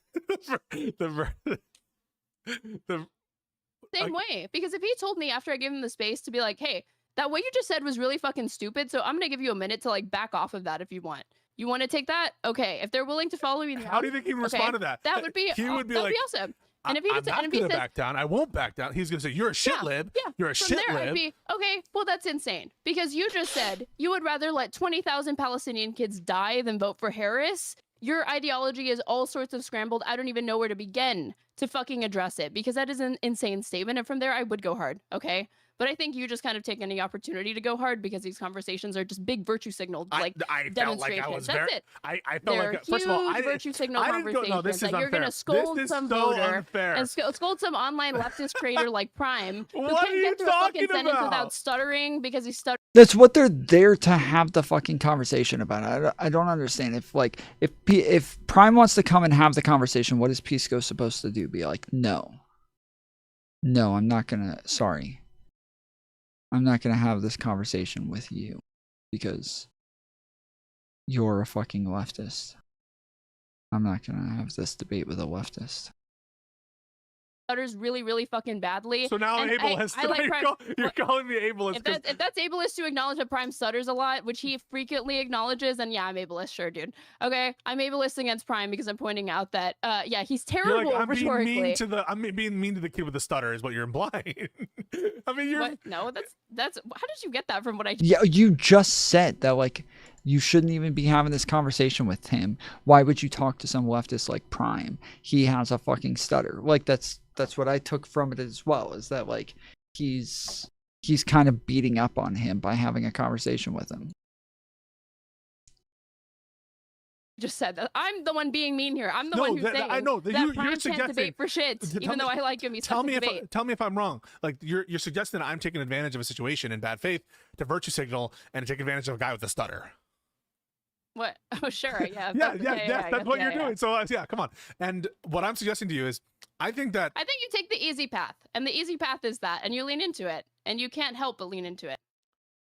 same way, because if he told me after I gave him the space to be like, hey, that what you just said was really fucking stupid, so I'm gonna give you a minute to like back off of that if you want. You want to take that? Okay. If they're willing to follow me, how do you think he would respond to that? That would be he would be that like, would be awesome. And if he I'm not gonna back down. I won't back down. He's gonna say, "You're a shit lib. Yeah. You're a From shit there, lib." I'd be okay. Well, that's insane because you just said you would rather let 20,000 Palestinian kids die than vote for Harris. Your ideology is all sorts of scrambled. I don't even know where to begin to fucking address it because that is an insane statement. And from there, I would go hard. Okay. But I think you just kind of take any opportunity to go hard because these conversations are just big virtue signaled, like I felt like I was That's very, it. I felt They're like, first of all, huge virtue signal I didn't go, conversations no, this is that you're unfair. going to scold This is some so voter unfair. and scold some online leftist creator like Prime who What can't are get you through a fucking talking sentence about? without stuttering because he's stuttering. That's what they're there to have the fucking conversation about. I don't understand. If Prime wants to come and have the conversation, what is Pisco supposed to do? Be like, no, I'm not gonna. Sorry, I'm not gonna have this conversation with you because you're a fucking leftist. I'm not gonna have this debate with a leftist. stutters really, really fucking badly. So now I'm And ableist. I like Prime. You're calling me ableist. If that's ableist to acknowledge that Prime stutters a lot, which he frequently acknowledges, then yeah, I'm ableist, sure, dude. Okay, I'm ableist against Prime because I'm pointing out that yeah, he's terrible I'm rhetorically. being mean to the kid with the stutter is what you're implying. I mean, you're What? No, that's how did you get that from what I Yeah, you just said that, like, you shouldn't even be having this conversation with him. Why would you talk to some leftist like Prime? He has a fucking stutter. Like, that's what I took from it as well, is that, like, he's kind of beating up on him by having a conversation with him. just said that I'm the one being mean here. I'm the No, one who's that- saying I know, that that you're Prime can't suggesting- debate for shit, Tell even me- though I like him. He's tell tough me to if debate. tell me if I'm wrong. Like you're suggesting that I'm taking advantage of a situation in bad faith to virtue signal and to take advantage of a guy with a stutter. What? Oh, sure. Yeah. Yeah, I that's guess, what you're yeah. doing. So yeah, come on. And what I'm suggesting to you is, I think that I think you take the easy path, and the easy path is that, and you lean into it, and you can't help but lean into it,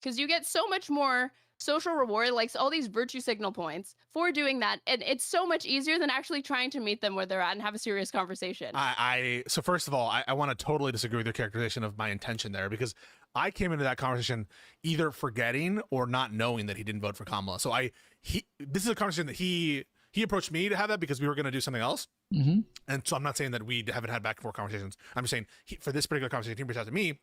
because you get so much more social reward, like all these virtue signal points for doing that, and it's so much easier than actually trying to meet them where they're at and have a serious conversation. So first of all, I want to totally disagree with your characterization of my intention there, because I came into that conversation either forgetting or not knowing that he didn't vote for Kamala. So this is a conversation that he approached me to have that because we were going to do something else. Mm-hmm. And so I'm not saying that we haven't had back and forth conversations. I'm just saying for this particular conversation, he reached out to me,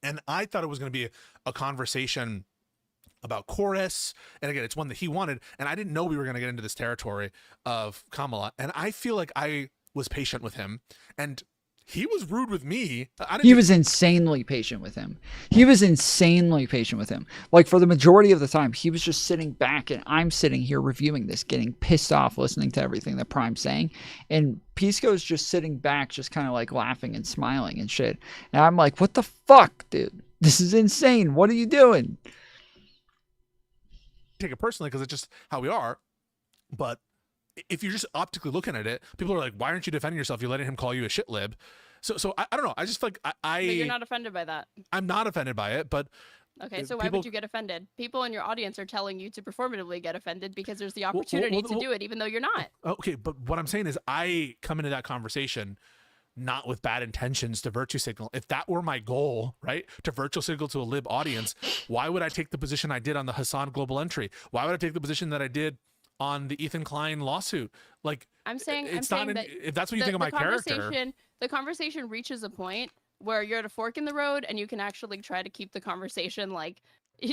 and I thought it was going to be a conversation about chorus. And again, it's one that he wanted, and I didn't know we were going to get into this territory of Kamala. And I feel like I was patient with him, and he was rude with me. He was insanely patient with him. He was insanely patient with him. Like, for the majority of the time, he was just sitting back, and I'm sitting here reviewing this, getting pissed off listening to everything that Prime's saying. And Pisco's just sitting back, just kind of like laughing and smiling and shit. And I'm like, what the fuck, dude? This is insane. What are you doing? Take it personally because it's just how we are. But if you're just optically looking at it, people are like, why aren't you defending yourself? You're letting him call you a shit lib. So I don't know. I just feel like But you're not offended by that. I'm not offended by it, but Okay, so why would you get offended? People in your audience are telling you to performatively get offended because there's the opportunity to do it, even though you're not. Okay, but what I'm saying is I come into that conversation not with bad intentions to virtue signal. If that were my goal, right, to virtue signal to a lib audience, why would I take the position I did on the Hassan global entry? Why would I take the position that I did on the Ethan Klein lawsuit? Like, I'm saying that if that's what you think of my character. The conversation reaches a point where you're at a fork in the road, and you can actually try to keep the conversation like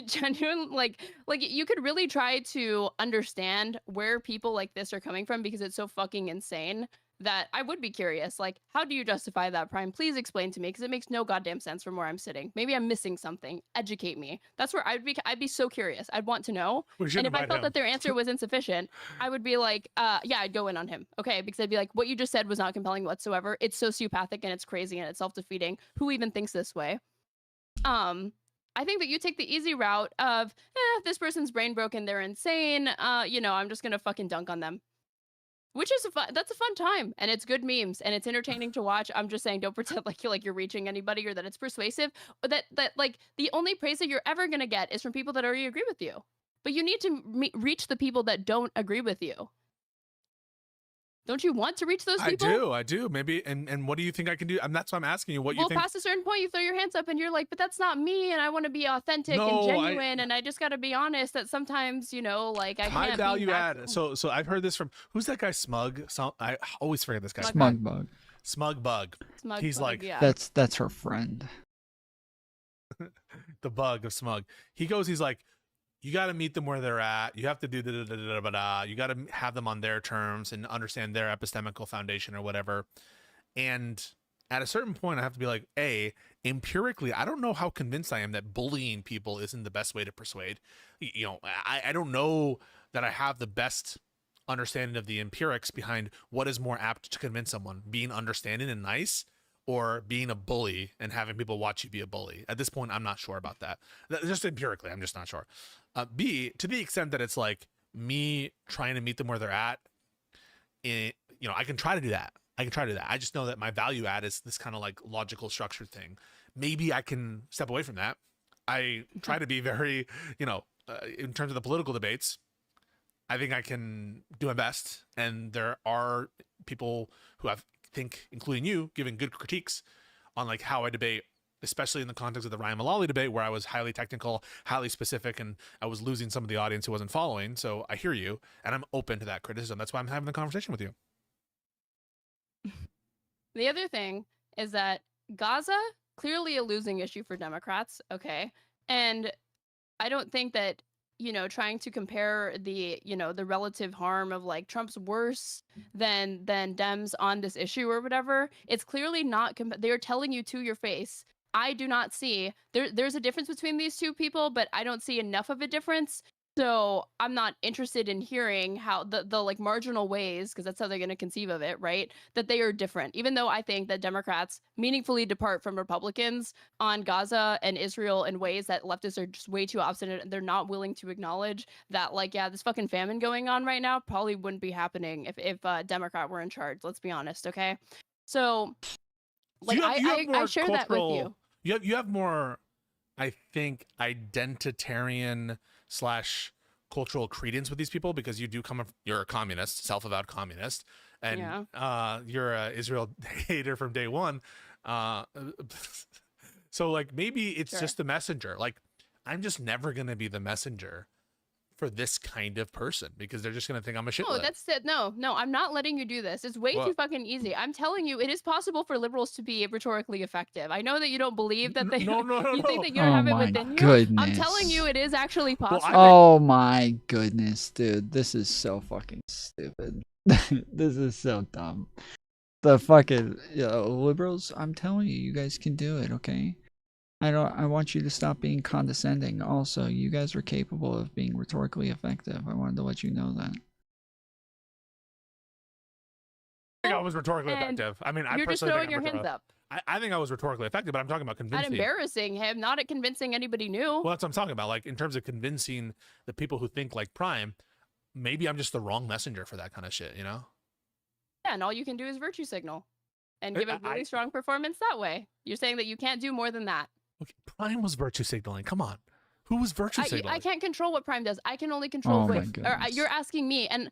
genuine, like you could really try to understand where people like this are coming from, because it's so fucking insane that I would be curious, like, how do you justify that, Prime? Please explain to me, because it makes no goddamn sense from where I'm sitting. Maybe I'm missing something. Educate me. That's where I'd be so curious. I'd want to know. And if I felt that their answer was insufficient, I would be like, yeah, I'd go in on him. Okay, because I'd be like, what you just said was not compelling whatsoever. It's sociopathic and it's crazy and it's self-defeating. Who even thinks this way? I think that you take the easy route of, if this person's brain broken, they're insane. I'm just gonna fucking dunk on them. Which is that's a fun time, and it's good memes, and it's entertaining to watch. I'm just saying, don't pretend like you're reaching anybody or that it's persuasive. Or that like the only praise that you're ever gonna get is from people that already agree with you. But you need to reach the people that don't agree with you. Don't you want to reach those people? I do. Maybe. And what do you think I can do? That's why I'm asking you what you Well, think. past a certain point, you throw your hands up and you're like, but that's not me, and I want to be authentic No, and genuine, and I just got to be honest that sometimes, like, I can't High value be add. So I've heard this from, who's that guy? Smug. I always forget this guy. Smug Bug. Smug Bug. Smug He's Bug, like, yeah. That's her friend. The bug of Smug. He's like, you got to meet them where they're at. You have to do you got to have them on their terms and understand their epistemical foundation or whatever. And at a certain point, I have to be like, empirically, I don't know how convinced I am that bullying people isn't the best way to persuade. I don't know that I have the best understanding of the empirics behind what is more apt to convince someone, being understanding and nice, or being a bully and having people watch you be a bully. At this point, I'm not sure about that. Just empirically, I'm just not sure. B, to the extent that it's like me trying to meet them where they're at, I can try to do that. I just know that my value add is this kind of like logical structured thing. Maybe I can step away from that. I try to be very, in terms of the political debates, I think I can do my best. And there are people who have think, including you, giving good critiques on like how I debate, especially in the context of the Ryan Mullally debate, where I was highly technical, highly specific, and I was losing some of the audience who wasn't following. So I hear you, and I'm open to that criticism. That's why I'm having the conversation with you. The other thing is that Gaza, clearly a losing issue for Democrats, okay? And I don't think that, you know, trying to compare the, you know, the relative harm of like Trump's worse than Dems on this issue or whatever, it's clearly not, they're telling you to your face. I do not see, there's a difference between these two people, but I don't see enough of a difference. So I'm not interested in hearing how the like marginal ways, because that's how they're going to conceive of it, right? That they are different, even though I think that Democrats meaningfully depart from Republicans on Gaza and Israel in ways that leftists are just way too obstinate, and they're not willing to acknowledge that, like, yeah, this fucking famine going on right now probably wouldn't be happening if a Democrat were in charge. Let's be honest, okay? So, like, I share that with you. You have more, I think, identitarian / cultural credence with these people, because you do you're a communist, self-avowed communist, and you're a Israel hater from day one. So like maybe it's just the messenger. Like I'm just never gonna be the messenger for this kind of person, because they're just gonna think I'm a shitlib. No, that's it. No, I'm not letting you do this. It's way too fucking easy. I'm telling you, it is possible for liberals to be rhetorically effective. I know that you don't believe that they. You think that you don't have it within you. I'm telling you, it is actually possible. Oh my goodness, dude, this is so fucking stupid. This is so dumb. The fucking liberals. I'm telling you, you guys can do it. Okay. I want you to stop being condescending. Also, you guys are capable of being rhetorically effective. I wanted to let you know that. I think I was rhetorically effective. I mean, you're just throwing your hands up. I think I was rhetorically effective, but I'm talking about convincing. Not embarrassing him, not at convincing anybody new. Well, that's what I'm talking about. Like in terms of convincing the people who think like Prime, maybe I'm just the wrong messenger for that kind of shit, you know? Yeah, and all you can do is virtue signal and give a really strong performance that way. You're saying that you can't do more than that. Okay, Prime was virtue signaling. Come on. Who was virtue signaling? I can't control what Prime does. I can only control you're asking me, and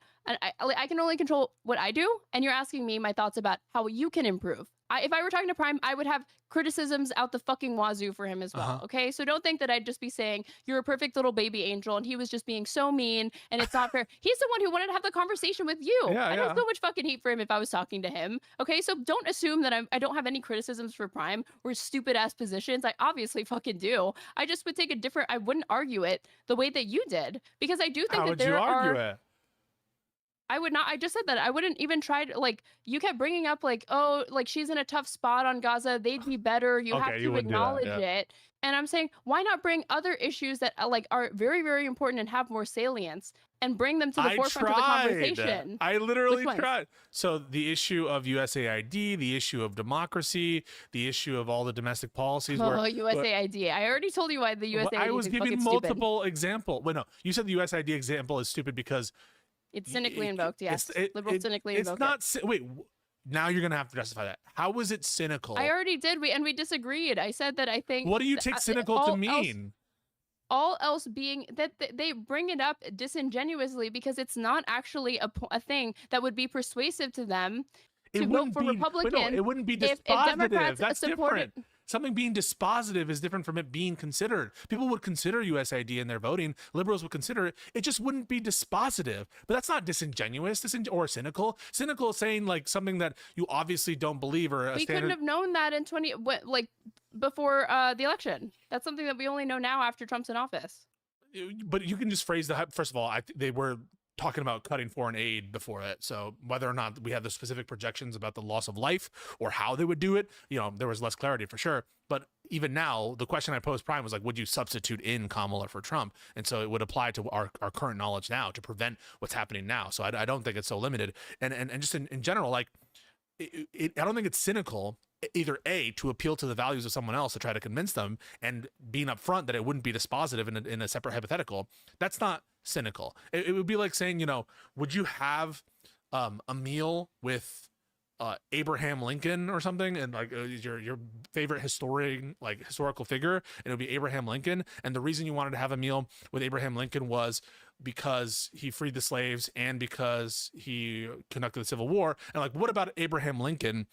I can only control what I do, and you're asking me my thoughts about how you can improve. If I were talking to Prime, I would have criticisms out the fucking wazoo for him as well, okay? So don't think that I'd just be saying, you're a perfect little baby angel, and he was just being so mean, and it's not fair. He's the one who wanted to have the conversation with you. I have so much fucking hate for him if I was talking to him, okay? So don't assume that I don't have any criticisms for Prime or stupid-ass positions. I obviously fucking do. I just would take a different, I wouldn't argue it the way that you did, because I do think that there are... How would you argue it? I would not. I just said that I wouldn't even try to, like, you kept bringing up like, oh, like she's in a tough spot on Gaza. They'd be better. You have to acknowledge it. And I'm saying, why not bring other issues that like are very, very important and have more salience and bring them to the forefront of the conversation? I literally tried. So the issue of USAID, the issue of democracy, the issue of all the domestic policies. Oh, USAID. I already told you why the USAID I was giving multiple examples. Well, no, you said the USAID example is stupid because it's cynically invoked, yes. Liberal cynically invoked. It's not. Wait, now you're gonna have to justify that. How was it cynical? I already did. We disagreed. I said that I think. What do you take cynical to mean? All else being that they bring it up disingenuously because it's not actually a thing that would be persuasive to them to vote for Republican. It wouldn't be dispositive. If Democrats That's different. Something being dispositive is different from it being considered. People would consider USAID in their voting. Liberals would consider it. It just wouldn't be dispositive. But that's not disingenuous or cynical. Cynical is saying like something that you obviously don't believe or we couldn't have known that in before the election. That's something that we only know now after Trump's in office. But you can just phrase the first of all. They were talking about cutting foreign aid before it. So whether or not we have the specific projections about the loss of life or how they would do it, you know, there was less clarity for sure. But even now, the question I posed Prime was like, would you substitute in Kamala for Trump? And so it would apply to our current knowledge now to prevent what's happening now. So I don't think it's so limited. And just in general, like, I don't think it's cynical either A, to appeal to the values of someone else to try to convince them, and being upfront that it wouldn't be dispositive in a separate hypothetical. That's not cynical. It would be like saying, you know, would you have a meal with Abraham Lincoln or something, and like your favorite historical figure, and it would be Abraham Lincoln. And the reason you wanted to have a meal with Abraham Lincoln was because he freed the slaves and because he conducted the Civil War. And like, what about Abraham Lincoln?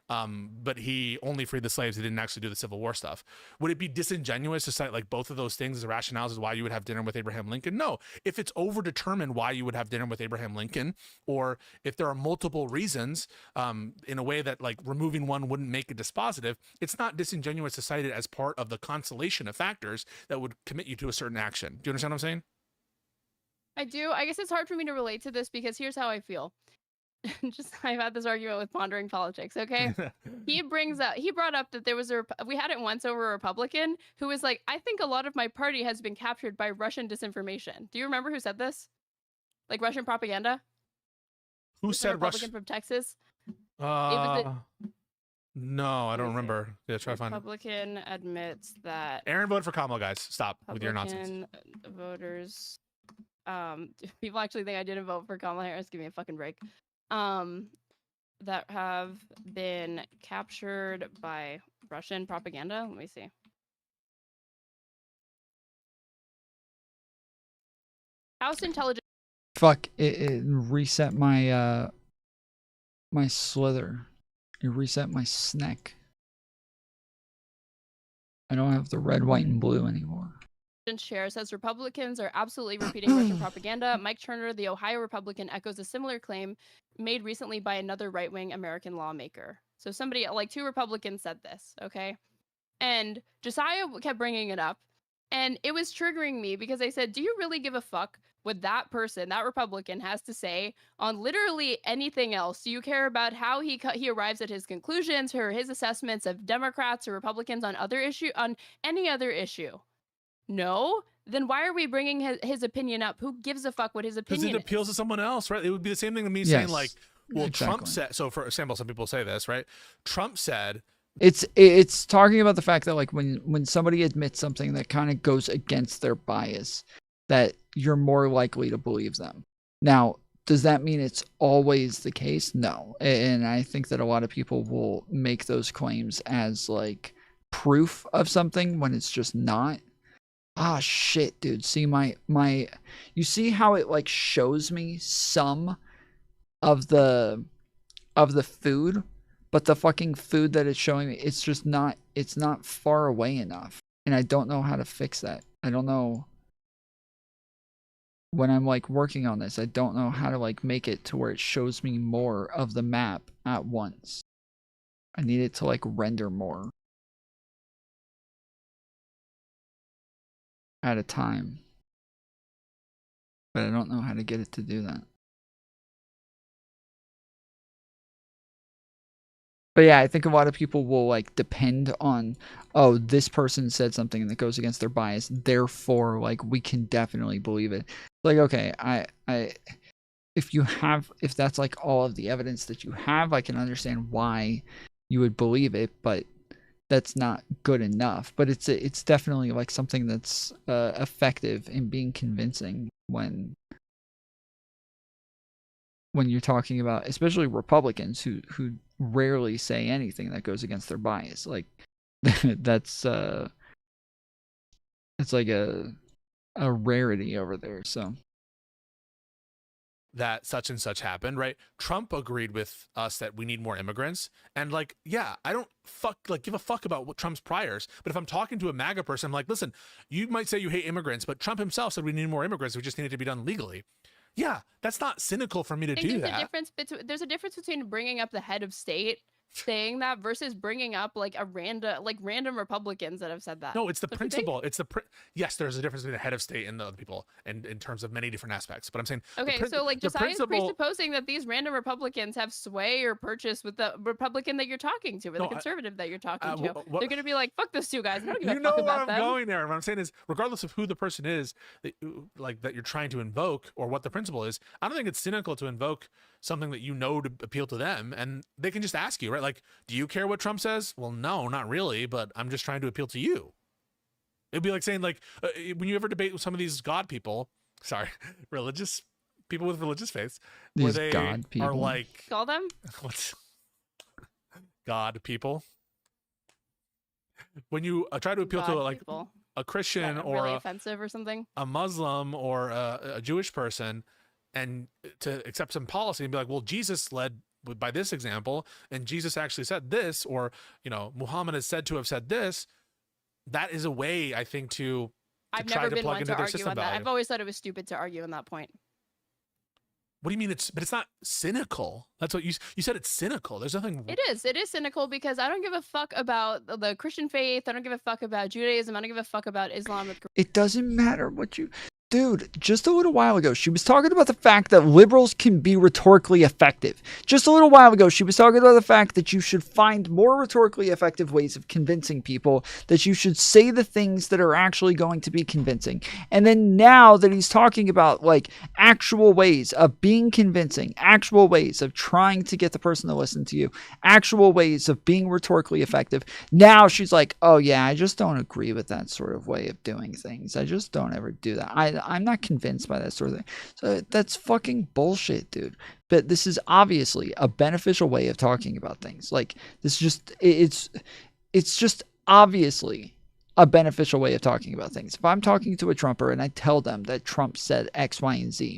But he only freed the slaves. He didn't actually do the Civil War stuff. Would it be disingenuous to cite like both of those things as rationales as why you would have dinner with Abraham Lincoln? No. If it's overdetermined why you would have dinner with Abraham Lincoln, or if there are multiple reasons, in a way that like removing one wouldn't make it dispositive, it's not disingenuous to cite it as part of the constellation of factors that would commit you to a certain action. Do you understand what I'm saying? I do. I guess it's hard for me to relate to this because here's how I feel. I've had this argument with Pondering Politics. Okay, he brought up that there was we had it once over a Republican who was like, I think a lot of my party has been captured by Russian disinformation. Do you remember who said this? Like Russian propaganda? Who said Republican from Texas? No, I don't remember. Yeah, try to find it. Republican admits that Erin voted for Kamala, guys. Stop with your nonsense. Republican voters, people actually think I didn't vote for Kamala Harris. Give me a fucking break. That have been captured by Russian propaganda. Let me see. House intelligence. Fuck, it reset my my slither. It reset my snack. I don't have the red, white, and blue anymore. Chair says Republicans are absolutely repeating Russian propaganda. Mike Turner, the Ohio Republican, echoes a similar claim made recently by another right-wing American lawmaker. So somebody, like 2 Republicans said this, okay? And Josiah kept bringing it up, and it was triggering me because I said, do you really give a fuck what that person, that Republican, has to say on literally anything else? Do you care about how he arrives at his conclusions or his assessments of Democrats or Republicans on any other issue? No? Then why are we bringing his opinion up? Who gives a fuck what his opinion is? Because it appeals to someone else, right? It would be the same thing to me saying like, well, exactly. Trump said, so for example, some people say this, right? Trump said... It's talking about the fact that like when somebody admits something that kind of goes against their bias, that you're more likely to believe them. Now, does that mean it's always the case? No. And I think that a lot of people will make those claims as like proof of something when it's just not. Ah, shit, dude. See you see how it like shows me some of the food, but the fucking food that it's showing me, it's not far away enough. And I don't know how to fix that. I don't know. When I'm like working on this, I don't know how to like make it to where it shows me more of the map at once. I need it to like render more at a time, but I don't know how to get it to do that. But yeah, I think a lot of people will like depend on, oh, this person said something that goes against their bias, therefore like we can definitely believe it. Like, okay, if that's like all of the evidence that you have, I can understand why you would believe it, but that's not good enough. But it's definitely like something that's effective in being convincing when you're talking about, especially Republicans who rarely say anything that goes against their bias. Like that's it's like a rarity over there. So that such and such happened, right? Trump agreed with us that we need more immigrants. And like, yeah, I don't give a fuck about what Trump's priors. But if I'm talking to a MAGA person, I'm like, listen, you might say you hate immigrants, but Trump himself said we need more immigrants. We just need it to be done legally. Yeah, that's not cynical for me to do that. There's a difference between bringing up the head of state saying that versus bringing up like random Republicans that have said that. No, it's the principle. Yes, there's a difference between the head of state and the other people, and in terms of many different aspects. But I'm saying, okay, so like Josiah's presupposing that these random Republicans have sway or purchase with the Republican that you're talking to, or the conservative that you're talking to. They're gonna be like, fuck those 2 guys. I don't give a fuck about them. I'm going there. What I'm saying is, regardless of who the person is that you're trying to invoke or what the principle is, I don't think it's cynical to invoke something that you know to appeal to them, and they can just ask you, right? Like, do you care what Trump says? Well, no, not really, but I'm just trying to appeal to you. It'd be like saying, like, when you ever debate with some of these God people, religious people with religious faiths, where they are like, call them what's God people? when you try to appeal to God, like people. a Christian That or really offensive or something. a Muslim or a Jewish person, and to accept some policy and be like, well, Jesus led by this example, and Jesus actually said this, or Muhammad is said to have said this. That is a way, I think, to I've try never to been plug one into to their argue system on that. value. I've always thought it was stupid to argue on that point. What do you mean but it's not cynical? That's what you said. It's cynical. There's nothing. It is cynical because I don't give a fuck about the Christian faith. I don't give a fuck about Judaism. I don't give a fuck about Islam. It doesn't matter what you... Dude, just a little while ago, she was talking about the fact that liberals can be rhetorically effective. Just a little while ago, she was talking about the fact that you should find more rhetorically effective ways of convincing people, that you should say the things that are actually going to be convincing. And then now that he's talking about like actual ways of being convincing, actual ways of trying to get the person to listen to you, actual ways of being rhetorically effective, now she's like, oh yeah, I just don't agree with that sort of way of doing things. I just don't ever do that. I'm not convinced by that sort of thing. So that's fucking bullshit, dude. But this is obviously a beneficial way of talking about things. Like, this just, it's just obviously a beneficial way of talking about things. If I'm talking to a Trumper and I tell them that Trump said X, Y, and Z,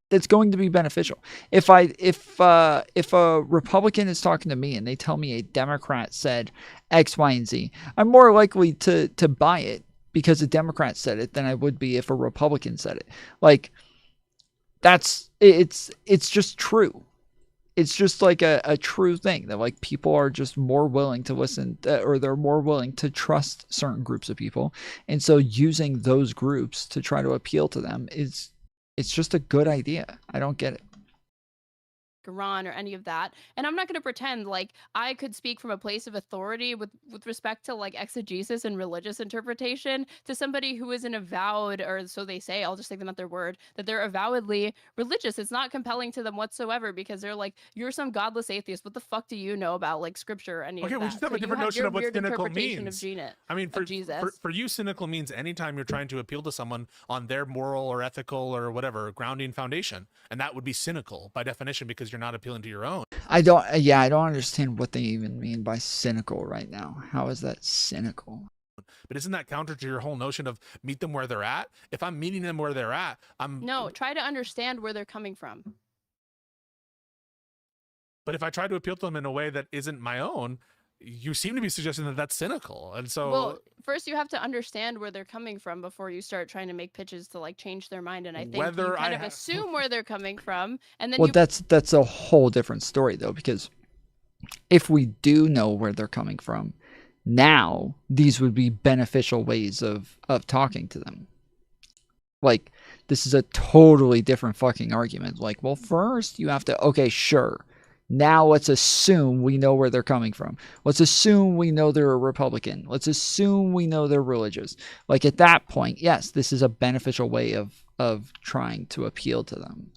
that's going to be beneficial. If a Republican is talking to me and they tell me a Democrat said X, Y, and Z, I'm more likely to buy it because a Democrat said it than I would be if a Republican said it. Like, it's just true. It's just like a true thing that like people are just more willing to listen, or they're more willing to trust certain groups of people. And so using those groups to try to appeal to them it's just a good idea. I don't get it. Quran or any of that, and I'm not going to pretend like I could speak from a place of authority with respect to like exegesis and religious interpretation to somebody who is an avowed, or so they say, I'll just take them at their word, that they're avowedly religious. It's not compelling to them whatsoever because they're like, you're some godless atheist. What the fuck do you know about like scripture or any of that? Okay, we just have So a different you notion of what weird cynical interpretation means. Of I mean, for Jesus. For you, cynical means anytime you're trying to appeal to someone on their moral or ethical or whatever grounding foundation, and that would be cynical by definition because you're not appealing to your own. I don't understand what they even mean by cynical right now. How is that cynical? But isn't that counter to your whole notion of meet them where they're at? If I'm meeting them where they're at, No, try to understand where they're coming from. But if I try to appeal to them in a way that isn't my own, you seem to be suggesting that that's cynical. And so, well, first you have to understand where they're coming from before you start trying to make pitches to like change their mind. And I think you kind of assume where they're coming from, and then that's a whole different story though, because if we do know where they're coming from, now these would be beneficial ways of talking to them. Like, this is a totally different fucking argument. Like, well, first you have to, okay, sure. Now let's assume we know where they're coming from. Let's assume we know they're a Republican. Let's assume we know they're religious. Like, at that point, yes, this is a beneficial way of trying to appeal to them.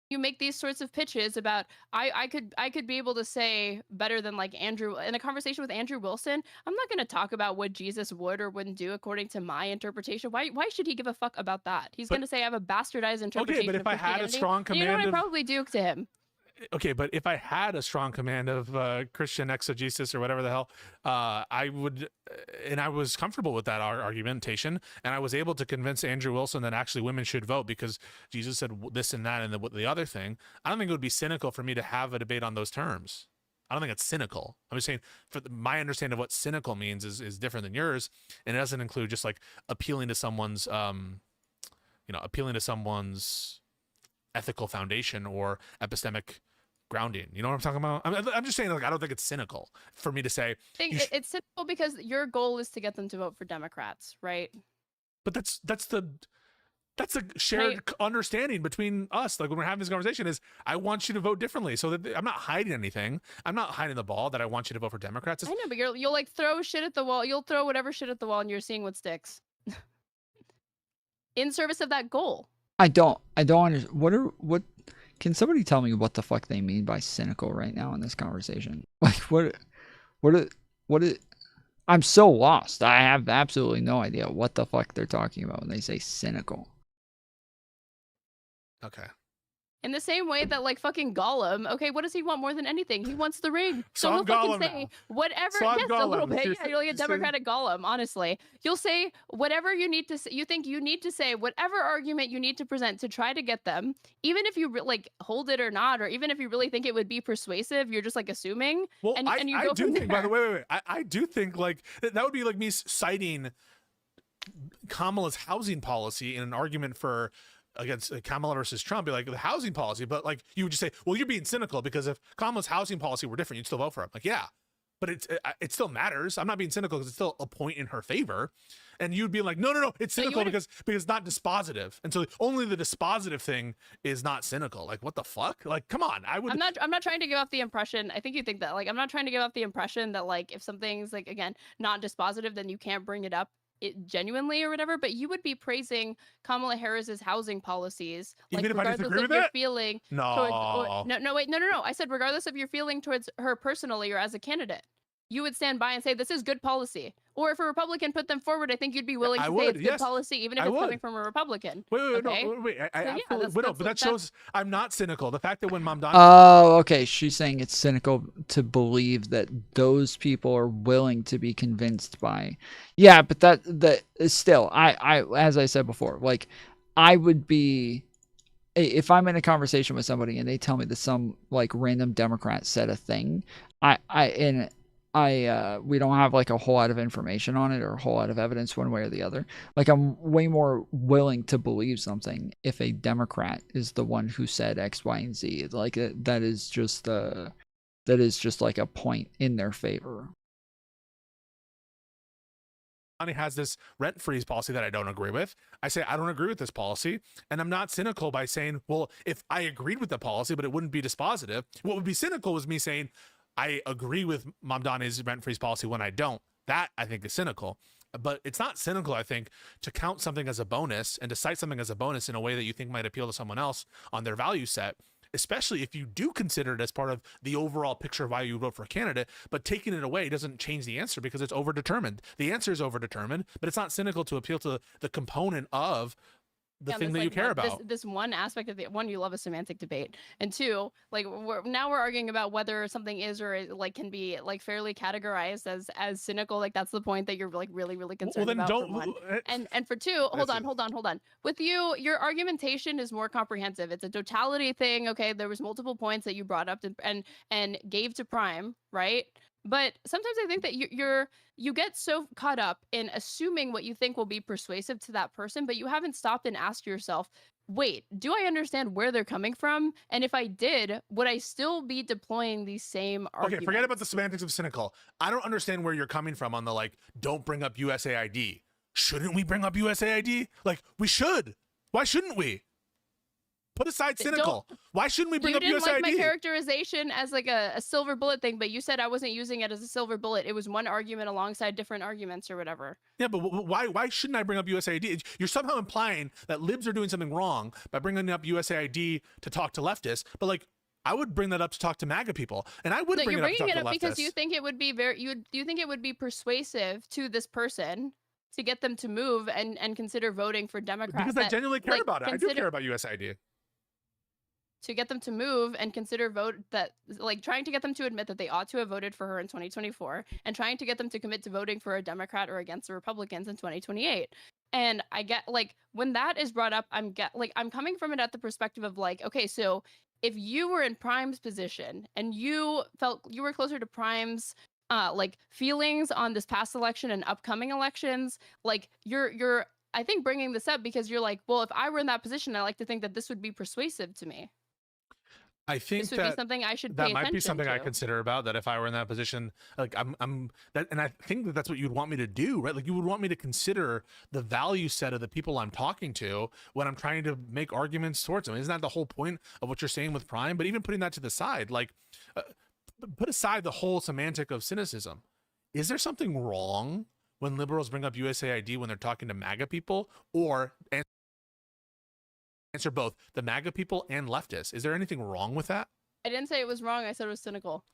You make these sorts of pitches about I could be able to say better than like Andrew in a conversation with Andrew Wilson. I'm not going to talk about what Jesus would or wouldn't do according to my interpretation. Why should he give a fuck about that? He's going to say I have a bastardized interpretation. Okay, but if I had a strong command, you know what I probably do to him. Okay, but if I had a strong command of Christian exegesis or whatever the hell, I would, and I was comfortable with that argumentation, and I was able to convince Andrew Wilson that actually women should vote because Jesus said this and that and the other thing. I don't think it would be cynical for me to have a debate on those terms. I don't think it's cynical. I'm just saying, my understanding of what cynical means is different than yours, and it doesn't include just like appealing to someone's, ethical foundation or epistemic grounding. You know what I'm talking about? I'm just saying, like, I don't think it's cynical for me to say. It's cynical because your goal is to get them to vote for Democrats, right? But that's a shared understanding between us. Like when we're having this conversation, is I want you to vote differently. So that I'm not hiding anything. I'm not hiding the ball that I want you to vote for Democrats. I know, but you'll like throw shit at the wall. You'll throw whatever shit at the wall, and you're seeing what sticks. In service of that goal. I don't understand. What can somebody tell me what the fuck they mean by cynical right now in this conversation? Like what I'm so lost. I have absolutely no idea what the fuck they're talking about when they say cynical. Okay. In the same way that like fucking Gollum, okay, what does he want more than anything? He wants the ring. So he'll I'm fucking Gollum say now. whatever. So I'm Yes, a little Gollum. bit. You're Yeah, you're like a saying- Democratic Gollum. Honestly, you'll say whatever you need to say. You think you need to say whatever argument you need to present to try to get them, even if you like hold it or not, or even if you really think it would be persuasive. You're just like assuming. Well, and you I go do from think, there. by the way, I do think like that would be like me citing Kamala's housing policy in an argument for against Kamala versus Trump, be like the housing policy, but like you would just say, well, you're being cynical because if Kamala's housing policy were different, you'd still vote for him. Like, yeah, but it still matters. I'm not being cynical because it's still a point in her favor. And you'd be like, no, it's cynical because it's not dispositive. And so only the dispositive thing is not cynical. Like, what the fuck? Like, come on. I'm not trying to give off the impression. I think you think that. Like, I'm not trying to give off the impression that like if something's like again not dispositive, then you can't bring it up genuinely or whatever. But you would be praising Kamala Harris's housing policies, like Even if I regardless disagree of with your it? feeling. No. No. I said regardless of your feeling towards her personally or as a candidate. You would stand by and say this is good policy. Or if a Republican put them forward, I think you'd be willing to say it's good policy, even if it's coming from a Republican. Wait, okay? But that shows I'm not cynical. The fact that when Mom Don Oh, okay. She's saying it's cynical to believe that those people are willing to be convinced by. Yeah, but that is still, I as I said before, like I would be, if I'm in a conversation with somebody and they tell me that some like random Democrat said a thing, we don't have like a whole lot of information on it or a whole lot of evidence one way or the other. Like I'm way more willing to believe something if a Democrat is the one who said X, Y, and Z. Like that is just like a point in their favor. has this rent freeze policy that I don't agree with. I say I don't agree with this policy, and I'm not cynical by saying, well, if I agreed with the policy, but it wouldn't be dispositive. What would be cynical was me saying I agree with Mamdani's rent freeze policy when I don't. That I think is cynical. But it's not cynical, I think, to count something as a bonus and to cite something as a bonus in a way that you think might appeal to someone else on their value set, especially if you do consider it as part of the overall picture of why you vote for a candidate. But taking it away doesn't change the answer because it's overdetermined. The answer is overdetermined, but it's not cynical to appeal to the component of the thing that you care about. This one aspect of the one, you love a semantic debate, and two, like we're arguing about whether something is or like can be like fairly categorized as cynical. Like that's the point that you're like really concerned about. For one. And for two, hold on. With you, your argumentation is more comprehensive. It's a totality thing. Okay, there was multiple points that you brought up and gave to Prime, right? But sometimes I think that you get so caught up in assuming what you think will be persuasive to that person, but you haven't stopped and asked yourself, wait, do I understand where they're coming from? And if I did, would I still be deploying these same arguments? Okay, forget about the semantics of cynical. I don't understand where you're coming from on the like, don't bring up USAID. Shouldn't we bring up USAID? Like, we should. Why shouldn't we? Put aside cynical. Why shouldn't we bring up USAID? You didn't like my characterization as like a silver bullet thing, but you said I wasn't using it as a silver bullet. It was one argument alongside different arguments or whatever. Yeah, but why shouldn't I bring up USAID? You're somehow implying that libs are doing something wrong by bringing up USAID to talk to leftists, but like I would bring that up to talk to MAGA people, and I would bring it up to talk to leftists. You're bringing it up because you think it would be you think it would be persuasive to this person to get them to move and consider voting for Democrats. Because I genuinely care about it. I do care about USAID. To get them to move and consider trying to get them to admit that they ought to have voted for her in 2024 and trying to get them to commit to voting for a Democrat or against the Republicans in 2028. And I get like when that is brought up, I'm coming from it at the perspective of like, okay, so if you were in Prime's position and you felt you were closer to Prime's like feelings on this past election and upcoming elections, like you're I think bringing this up because you're like, well, if I were in that position, I like to think that this would be persuasive to me. I think this would be something I should pay that attention might be something to. I consider about that if I were in that position, like I'm that, and I think that's what you'd want me to do, right? Like you would want me to consider the value set of the people I'm talking to when I'm trying to make arguments towards them. Isn't that the whole point of what you're saying with Prime? But even putting that to the side, like put aside the whole semantic of cynicism. Is there something wrong when liberals bring up USAID when they're talking to MAGA people, or answer both the MAGA people and leftists? Is there anything wrong with that? I didn't say it was wrong. I said it was cynical.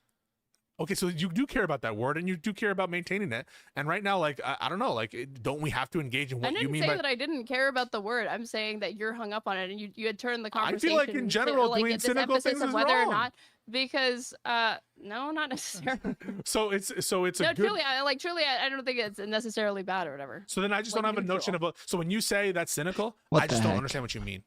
Okay, so you do care about that word, and you do care about maintaining it. And right now, like I don't know, like don't we have to engage in what I didn't you mean say by? that I didn't care about the word. I'm saying that you're hung up on it, and you had turned the I conversation. feel like in general, to, like, doing this cynical emphasis things of is whether wrong. or not, because no, not necessarily. So it's a No, good. truly, I don't think it's necessarily bad or whatever. So then I just Like, don't have a notion neutral. of. So when you say that's cynical, What I just the don't heck? understand what you mean.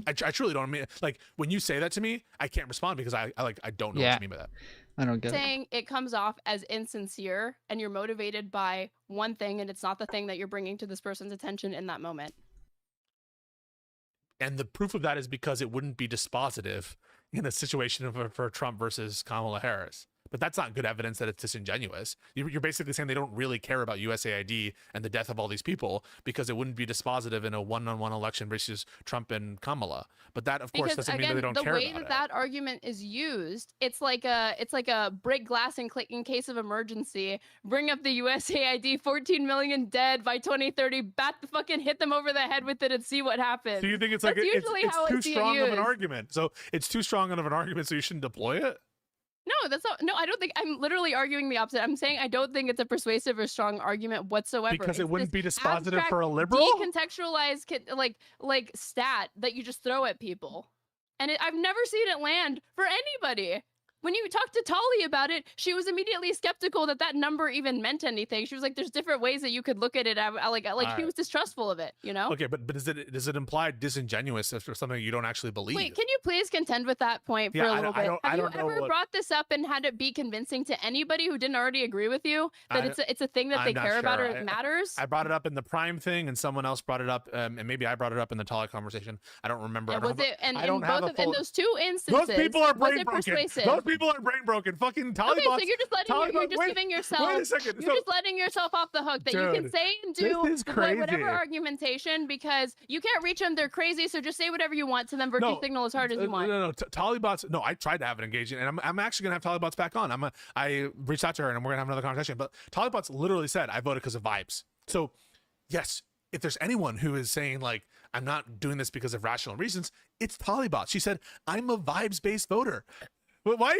I truly don't mean like when you say that to me, I can't respond because I don't know what you mean by that. I don't get it. Saying it comes off as insincere, and you're motivated by one thing, and it's not the thing that you're bringing to this person's attention in that moment. And the proof of that is because it wouldn't be dispositive in a situation for Trump versus Kamala Harris. But that's not good evidence that it's disingenuous. You're basically saying they don't really care about USAID and the death of all these people because it wouldn't be dispositive in a one-on-one election versus Trump and Kamala. But that, of course, Because doesn't mean again, that they don't the care way about it. that argument is used, it's like a break glass in case of emergency. Bring up the USAID, 14 million dead by 2030. Hit them over the head with it and see what happens. So you think it's That's like usually it's how I too see it strong of an used. argument? So it's too strong of an argument, so you shouldn't deploy it? No, that's not. No, I don't think. I'm literally arguing the opposite. I'm saying I don't think it's a persuasive or strong argument whatsoever. Because it It's wouldn't this be dispositive abstract, for a liberal? decontextualized, like stat that you just throw at people, and I've never seen it land for anybody. When you talked to Tali about it, she was immediately skeptical that that number even meant anything. She was like, "There's different ways that you could look at it." She was distrustful of it. You know. Okay, but does it imply disingenuous or something you don't actually believe? Wait, can you please contend with that point for Yeah, a I little don't- I bit? don't- I Have you don't know ever what- brought this up and had it be convincing to anybody who didn't already agree with you that it's a thing that I'm they not care about or sure. it matters? I brought it up in the Prime thing, and someone else brought it up, and maybe I brought it up in the Tali conversation. I don't remember. I And don't was have it? And I in don't have both a of in full- those two instances, Those people are was brain it broken. persuasive? Those people are brain broken. Fucking Taliban. Okay, so you're just letting Taliban- you're just wait, giving yourself. Wait a second. You're just letting yourself off the hook that you can Dude, say and this do is whatever crazy. argumentation because you can't reach them. They're crazy. So just say whatever you want to them. Virtue signal as hard as you want. No. Talibots. No, I tried to have it engaging, and I'm actually gonna have Talibots back on. I reached out to her, and we're gonna have another conversation. But Talibots literally said, "I voted because of vibes." So, yes, if there's anyone who is saying like I'm not doing this because of rational reasons, it's Talibots. She said, "I'm a vibes-based voter." But why?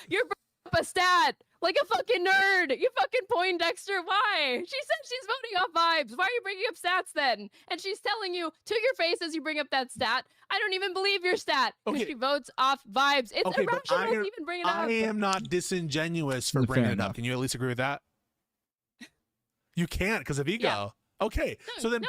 You're bringing up a stat like a fucking nerd. You fucking Poindexter. Why? She said she's voting off vibes. Why are you bringing up stats then? And she's telling you to your face as you bring up that stat. I don't even believe your stat because she votes off vibes. It's Okay, but irrational to even bring it up. I am not disingenuous for Fair bringing it enough. up. Can you at least agree with that? You can't because of ego. Yeah. Okay, so then,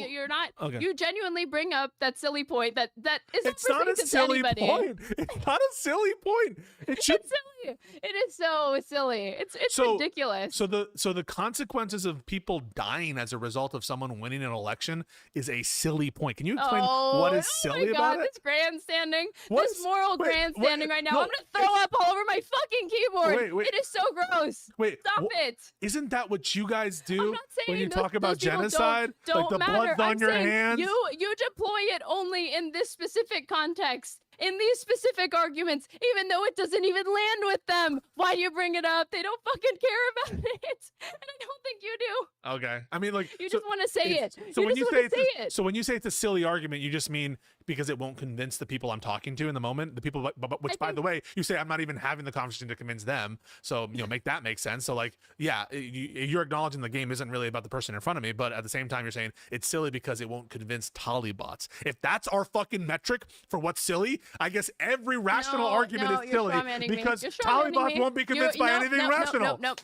you're not. Okay. You genuinely bring up that silly point that is It's not a persuasive to silly anybody. point. It's not a silly point. It should. It's silly. It is so silly. It's ridiculous. So the consequences of people dying as a result of someone winning an election is a silly point. Can you explain what is silly my about God, it? This grandstanding, What's- this moral wait, grandstanding right now. no, I'm gonna throw up all over my fucking keyboard. Wait. It is so gross. Wait, Stop it. Isn't that what you guys do when you Those- talk about those people genocide? don't like the matter. blood's on I'm your saying hands? You deploy it only in this specific context. In these specific arguments, even though it doesn't even land with them. Why do you bring it up? They don't fucking care about it. And I don't think you do. Okay. I mean, like You just want to say it. So you when just you want say to say it. so when you say it's a silly argument, you just mean because it won't convince the people I'm talking to in the moment. The people, which by the way, you say I'm not even having the conversation to convince them. So make that make sense. So like, yeah, you're acknowledging the game isn't really about the person in front of me, but at the same time, you're saying it's silly because it won't convince Talibots. If that's our fucking metric for what's silly, I guess every rational argument is silly because Talibots won't be convinced by anything rational. Nope.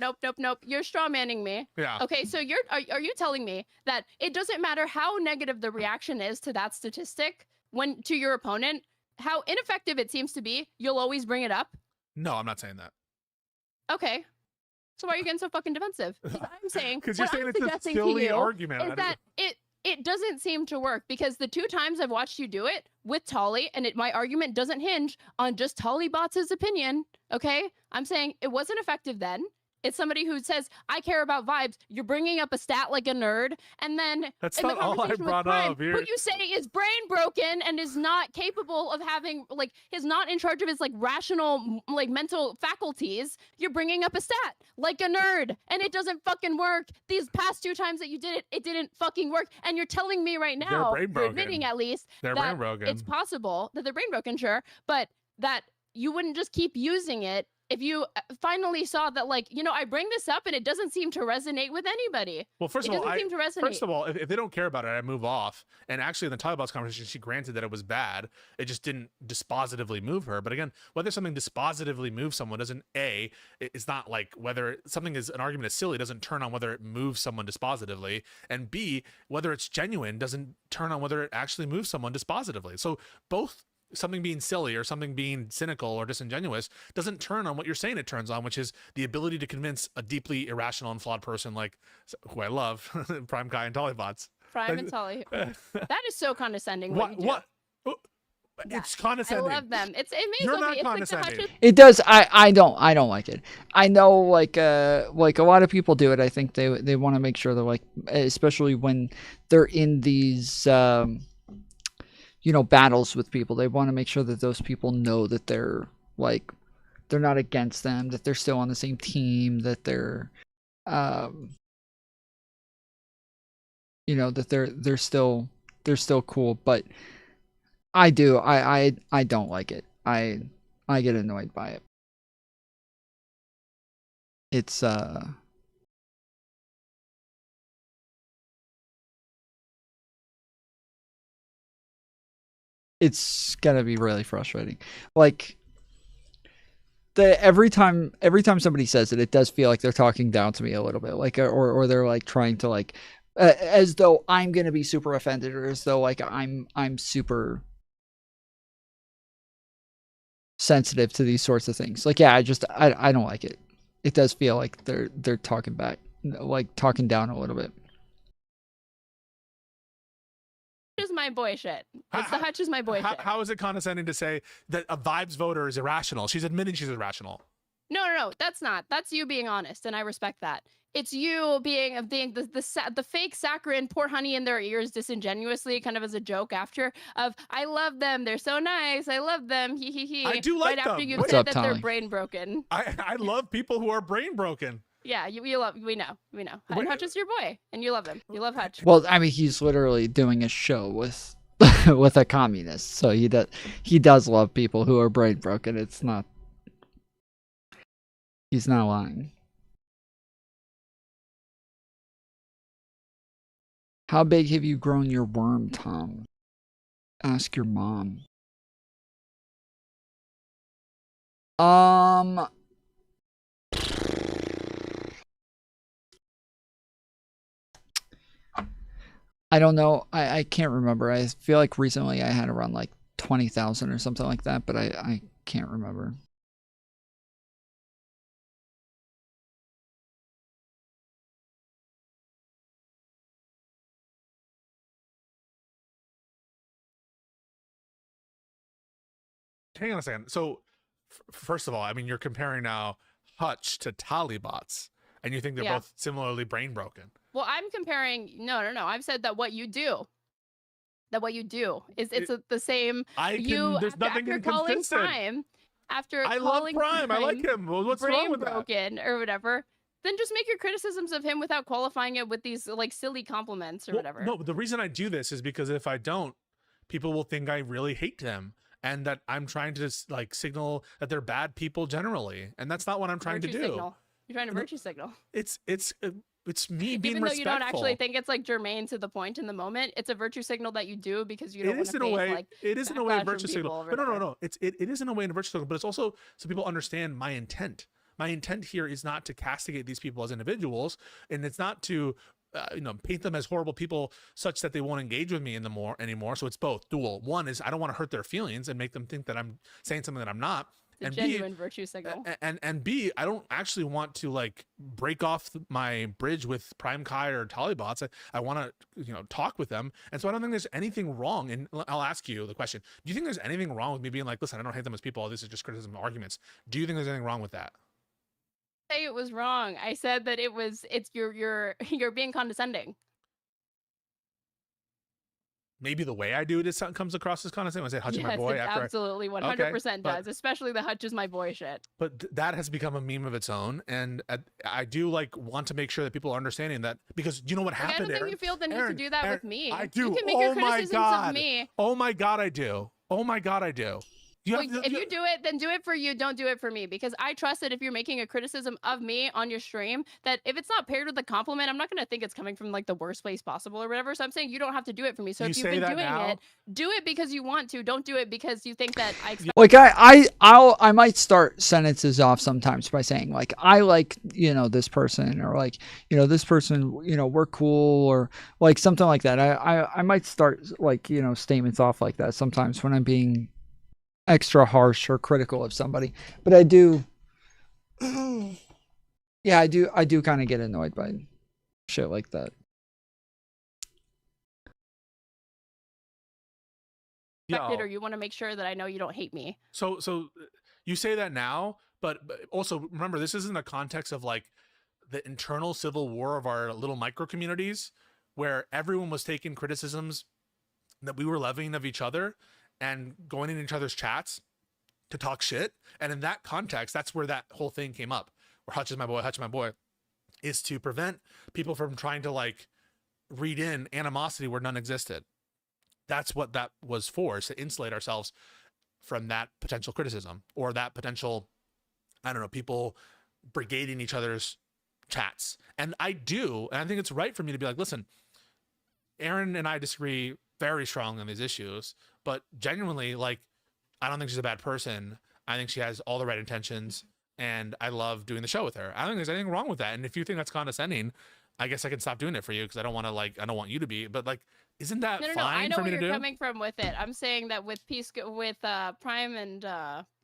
You're strawmanning me. Yeah. Okay, so are you telling me that it doesn't matter how negative the reaction is to that statistic when to your opponent, how ineffective it seems to be, you'll always bring it up? No, I'm not saying that. Okay. So why are you getting so fucking defensive? I'm saying because you're what saying I'm it's a suggesting to silly you argument. is that it doesn't seem to work because the two times I've watched you do it with Tali, and my argument doesn't hinge on just Talibots' opinion. Okay, I'm saying it wasn't effective then. It's somebody who says, I care about vibes. You're bringing up a stat like a nerd. And then that's in the not all I conversation with brought Prime, up here. who you say is brain broken and is not capable of having, is not in charge of his, rational, mental faculties. You're bringing up a stat like a nerd. And it doesn't fucking work. These past two times that you did it, it didn't fucking work. And you're telling me right now, brain you're broken. admitting at least, They're that brain broken. it's possible that they're brain broken, sure, but that you wouldn't just keep using it if you finally saw that, like, you know, I bring this up and it doesn't seem to resonate with anybody. Well, first it of all, doesn't seem to resonate. first of all, if they don't care about it, I move off. And actually, in the Taliban's conversation, she granted that it was bad. It just didn't dispositively move her. But again, whether something dispositively moves someone doesn't it's not like whether something is an argument is silly doesn't turn on whether it moves someone dispositively, and B, whether it's genuine doesn't turn on whether it actually moves someone dispositively. So both. Something being silly or something being cynical or disingenuous doesn't turn on what you're saying it turns on, which is the ability to convince a deeply irrational and flawed person like who I love, PrimeCayes and Tollybots. Prime and Tolly. That is so condescending. What? It's condescending. I love them. It means You're not it's condescending. Like It does. I don't like it. I know like a lot of people do it. I think they want to make sure they're like, especially when they're in these battles with people, they want to make sure that those people know that they're not against them, that they're still on the same team, that they're that they're still cool. But I don't like it. I get annoyed by it. It's gonna be really frustrating. Like every time somebody says it, it does feel like they're talking down to me a little bit, like or they're like trying to like as though I'm gonna be super offended, or as though like I'm super sensitive to these sorts of things. Like yeah, I don't like it. It does feel like they're talking back, like talking down a little bit. is my boy shit. It's the Hutch is my boy shit. How is it condescending to say that a Vibes voter is irrational? She's admitting she's irrational. No, that's not. That's you being honest, and I respect that. It's you being the fake saccharine, pour honey in their ears disingenuously, kind of as a joke after of I love them, they're so nice, I love them, he he he. I do like right them. After you What's said up, that Tommy? they're brain broken. I love people who are brain broken. Yeah, we love. We know. And Hutch is your boy, and you love him. You love Hutch. Well, I mean, he's literally doing a show with with a communist, so he does love people who are brain broken. It's not. He's not lying. How big have you grown your worm, Tom? Ask your mom. I don't know. I can't remember. I feel like recently I had around like 20,000 or something like that, but I can't remember. Hang on a second. So, first of all, I mean, you're comparing now Hutch to Talibots, and you think they're both similarly brain broken. Well, I'm comparing. No. I've said that what you do is the same. There's nothing after calling inconsistent. Prime, after I love calling Prime. I like him. Well, what's brain wrong with that? broken or whatever. Then just make your criticisms of him without qualifying it with these like silly compliments or whatever. No, but the reason I do this is because if I don't, people will think I really hate them. And that I'm trying to like signal that they're bad people generally, and that's not what I'm trying to do. Signal. You're trying to virtue signal. It's me being even though respectful. you don't actually think it's like germane to the point in the moment. It's a virtue signal that you do because you don't want to face like it is in a way a virtue people signal. But no. It is in a way a virtue signal, but it's also so people understand my intent. My intent here is not to castigate these people as individuals, and it's not to paint them as horrible people such that they won't engage with me anymore. So it's both dual. One is I don't want to hurt their feelings and make them think that I'm saying something that I'm not. It's a genuine virtue signal. And B, I don't actually want to like break off my bridge with PrimeCayes or Talibots. I want to talk with them, and so I don't think there's anything wrong. And I'll ask you the question: do you think there's anything wrong with me being like, listen, I don't hate them as people. This is just criticism and arguments. Do you think there's anything wrong with that? Say it was wrong. I said that you're being condescending. Maybe the way I do it comes across as condescending. I say Hutch is my boy. Yes, After absolutely 100% does, especially the Hutch is my boy shit. But that has become a meme of its own, and I do want to make sure that people are understanding that, because you know what happened. I don't think you feel the need to do that with me. I do. You can make your criticisms of me. Oh my god, I do. Oh my god, I do. If you do it, then do it for you. Don't do it for me, because I trust that if you're making a criticism of me on your stream, that if it's not paired with a compliment, I'm not going to think it's coming from like the worst place possible or whatever. So I'm saying you don't have to do it for me. So if you've been doing it, do it because you want to. Don't do it because you think that I expect. Like I might start sentences off sometimes by saying like, I like, you know, this person, or like, you know, this person, you know, we're cool, or like something like that. I might start like, you know, statements off like that sometimes when I'm being extra harsh or critical of somebody. But I do, yeah, I do kind of get annoyed by shit like that. Or you want to make sure that I know you don't hate me. So you say that now, but also remember, this isn't a context of like the internal civil war of our little micro communities where everyone was taking criticisms that we were levying of each other and going in each other's chats to talk shit. And in that context, that's where that whole thing came up, where Hutch is my boy, is to prevent people from trying to like read in animosity where none existed. That's what that was for, is to insulate ourselves from that potential criticism or that potential, I don't know, people brigading each other's chats. And I think it's right for me to be like, listen, Erin and I disagree very strongly on these issues, but genuinely, like, I don't think she's a bad person. I think she has all the right intentions, and I love doing the show with her. I don't think there's anything wrong with that. And if you think that's condescending, I guess I can stop doing it for you, because I don't want want you to be, but like, isn't that No, fine I know for me where to you're do? coming from with it. I'm saying that with Pisco, with Prime and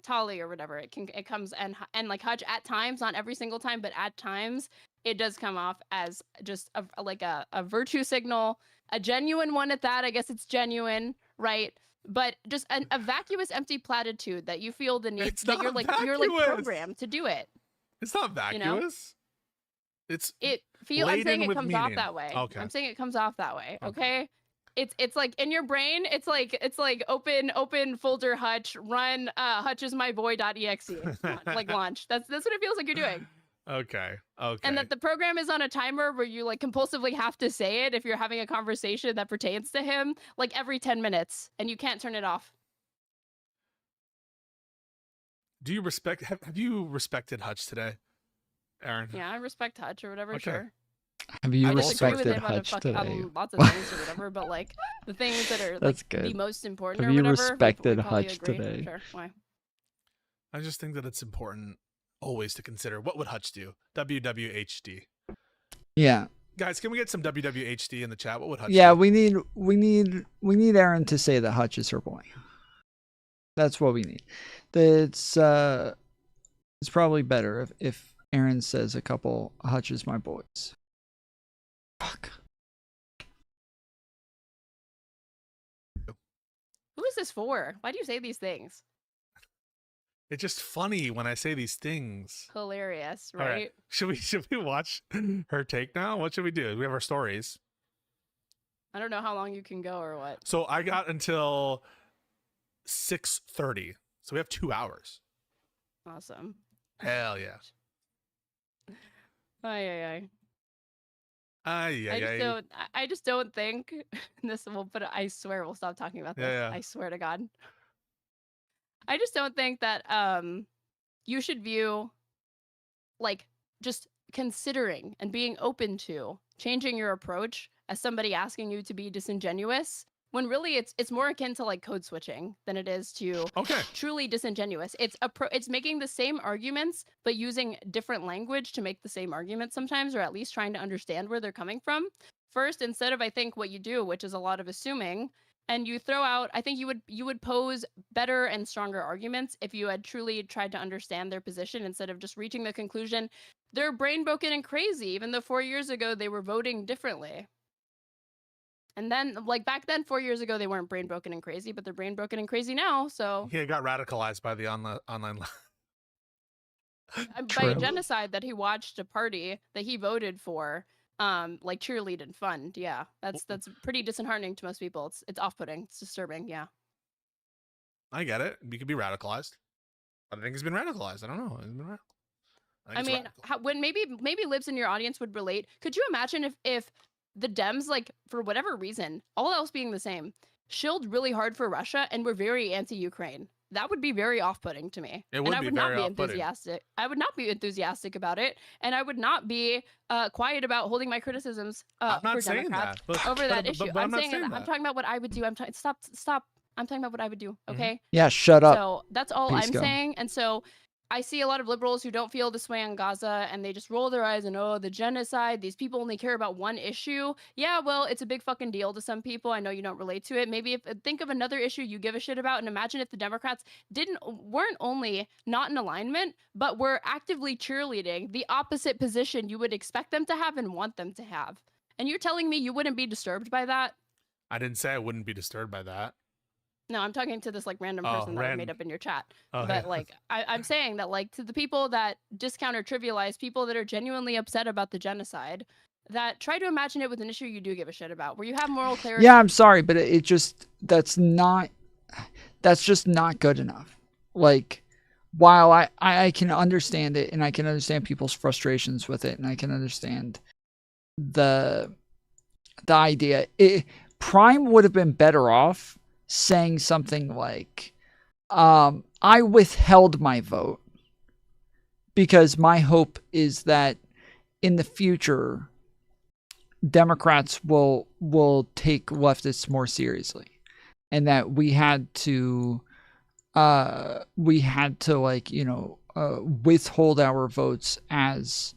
Tolly or whatever, it comes and like Hutch at times, not every single time, but at times it does come off as just a virtue signal, a genuine one at that. I guess it's genuine, right? But just a vacuous, empty platitude that you feel the need that you're like programmed to do it. It's not vacuous. I'm saying it comes off that way. Okay. I'm saying it comes off that way. Okay. It's like in your brain, it's like open folder Hutch, run hutchismyboy.exe. Like launch. That's what it feels like you're doing. Okay. And that the program is on a timer where you like compulsively have to say it if you're having a conversation that pertains to him, like every 10 minutes, and you can't turn it off. Do you have you respected Hutch today, Erin? Yeah, I respect Hutch or whatever, Okay. sure. Have you I disagree with respected him on Hutch on today? lots of things or whatever, but like the things that are That's like the good. most important Have or you whatever. respected we probably Hutch agree. today? Sure. Why? I just think that it's important always to consider, what would Hutch do? WWHD. Yeah. Guys, can we get some WWHD in the chat? What would Hutch Yeah, do? we need Erin to say that Hutch is her boy. That's what we need. It's probably better if Erin says a couple Hutch is my boys. Fuck. Who is this for? Why do you say these things? It's just funny when I say these things. Hilarious, All right? Should we watch her take now? What should we do? We have our stories. I don't know how long you can go or what. So I got until 6:30. So we have 2 hours. Awesome. Hell yeah. I just don't think this will put I swear we'll stop talking about this. Yeah. I swear to God. I just don't think that you should view like just considering and being open to changing your approach as somebody asking you to be disingenuous, when really it's more akin to like code switching than it is to truly disingenuous. It's making the same arguments but using different language to make the same arguments sometimes, or at least trying to understand where they're coming from first, instead of I think what you do, which is a lot of assuming, and you throw out, I think you would pose better and stronger arguments if you had truly tried to understand their position instead of just reaching the conclusion they're brain broken and crazy, even though 4 years ago they were voting differently. And then, like back then, 4 years ago, they weren't brain broken and crazy, but they're brain broken and crazy now. So He got radicalized by the online by a genocide that he watched a party that he voted for, like cheerlead and fund. Yeah, that's pretty disheartening to most people. It's off-putting. It's disturbing. Yeah. I get it. You could be radicalized. I think he's been radicalized. I don't know. He's been radicalized. I mean, when maybe libs in your audience would relate. Could you imagine if the Dems, like for whatever reason, all else being the same, shilled really hard for Russia and were very anti-Ukraine? that would be very off-putting to me. It would and I be would not very be off-putting. enthusiastic. I would not be enthusiastic about it, and I would not be quiet about holding my criticisms I'm not for saying Democrats that, but- over that but issue. I'm I'm not saying saying I'm that. talking about what I would do. Stop. I'm talking about what I would do. Okay. Yeah, shut up. So that's all Pisco. I'm saying. And so I see a lot of liberals who don't feel this way on Gaza, and they just roll their eyes and, oh, the genocide, these people only care about one issue. Yeah, well, it's a big fucking deal to some people. I know you don't relate to it. Maybe think of another issue you give a shit about, and imagine if the Democrats weren't only not in alignment, but were actively cheerleading the opposite position you would expect them to have and want them to have. And you're telling me you wouldn't be disturbed by that? I didn't say I wouldn't be disturbed by that. No, I'm talking to this like random Oh, person that I made up in your chat. Oh, but yeah. like, I'm saying that like to the people that discount or trivialize people that are genuinely upset about the genocide, that try to imagine it with an issue you do give a shit about, where you have moral clarity. Yeah, I'm sorry, but it just that's just not good enough. Like, while I can understand it, and I can understand people's frustrations with it, and I can understand the idea, Prime would have been better off saying something like, I withheld my vote because my hope is that in the future Democrats will take leftists more seriously, and that we had to like, you know, withhold our votes as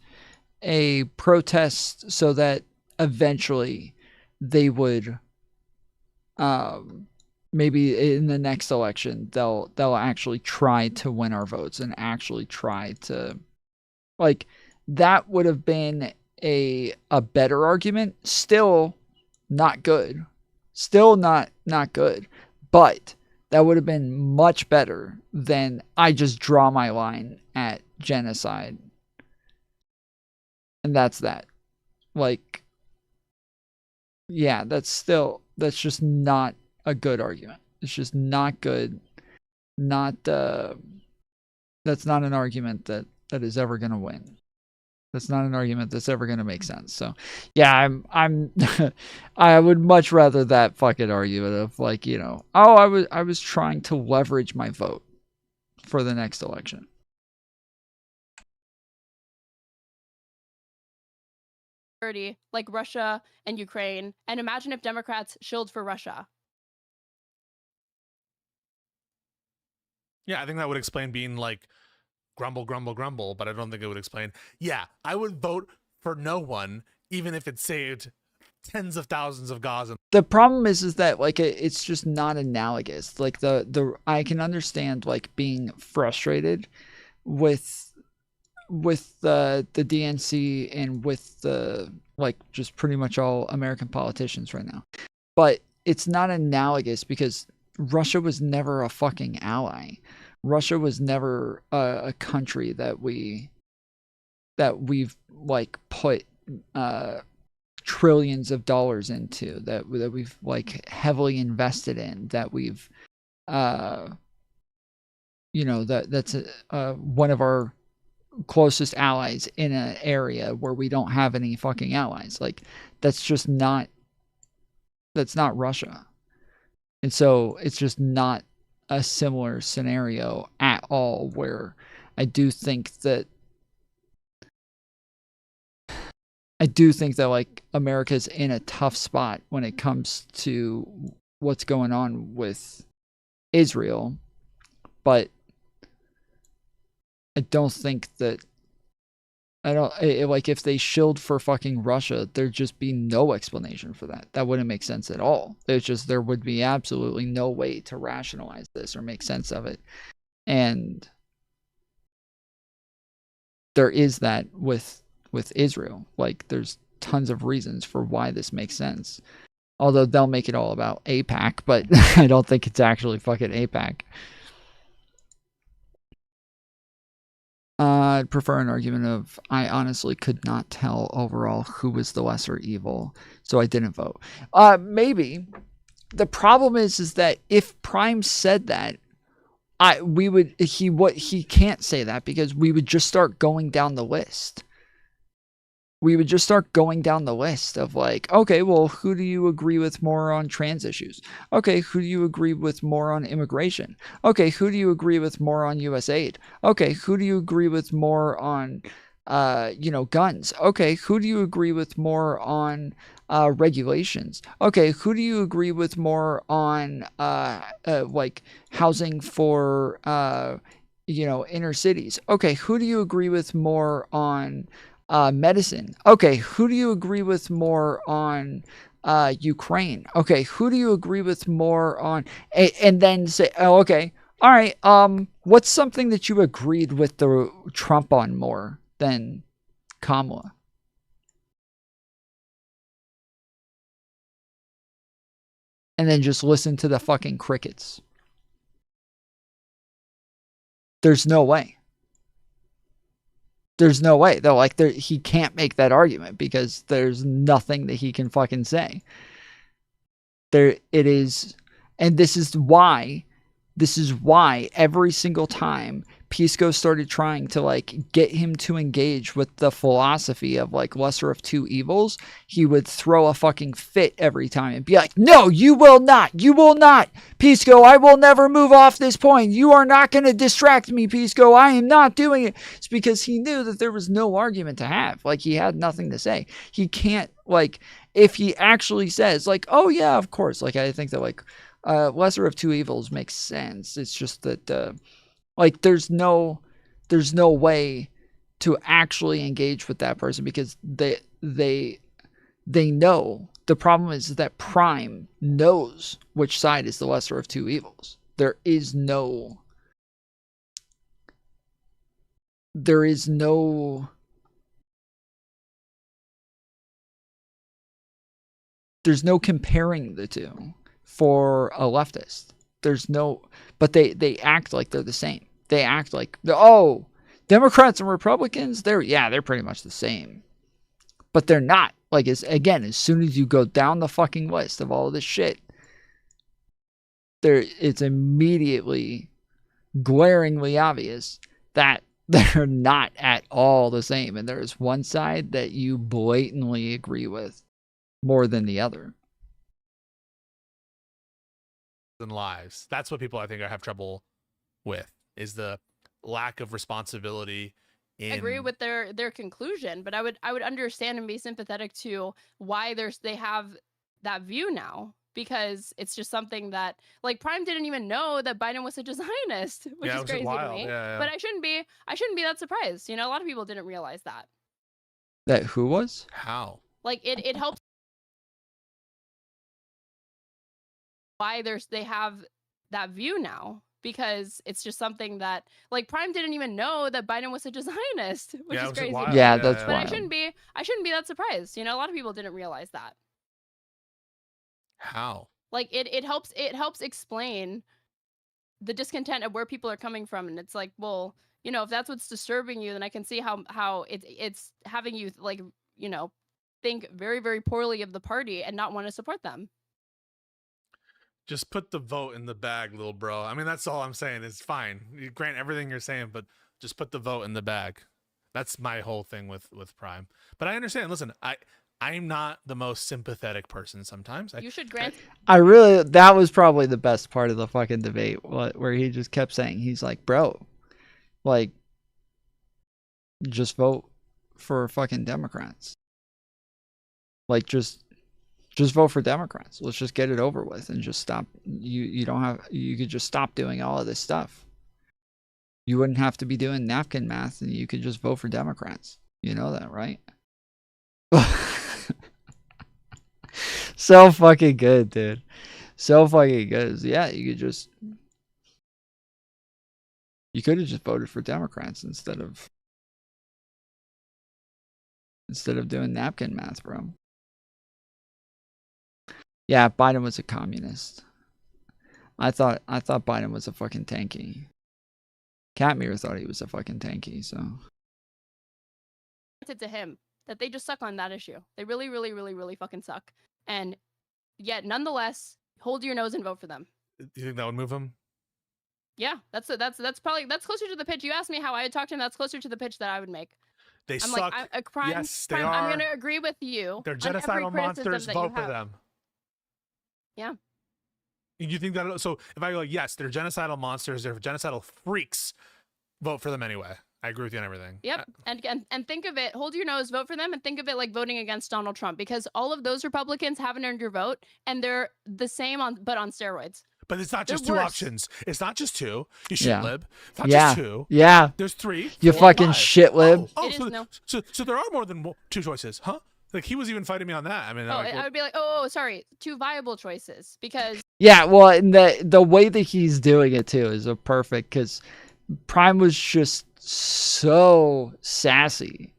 a protest so that eventually they would maybe in the next election they'll actually try to win our votes and actually try to, like, that would have been a better argument. Still not good. Still not good. But that would have been much better than I just draw my line at genocide. And that's that. Like, yeah, that's just not a good argument. It's just not good. That's not an argument that is ever going to win. That's not an argument that's ever going to make sense. So, yeah, I'm I would much rather that fucking argument of, like, you know, oh, I was trying to leverage my vote for the next election. Like Russia and Ukraine, and imagine if Democrats shilled for Russia. Yeah, I think that would explain being like grumble, but I don't think it would explain, yeah, I would vote for no one, even if it saved tens of thousands of Gazans. The problem is that, like, it's just not analogous. Like, the I can understand, like, being frustrated with the DNC and with the, like, just pretty much all American politicians right now. But it's not analogous because Russia was never a fucking ally. Russia was never a country that we've like put trillions of dollars into, that we've like heavily invested in, that we've you know, that's one of our closest allies in an area where we don't have any fucking allies. Like, that's not Russia. And so it's just not a similar scenario at all, where I do think that like America's in a tough spot when it comes to what's going on with Israel. But I don't think that like, if they shilled for fucking Russia, there'd just be no explanation for that. That wouldn't make sense at all. There would be absolutely no way to rationalize this or make sense of it. And there is that with Israel. Like, there's tons of reasons for why this makes sense. Although they'll make it all about AIPAC, but I don't think it's actually fucking AIPAC. I'd prefer an argument of, I honestly could not tell overall who was the lesser evil, so I didn't vote. Maybe. The problem is that if Prime said that, he can't say that, because we would just start going down the list. we would just start going down the list of like, okay, well, who do you agree with more on trans issues? Okay, who do you agree with more on immigration? Okay, who do you agree with more on US aid? Okay, who do you agree with more on, guns? Okay, who do you agree with more on regulations? Okay, who do you agree with more on like housing for inner cities? Okay, who do you agree with more on medicine? Okay, who do you agree with more on Ukraine? Okay, who do you agree with more on? And then say, oh, okay, all right. What's something that you agreed with the Trump on more than Kamala? And then just listen to the fucking crickets. There's no way. There's no way. Though, like, he can't make that argument because there's nothing that he can fucking say. There it is. And this is why every single time Pisco started trying to like get him to engage with the philosophy of like lesser of two evils, he would throw a fucking fit every time and be like, no, you will not, Pisco, I will never move off this point. You are not going to distract me, Pisco. I am not doing it. It's because he knew that there was no argument to have. Like, he had nothing to say. He can't, like, if he actually says like, oh yeah, of course, like, I think that like lesser of two evils makes sense. It's just that like there's no way to actually engage with that person because they know. The problem is that Prime knows which side is the lesser of two evils. There's no comparing the two for a leftist. But they act like they're the same. They act like, oh, Democrats and Republicans, they're pretty much the same. But they're not. Like, as soon as you go down the fucking list of all of this shit, it's immediately, glaringly obvious that they're not at all the same. And there's one side that you blatantly agree with more than the other. And lives. That's what people I think have trouble with, is the lack of responsibility. I agree with their conclusion, but I would understand and be sympathetic to why they have that view now, because it's just something that, like, Prime didn't even know that Biden was such a Zionist, which is crazy to me. Yeah. But I shouldn't be that surprised. You know, a lot of people didn't realize that. That who was? How? Like, it helps why they have that view now, because it's just something that, like, Prime didn't even know that Biden was such a Zionist, which is crazy. Yeah, that's but wild. I shouldn't be that surprised. You know, a lot of people didn't realize that. How? Like, it helps explain the discontent of where people are coming from, and it's like, well, you know, if that's what's disturbing you, then I can see how it's having you, like, you know, think very, very poorly of the party and not want to support them. Just put the vote in the bag, little bro. I mean, that's all I'm saying. It's fine. You grant everything you're saying, but just put the vote in the bag. That's my whole thing with Prime. But I understand. Listen, I'm not the most sympathetic person sometimes. You should grant. That was probably the best part of the fucking debate, where he just kept saying, he's like, bro, like, just vote for fucking Democrats. Like, just vote for Democrats. Let's just get it over with and just stop. You could just stop doing all of this stuff. You wouldn't have to be doing napkin math, and you could just vote for Democrats. You know that, right? So fucking good, dude. So fucking good. Yeah, you could have just voted for Democrats instead of doing napkin math, bro. Yeah, Biden was a communist. I thought Biden was a fucking tanky. Catmere thought he was a fucking tanky, so. To him that they just suck on that issue. They really, really, really, really fucking suck. And yet, nonetheless, hold your nose and vote for them. Do you think that would move him? Yeah, that's closer to the pitch. You asked me how I would talk to him. That's closer to the pitch that I would make. They I'm suck. like, a crime. Yes, they crime, are. I'm going to agree with you. They're on every genocidal criticism monsters. that you Vote for have. them. Yeah. You think that? So if I go like, yes, they're genocidal monsters. They're genocidal freaks. Vote for them anyway. I agree with you on everything. Yep. And think of it, hold your nose, vote for them, and think of it like voting against Donald Trump, because all of those Republicans haven't earned your vote, and they're the same but on steroids. But it's not just They're two worse. options. It's not just two. You shit Yeah. lib. It's not Yeah. just two. Yeah. There's three. You 4, fucking 5. shit lib. Oh, It so, is no. so there are more than two choices, huh? Like he was even fighting me on that. I mean, Oh, like, I would be like, oh, sorry, two viable choices, because Yeah, well, and the way that he's doing it too is a perfect, because Prime was just so sassy.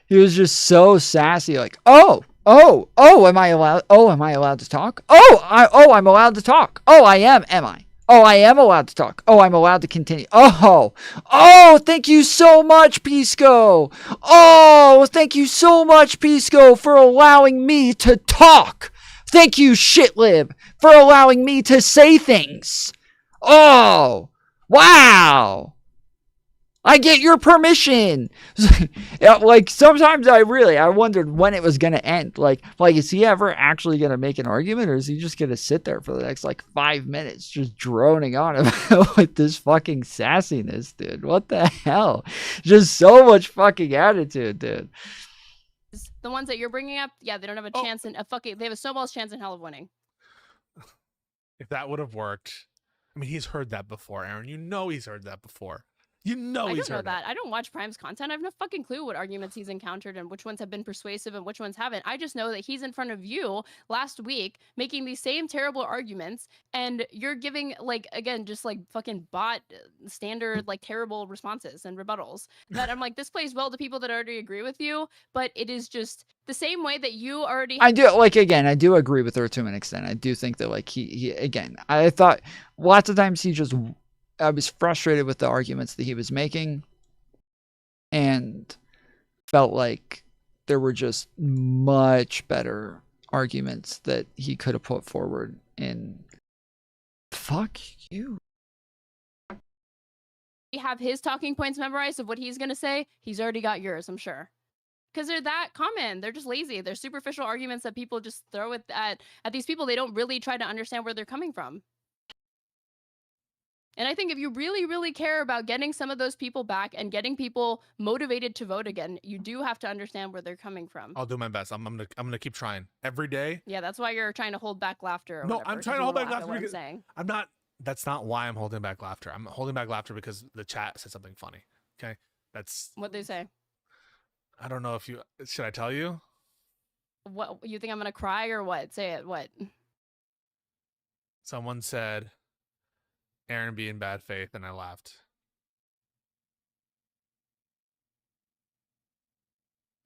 He was just so sassy, like, oh, am I allowed? Oh, am I allowed to talk? I'm allowed to talk. Oh, I am I? Oh, I am allowed to talk. Oh, I'm allowed to continue. Oh, thank you so much, Pisco. Oh, thank you so much, Pisco, for allowing me to talk. Thank you, shitlib, for allowing me to say things. Oh, wow. I get your permission. Yeah, like sometimes I wondered when it was gonna end. Like is he ever actually gonna make an argument, or is he just gonna sit there for the next 5 minutes just droning on about with this fucking sassiness, dude? What the hell? Just so much fucking attitude, dude. the ones that you're bringing up, yeah, they don't have a chance in they have a snowball's chance in hell of winning. if that would have worked, I mean, he's heard that before, Aaron. You know he's heard that before. You know I he's don't know heard that. I don't watch Prime's content. I have no fucking clue what arguments he's encountered and which ones have been persuasive and which ones haven't. I just know that he's in front of you last week making these same terrible arguments, and you're giving again just fucking bot standard terrible responses and rebuttals. That I'm like, this plays well to people that already agree with you, but it is just the same way that you already. I do I do agree with her to an extent. I do think that he again, I thought lots of times I was frustrated with the arguments that he was making, and felt like there were just much better arguments that he could have put forward. And fuck you. You have his talking points memorized of what he's gonna say. He's already got yours, I'm sure. Because they're that common. They're just lazy. They're superficial arguments that people just throw at these people. They don't really try to understand where they're coming from. And I think if you really, really care about getting some of those people back and getting people motivated to vote again, you do have to understand where they're coming from. I'll do my best. I'm gonna keep trying every day. Yeah, that's why you're trying to hold back laughter. Or No, whatever, I'm trying to 'cause hold you back laugh at laughter what I'm because saying. I'm not. That's not why I'm holding back laughter. I'm holding back laughter because the chat said something funny. Okay, that's what they say. I don't know if you should. I tell you. What you think I'm gonna cry or what? Say it. What? Someone said, "Aaron be in bad faith," and I laughed.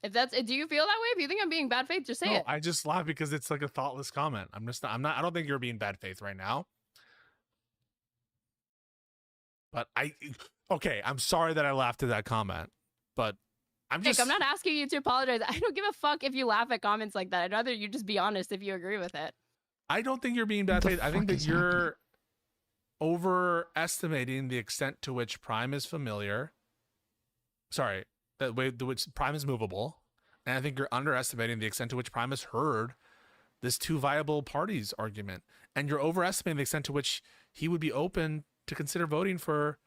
If that's, do you feel that way? If you think I'm being bad faith, just say it. I just laugh because it's like a thoughtless comment. I'm not. I don't think you're being bad faith right now. But okay, I'm sorry that I laughed at that comment, but I'm Nick, I'm not asking you to apologize. I don't give a fuck if you laugh at comments like that. I'd rather you just be honest if you agree with it. I don't think you're being bad faith. I think that you're overestimating the extent to which Prime is familiar. Sorry, the way to which Prime is movable, and I think you're underestimating the extent to which Prime has heard this two viable parties argument, and you're overestimating the extent to which he would be open to consider voting for.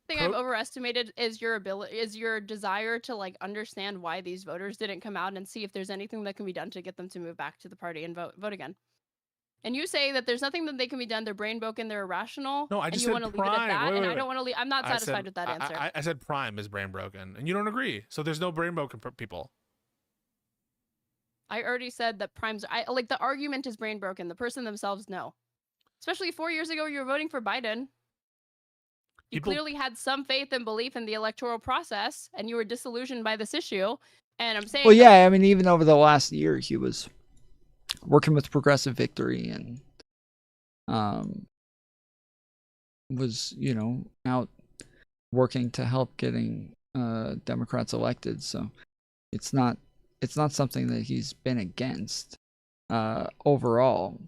The thing I've overestimated is your desire to understand why these voters didn't come out and see if there's anything that can be done to get them to move back to the party and vote again. And you say that there's nothing that they can be done. They're brain broken. They're irrational. No, I just and you said want to leave it at that. Prime. I don't want to leave. I'm not satisfied with that answer. I said Prime is brain broken, and you don't agree. So there's no brain broken people. I already said that Prime's. The argument is brain broken. The person themselves, no. Especially 4 years ago, you were voting for Biden. You clearly had some faith and belief in the electoral process, and you were disillusioned by this issue. And I'm saying, well, yeah, I mean, even over the last year, he was working with Progressive Victory and was, out working to help getting Democrats elected. So it's not something that he's been against overall.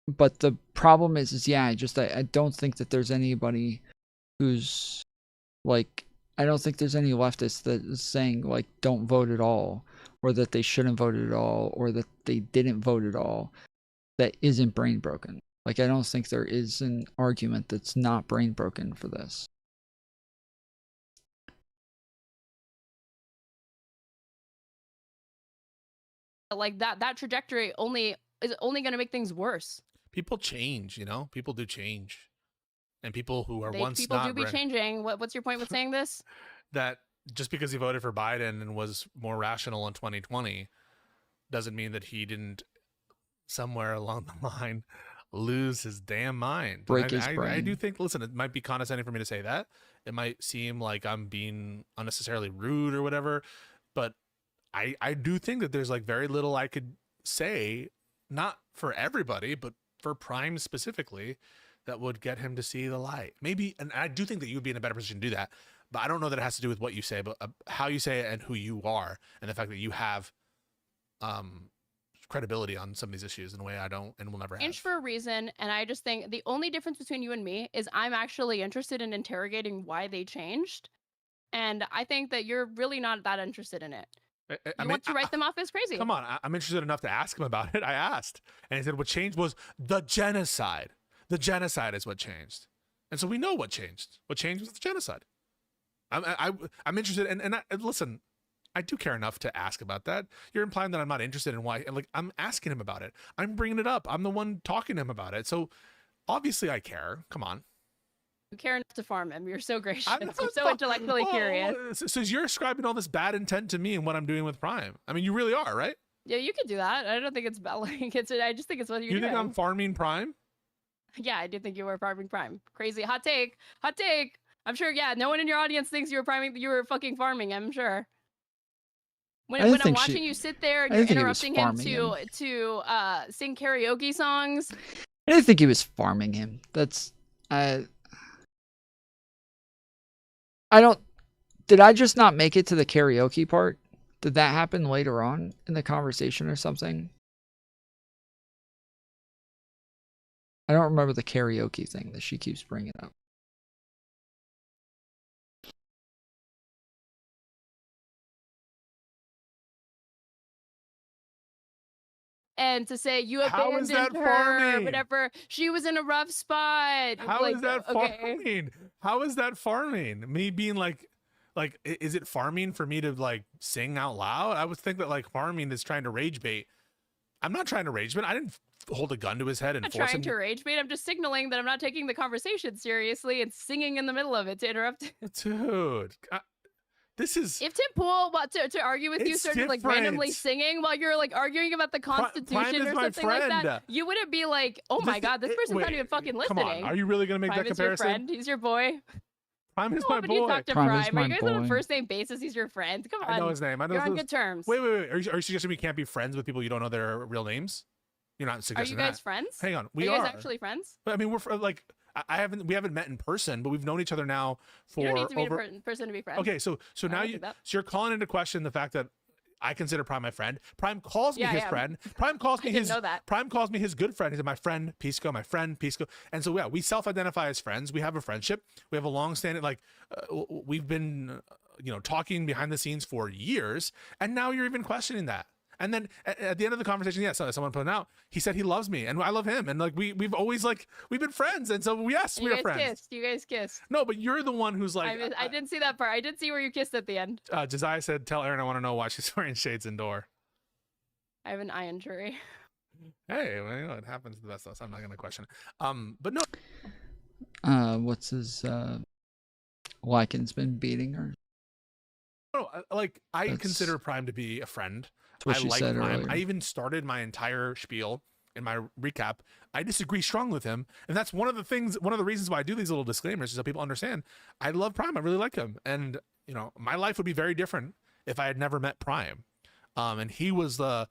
But the problem is yeah, I don't think that there's anybody who's I don't think there's any leftist that is saying like don't vote at all, or that they shouldn't vote at all, or that they didn't vote at all, that isn't brain broken. Like, I don't think there is an argument that's not brain broken for this. Like that trajectory is only going to make things worse. People change, you know. People do change, and people who are People do be changing. What's your point with saying this? That just because he voted for Biden and was more rational in 2020 doesn't mean that he didn't somewhere along the line lose his damn mind. Break his brain. I do think, listen, it might be condescending for me to say that. It might seem like I'm being unnecessarily rude or whatever, but I do think that there's like very little I could say, not for everybody, but for Prime specifically, that would get him to see the light. Maybe, and I do think that you would be in a better position to do that, but I don't know that it has to do with what you say, but how you say it and who you are, and the fact that you have credibility on some of these issues in a way I don't and will never have. Inch for a reason, and I just think the only difference between you and me is I'm actually interested in interrogating why they changed, and I think that you're really not that interested in it. You want to write them off as crazy. Come on, I'm interested enough to ask him about it. I asked, and he said what changed was the genocide. The genocide is what changed, and so we know what changed. What changed was the genocide. I'm interested, and listen, I do care enough to ask about that. You're implying that I'm not interested in why, and like I'm asking him about it. I'm bringing it up. I'm the one talking to him about it. So obviously I care. Come on. You care enough to farm him. You're so gracious. You're so intellectually curious. So you're ascribing all this bad intent to me and what I'm doing with Prime. I mean, you really are, right? Yeah, you could do that. I don't think it's bad. Like, I just think it's what you're doing. You think I'm farming Prime? Yeah, I do think you were farming Prime. Crazy hot take. Hot take. I'm sure. Yeah, no one in your audience thinks you were fucking farming. I'm sure. When I'm watching you sit there and you're interrupting him to sing karaoke songs. I didn't think he was farming him. That's did I just not make it to the karaoke part? Did that happen later on in the conversation or something? I don't remember the karaoke thing that she keeps bringing up. And to say you abandoned her, whatever. She was in a rough spot. How is that farming? How is that farming? Me being like, is it farming for me to like sing out loud? I would think that like farming is trying to rage bait. I'm not trying to rage bait. I didn't hold a gun to his head and I'm not force trying him to rage bait. I'm just signaling that I'm not taking the conversation seriously and singing in the middle of it to interrupt. Dude, this is... If Tim Pool to argue with you started like randomly singing while you're like arguing about the Constitution or something like that, you wouldn't be like, oh my God, this person's not even fucking listening. Come on, are you really going to make that comparison? Your friend. He's your boy. Prime is my boy. You talk to Prime. Are you guys on a first name basis? He's your friend. Come on. I know his name. You're on good terms. Wait. Are you suggesting we can't be friends with people you don't know their real names? You're not suggesting that. Are you guys friends? Hang on. Are you guys actually friends? I mean, we're like... we haven't met in person, but we've known each other now for you don't need to meet a person to be friends. Okay, so now you're calling into question the fact that I consider Prime my friend. Prime calls me his friend. Prime calls me Prime calls me his good friend. He said my friend Pisco, and so yeah, we self-identify as friends. We have a friendship. We have a long-standing we've been talking behind the scenes for years, and now you're even questioning that. And then at the end of the conversation, someone put it out. He said he loves me, and I love him, and like we've always we've been friends, and so yes, we are friends. You guys kissed. No, but you're the one who's like. I didn't see that part. I did see where you kissed at the end. Josiah said, "Tell Erin I want to know why she's wearing shades indoor." I have an eye injury. Hey, well, it happens to the best of us. I'm not going to question it. But no. What's his Lycan's been beating her? No, I consider Prime to be a friend. I like Prime. Earlier. I even started my entire spiel in my recap. I disagree strongly with him, and that's one of the reasons why I do these little disclaimers is so people understand. I love Prime. I really like him, and my life would be very different if I had never met Prime. And he was the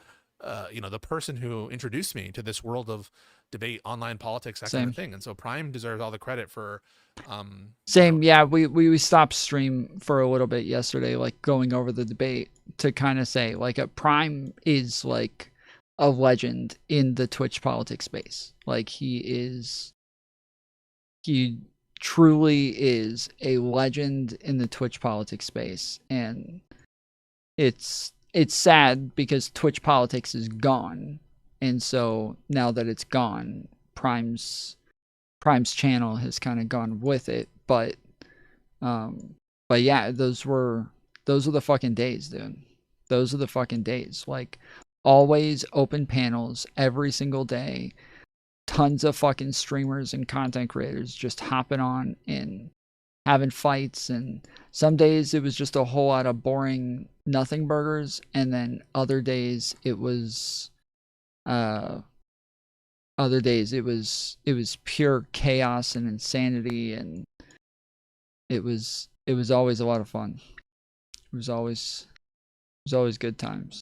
person who introduced me to this world of debate, online politics, that kind of thing. And so Prime deserves all the credit for. Same, yeah. We stopped stream for a little bit yesterday, like going over the debate to kind of say like a Prime is like a legend in the Twitch politics space. Like he truly is a legend in the Twitch politics space, and it's sad because Twitch politics is gone, and so now that it's gone, Prime's channel has kind of gone with it. But yeah, those are the fucking days, dude. Those are the fucking days. Like, always open panels every single day. Tons of fucking streamers and content creators just hopping on and having fights. And some days it was just a whole lot of boring nothing burgers, and then other days it was pure chaos and insanity, and it was always a lot of fun. It was always good times.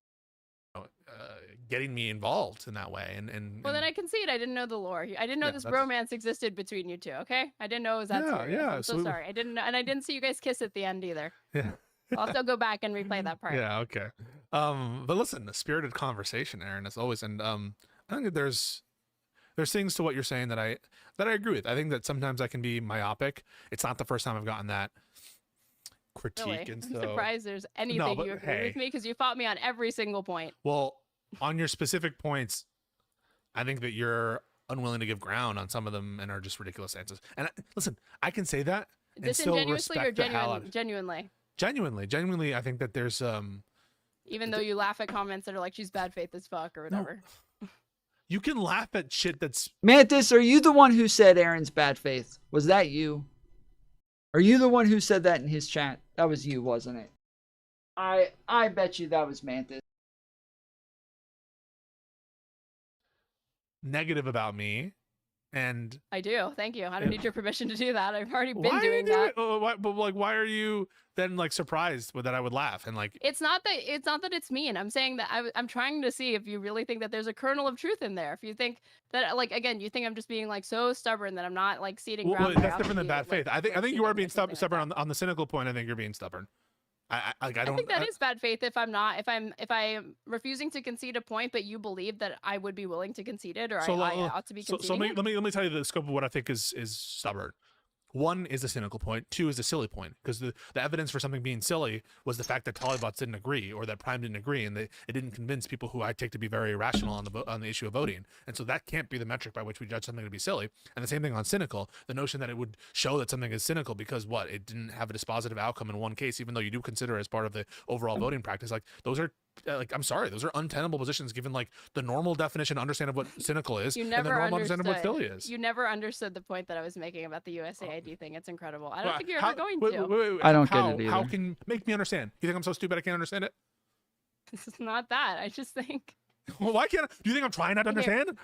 Getting me involved in that way, and Well, then I concede. I didn't know the lore. I didn't know this romance existed between you two. Okay, I didn't know it was that serious. I'm so sorry. I didn't know, and I didn't see you guys kiss at the end either. Yeah. I'll still go back and replay that part. Yeah. Okay. But listen, a spirited conversation, Erin, as always, and I think that there's things to what you're saying that I agree with. I think that sometimes I can be myopic. It's not the first time I've gotten that critique, Really? and I'm so surprised there's anything No, but you agree hey. with me, because you fought me on every single point. Well, on your specific points, I think that you're unwilling to give ground on some of them and are just ridiculous answers. And listen, I can say that and still Disingenuously or respect the hell out of genuinely? Genuinely, I think that there's Even though you laugh at comments that are like, she's bad faith as fuck or whatever. you can laugh at shit that's Mantis, are you the one who said Aaron's bad faith? Was that you? Are you the one who said that in his chat? That was you, wasn't it? I bet you that was Mantis. negative about me, and I do. Thank you. I don't need your permission to do that. I've already been why are you doing that. but like, why are you then like surprised that I would laugh and like? It's not that it's mean. I'm saying that I'm trying to see if you really think that there's a kernel of truth in there. If you think that, like, again, you think I'm just being like so stubborn that I'm not like ceding ground. Well, that's different than bad faith. I think you are being stubborn on the cynical point. I think you're being stubborn. I think that is bad faith if I'm refusing to concede a point, but you believe that I would be willing to concede it, or I ought to be conceding so it. let me tell you the scope of what I think is stubborn. One is a cynical point. Two is a silly point, because the evidence for something being silly was the fact that Talibots didn't agree, or that Prime didn't agree, and it didn't convince people who I take to be very irrational on the issue of voting. And so that can't be the metric by which we judge something to be silly. And the same thing on cynical. The notion that it would show that something is cynical because it didn't have a dispositive outcome in one case, even though you do consider it as part of the overall voting practice. Like, those are I'm sorry, those are untenable positions given like the normal definition, understand of what cynical is, and the normal understanding of what silly is. You never understood the point that I was making about the USAID thing. It's incredible. I don't think you're ever going to. Wait, I don't get it either. How can make me understand? You think I'm so stupid I can't understand it? It's not that. I just think. Well, why can't? Do you think I'm trying not to understand?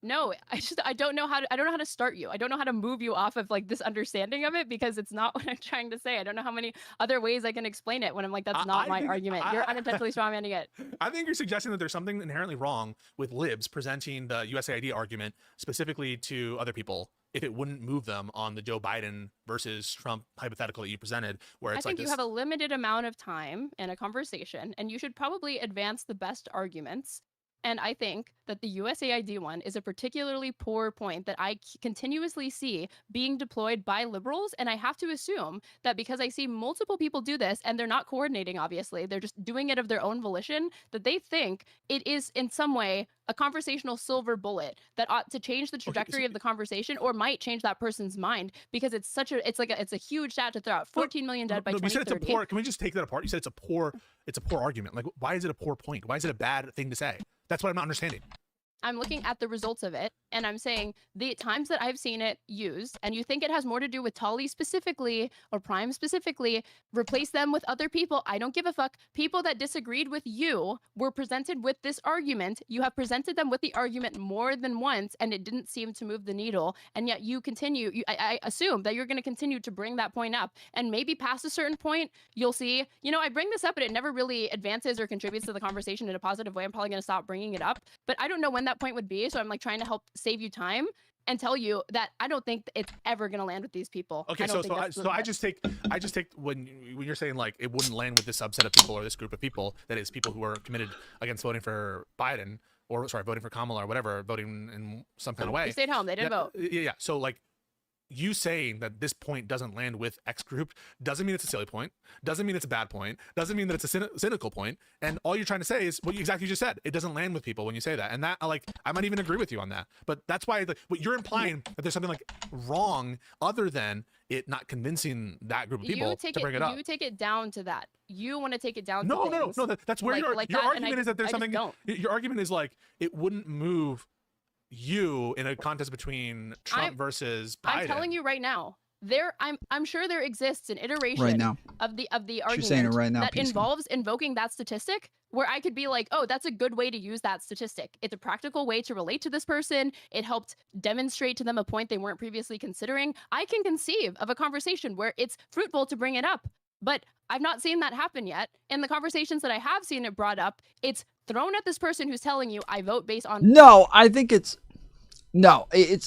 No, I don't know how to start you. I don't know how to move you off of like this understanding of it, because it's not what I'm trying to say. I don't know how many other ways I can explain it when I'm like, that's not my argument. You're unintentionally strawmanning it. I think you're suggesting that there's something inherently wrong with libs presenting the USAID argument specifically to other people if it wouldn't move them on the Joe Biden versus Trump hypothetical that you presented, where it's I think like you have a limited amount of time in a conversation, and you should probably advance the best arguments. And I think that the USAID one is a particularly poor point that I continuously see being deployed by liberals. And I have to assume that because I see multiple people do this, and they're not coordinating, obviously, they're just doing it of their own volition, that they think it is in some way a conversational silver bullet that ought to change the trajectory of the conversation, or might change that person's mind, because it's a huge stat to throw out. 14 million dead by 2030. You said it's a poor. Can we just take that apart? You said it's a poor argument. Like, why is it a poor point? Why is it a bad thing to say? That's what I'm not understanding. I'm looking at the results of it, and I'm saying the times that I've seen it used, and you think it has more to do with Tali specifically or Prime specifically, replace them with other people. I don't give a fuck. People that disagreed with you were presented with this argument. You have presented them with the argument more than once, and it didn't seem to move the needle. And yet you continue. I assume that you're going to continue to bring that point up, and maybe past a certain point, you'll see, I bring this up, but it never really advances or contributes to the conversation in a positive way. I'm probably going to stop bringing it up, but I don't know when that point would be, so I'm like trying to help save you time and tell you that I don't think it's ever going to land with these people. Okay, so I just take when you're saying like it wouldn't land with this subset of people or this group of people, that is people who are committed against voting for Biden, or sorry, voting for Kamala or whatever, voting in some kind of way. They stayed home. They didn't vote. Yeah. So like, you saying that this point doesn't land with X group doesn't mean it's a silly point, doesn't mean it's a bad point, doesn't mean that it's a cynical point, and all you're trying to say is what you exactly just said. It doesn't land with people when you say that, and that like I might even agree with you on that. But that's why what you're implying that there's something like wrong other than it not convincing that group of people to bring it up. You take it down to that. You want to take it down. No, to no. That's where your argument is that there's something. Your argument is like it wouldn't move you in a contest between Trump versus Biden. I'm telling you right now, I'm sure there exists an iteration Right now. of the She's saying it argument right now, that Pisco. involves invoking that statistic where I could be like, oh, that's a good way to use that statistic. It's a practical way to relate to this person. It helped demonstrate to them a point they weren't previously considering. I can conceive of a conversation where it's fruitful to bring it up, but I've not seen that happen yet. In the conversations that I have seen it brought up, it's thrown at this person who's telling you, I vote based on... No, I think it's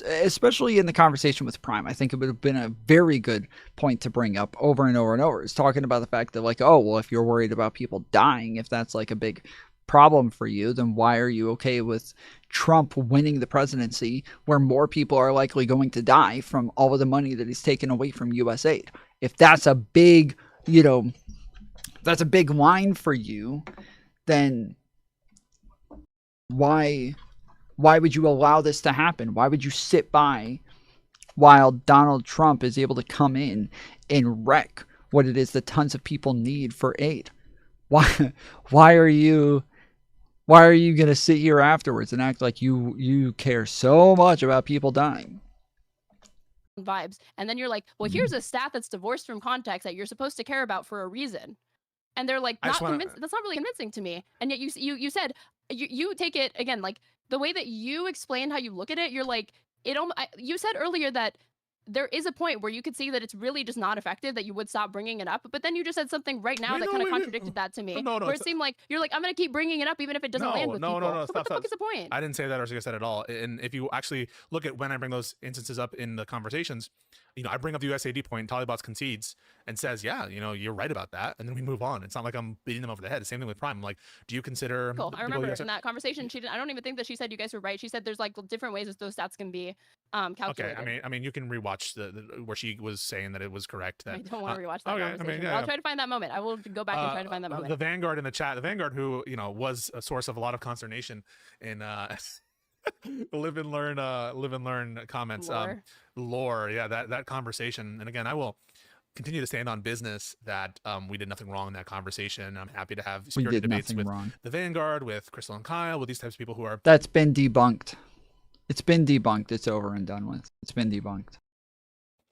especially in the conversation with Prime. I think it would have been a very good point to bring up over and over and over. It's talking about the fact that like, oh, well, if you're worried about people dying, if that's like a big problem for you, then why are you okay with Trump winning the presidency where more people are likely going to die from all of the money that he's taken away from U.S. aid? If that's a big, that's a big line for you, then why would you allow this to happen? Why would you sit by while Donald Trump is able to come in and wreck what it is that tons of people need for aid? Why are you going to sit here afterwards and act like you care so much about people dying? Vibes. And then you're like, well, here's a stat that's divorced from context that you're supposed to care about for a reason. And they're like, that's not really convincing to me. And yet you said, you take it again, like the way that you explained how you look at it, you're like, you said earlier that there is a point where you could see that it's really just not effective, that you would stop bringing it up. But then you just said something right now that kind of contradicted that to me. Where it seemed like you're like, I'm going to keep bringing it up even if it doesn't land with people. No, So what the fuck is the point? I didn't say that or suggest that at all. And if you actually look at when I bring those instances up in the conversations, I bring up the USAID point, Taliban concedes and says, yeah, you're right about that. And then we move on. It's not like I'm beating them over the head. The same thing with Prime. I'm like, do you consider... Cool. I remember in that conversation, I don't even think that she said you guys were right. She said there's like different ways that those stats can be calculated. Okay, I mean, you can rewatch where she was saying that it was correct. That, I don't want to rewatch that conversation. I mean, I'll try to find that moment. I will go back and try to find that moment. The Vanguard in the chat, the Vanguard who, was a source of a lot of consternation in live and learn comments. Lore, yeah, that conversation. And again, I will continue to stand on business that we did nothing wrong in that conversation. I'm happy to have spirited debates with the Vanguard, with Crystal and Kyle, with these types of people who are... That's been debunked. It's been debunked. It's over and done with. It's been debunked.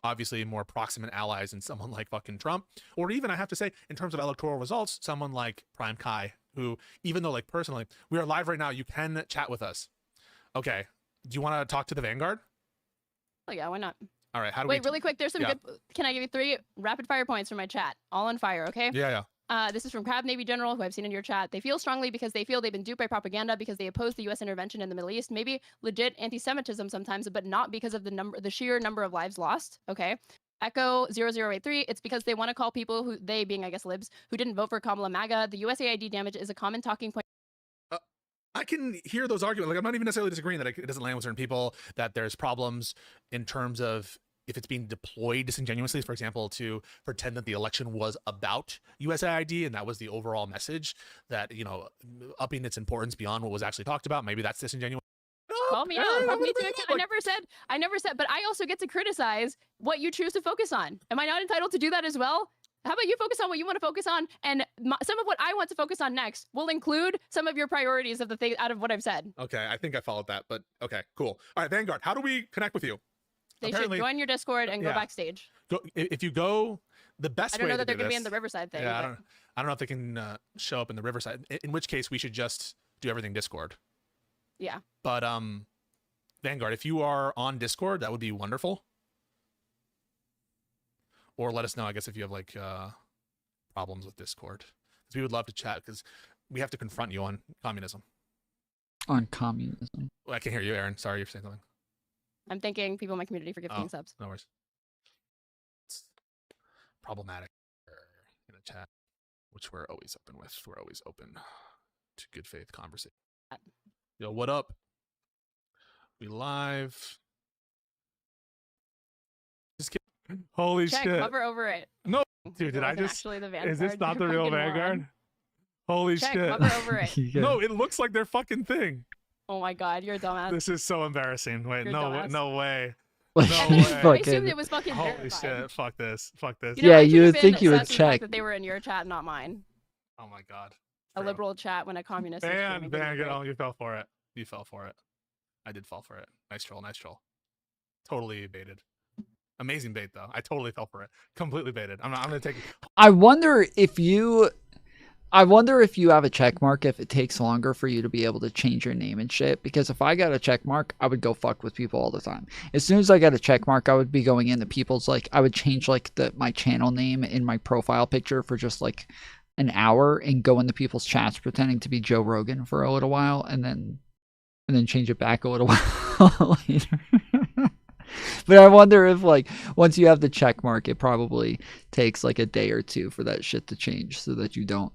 Obviously more proximate allies than someone like fucking Trump, or even I have to say in terms of electoral results, someone like PrimeCayes, who even though like personally we are live right now, you can chat with us. Okay, do you want to talk to the Vanguard? Oh yeah, why not? All right, how do Wait, really quick, there's some good... Can I give you 3 rapid fire points from my chat? All on fire, okay? Yeah. This is from Crab Navy General, who I've seen in your chat. They feel strongly because they feel they've been duped by propaganda because they oppose the U.S. intervention in the Middle East. Maybe legit anti-Semitism sometimes, but not because of the sheer number of lives lost. Okay. Echo 0083. It's because they want to call people who, they being I guess libs, who didn't vote for Kamala MAGA. The USAID damage is a common talking point. I can hear those arguments. Like I'm not even necessarily disagreeing that it doesn't land with certain people, that there's problems in terms of if it's being deployed disingenuously, for example, to pretend that the election was about USAID and that was the overall message, that, upping its importance beyond what was actually talked about. Maybe that's disingenuous. Call me out. Hold me to account. I never said, but I also get to criticize what you choose to focus on. Am I not entitled to do that as well? How about you focus on what you want to focus on, and some of what I want to focus on next will include some of your priorities of the thing out of what I've said. Okay, I think I followed that, but okay, cool. All right, Vanguard, how do we connect with you? They should join your Discord and go backstage. If you go, the best way I don't know that to they're do going to be this- in the Riverside thing. Yeah, I don't know if they can show up in the Riverside. In which case, we should just do everything Discord. Yeah. But Vanguard, if you are on Discord, that would be wonderful. Or let us know, I guess, if you have like problems with Discord. Because we would love to chat, because we have to confront you on communism. On communism. Well, I can't hear you, Erin. Sorry, you're saying something. I'm thanking people in my community for gifting subs. No worries. It's problematic in a chat, which we're always open with. We're always open to good faith conversation. Yo, what up? We live. Just kidding. Holy Check, shit. hover over it. No, dude, It did I wasn't just? actually the Is this Vanguard, not the you're real fucking Vanguard? moron. Holy Check, shit. hover over it. No, it looks like their fucking thing. Oh my god, you're a dumbass. This is so embarrassing. Wait, You're a no, dumbass. no way. Like, No I way. assumed it was fucking Holy verified. shit. Fuck this. Fuck this. You know, Yeah, I you should have would been think you would obsessed with the fact check. that they were in your chat, not mine. Oh my god. A liberal chat when a communist is streaming. Give me a break. Oh, you fell for it. You fell for it. I did fall for it. Nice troll, nice troll. Totally baited. Amazing bait though. I totally fell for it. Completely baited. I'm gonna take it. I wonder if you have a check mark, if it takes longer for you to be able to change your name and shit. Because if I got a check mark, I would go fuck with people all the time. As soon as I got a check mark, I would be going into people's, like, I would change like my channel name in my profile picture for just like an hour and go into people's chats pretending to be Joe Rogan for a little while and then change it back a little while later. But I wonder if, like, once you have the check mark, it probably takes like a day or two for that shit to change so that you don't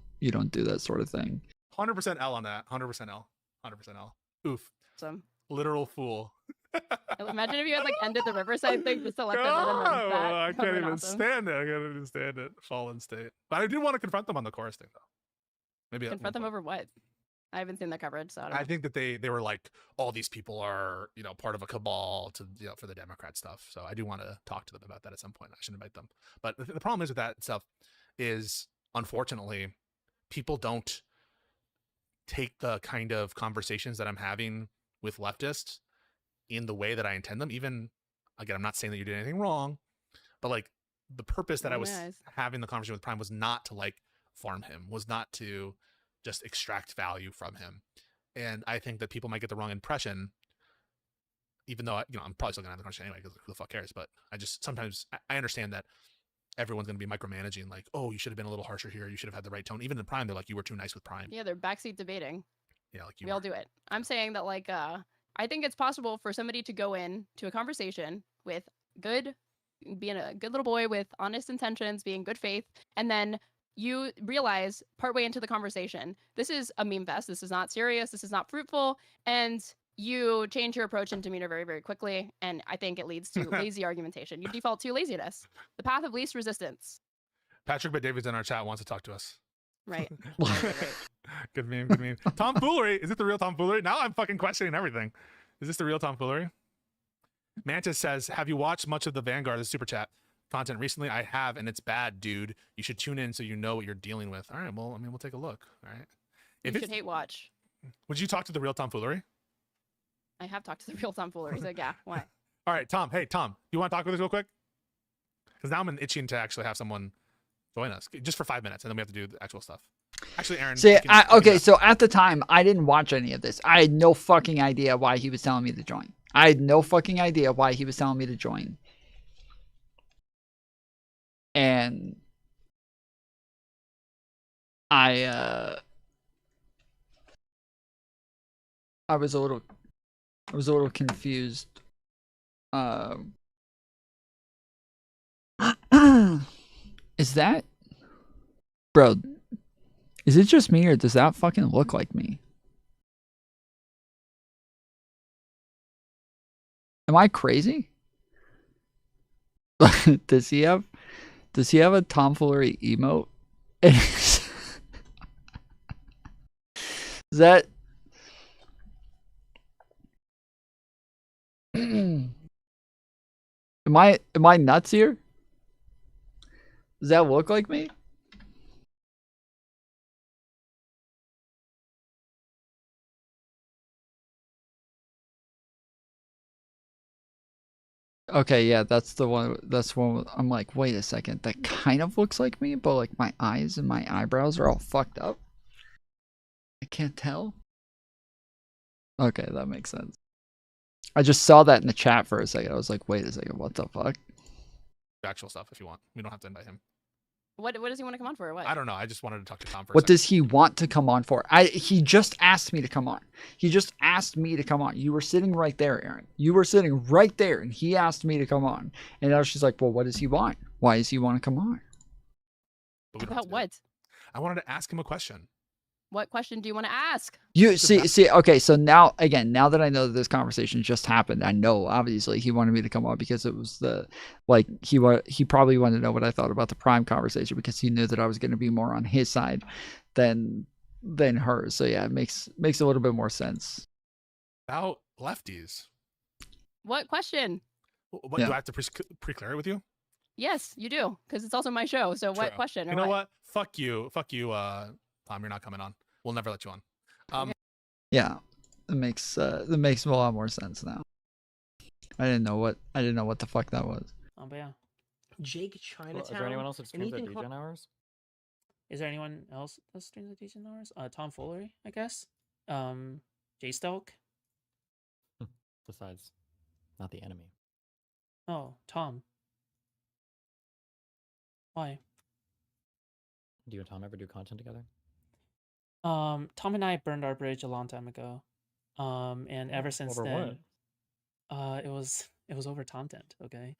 do that sort of thing. 100% L on that. 100% L. 100% L. Oof. Awesome. Literal fool. Imagine if you had like ended the Riverside thing just to let them know that. I That can't would've been even awesome. stand it. I can't even stand it. Fallen state. But I do want to confront them on the chorus thing though. Maybe Confront them over what? I haven't seen the coverage, so I don't I know. think that they were like, all these people are, part of a cabal to, for the Democrat stuff. So I do want to talk to them about that at some point. I should invite them. But the problem is with that stuff is, unfortunately, people don't take the kind of conversations that I'm having with leftists in the way that I intend them. Even, again, I'm not saying that you did anything wrong, but like the purpose that I was having the conversation with Prime was not to like farm him, was not to just extract value from him. And I think that people might get the wrong impression, even though, I'm probably still gonna have the conversation anyway, because who the fuck cares? But I just, sometimes I understand that everyone's going to be micromanaging, like, oh, you should have been a little harsher here. You should have had the right tone. Even in Prime, they're like, you were too nice with Prime. Yeah, they're backseat debating. Yeah, like we all do it. I'm saying that like I think it's possible for somebody to go in to a conversation with being a good little boy with honest intentions, being good faith, and then you realize partway into the conversation, this is a meme fest. This is not serious. This is not fruitful. And you change your approach and demeanor very, very quickly. And I think it leads to lazy argumentation. You default to laziness, the path of least resistance. Patrick Bet-David's in our chat, wants to talk to us. Right. Good meme, good meme. Tomfoolery. Is it the real tomfoolery? Now I'm fucking questioning everything. Is this the real tomfoolery? Mantis says, have you watched much of the Vanguard, the super chat content recently? I have, and it's bad, dude. You should tune in so you know what you're dealing with. All right, well, we'll take a look. All right. You should hate watch. Would you talk to the real tomfoolery? I have talked to the real tomfoolery, so yeah, why? All right, Tom. Hey, Tom, you want to talk with us real quick? Because now I'm itching to actually have someone join us just for 5 minutes, and then we have to do the actual stuff. Actually, Erin. See, okay, so at the time, I didn't watch any of this. I had no fucking idea why he was telling me to join. I had no fucking idea why he was telling me to join. And I was a little confused. Is that, bro? Is it just me, or does that fucking look like me? Am I crazy? Does he have a tomfoolery emote? Is that am I nuts here? Does that look like me? Okay, yeah, that's the one. That's one. I'm like, wait a second. That kind of looks like me, but like my eyes and my eyebrows are all fucked up. I can't tell. Okay, that makes sense. I just saw that in the chat for a second. I was like, wait a second, what the fuck? Actual stuff if you want. We don't have to invite him. What does he want to come on for, or what? I don't know. I just wanted to talk to Tom for a What second. does he want to come on for? He just asked me to come on. He just asked me to come on. You were sitting right there, Erin. You were sitting right there, and he asked me to come on. And now she's like, well, what does he want? Why does he want to come on? About what? I wanted to ask him a question. What question do you want to ask? You see, okay, so now that I know that this conversation just happened, I know obviously he wanted me to come on because it was he probably wanted to know what I thought about the Prime conversation because he knew that I was going to be more on his side than hers. So yeah, it makes a little bit more sense. About lefties. What question? What do I have to pre-clear it with you? Yes, you do, because it's also my show. So what question? You know what? Fuck you, Tom. You're not coming on. We'll never let you on. Yeah, it makes a lot more sense now. I didn't know what the fuck that was. Oh, but yeah. Jake Chinatown. Is there anyone else that streams at DGen hours? Is there anyone else that streams at DGen hours? Tom Foolery, I guess. Jay Stelk. Besides, not the enemy. Oh, Tom. Why? Do you and Tom ever do content together? Tom and I burned our bridge a long time ago. And ever since Over then, it was over content, okay?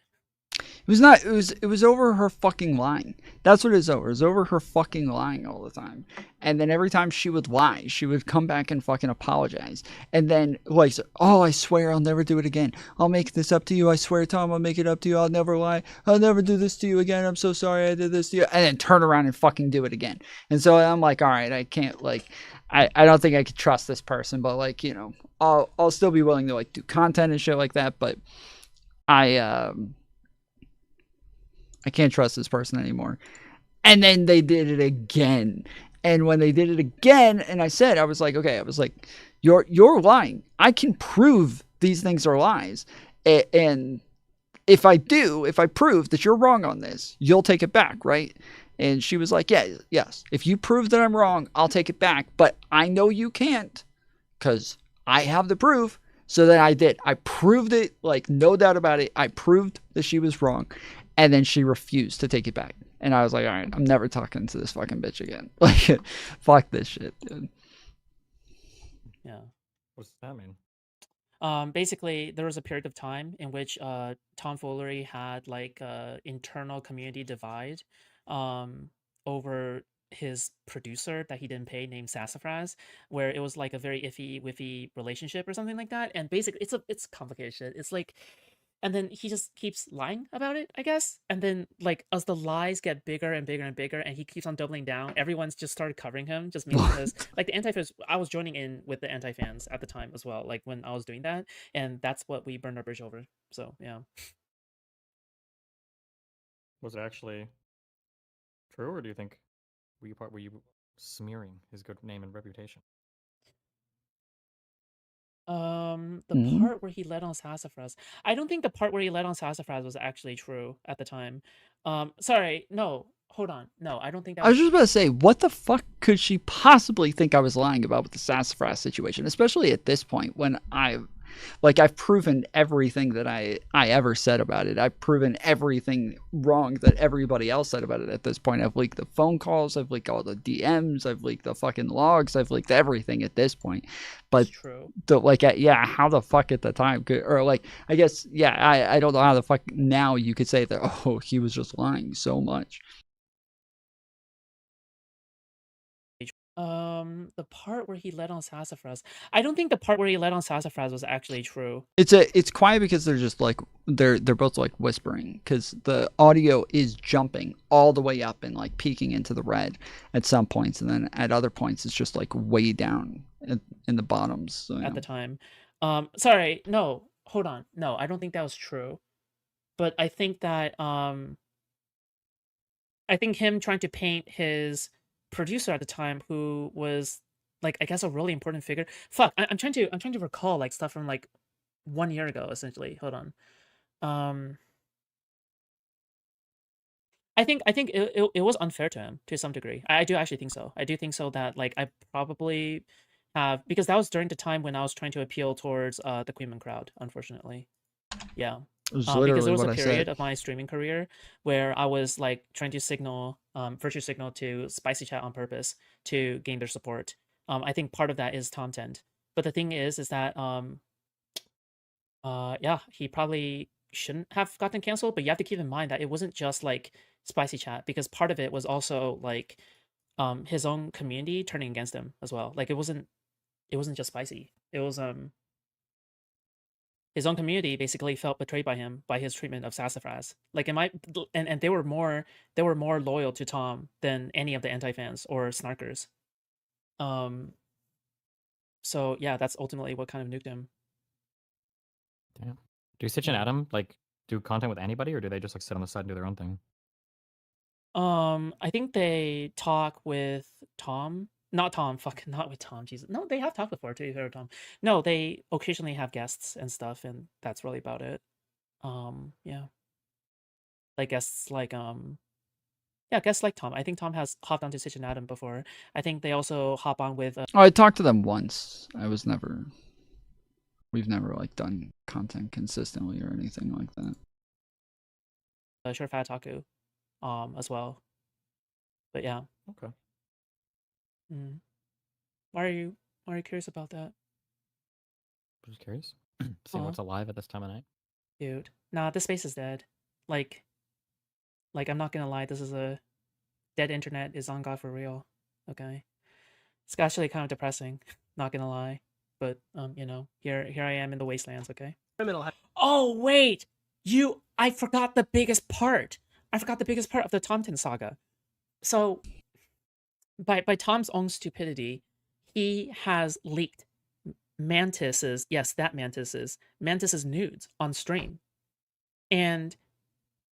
It was not. It was over her fucking lying. That's what it was over. It was over her fucking lying all the time. And then every time she would lie, she would come back and fucking apologize. And then like, oh, I swear I'll never do it again. I'll make this up to you. I swear, Tom, I'll make it up to you. I'll never lie. I'll never do this to you again. I'm so sorry I did this to you. And then turn around and fucking do it again. And so I'm like, all right, I can't like, I don't think I could trust this person. But like, you know, I'll still be willing to like do content and shit like that. But I can't trust this person anymore. And then they did it again. And when they did it again, and I was like, okay, you're lying. I can prove these things are lies. And if I prove that you're wrong on this, you'll take it back, right? And she was like, yes. If you prove that I'm wrong, I'll take it back. But I know you can't because I have the proof. So then I did. I proved it, like, no doubt about it. I proved that she was wrong. And then she refused to take it back. And I was like, all right, I'm never talking to this fucking bitch again. Like, fuck this shit, dude. Yeah. What's that mean? Basically, there was a period of time in which Tom Foolery had like internal community divide over his producer that he didn't pay named Sassafras, where it was like a very iffy relationship or something like that. And basically, it's complicated shit. It's like, and then he just keeps lying about it, I guess. And then, like, as the lies get bigger and bigger and bigger, and he keeps on doubling down, everyone's just started covering him, just mainly because, like, the anti-fans, I was joining in with the anti-fans at the time as well, like, when I was doing that, and that's what we burned our bridge over. So, yeah. Was it actually true, or do you think were you smearing his good name and reputation? The part where he led on Sassafras. I don't think the part where he led on Sassafras was actually true at the time. Sorry, no, hold on. No, I don't think that I was just about to say, what the fuck could she possibly think I was lying about with the Sassafras situation? Especially at this point when I've proven everything that I ever said about it. I've proven everything wrong that everybody else said about it at this point. I've leaked the phone calls. I've leaked all the DMs. I've leaked the fucking logs. I've leaked everything at this point. But how the fuck at the time could, or like, I guess, I don't know how the fuck now you could say that, oh, he was just lying so much. The part where he led on Sassafras. I don't think the part where he led on Sassafras was actually true. It's quiet because they're just like they're both like whispering because the audio is jumping all the way up and like peaking into the red at some points, and then at other points it's just like way down in the bottoms. So, at the time. Sorry, no, hold on. No, I don't think that was true. But I think that I think him trying to paint his producer at the time, who was like, I guess, a really important figure. Fuck, I'm trying to recall like stuff from like 1 year ago, essentially. Hold on. I think it was unfair to him to some degree. I do actually think so. I do think so that like I probably have, because that was during the time when I was trying to appeal towards the Queenman crowd, unfortunately. Yeah. Because there was a period of my streaming career where I was like trying to signal, virtue signal to Spicy Chat on purpose to gain their support. I think part of that is content. But the thing is that, he probably shouldn't have gotten canceled. But you have to keep in mind that it wasn't just like Spicy Chat, because part of it was also like his own community turning against him as well. Like it wasn't just spicy. It was his own community basically felt betrayed by him by his treatment of Sassafras. Like and they were more loyal to Tom than any of the anti-fans or snarkers. So yeah, that's ultimately what kind of nuked him. Damn. Do Stitch and Adam like do content with anybody, or do they just like sit on the side and do their own thing? I think they talk with Tom. Not Tom, not with Tom, Jesus. No, they have talked before too, or Tom. No, they occasionally have guests and stuff, and that's really about it. Yeah. Like guests like guests like Tom. I think Tom has hopped onto Stitch and Adam before. I think they also hop on with Oh, I talked to them once. We've never like done content consistently or anything like that. Sure Fat Taku, as well. But yeah. Okay. Why are you curious about that? I'm just curious. See what's alive at this time of night. Dude, nah, this space is dead. Like I'm not gonna lie, this is a dead internet is on God for real. Okay, it's actually kind of depressing. Not gonna lie, but you know, here I am in the wastelands. Okay. Criminal. Oh wait, I forgot the biggest part. I forgot the biggest part of the Tomten saga. So, by Tom's own stupidity, he has leaked Mantis's nudes on stream, and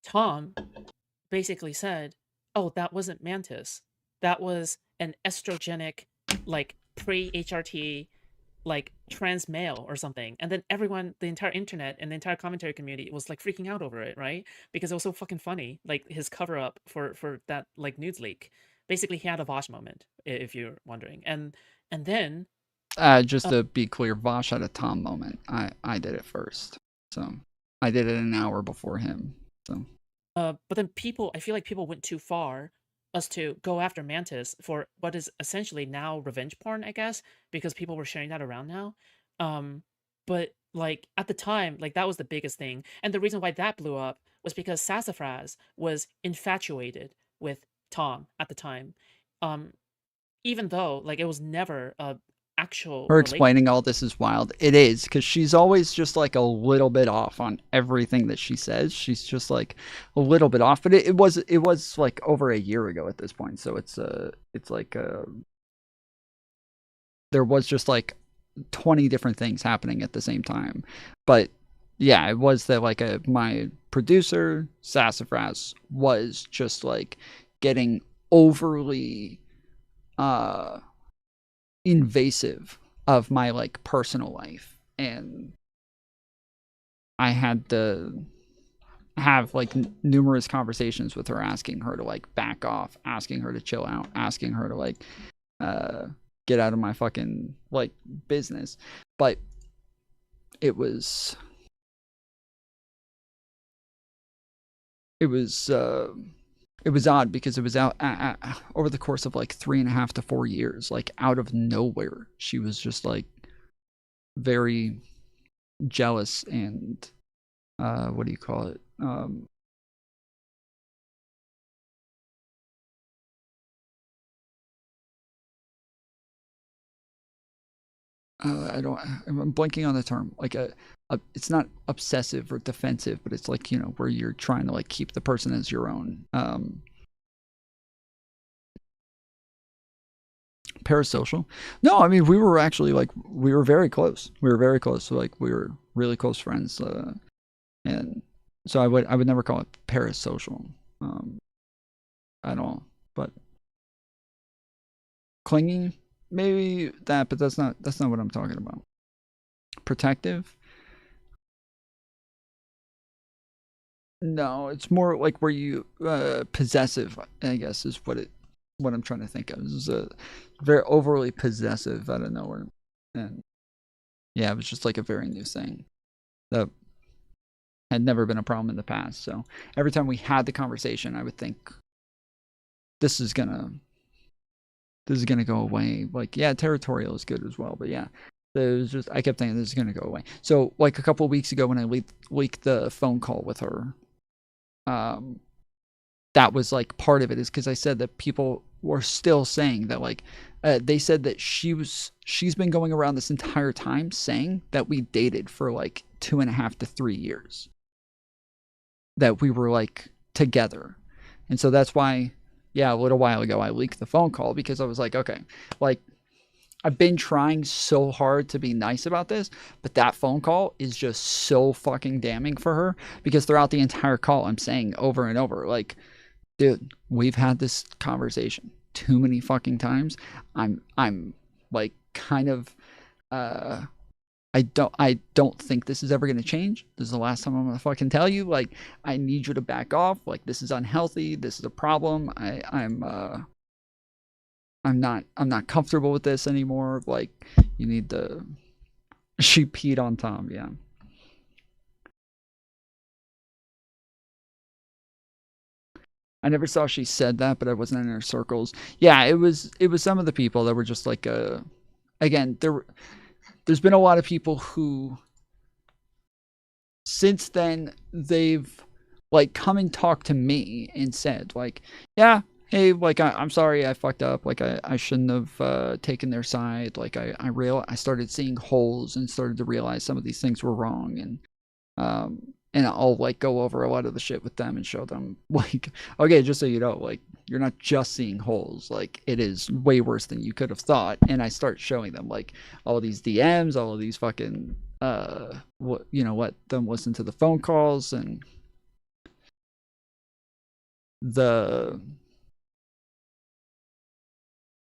Tom basically said, "Oh, that wasn't Mantis. That was an estrogenic, like pre-HRT, like trans male or something." And then everyone, the entire internet and the entire commentary community was like freaking out over it, right? Because it was so fucking funny, like his cover up for that like nudes leak. Basically, he had a Vosh moment, if you're wondering, and then. Just to be clear, Vosh had a Tom moment. I did it first, so I did it an hour before him. So. But then I feel like people went too far as to go after Mantis for what is essentially now revenge porn, I guess, because people were sharing that around now. But like at the time, like that was the biggest thing, and the reason why that blew up was because Sassafras was infatuated with Tom at the time. Even though like it was never a actual. Her explaining all this is wild. It is, because she's always just like a little bit off on everything that she says. She's just like a little bit off, but it was like over a year ago at this point. So it's like there was just like 20 different things happening at the same time. But yeah, it was that like my producer Sassafras was just like getting overly invasive of my like personal life, and I had to have like numerous conversations with her, asking her to like back off, asking her to chill out, asking her to like get out of my fucking like business. But it was odd because it was out over the course of like 3.5 to 4 years, like out of nowhere. She was just like very jealous and what do you call it? I'm blanking on the term. Like it's not obsessive or defensive, but it's like, you know, where you're trying to like keep the person as your own. Parasocial? No, I mean, we were actually like, we were very close. So like we were really close friends. And so I would never call it parasocial at all. But clingy, maybe that, but that's not what I'm talking about. Protective? No, it's more like where you possessive, I guess, is what I'm trying to think of. This is a very overly possessive out of nowhere. And yeah, it was just like a very new thing that had never been a problem in the past. So every time we had the conversation, I would think this is gonna go away. Like, yeah, territorial is good as well, but yeah, I kept thinking this is gonna go away. So like a couple of weeks ago when I leaked the phone call with her, that was like part of it, is because I said that people were still saying that, like, they said that she's been going around this entire time saying that we dated for like 2.5 to 3 years, that we were like together. And so that's why, yeah, a little while ago I leaked the phone call, because I was like, okay, like, I've been trying so hard to be nice about this, but that phone call is just so fucking damning for her, because throughout the entire call I'm saying over and over, like, dude, we've had this conversation too many fucking times. I'm like kind of I don't think this is ever going to change. This is the last time I'm going to fucking tell you, like, I need you to back off. Like, this is unhealthy. This is a problem. I'm not comfortable with this anymore. Like, you need to. She peed on Tom, yeah. I never saw she said that, but I wasn't in her circles. Yeah, it was some of the people that were just like, again, there's been a lot of people who, since then, they've like come and talked to me and said, like, yeah, hey, like, I'm sorry, I fucked up. Like, I shouldn't have taken their side. Like, I started seeing holes and started to realize some of these things were wrong. And I'll like go over a lot of the shit with them and show them, like, okay, just so you know, like, you're not just seeing holes. Like, it is way worse than you could have thought. And I start showing them like all of these DMs, all of these fucking what, you know, let them listen to the phone calls, and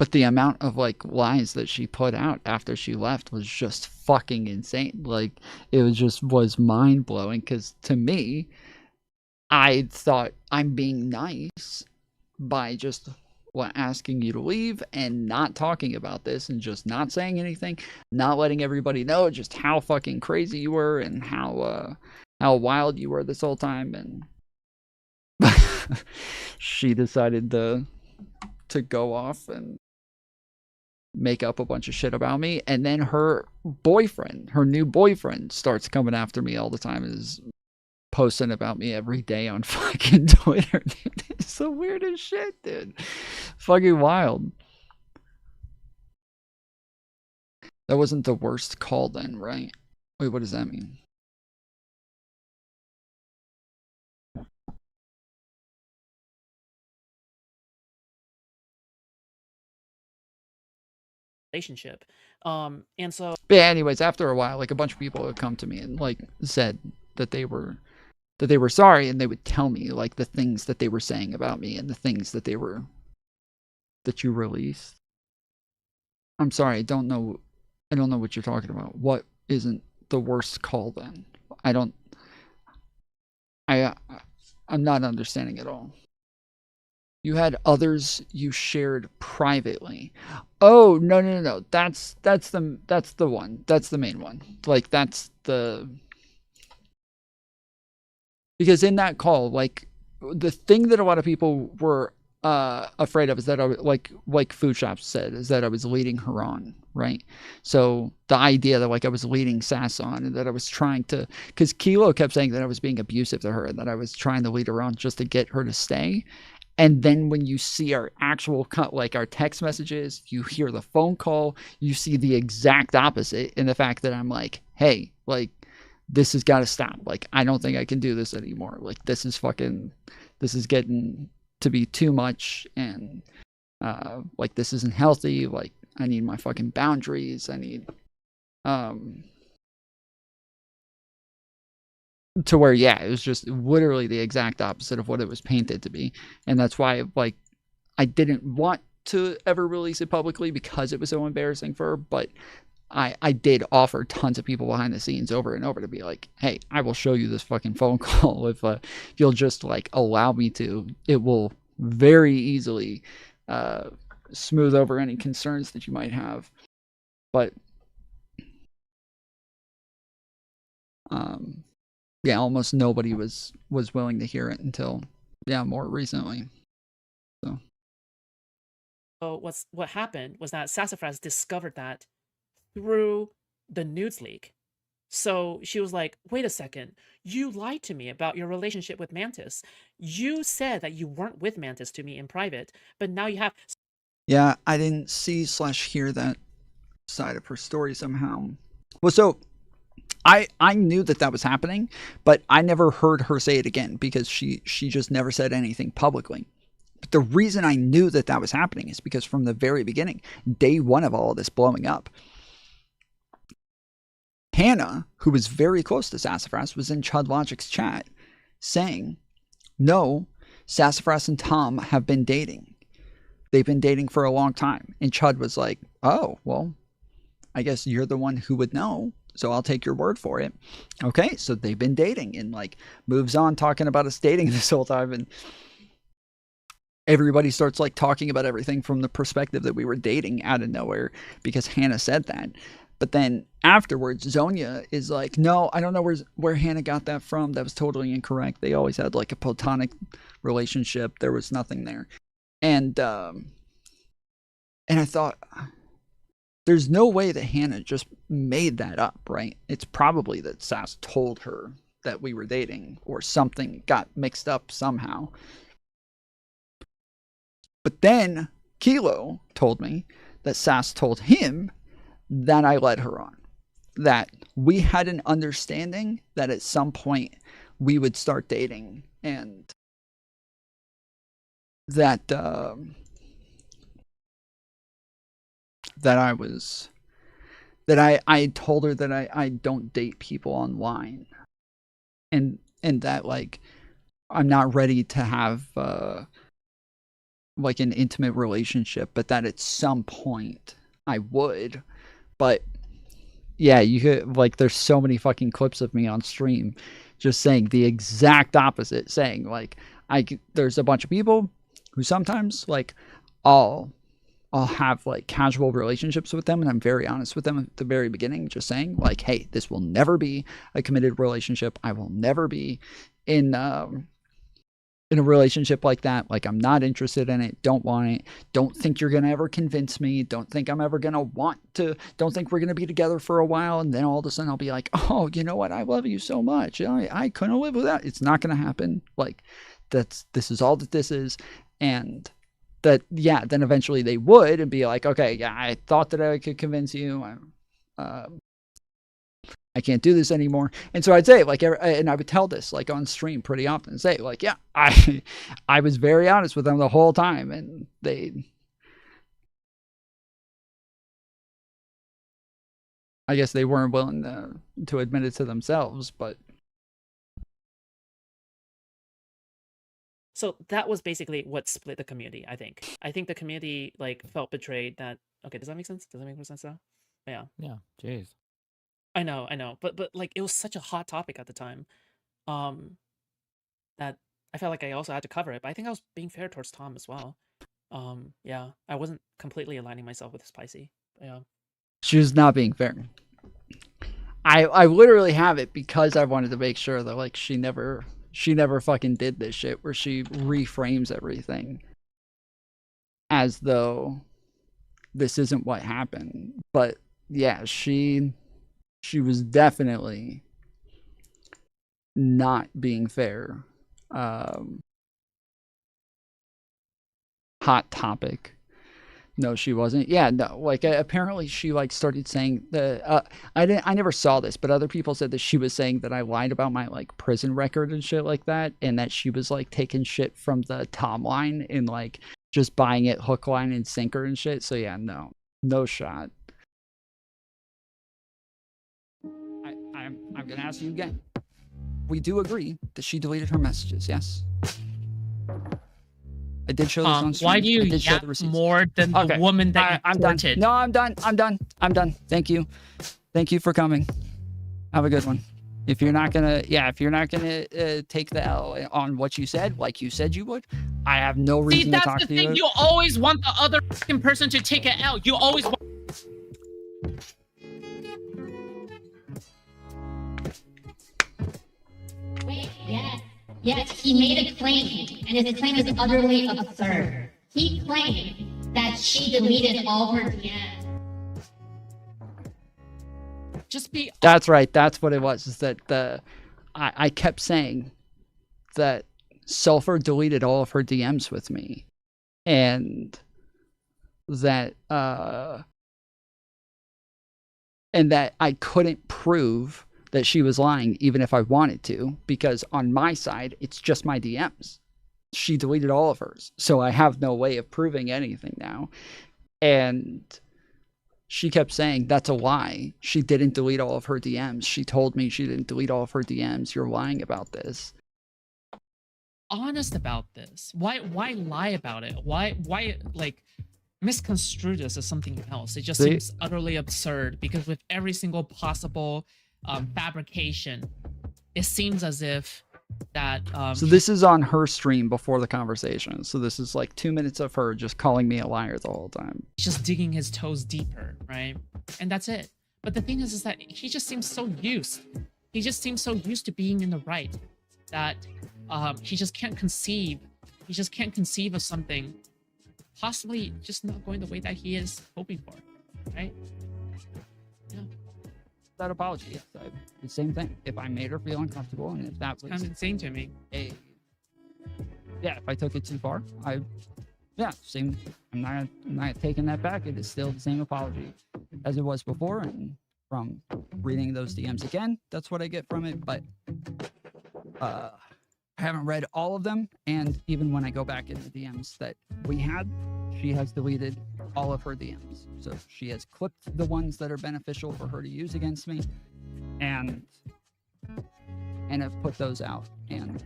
but the amount of like lies that she put out after she left was just fucking insane. Like, it was mind blowing, because to me, I thought I'm being nice by just asking you to leave and not talking about this and just not saying anything, not letting everybody know just how fucking crazy you were and how wild you were this whole time. And she decided to go off and make up a bunch of shit about me. And then her new boyfriend starts coming after me all the time, is posting about me every day on fucking Twitter. Dude, it's the weirdest shit, dude. Fucking wild. That wasn't the worst call then, right? Wait, what does that mean? Relationship. And so, but yeah, anyways, after a while, like, a bunch of people would come to me and like said that they were sorry, and they would tell me like the things that they were saying about me and the things that you released. I'm sorry, I don't know what you're talking about. What isn't the worst call then? I'm not understanding at all. You had others you shared privately. Oh, no. That's the one. That's the main one. Like, that's the, because in that call, like, the thing that a lot of people were afraid of is that I was, like Food Shops said, is that I was leading her on, right? So the idea that like I was leading Sass on, and that I was trying to, because Kilo kept saying that I was being abusive to her, and that I was trying to lead her on just to get her to stay. And then when you see our actual like our text messages, you hear the phone call, you see the exact opposite in the fact that I'm like, hey, like, this has got to stop. Like, I don't think I can do this anymore. Like, this is getting to be too much, and like, this isn't healthy. Like, I need my fucking boundaries. I need to where, yeah, it was just literally the exact opposite of what it was painted to be. And that's why, like, I didn't want to ever release it publicly, because it was so embarrassing for her. But I did offer tons of people behind the scenes over and over to be like, hey, I will show you this fucking phone call if you'll just like allow me to. It will very easily smooth over any concerns that you might have. But yeah, almost nobody was willing to hear it until, yeah, more recently. So what happened was that Sassafras discovered that through the nudes leak. So she was like, wait a second, you lied to me about your relationship with Mantis. You said that you weren't with Mantis to me in private, but now you have. Yeah, I didn't see/hear that side of her story somehow. Well, so I knew that was happening, but I never heard her say it again because she just never said anything publicly. But the reason I knew that was happening is because from the very beginning, day one of all of this blowing up, Hannah, who was very close to Sassafras, was in Chud Logic's chat saying, no, Sassafras and Tom have been dating. They've been dating for a long time. And Chud was like, oh, well, I guess you're the one who would know, so I'll take your word for it. Okay, so they've been dating, and like moves on talking about us dating this whole time, and everybody starts like talking about everything from the perspective that we were dating out of nowhere because Hannah said that. But then afterwards, Zonia is like, no, I don't know where Hannah got that from. That was totally incorrect. They always had like a platonic relationship. There was nothing there. And I thought, there's no way that Hannah just made that up, right? It's probably that Sass told her that we were dating or something got mixed up somehow. But then Kilo told me that Sass told him that I led her on. That we had an understanding that at some point we would start dating, and that I told her that I don't date people online, and that like I'm not ready to have like an intimate relationship, but that at some point I would. But yeah, you could like there's so many fucking clips of me on stream just saying the exact opposite, saying like there's a bunch of people who sometimes like I'll have like casual relationships with them, and I'm very honest with them at the very beginning, just saying like, hey, this will never be a committed relationship. I will never be in a relationship like that. Like, I'm not interested in it. Don't want it. Don't think you're gonna ever convince me. Don't think I'm ever gonna want to. Don't think we're gonna be together for a while, and then all of a sudden I'll be like, oh, you know what? I love you so much. I couldn't live without. It's not gonna happen. Like, this is all that this is, and that, yeah, then eventually they would and be like, okay, yeah, I thought that I could convince you. I can't do this anymore. And so I'd say like, and I would tell this like on stream pretty often, say like, yeah, I was very honest with them the whole time, and I guess they weren't willing to admit it to themselves, but. So that was basically what split the community, I think. I think the community like felt betrayed that, okay, does that make sense? Does that make more sense now? Yeah. Yeah, jeez. I know. But like it was such a hot topic at the time. That I felt like I also had to cover it. But I think I was being fair towards Tom as well. Yeah. I wasn't completely aligning myself with Spicy. Yeah. She was not being fair. I literally have it because I wanted to make sure that like she never fucking did this shit where she reframes everything as though this isn't what happened. But yeah, she was definitely not being fair. Hot topic. No, she wasn't. Yeah, no. Like apparently she like started saying I never saw this, but other people said that she was saying that I lied about my like prison record and shit like that, and that she was like taking shit from the Tom line and like just buying it hook, line, and sinker and shit. So yeah, no shot. I'm gonna ask you again. We do agree that she deleted her messages, yes? I did show this on stream. Why do you yap more than the woman that you courted? No, I'm done. Thank you for coming. Have a good one. If you're not gonna take the L on what you said, like you said you would, I have no reason to talk to you. See, that's the thing. You always want the other person to take an L. You always want. Wait, yes, he made a claim, and his claim is utterly absurd. He claimed that she deleted all her DMs. Just be. That's right. That's what it was. Is that I kept saying that Sulfur deleted all of her DMs with me, and that I couldn't prove that she was lying even if I wanted to, because on my side it's just my DMs. She deleted all of hers, so I have no way of proving anything now. And she kept saying, that's a lie. She didn't delete all of her DMs. She told me she didn't delete all of her DMs. You're lying about this. Honest about this. Why lie about it? Why like misconstrue this as something else? It just seems utterly absurd, because with every single possible fabrication, it seems as if that so this is on her stream before the conversation. So this is like 2 minutes of her just calling me a liar the whole time. just digging his toes deeper, right? And that's it. But the thing is that he just seems so used. He just seems so used to being in the right that he just can't conceive. He just can't conceive of something possibly just not going the way that he is hoping for, right? Yeah. That apology, yes, the same thing. If I made her feel uncomfortable, and if that was kind of insane to me. Yeah, if I took it too far, same. I'm not taking that back. It is still the same apology as it was before, and from reading those DMs again, that's what I get from it. But I haven't read all of them, and even when I go back in the DMs that we had, she has deleted all of her DMs. So she has clipped the ones that are beneficial for her to use against me, and have put those out and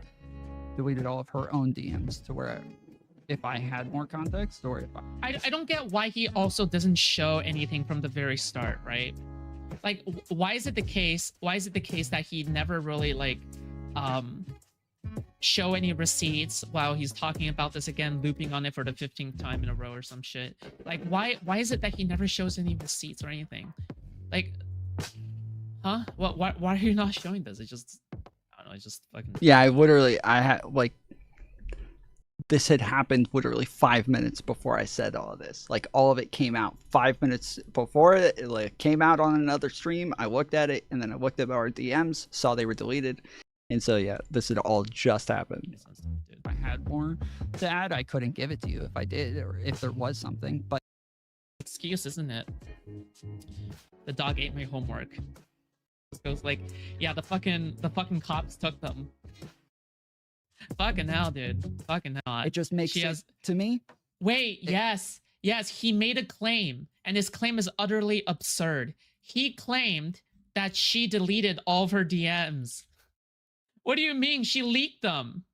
deleted all of her own DMs to where if I had more context, or if I don't get why he also doesn't show anything from the very start, right? Like, why is it the case that he never really like show any receipts while he's talking about this again, looping on it for the 15th time in a row or some shit? Like, why is it that he never shows any receipts or anything? Like, huh? Why are you not showing this? It just, I don't know, it's just fucking... Yeah, I had like, this had happened literally 5 minutes before I said all of this. Like, all of it came out 5 minutes before it like came out on another stream. I looked at it, and then I looked at our DMs, saw they were deleted. And so, yeah, this had all just happened. If I had more to add, I couldn't give it to you if I did, or if there was something. But excuse, isn't it? The dog ate my homework. It goes like, yeah, the fucking cops took them. Fucking hell, dude. Fucking hell. It just makes to me. Wait, yes, he made a claim, and his claim is utterly absurd. He claimed that she deleted all of her DMs. What do you mean? She leaked them.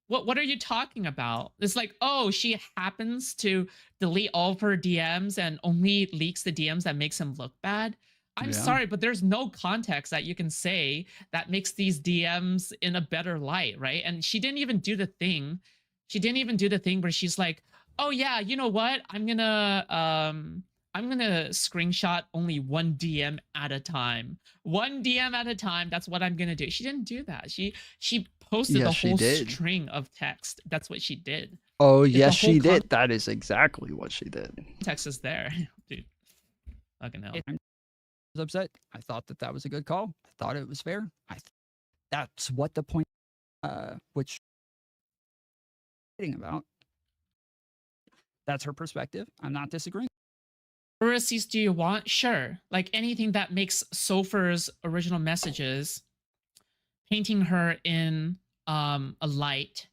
What are you talking about? It's like, oh, she happens to delete all of her DMs and only leaks the DMs that makes him look bad. I'm sorry, but there's no context that you can say that makes these DMs in a better light, right? And she didn't even do the thing. She didn't even do the thing where she's like, oh yeah, you know what? I'm gonna screenshot only one DM at a time. One DM at a time. That's what I'm gonna do. She didn't do that. She posted the whole string of text. That's what she did. Oh yes, she did. That is exactly what she did. Text is there, dude. Fucking hell. I was upset. I thought that was a good call. I thought it was fair. That's what the point, which about. That's her perspective. I'm not disagreeing. What receipts do you want? Sure. Like anything that makes Sulfur's original messages, painting her in a light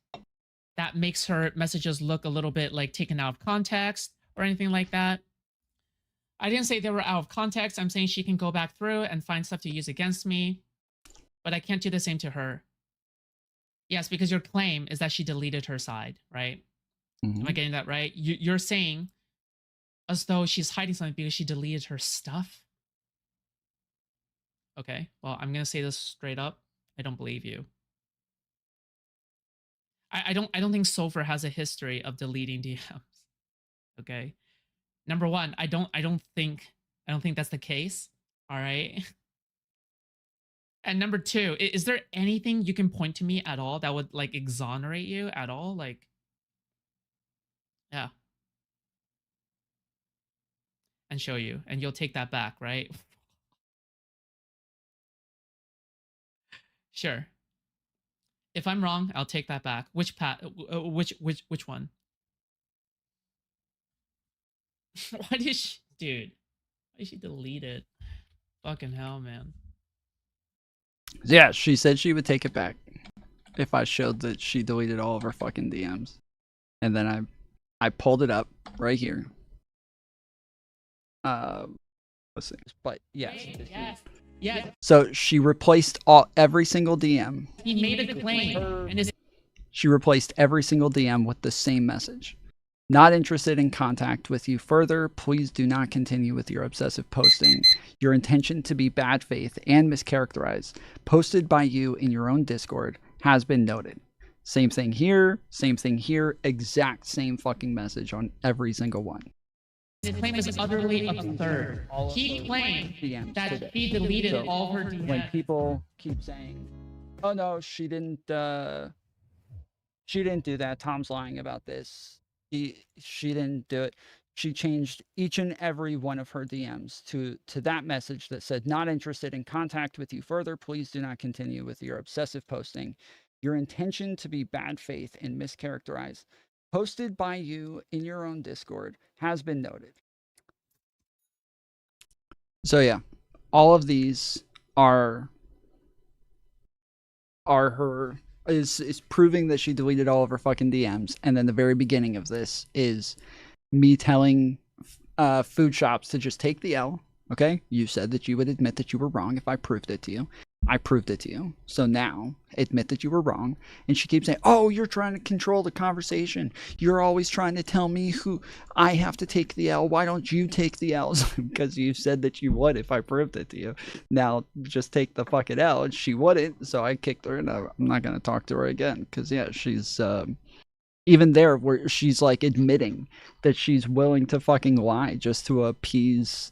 that makes her messages look a little bit like taken out of context or anything like that. I didn't say they were out of context. I'm saying she can go back through and find stuff to use against me, but I can't do the same to her. Yes, because your claim is that she deleted her side, right? Am I getting that right? You're saying as though she's hiding something because she deleted her stuff? Okay, well, I'm going to say this straight up. I don't believe you. I don't think Sulfur has a history of deleting DMs. Okay? Number one, I don't think that's the case. All right? And number two, is there anything you can point to me at all that would like exonerate you at all? Like, yeah. And show you, and you'll take that back, right? Sure. If I'm wrong, I'll take that back. Which which one? Why did she, dude? Why did she delete it? Fucking hell, man. Yeah, she said she would take it back if I showed that she deleted all of her fucking DMs. And then I pulled it up right here. Let's see. But yes. Yes. So she replaced every single DM. He made a claim, and She replaced every single DM with the same message. Not interested in contact with you further. Please do not continue with your obsessive posting. Your intention to be bad faith and mischaracterized, posted by you in your own Discord, has been noted. Same thing here, exact same fucking message on every single one. his claim is utterly absurd. He claimed that she deleted all her DMs. When people keep saying, "Oh no, she didn't do that. Tom's lying about this. She didn't do it." She changed each and every one of her DMs to that message that said, "Not interested in contact with you further. Please do not continue with your obsessive posting. Your intention to be bad faith and mischaracterized, posted by you in your own Discord, has been noted." So yeah, all of these are her is proving that she deleted all of her fucking DMs. And then the very beginning of this is me telling food shops to just take the L. Okay, you said that you would admit that you were wrong if I proved it to you. I proved it to you. So now admit that you were wrong. And she keeps saying, "Oh, you're trying to control the conversation. You're always trying to tell me who I have to take the L. Why don't you take the L's?" Because you said that you would if I proved it to you. Now just take the fucking L. And she wouldn't. So I kicked her, and I'm not going to talk to her again. Because yeah, she's even there where she's like admitting that she's willing to fucking lie just to appease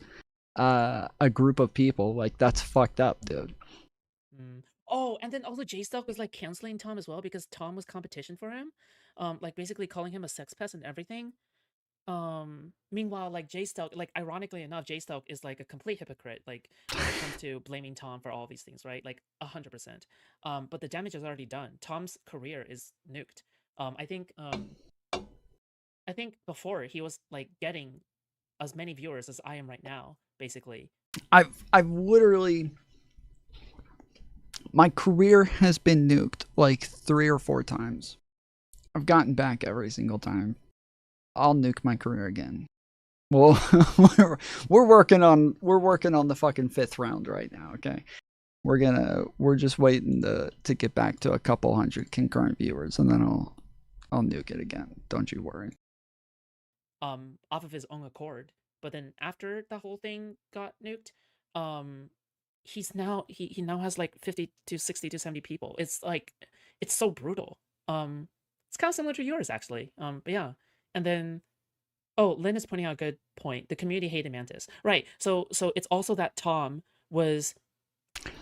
a group of people. Like, that's fucked up, dude. Oh, and then also J-Stock was like canceling Tom as well because Tom was competition for him, like basically calling him a sex pest and everything. Meanwhile, like J-Stock, like ironically enough, J-Stock is like a complete hypocrite, like when it comes to blaming Tom for all these things, right? Like 100%. But the damage is already done. Tom's career is nuked. I think before he was like getting as many viewers as I am right now, basically. I've literally, my career has been nuked like 3 or 4 times. I've gotten back every single time. I'll nuke my career again. Well, we're working on the fucking 5th round right now. Okay, we're just waiting to get back to a couple hundred concurrent viewers, and then I'll nuke it again. Don't you worry. Off of his own accord. But then after the whole thing got nuked, he now has like 50 to 60 to 70 people. It's like, it's so brutal. It's kind of similar to yours actually. But yeah. And then, oh, Lynn is pointing out a good point. The community hated Mantis. Right. So it's also that Tom was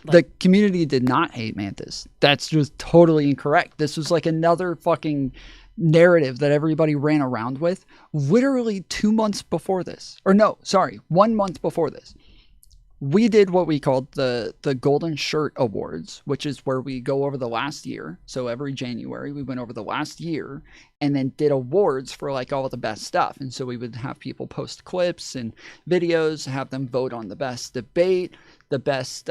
the community did not hate Mantis. That's just totally incorrect. This was like another fucking narrative that everybody ran around with literally 2 months before this. Or no, sorry, 1 month before this. We did what we called the Golden Shirt Awards, which is where we go over the last year. So every January we went over the last year and then did awards for like all of the best stuff. And so we would have people post clips and videos, have them vote on the best debate, the best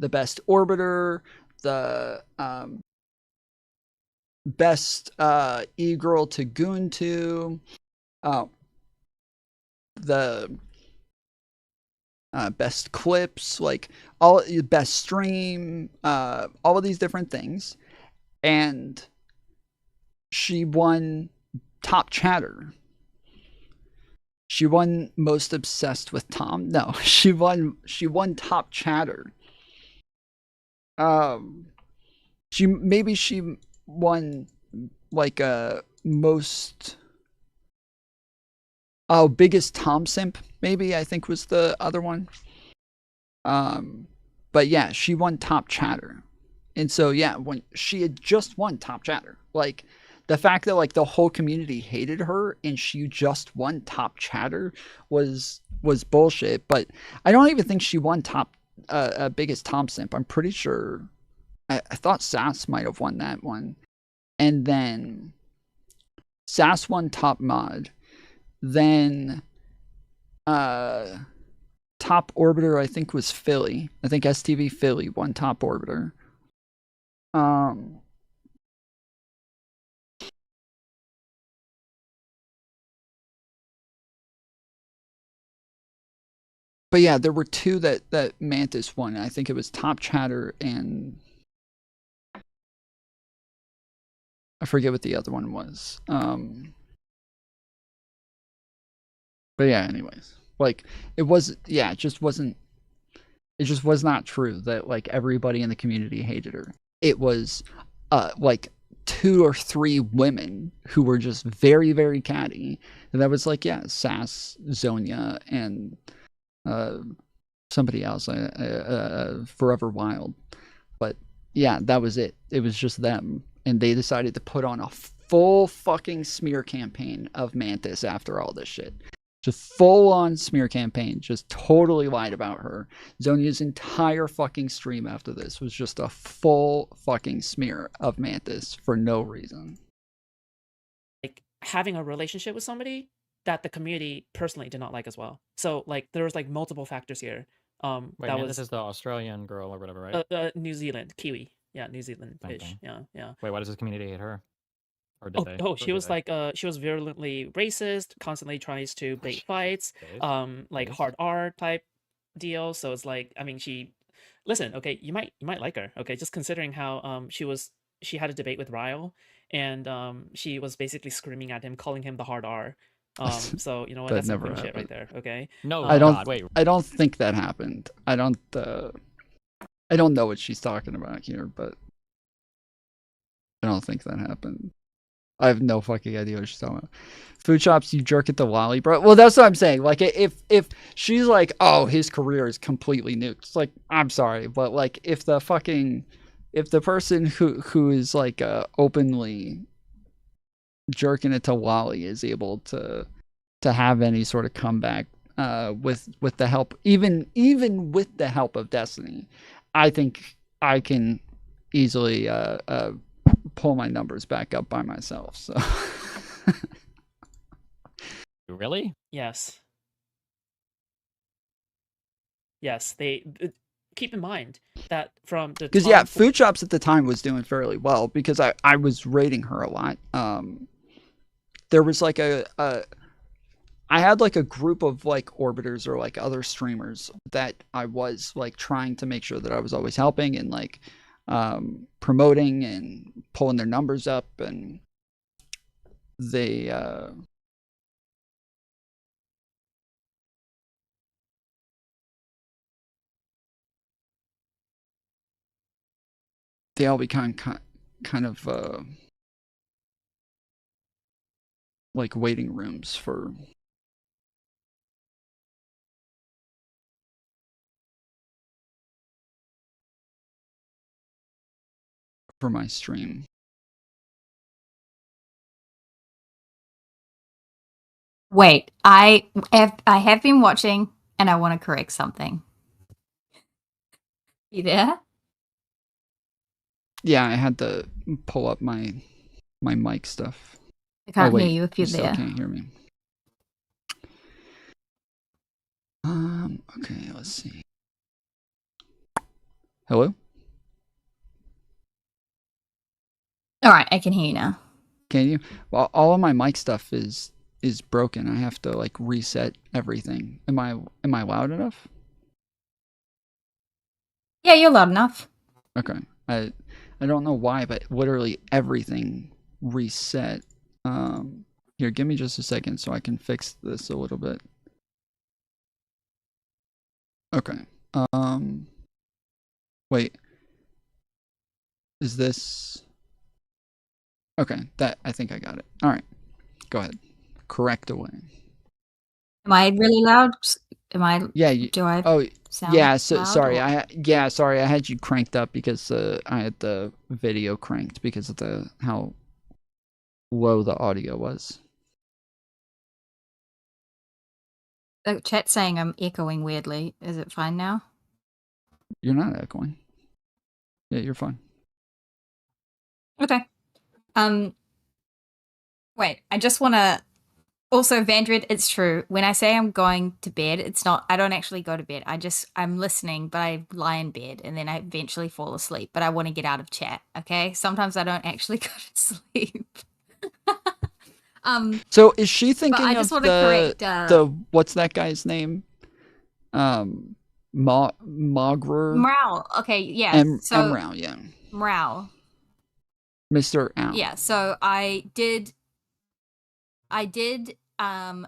orbiter, the best e-girl to goon to, the best clips, like all best stream, all of these different things. And she won top chatter. She won most obsessed with Tom. No, she won top chatter. She won like most biggest Tom simp, maybe, I think was the other one. But yeah, she won top chatter. And so yeah, when she had just won top chatter, like the fact that like the whole community hated her and she just won top chatter was bullshit. But I don't even think she won top biggest Tom simp. I'm pretty sure I thought Sass might have won that one. And then Sass won top mod. Then top orbiter, I think, was Philly. I think STV Philly won top orbiter. But yeah, there were two that Mantis won. I think it was top chatter and I forget what the other one was. But yeah, anyways, like it was, yeah, it just was not true that like everybody in the community hated her. It was like 2 or 3 women who were just very, very catty. And that was like, yeah, Sass, Zonia, and somebody else, Forever Wild. But yeah, that was it. It was just them. And they decided to put on a full fucking smear campaign of Mantis after all this shit. Just full on smear campaign. Just totally lied about her. Zonia's entire fucking stream after this was just a full fucking smear of Mantis for no reason. Like having a relationship with somebody that the community personally did not like as well. So like there was like multiple factors here. Wait, that Mantis was is the Australian girl or whatever, right? New Zealand, Kiwi. Yeah, New Zealand fish. Yeah. Wait, why does this community hate her? Or did they? She was like she was virulently racist, constantly tries to bait fights, like hard R type deal. So it's like, I mean, listen, okay, you might like her, okay, just considering how she had a debate with Ryle, and she was basically screaming at him, calling him the hard R. So you know what, that's some good shit right there, okay? No, I don't think that happened. I don't know what she's talking about here, but I don't think that happened. I have no fucking idea what she's talking about. Food shops, you jerk at the lolly, bro. Well, that's what I'm saying. Like, if she's like, oh, his career is completely nuked, it's like, I'm sorry, but like, if the person who is like openly jerking it to Wally is able to have any sort of comeback with the help, even with the help of Destiny, I think I can easily pull my numbers back up by myself. So really? Yes. They keep in mind that from the because yeah, Food Shops at the time was doing fairly well because I was rating her a lot. There was like I had like a group of like orbiters or like other streamers that I was like trying to make sure that I was always helping and like promoting and pulling their numbers up, and they all become kind of like waiting rooms for my stream. Wait, I have been watching and I want to correct something. You there? Yeah, I had to pull up my mic stuff. I can't hear you if you're still there. Can't hear me. Okay, let's see. Hello? All right, I can hear you now. Can you? Well, all of my mic stuff is broken. I have to like reset everything. Am I loud enough? Yeah, you're loud enough. Okay. I don't know why, but literally everything reset. Here, give me just a second so I can fix this a little bit. Okay. Wait. Is this... Okay, I think I got it. All right. Go ahead. Correct away. Am I really loud? Am I? Yeah. Do I? Oh, sound yeah. So loud, sorry. or- Sorry. I had you cranked up because I had the video cranked because of how low the audio was. The chat's saying I'm echoing weirdly. Is it fine now? You're not echoing. Yeah, you're fine. Okay. Wait, I just want to also, Vandred, it's true. When I say I'm going to bed, it's not, I don't actually go to bed. I'm listening, but I lie in bed and then I eventually fall asleep, but I want to get out of chat. Okay. Sometimes I don't actually go to sleep. So is she but I thinking just of want to correct, the what's that guy's name? Mogrer. Mrao. Okay. Yeah. Mrao, yeah. Mrao. Mr. Ow. Yeah. So I did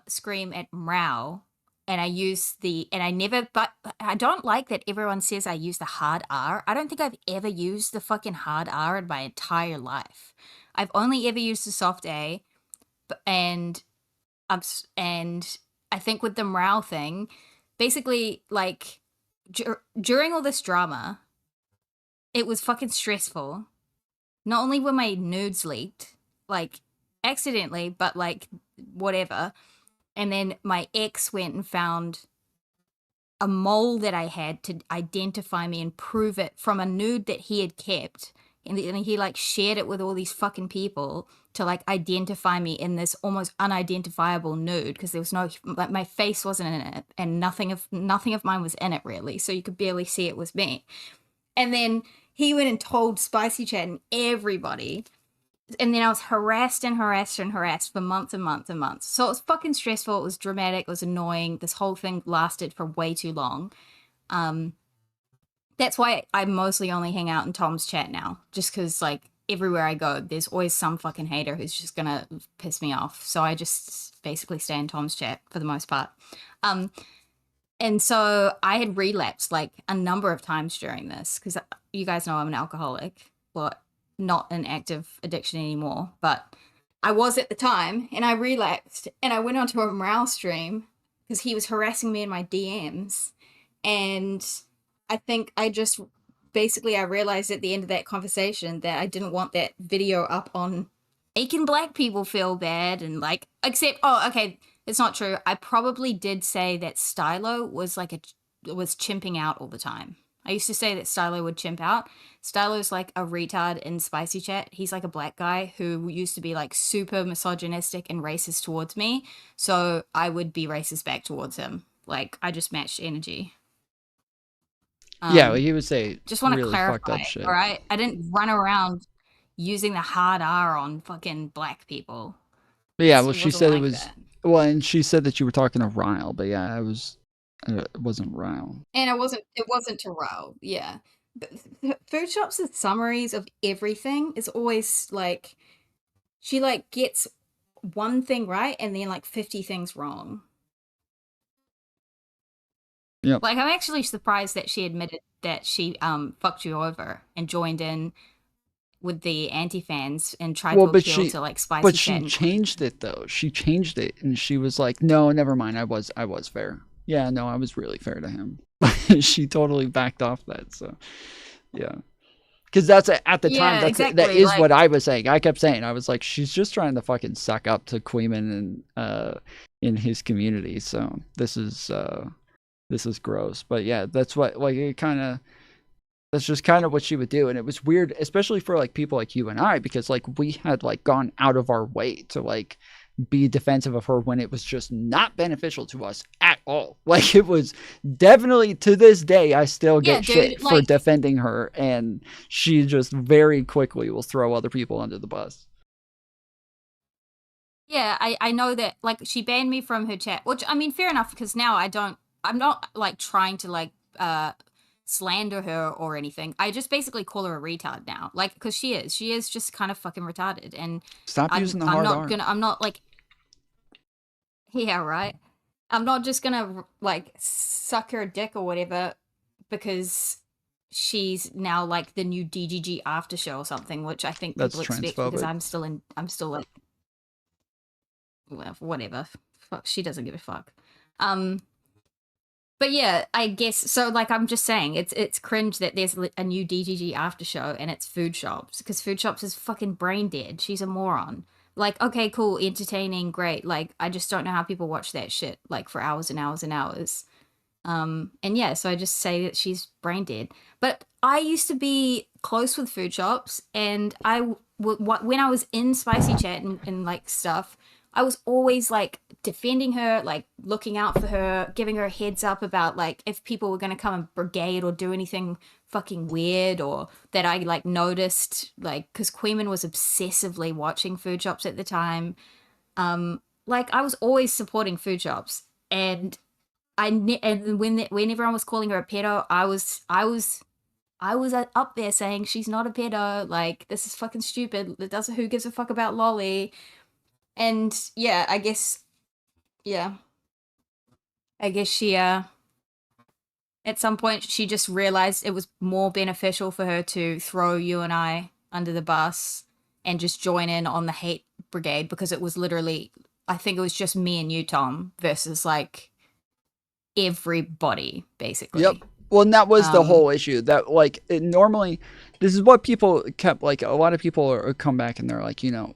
scream at Mrao, and I used but I don't like that everyone says I use the hard R. I don't think I've ever used the fucking hard R in my entire life. I've only ever used the soft A, and I think with the Mrao thing, basically, like, during all this drama, it was fucking stressful. Not only were my nudes leaked, like, accidentally, but, like, whatever. And then my ex went and found a mole that I had to identify me and prove it from a nude that he had kept. And he, like, shared it with all these fucking people to, like, identify me in this almost unidentifiable nude, because there was no, like, my face wasn't in it, and nothing of mine was in it, really. So you could barely see it was me. And then he went and told Spicy Chat and everybody. And then I was harassed for months and months and months. So it was fucking stressful. It was dramatic. It was annoying. This whole thing lasted for way too long. That's why I mostly only hang out in Tom's chat now. Just because, like, everywhere I go, there's always some fucking hater who's just gonna piss me off. So I just basically stay in Tom's chat for the most part. And so I had relapsed, like, a number of times during this, because you guys know I'm an alcoholic. Well, not an active addiction anymore, but I was at the time, and I relapsed, and I went onto a Morale stream because he was harassing me in my DMs, and I think I just basically I realized at the end of that conversation that I didn't want that video up on making black people feel bad, and, like, except, oh, okay, it's not true. I probably did say that Stylo was was chimping out all the time. I used to say that Stylo would chimp out. Stylo's like a retard in Spicy Chat. He's like a black guy who used to be, like, super misogynistic and racist towards me. So I would be racist back towards him. Like, I just matched energy. Yeah, well, he would say just want to really clarify, fucked up shit. all right? I didn't run around using the hard R on fucking black people. But yeah, well, she wasn't said like it was that. well, and she said that you were talking to Ryle, but yeah, it wasn't Ryle. And it wasn't to row, yeah. But Food Shop's summaries of everything is always like, she, like, gets one thing right and then, like, 50 things wrong. Yep. Like, I'm actually surprised that she admitted that she fucked you over and joined in with the anti-fans and tried to appeal to, like, Spicy But Chat. she changed it though. She changed it, and she was like, "No, never mind. I was fair. Yeah, no, I was really fair to him." She totally backed off that. So, yeah, because that's at the time. That's exactly, that is like, what I was saying. I kept saying, I was like, she's just trying to fucking suck up to Queeman and in his community. So this is gross. But yeah, that's what, like, it kind of. That's just kind of what she would do. And it was weird, especially for, like, people like you and I, because, like, we had, like, gone out of our way to, like, be defensive of her when it was just not beneficial to us at all. Like, it was definitely, to this day, I still get shit for defending her, and she just very quickly will throw other people under the bus. Yeah, I know that, like, she banned me from her chat, which, I mean, fair enough, because now I'm not, like, trying to, like, slander her or anything. I just basically call her a retard now, like, because she is just kind of fucking retarded. And stop using the hard R. I'm not like, yeah, right. I'm not just gonna, like, suck her dick or whatever because she's now, like, the new DGG after show or something, which I think That's people expect because transphobic. I'm still like, well, whatever. Fuck, she doesn't give a fuck. But yeah, I guess so. Like, I'm just saying, it's cringe that there's a new DGG after show and it's Food Shops, because Food Shops is fucking brain dead. She's a moron. Like, okay, cool, entertaining, great. Like, I just don't know how people watch that shit, like, for hours and hours and hours. And yeah, so I just say that she's brain dead. But I used to be close with food shops, and when I was in Spicy Chat and like stuff, I was always like defending her, like looking out for her, giving her a heads up about like if people were going to come and brigade or do anything fucking weird, or that I like noticed, like, because Queeman was obsessively watching food shops at the time. Like I was always supporting food shops, and and when everyone was calling her a pedo, I was up there saying she's not a pedo. Like, this is fucking stupid. Who gives a fuck about Lolly? And yeah, I guess she at some point she just realized it was more beneficial for her to throw you and I under the bus and just join in on the hate brigade, because it was literally, I think it was just me and you, Tom, versus like everybody basically. Yep. Well, and that was the whole issue. That like normally, this is what people kept, like, a lot of people come back and they're like, you know,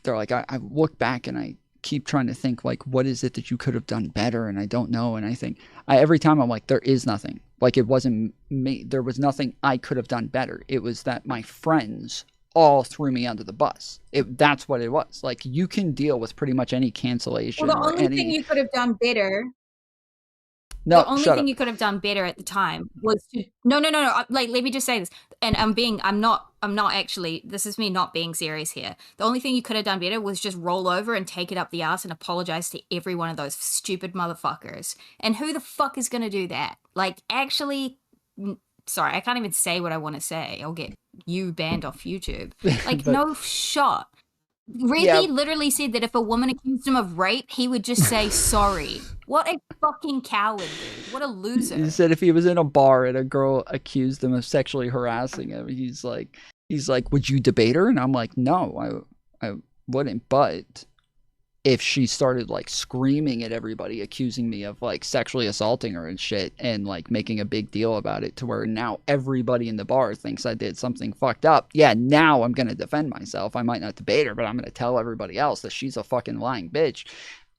they're like, I look back and I keep trying to think, like, what is it that you could have done better? And I don't know. And I think every time I'm like, there is nothing. Like, it wasn't me. There was nothing I could have done better. It was that my friends all threw me under the bus. That's what it was. Like, you can deal with pretty much any cancellation. Well, the only thing you could have done better. No, the only thing you could have done better at the time was to no. Like, let me just say this, and I'm not actually. This is me not being serious here. The only thing you could have done better was just roll over and take it up the ass and apologize to every one of those stupid motherfuckers. And who the fuck is gonna do that? Like, actually, sorry, I can't even say what I want to say. I'll get you banned off YouTube. Like, no shot. Reggie literally said that if a woman accused him of rape, he would just say sorry. What a fucking coward, dude. What a loser. He said if he was in a bar and a girl accused him of sexually harassing him, he's like, would you debate her? And I'm like, no, I wouldn't. But if she started like screaming at everybody, accusing me of like sexually assaulting her and shit, and like making a big deal about it to where now everybody in the bar thinks I did something fucked up, yeah, now I'm going to defend myself. I might not debate her, but I'm going to tell everybody else that she's a fucking lying bitch.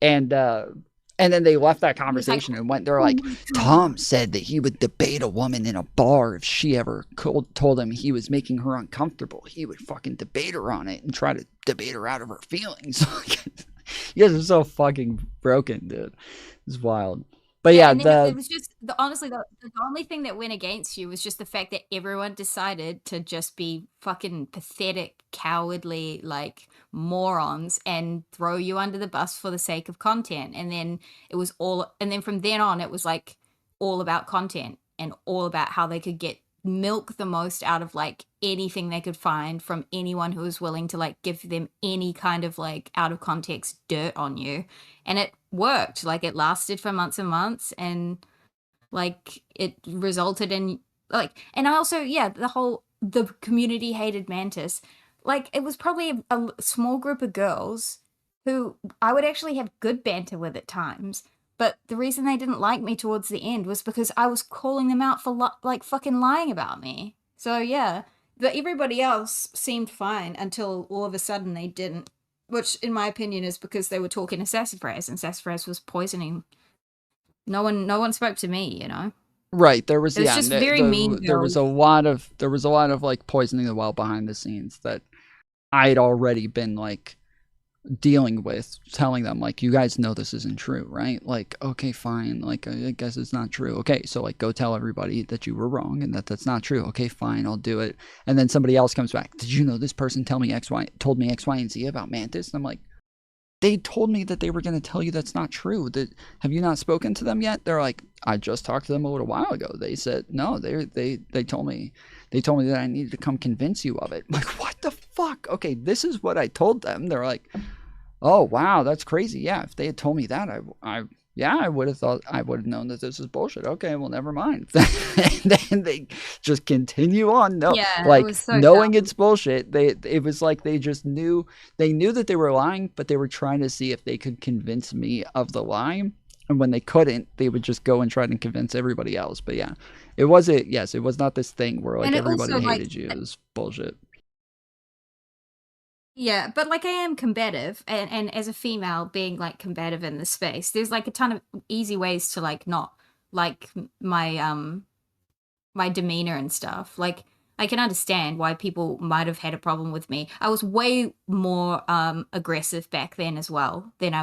And then they left that conversation and went, they're like, Tom said that he would debate a woman in a bar if she ever told him he was making her uncomfortable. He would fucking debate her on it and try to debate her out of her feelings. You guys are so fucking broken, dude. It's wild. But yeah, it was just honestly the only thing that went against you was just the fact that everyone decided to just be fucking pathetic, cowardly, like morons, and throw you under the bus for the sake of content. And then from then on, it was like all about content and all about how they could milk the most out of like anything they could find from anyone who was willing to like give them any kind of like out of context dirt on you. And it worked. Like, it lasted for months and months, and like it resulted in like, and I also, the community hated Mantis. Like, it was probably a small group of girls who I would actually have good banter with at times. But the reason they didn't like me towards the end was because I was calling them out for like fucking lying about me. So yeah, but everybody else seemed fine until all of a sudden they didn't, which in my opinion is because they were talking to Sassafras, and Sassafras was poisoning. No one spoke to me, you know. Right, there was just very mean. There was a lot of like poisoning the well behind the scenes that I'd already been like dealing with, telling them like, you guys know this isn't true, right? Like, okay, fine, like I guess it's not true. Okay, so like go tell everybody that you were wrong and that's not true. Okay, fine, I'll do it. And then somebody else comes back, did you know this person told me X, Y, and Z about Mantis? And I'm like, they told me that they were going to tell you that's not true. Have you not spoken to them yet? They're like, I just talked to them a little while ago. They said no. They told me that I needed to come convince you of it. I'm like, what the fuck? Okay, this is what I told them. They're like, oh wow, that's crazy. Yeah, if they had told me that, I would have thought, I would have known that this is bullshit. Okay, well, never mind. And then they just continue on. No, like knowing dumb. It's bullshit. It was like they just knew that they were lying, but they were trying to see if they could convince me of the lie. And when they couldn't, they would just go and try to convince everybody else. But yeah, it was not this thing where like everybody hated you. It was bullshit. Yeah, but like I am combative, and as a female being like combative in this space, there's like a ton of easy ways to like not like my demeanor and stuff. Like I can understand why people might have had a problem with me. I was way more aggressive back then as well than I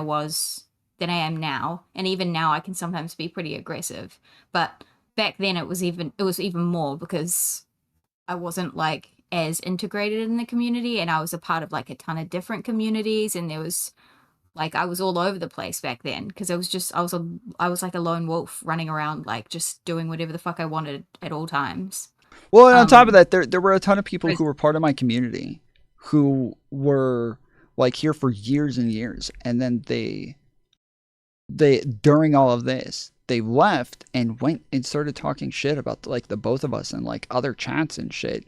am now. And even now I can sometimes be pretty aggressive. But back then it was even more because I wasn't like as integrated in the community, and I was a part of like a ton of different communities, and there was like I was all over the place back then because I was like a lone wolf running around like just doing whatever the fuck I wanted at all times. Well, and on top of that, there were a ton of people who were part of my community who were like here for years and years, and then they during all of this they left and went and started talking shit about like the both of us and like other chats and shit.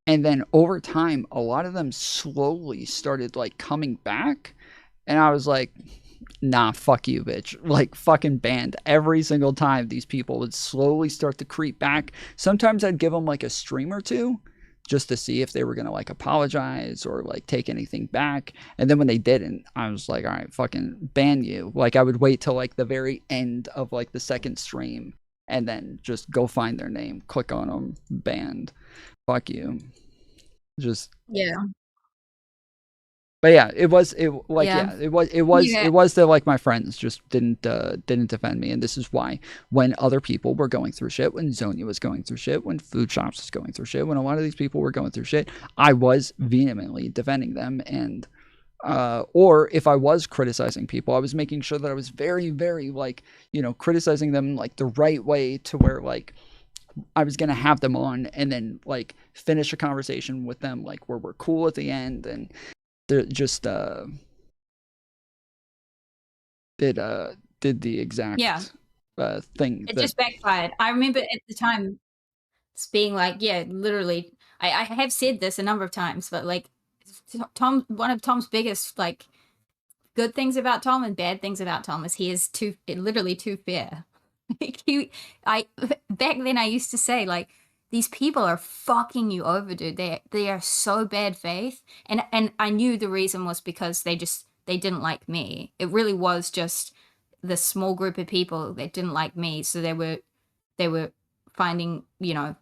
And then over time, a lot of them slowly started like coming back. And I was like, nah, fuck you, bitch. Like fucking banned. Every single time these people would slowly start to creep back. Sometimes I'd give them like a stream or two just to see if they were going to like apologize or like take anything back. And then when they didn't, I was like, all right, fucking ban you. Like I would wait till like the very end of like the second stream and then just go find their name, click on them, banned. Fuck you. Just yeah. But yeah, it was that like my friends just didn't defend me, and this is why when other people were going through shit, when Zonia was going through shit, when Food Shops was going through shit, when a lot of these people were going through shit, I was vehemently defending them, and or if I was criticizing people, I was making sure that I was very, very like, you know, criticizing them like the right way to where like I was going to have them on and then like finish a conversation with them like where we're cool at the end, and they're just did the exact thing. It just backfired. I remember at the time it's being like, yeah, literally I have said this a number of times, but like Tom, one of Tom's biggest like good things about Tom and bad things about Tom is he is literally too fair. Back then I used to say like these people are fucking you over, dude. They are so bad faith, and I knew the reason was because they didn't like me. It really was just the small group of people that didn't like me, so they were finding, you know,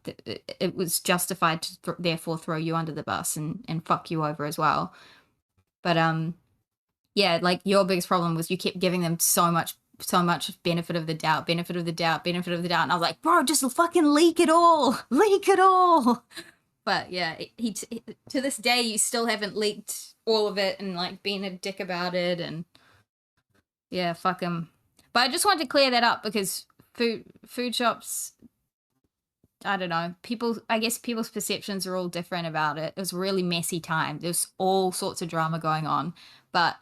it was justified to therefore throw you under the bus and fuck you over as well. But yeah, like your biggest problem was you kept giving them so much benefit of the doubt, and I was like, bro, just fucking leak it all. But yeah, he to this day you still haven't leaked all of it and like being a dick about it, and yeah, fuck him. But I just wanted to clear that up because food shops, I don't know, I guess people's perceptions are all different about it. It was a really messy time. There's all sorts of drama going on, but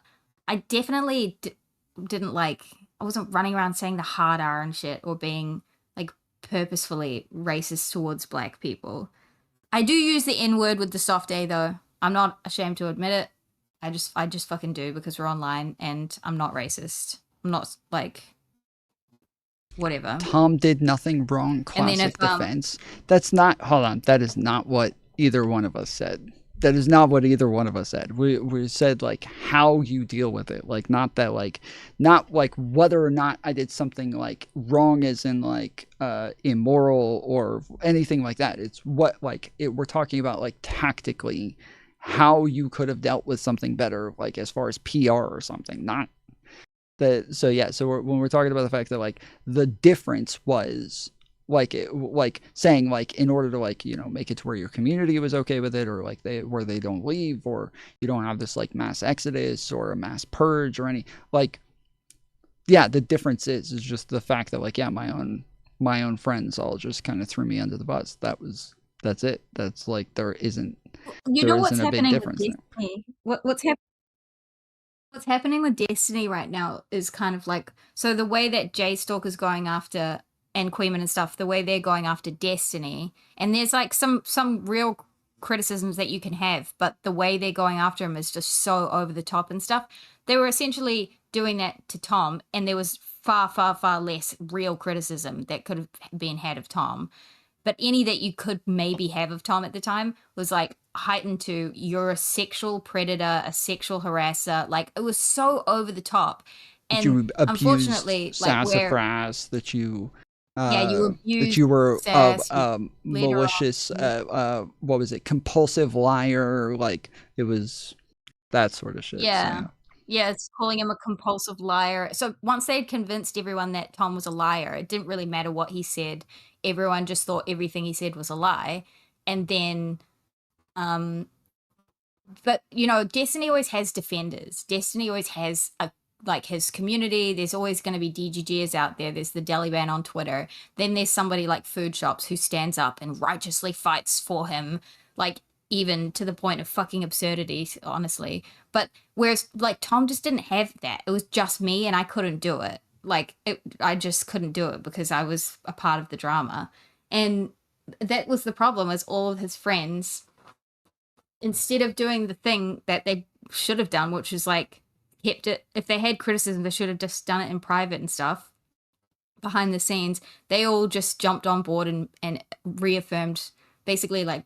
I definitely didn't like, I wasn't running around saying the hard R and shit or being like purposefully racist towards black people. I do use the N word with the soft A though. I'm not ashamed to admit it. I just fucking do because we're online and I'm not racist. I'm not like whatever. Tom did nothing wrong. Classic defense. That's not, hold on. That is not what either one of us said. That is not what either one of us said. We said like how you deal with it. Like not that like, not like whether or not I did something like wrong as in like immoral or anything like that. It's what like we're talking about like tactically how you could have dealt with something better, like as far as PR or something. Not that. So yeah. So when we're talking about the fact that like the difference was like saying like in order to like, you know, make it to where your community was okay with it, or like where they don't leave, or you don't have this like mass exodus or a mass purge or any like, yeah, the difference is just the fact that like, yeah, my own friends all just kind of threw me under the bus. That's it. That's like there isn't what's a big difference there. What's happening with Destiny right now is kind of like, so the way that J-Stalker's going after and Queeman and stuff, the way they're going after Destiny, and there's like some real criticisms that you can have, but the way they're going after him is just so over the top and stuff. They were essentially doing that to Tom, and there was far, far, far less real criticism that could have been had of Tom. but any that you could maybe have of Tom at the time was like heightened to you're a sexual predator, a sexual harasser. Like it was so over the top. That And you abused unfortunately, like where sassafras, that you you that abused you were sass, you led her on. malicious, what was it, compulsive liar, like it was that sort of shit. Yeah. So. Yeah, it's calling him a compulsive liar. So once they had convinced everyone that Tom was a liar, it didn't really matter what he said. Everyone just thought everything he said was a lie. And then, but you know, Destiny always has defenders. Destiny always has like his community. There's always going to be DGGers out there. There's the Deliban on Twitter. Then there's somebody like Food Shops who stands up and righteously fights for him. Like, even to the point of fucking absurdity, honestly. But whereas like Tom just didn't have that. It was just me and I couldn't do it. Like I just couldn't do it because I was a part of the drama. And that was the problem, is all of his friends, instead of doing the thing that they should have done, which is like kept it, if they had criticism, they should have just done it in private and stuff behind the scenes. They all just jumped on board and reaffirmed, basically like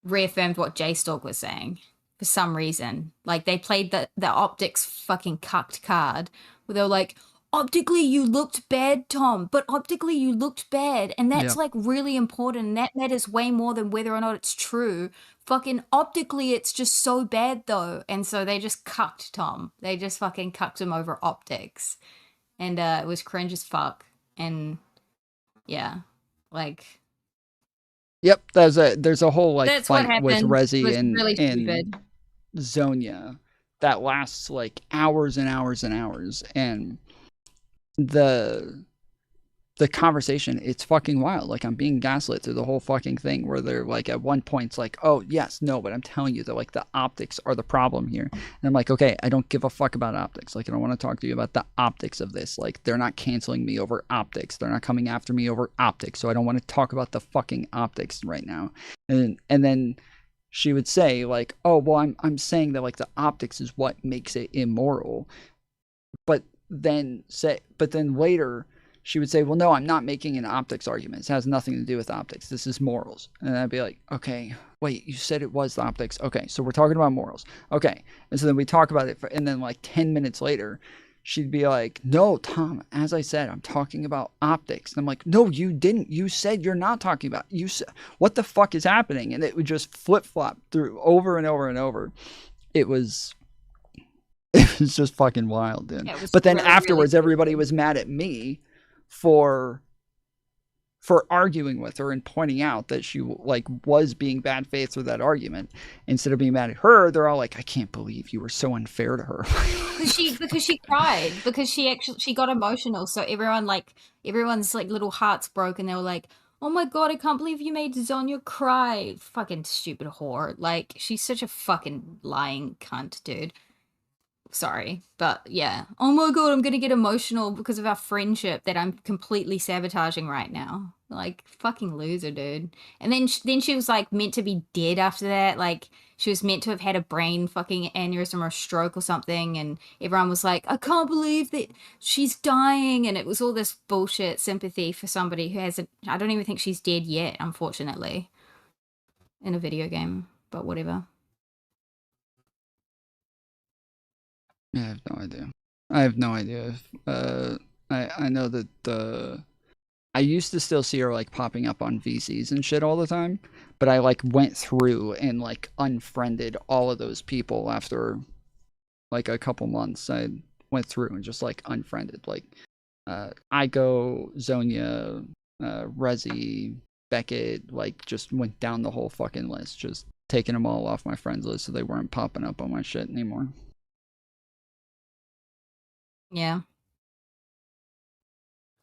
reaffirmed what J-Stalk was saying for some reason. Like they played the optics fucking cucked card where they were like, optically you looked bad, Tom, but optically you looked bad, and that's like really important, and that matters way more than whether or not it's true. Fucking optically it's just so bad though. And so they just cucked Tom. They just fucking cucked him over optics, and it was cringe as fuck. And yeah, like Yep, there's a whole like that's what fight with happened. Rezi Was and really stupid. Zonia that lasts like hours and hours and hours, and the conversation, it's fucking wild. Like I'm being gaslit through the whole fucking thing, where they're like at one point it's like, oh yes, no, but I'm telling you that like the optics are the problem here. And I'm like, okay, I don't give a fuck about optics. Like I don't want to talk to you about the optics of this. Like they're not canceling me over optics. They're not coming after me over optics. So I don't want to talk about the fucking optics right now. And then she would say like, oh well, I'm saying that like the optics is what makes it immoral. But then later she would say, well, no, I'm not making an optics argument. It has nothing to do with optics. This is morals. And I'd be like, okay, wait, you said it was the optics. Okay, so we're talking about morals. Okay. And so then we talk about it, and then like 10 minutes later, she'd be like, no, Tom, as I said, I'm talking about optics. And I'm like, no, you didn't. You said you're not talking about. You said, what the fuck is happening? And it would just flip-flop through over and over and over. It was just fucking wild, dude. Yeah, but then really, afterwards, really everybody was mad at me for arguing with her and pointing out that she like was being bad faith through that argument. Instead of being mad at her, they're all like, I can't believe you were so unfair to her. because she cried, because she got emotional. So everyone's like little hearts broke, and they were like, oh my god, I can't believe you made Zonia cry. Fucking stupid whore. Like she's such a fucking lying cunt, dude. Sorry, but yeah. Oh my god, I'm gonna get emotional because of our friendship that I'm completely sabotaging right now. Like, fucking loser, dude. And then she was like meant to be dead after that. Like, she was meant to have had a brain fucking aneurysm or a stroke or something. And everyone was like, I can't believe that she's dying. And it was all this bullshit sympathy for somebody who hasn't. I don't even think she's dead yet, unfortunately, in a video game. But whatever. I have no idea. I have no idea. I know that I used to still see her like popping up on VCs and shit all the time, but I like went through and like unfriended all of those people after like a couple months. I went through and just like unfriended like Igo, Zonia, Rezi, Beckett, like just went down the whole fucking list, just taking them all off my friends list so they weren't popping up on my shit anymore. Yeah.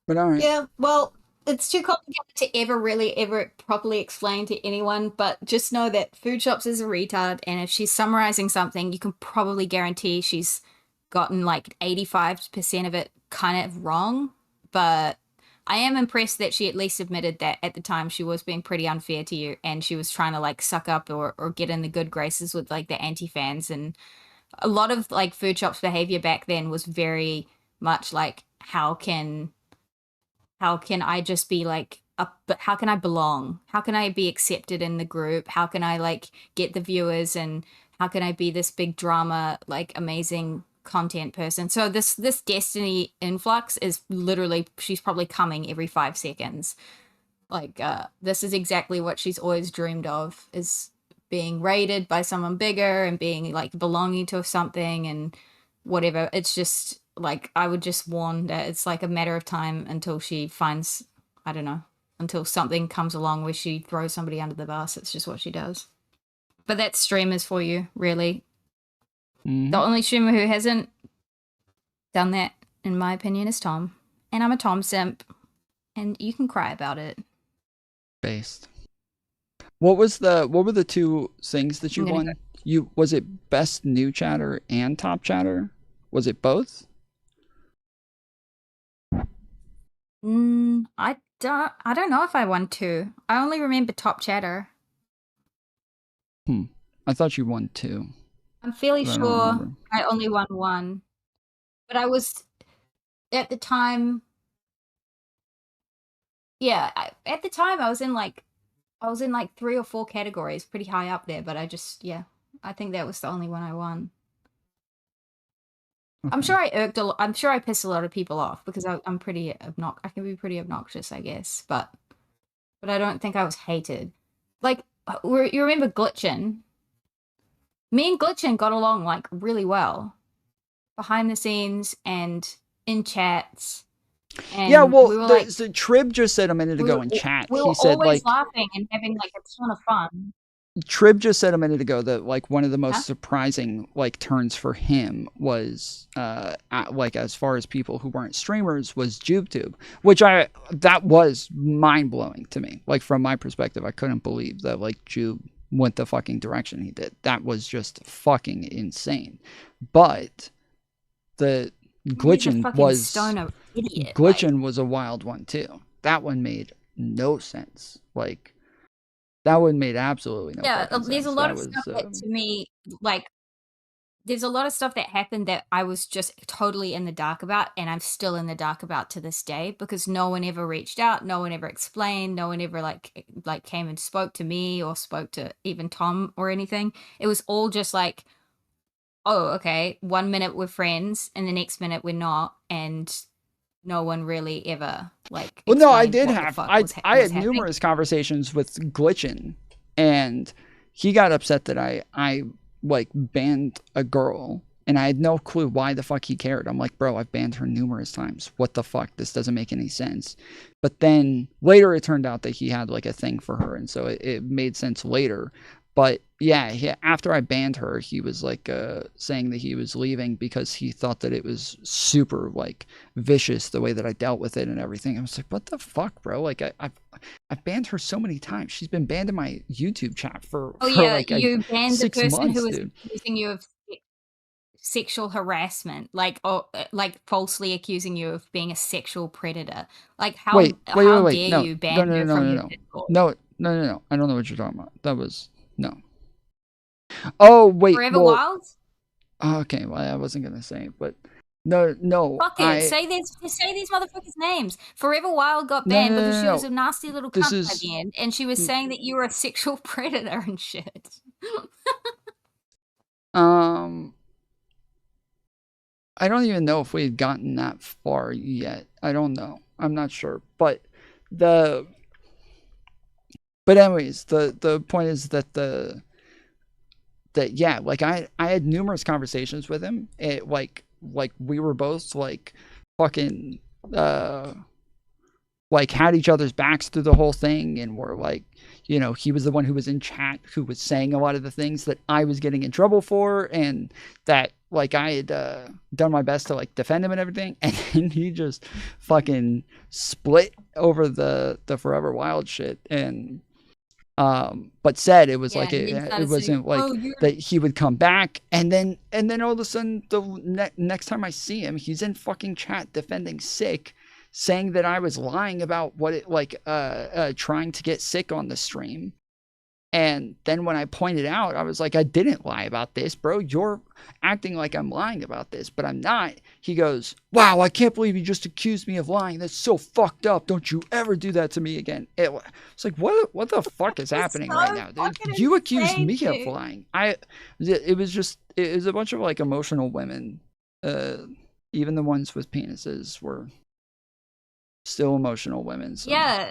But all right. Yeah, well, it's too complicated to ever properly explain to anyone, but just know that Food Shops is a retard, and if she's summarizing something, you can probably guarantee she's gotten like 85% of it kind of wrong. But I am impressed that she at least admitted that at the time she was being pretty unfair to you, and she was trying to like suck up or get in the good graces with like the anti-fans. And a lot of like Food Shop's behavior back then was very much like, how can I just be like but how can I belong? How can I be accepted in the group? How can I like get the viewers, and how can I be this big drama, like amazing content person? So this Destiny influx is literally, she's probably coming every 5 seconds. Like this is exactly what she's always dreamed of, is being raided by someone bigger and being like belonging to something and whatever. It's just like, I would just warn that it's like a matter of time until she finds, I don't know, until something comes along where she throws somebody under the bus. It's just what she does. But that's streamers for you, really. The only streamer who hasn't done that, in my opinion, is Tom. And I'm a Tom simp. And you can cry about it. Based. What were the 2 things that you won? Was it best new chatter and top chatter? Was it both? I don't know if I won 2. I only remember top chatter. I thought you won 2. I'm fairly sure I only won 1. But I was at the time. Yeah, at the time I was in like 3 or 4 categories, pretty high up there. But I think that was the only one I won. I'm sure I'm sure I pissed a lot of people off because I'm pretty I can be pretty obnoxious, I guess. But I don't think I was hated. Like, you remember Glitchin? Me and Glitchin got along like really well behind the scenes and in chats. And yeah, well, we were the Trib just said a minute ago in chat. We were He said always like laughing and having like a ton of fun. Trib just said a minute ago that like one of the most surprising like turns for him was like as far as people who weren't streamers was JubeTube, which that was mind blowing to me. Like from my perspective, I couldn't believe that like Jube went the fucking direction he did. That was just fucking insane. But the Glitchin was a wild one too. That one made no sense. Like that one made absolutely no sense. There's a lot of stuff that to me, like, there's a lot of stuff that happened that I was just totally in the dark about, and I'm still in the dark about to this day because no one ever reached out, no one ever explained, no one ever like came and spoke to me or spoke to even Tom or anything. It was all just like, oh, okay, 1 minute we're friends and the next minute we're not, and no one really ever like. Well, no, I did have. I had numerous conversations with Glitchin, and he got upset that I like banned a girl, and I had no clue why the fuck he cared. I'm like, bro, I've banned her numerous times. What the fuck? This doesn't make any sense. But then later it turned out that he had like a thing for her, and so it made sense later. But yeah, after I banned her, he was like saying that he was leaving because he thought that it was super like vicious the way that I dealt with it and everything. I was like, what the fuck, bro? Like I've banned her so many times. She's been banned in my YouTube chat for like you banned the person months, who was dude. accusing you of sexual harassment, like falsely accusing you of being a sexual predator. Like how dare you ban her from your Discord? No. I don't know what you're talking about. That was. No. Oh wait. Forever Wild? Okay, well I wasn't gonna say it, but no. Fuck it. Say these motherfuckers' names. Forever Wild got banned because she was a nasty little cunt by the end, and she was saying that you were a sexual predator and shit. I don't even know if we had gotten that far yet. I don't know. I'm not sure, but anyways, the point is that yeah, like I had numerous conversations with him. It like we were both like fucking like had each other's backs through the whole thing, and we're like, you know, he was the one who was in chat who was saying a lot of the things that I was getting in trouble for, and that like I had done my best to like defend him and everything, and then he just fucking split over the Forever Wild shit, and but said it was like it wasn't like that he would come back, and then all of a sudden the next time I see him, he's in fucking chat defending Sick, saying that I was lying about what it like trying to get Sick on the stream, And then when I pointed out, I was like, I didn't lie about this, bro. You're acting like I'm lying about this, but I'm not. He goes, wow, I can't believe you just accused me of lying. That's so fucked up. Don't you ever do that to me again. It's like, what the fuck is happening right now, dude? You accused me of lying. It was a bunch of like emotional women. Even the ones with penises were still emotional women. So. Yeah.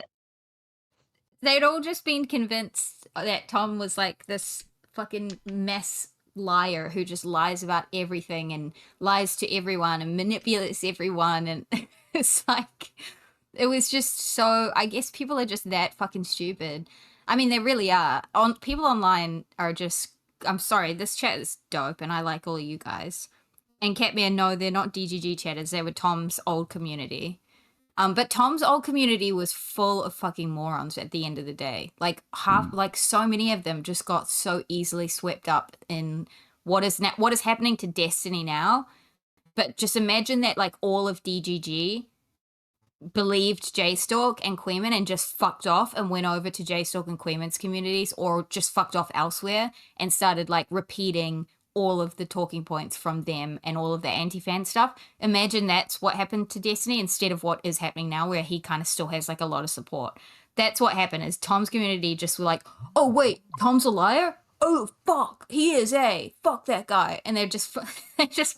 They'd all just been convinced that Tom was like this fucking mess liar who just lies about everything and lies to everyone and manipulates everyone. And it's like, it was just so, I guess people are just that fucking stupid. I mean, they really are. People online are just, I'm sorry, this chat is dope and I like all of you guys. And Catman, no, they're not DGG chatters. They were Tom's old community. But Tom's old community was full of fucking morons at the end of the day. Like like so many of them just got so easily swept up in what is happening to Destiny now. But just imagine that like all of DGG believed J-Stalk and Queeman and just fucked off and went over to J-Stalk and Queeman's communities or just fucked off elsewhere and started like repeating all of the talking points from them and all of the anti-fan stuff. Imagine that's what happened to Destiny instead of what is happening now where he kind of still has like a lot of support. That's what happened is Tom's community just were like, oh wait, Tom's a liar? Oh fuck, he is fuck that guy. And they just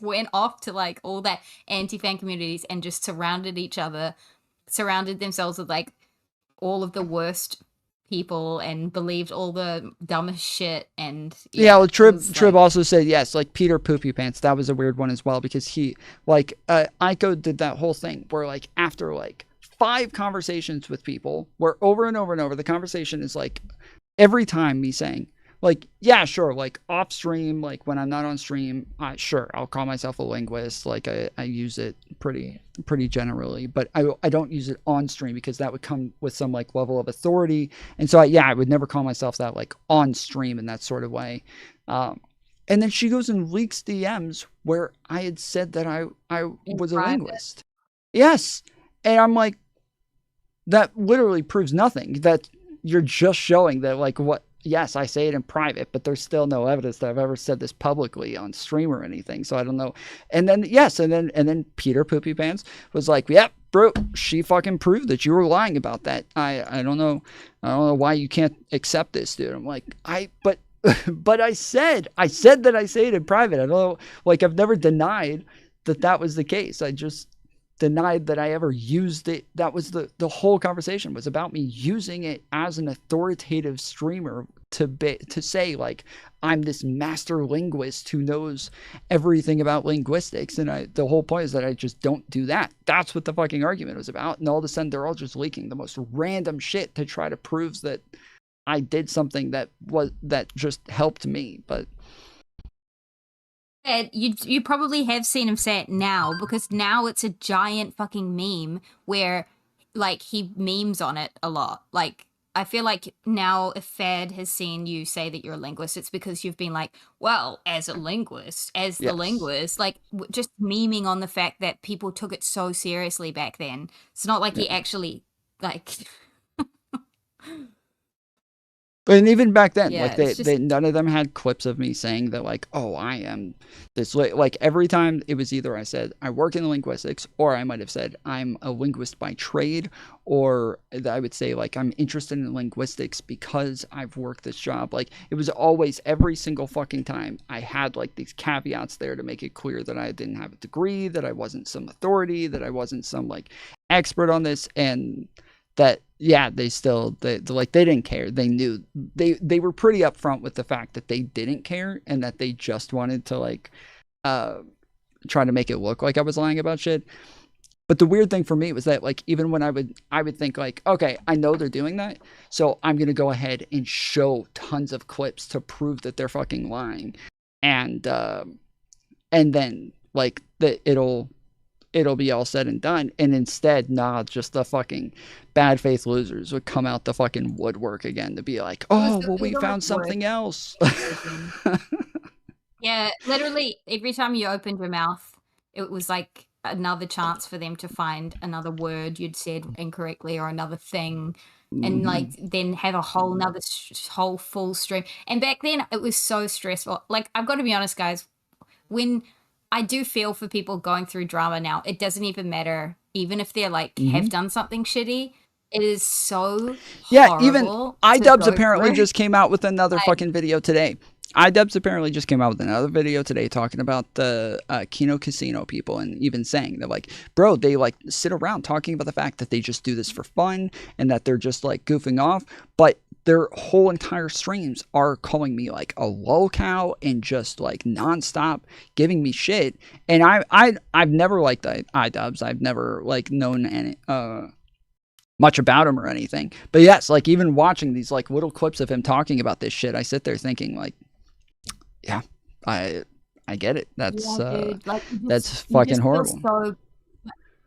went off to like all that anti-fan communities and just surrounded themselves with like all of the worst people and believed all the dumbest shit. And well, Trib also said yes, like Peter Poopy Pants. That was a weird one as well because he like Aiko did that whole thing where like after like 5 conversations with people where over and over and over the conversation is like every time me saying like, yeah, sure, like off stream, like when I'm not on stream, sure, I'll call myself a linguist. Like I use it pretty generally, but I don't use it on stream because that would come with some like level of authority. And so I would never call myself that like on stream in that sort of way. And then she goes and leaks DMs where I had said that I was a linguist. Yes. And I'm like, that literally proves nothing. That you're just showing that like what, yes, I say it in private, but there's still no evidence that I've ever said this publicly on stream or anything. So I don't know. And then, yes, and then Peter Poopy Pants was like, yep, bro, she fucking proved that you were lying about that. I don't know why you can't accept this, dude. I'm like, but I said that I say it in private. I don't know, like I've never denied that was the case. I just denied that I ever used it. That was the whole conversation was about me using it as an authoritative streamer to say like I'm this master linguist who knows everything about linguistics, and the whole point is that I just don't do that. That's what the fucking argument was about, and all of a sudden they're all just leaking the most random shit to try to prove that I did something that just helped me. But you probably have seen him say it now because now it's a giant fucking meme where like he memes on it a lot. Like I feel like now if Fad has seen you say that you're a linguist, it's because you've been like, well, as a linguist, the linguist, like just memeing on the fact that people took it so seriously back then. It's not like he actually like. But even back then, like they none of them had clips of me saying that like, oh, I am this, like every time it was either I said I work in linguistics, or I might have said I'm a linguist by trade, or I would say like I'm interested in linguistics because I've worked this job. Like it was always every single fucking time I had like these caveats there to make it clear that I didn't have a degree, that I wasn't some authority, that I wasn't some like expert on this, and that they didn't care. They knew they were pretty upfront with the fact that they didn't care and that they just wanted to like try to make it look like I was lying about shit. But the weird thing for me was that like even when I would think like, okay, I know they're doing that, so I'm gonna go ahead and show tons of clips to prove that they're fucking lying, and then like it'll be all said and done. And instead, just the fucking bad faith losers would come out the fucking woodwork again to be like, oh, well, we found something else. Yeah, literally every time you opened your mouth, it was like another chance for them to find another word you'd said incorrectly or another thing and like then have a whole nother whole full stream. And back then it was so stressful. Like, I've got to be honest, guys, when I do feel for people going through drama now, it doesn't even matter, even if they're like have done something shitty. It is so Yeah, even horrible to iDubbbz go apparently through. just came out with another fucking video today. iDubbbz apparently just came out with another video today talking about the Kino Casino people, and even saying that, like, bro, they like sit around talking about the fact that they just do this for fun and that they're just like goofing off, but their whole entire streams are calling me like a lolcow and just like nonstop giving me shit. And I've never liked iDubbbz. I've never like known any much about him or anything. But yes, like even watching these like little clips of him talking about this shit, I sit there thinking like, yeah, I get it. That's Dude, like, that's you fucking feel horrible. so,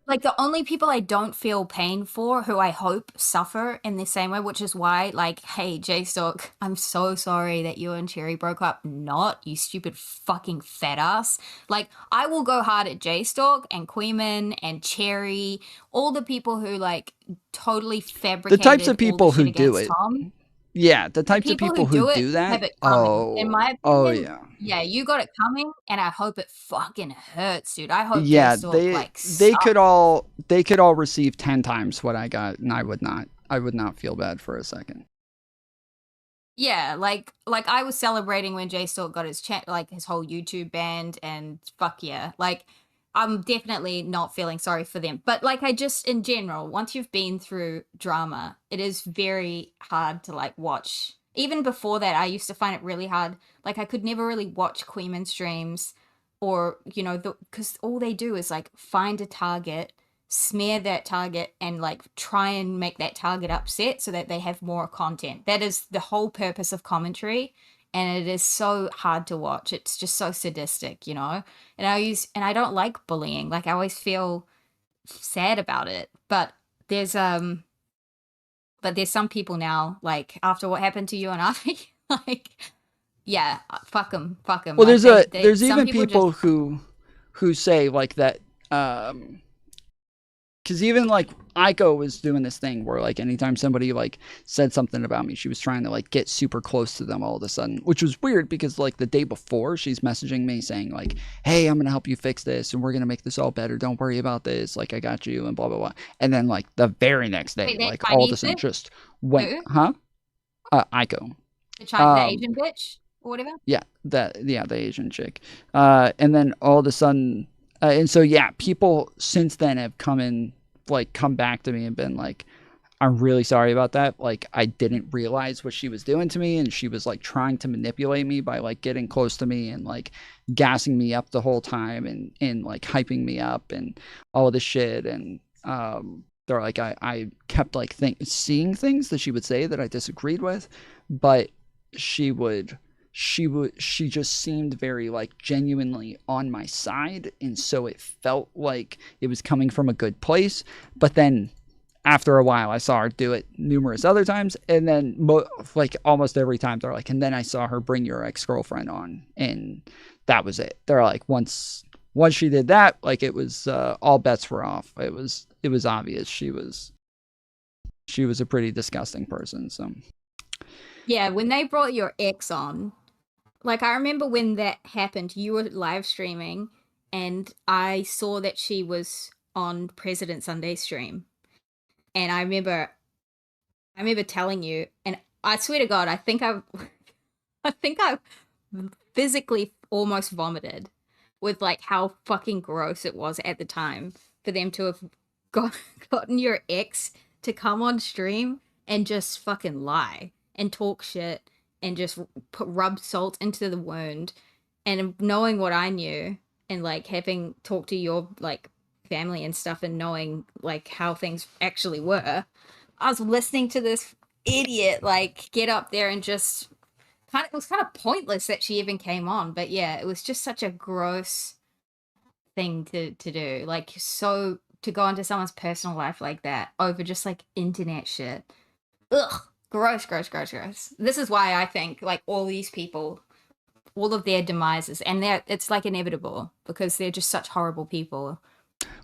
like, the only people I don't feel pain for, who I hope suffer in the same way, which is why, like, hey, J-Stock, I'm so sorry that you and Cherry broke up. Not, you stupid fucking fat ass. Like, I will go hard at J-Stock and Queeman and Cherry, all the people who, like, totally The fabricated types of all the people shit who do against it. Tom. Yeah, the types of people who it do have that. it coming. In my Oh opinion, yeah. you got it coming, and I hope it fucking hurts, dude. I hope Yeah, J-Stock, like, they could all receive 10 times what I got, and I would not feel bad for a second. Yeah, like I was celebrating when J-Stalk got his like his whole YouTube banned, and fuck yeah. Like, I'm definitely not feeling sorry for them. But like, I just, in general, once you've been through drama, it is very hard to like watch. Even before that, I used to find it really hard. Like, I could never really watch Queeman streams, or, you know, because all they do is like find a target, smear that target, and like try and make that target upset so that they have more content. That is the whole purpose of commentary, and it is so hard to watch. It's just so sadistic, you know. And I don't like bullying. Like, I always feel sad about it. But there's some people now, like, after what happened to you and I, like, yeah, fuck them. Well, Like, there's some even people just, who say like that, because even like Aiko was doing this thing where like anytime somebody like said something about me, she was trying to like get super close to them all of a sudden, which was weird because like the day before she's messaging me saying like, hey, I'm gonna help you fix this and we're gonna make this all better, don't worry about this, like I got you, and blah blah blah. And then like the very next day, wait, that like all of a Chinese sudden bitch? just went, Who? huh? Aiko. The Asian bitch or whatever. Yeah, the Asian chick. And then all of a sudden, and so yeah, people since then have come back to me and been like, I'm really sorry about that. Like, I didn't realize what she was doing to me, and she was like trying to manipulate me by like getting close to me and like gassing me up the whole time and like hyping me up and all this shit. And they're like, I kept like seeing things that she would say that I disagreed with, but she just seemed very like genuinely on my side, and so it felt like it was coming from a good place. But then after a while I saw her do it numerous other times, and then like almost every time they're like, and then I saw her bring your ex-girlfriend on, and that was it. They're like, once she did that, like it was all bets were off. It was obvious she was a pretty disgusting person. So Yeah, when they brought your ex on, like, I remember when that happened, you were live streaming, and I saw that she was on President Sunday stream. And I remember telling you, and I swear to God, I think I physically almost vomited with like how fucking gross it was at the time for them to have gotten your ex to come on stream and just fucking lie and talk shit and just rub salt into the wound. And knowing what I knew, and like having talked to your like family and stuff, and knowing like how things actually were, I was listening to this idiot like get up there and just it was kind of pointless that she even came on. But yeah, it was just such a gross thing to do. Like, so to go into someone's personal life like that over just like internet shit. Ugh. Gross. This is why I think like all these people, all of their demises, and it's like inevitable because they're just such horrible people.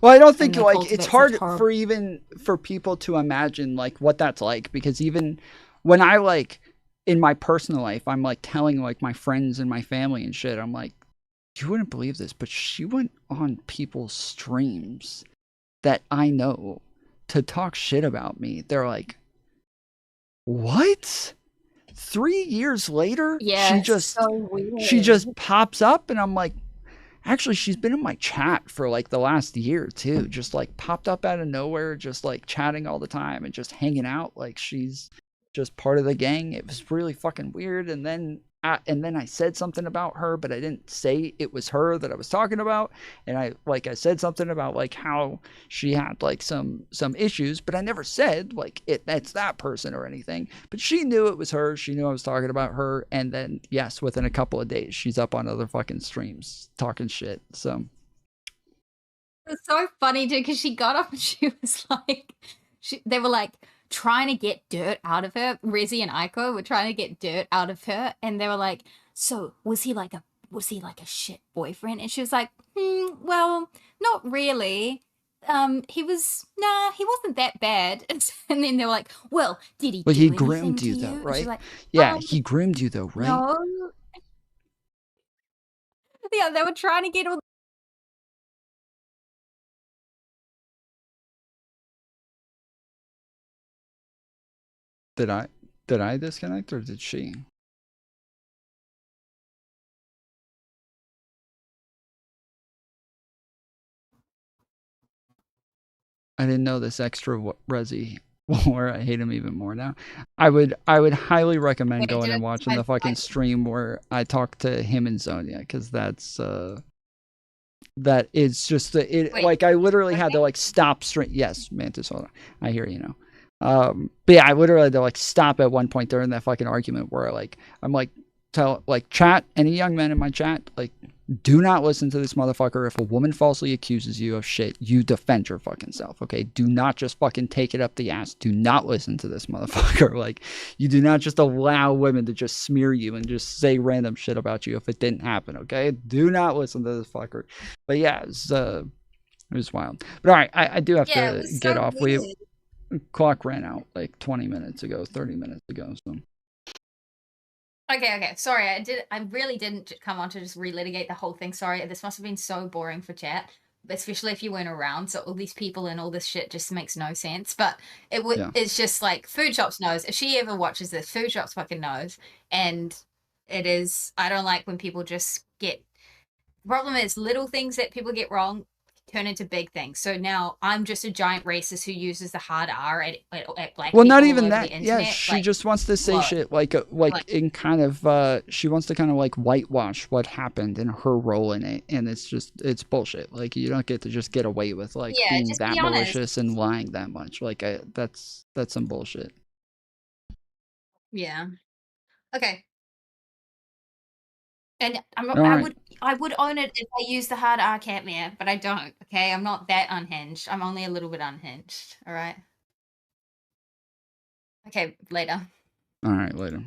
Well, I don't think they like cultivate it's such hard horrible- for even for people to imagine like what that's like, because even when I like in my personal life, I'm like telling like my friends and my family and shit, I'm like, you wouldn't believe this, but she went on people's streams that I know to talk shit about me. They're like, what? 3 years later, Yeah, she it's just so she weird. just pops up, and I'm like, actually, she's been in my chat for like the last year too. Just like popped up out of nowhere, just like chatting all the time and just hanging out. Like she's just part of the gang. It was really fucking weird. And then I said something about her, but I didn't say it was her that I was talking about. And I said something about like how she had like some issues, but I never said like that's that person or anything. But she knew it was her. She knew I was talking about her. And then yes, within a couple of days, she's up on other fucking streams talking shit. So It's so funny too, because she got up and she was like, they were like trying to get dirt out of her. Rizzy and Aiko were trying to get dirt out of her, and they were like, "So was he like a shit boyfriend?" And she was like, "Well, not really. He wasn't that bad." And then they were like, "Well, did he? But do he anything groomed to you though, And she's right? like, Yeah, he groomed you though, right? No. Yeah, they were trying to get all. Did I disconnect or did she? I didn't know this extra Resi where I hate him even more now. I would highly recommend Wait, going did and I- watching the fucking stream where I talk to him and Zonia, because that is just Wait, like I literally had to like stop stream. Yes, Mantis, hold on. I hear you now. But yeah, I literally had to like stop at one point during that fucking argument where like I'm like tell like chat, any young men in my chat, like do not listen to this motherfucker. If a woman falsely accuses you of shit, you defend your fucking self, okay? Do not just fucking take it up the ass. Do not listen to this motherfucker. Like, you do not just allow women to just smear you and just say random shit about you if it didn't happen, okay? Do not listen to this fucker. But yeah, it was wild. But all right, I do have Yeah, it to was get so off. weird. Clock ran out like 20 minutes ago, 30 minutes ago, so. Okay. Sorry, I really didn't come on to just relitigate the whole thing. Sorry, this must have been so boring for chat, especially if you weren't around. So all these people and all this shit just makes no sense. But it's just like Food Shops knows. If she ever watches this, Food Shops fucking knows. And it is. I don't like when people just get. The problem is little things that people get wrong turn into big things. So now I'm just a giant racist who uses the hard R at black Well, people not all even over that. the Yeah, internet. she Like, just wants to say what? shit like in kind of she wants to kind of like whitewash what happened and her role in it, and it's bullshit. Like you don't get to just get away with like Yeah, being just that be honest. malicious and lying that much. Like that's some bullshit. Yeah. Okay. And All right. I would own it if I used the hard R Catmere, but I don't. Okay, I'm not that unhinged. I'm only a little bit unhinged. All right. Okay, later. All right, later.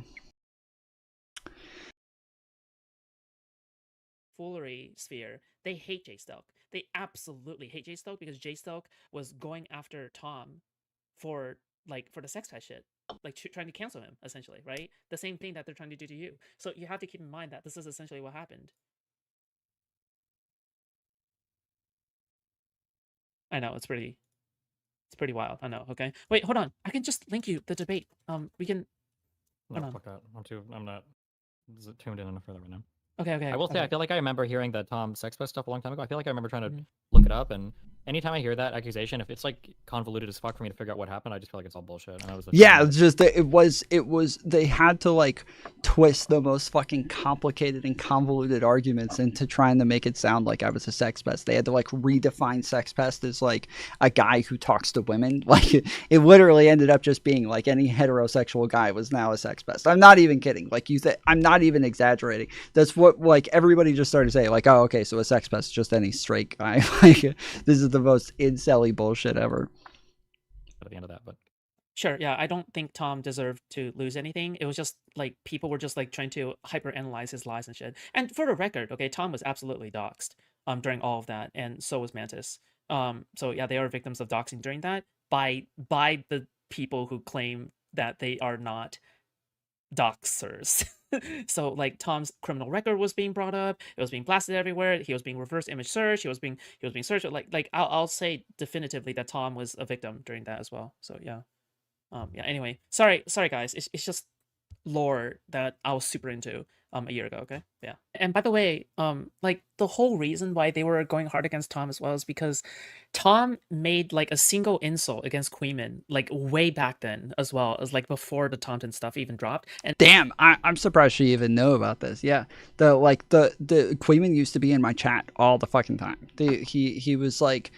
Foolery sphere, they hate J Stelk. They absolutely hate J Stelk because J Stelk was going after Tom for the sex pet shit, like trying to cancel him essentially, right? The same thing that they're trying to do to you. So you have to keep in mind that this is essentially what happened. I know it's pretty wild. I know. Okay, wait, hold on. I can just link you the debate. We can. No, Hold on. fuck that. I'm not tuned in enough for that right now. Okay. I will say, okay. I feel like I remember hearing that Tom sex pest stuff a long time ago. I feel like I remember trying to Mhm. look it up, and anytime I hear that accusation, if it's like convoluted as fuck for me to figure out what happened, I just feel like it's all bullshit. And I was Yeah, it's just that it was they had to like twist the most fucking complicated and convoluted arguments into trying to make it sound like I was a sex pest. They had to like redefine sex pest as like a guy who talks to women. Like it literally ended up just being like any heterosexual guy was now a sex pest. I'm not even kidding. Like I'm not even exaggerating. That's what like everybody just started saying. Like, oh, okay, so a sex pest is just any straight guy. Like this is the most incel-y bullshit ever. At the end of that, but Sure, yeah, I don't think Tom deserved to lose anything. It was just like people were just like trying to hyper-analyze his lies and shit. And for the record, okay, Tom was absolutely doxxed during all of that, and so was Mantis. So yeah, they are victims of doxing during that by the people who claim that they are not doxers. So like Tom's criminal record was being brought up, it was being blasted everywhere, he was being reverse image searched, he was being searched. Like I'll say definitively that Tom was a victim during that as well. So yeah. Yeah, anyway, sorry guys, it's just lore that I was super into a year ago. Okay, yeah. And by the way, like the whole reason why they were going hard against Tom as well is because Tom made like a single insult against Queeman like way back then as well as like before the Taunton stuff even dropped. And damn, I'm surprised she even know about this. Yeah, the Queeman used to be in my chat all the fucking time. He was like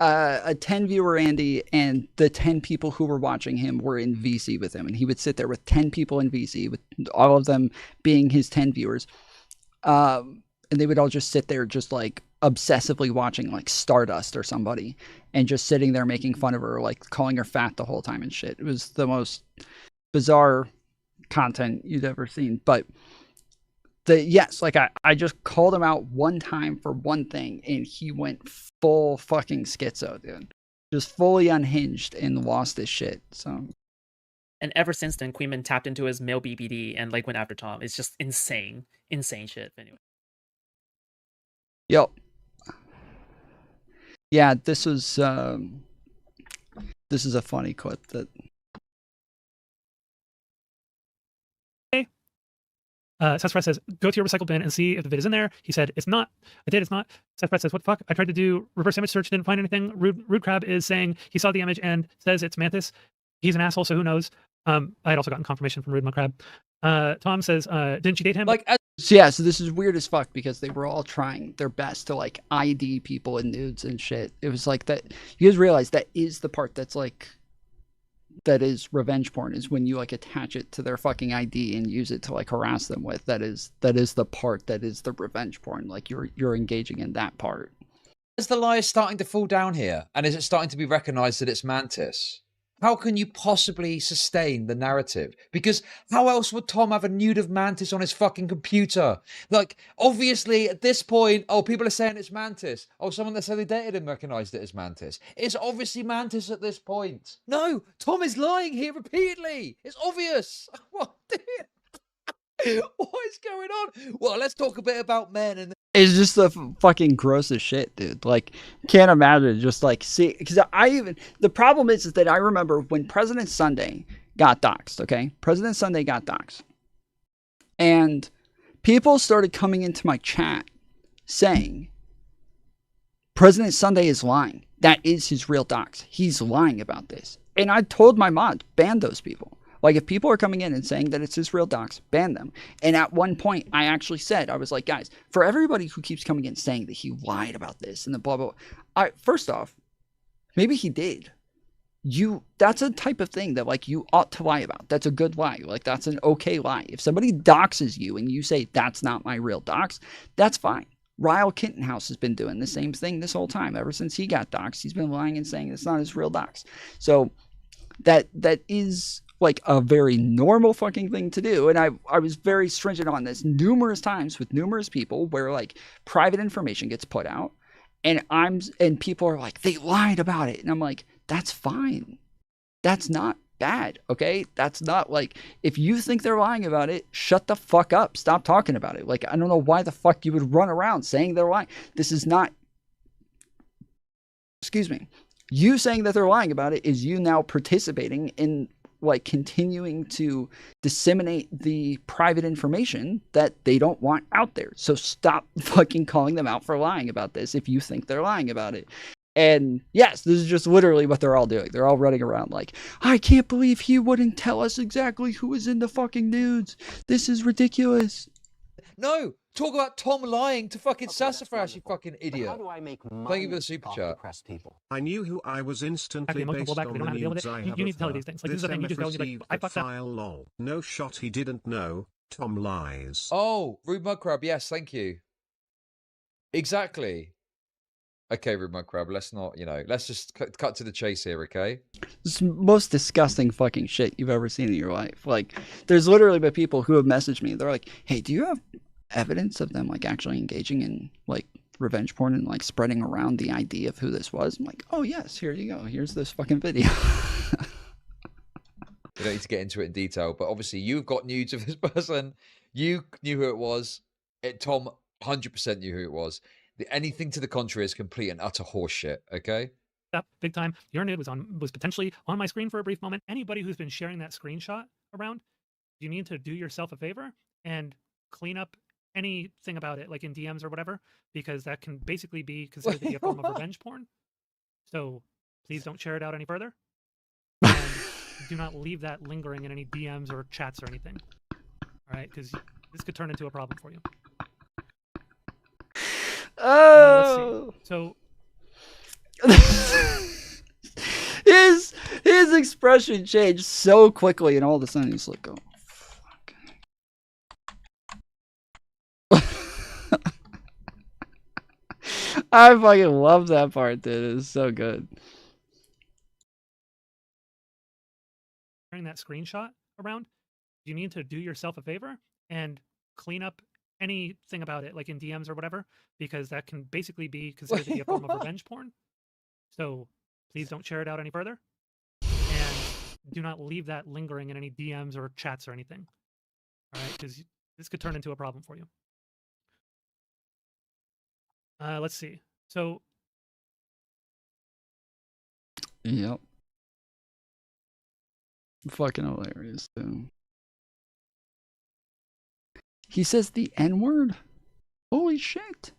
a 10 viewer Andy, and the 10 people who were watching him were in VC with him, and he would sit there with 10 people in VC, with all of them being his 10 viewers, and they would all just sit there just like obsessively watching like Stardust or somebody, and just sitting there making fun of her, like calling her fat the whole time and shit. It was the most bizarre content you'd ever seen. But yes, like I just called him out one time for one thing, and he went full fucking schizo, dude. Just fully unhinged and lost his shit. So, and ever since then, Queeman tapped into his male BBD and like went after Tom. It's just insane shit. Anyway. Yep. Yeah, this is a funny clip that. Sesfred says, go to your recycle bin and see if the vid is in there. He said, it's not. I did, it's not. Sesfred says, what the fuck? I tried to do reverse image search, didn't find anything. Rude Crab is saying he saw the image and says it's Mantis. He's an asshole, so who knows? I had also gotten confirmation from Rude Crab. Tom says, didn't she date him? Like, yeah, so this is weird as fuck because they were all trying their best to like ID people in nudes and shit. It was like that. You guys realize that is the part that's like, that is revenge porn, is when you like attach it to their fucking ID and use it to like harass them with. That is the part that is the revenge porn. Like you're engaging in that part. Is the lie starting to fall down here? And is it starting to be recognized that it's Mantis? How can you possibly sustain the narrative? Because how else would Tom have a nude of Mantis on his fucking computer? Like, obviously, at this point, oh, people are saying it's Mantis. Oh, someone that said they dated him recognized it as Mantis. It's obviously Mantis at this point. No, Tom is lying here repeatedly. It's obvious. What is going on? Well, let's talk a bit about men and... It's just the fucking grossest shit, dude. Like, can't imagine just like see, because the problem is that I remember when President Sunday got doxxed, okay? President Sunday got doxxed. And people started coming into my chat saying, President Sunday is lying. That is his real dox. He's lying about this. And I told my mod, ban those people. Like, if people are coming in and saying that it's his real docs, ban them. And at one point, I actually said, I was like, guys, for everybody who keeps coming in saying that he lied about this and the blah, blah, blah. First off, maybe he did. That's a type of thing that, like, you ought to lie about. That's a good lie. Like, that's an okay lie. If somebody doxes you and you say, that's not my real docs, that's fine. Ryle Kittenhouse has been doing the same thing this whole time. Ever since he got doxed, he's been lying and saying it's not his real docs. So that is... like a very normal fucking thing to do. And I was very stringent on this numerous times with numerous people where like private information gets put out and people are like, they lied about it. And I'm like, that's fine. That's not bad. Okay. That's not like, if you think they're lying about it, shut the fuck up. Stop talking about it. Like, I don't know why the fuck you would run around saying they're lying. This is not, excuse me. You saying that they're lying about it is you now participating in like continuing to disseminate the private information that they don't want out there. So stop fucking calling them out for lying about this if you think they're lying about it. And yes, this is just literally what they're all doing. They're all running around like, I can't believe he wouldn't tell us exactly who was in the fucking nudes. This is ridiculous. No, talk about Tom lying to fucking Sassafras, you fucking idiot. How do I make money? Thank you for the super chat. People. I knew who I was instantly based on the nudes I have. You need to tell me these things. Like, this is the thing you just go and you're like, I fucked up. Lol. No shot, he didn't know. Tom lies. Oh, Rude Mudcrab, yes, thank you. Exactly. Okay, Rude Mudcrab, let's not, let's just cut to the chase here, okay? It's the most disgusting fucking shit you've ever seen in your life. Like, there's literally been people who have messaged me. They're like, hey, do you have evidence of them, like, actually engaging in, like, revenge porn and like spreading around the idea of who this was. I'm like, oh yes, here you go. Here's this fucking video. We don't need to get into it in detail, but obviously you've got news of this person. You knew who it was. Tom 100% knew who it was. Anything to the contrary is complete and utter horseshit. Okay. Up big time. Your nude was potentially on my screen for a brief moment. Anybody who's been sharing that screenshot around, you need to do yourself a favor and clean up anything about it, like in DMs or whatever, because that can basically be considered to be a form of revenge porn. So please don't share it out any further. And do not leave that lingering in any DMs or chats or anything. All right, because this could turn into a problem for you. Oh. Let's see. So. his expression changed so quickly, and all of a sudden he's like, "Oh, fuck!" I fucking love that part, dude. It's so good. Sharing that screenshot around, you need to do yourself a favor and clean up anything about it, like in DMs or whatever, because that can basically be considered to be a form of revenge porn. So please don't share it out any further. And do not leave that lingering in any DMs or chats or anything. All right, because this could turn into a problem for you. Let's see. So. Yep. Fucking hilarious, too. He says the N-word? Holy shit.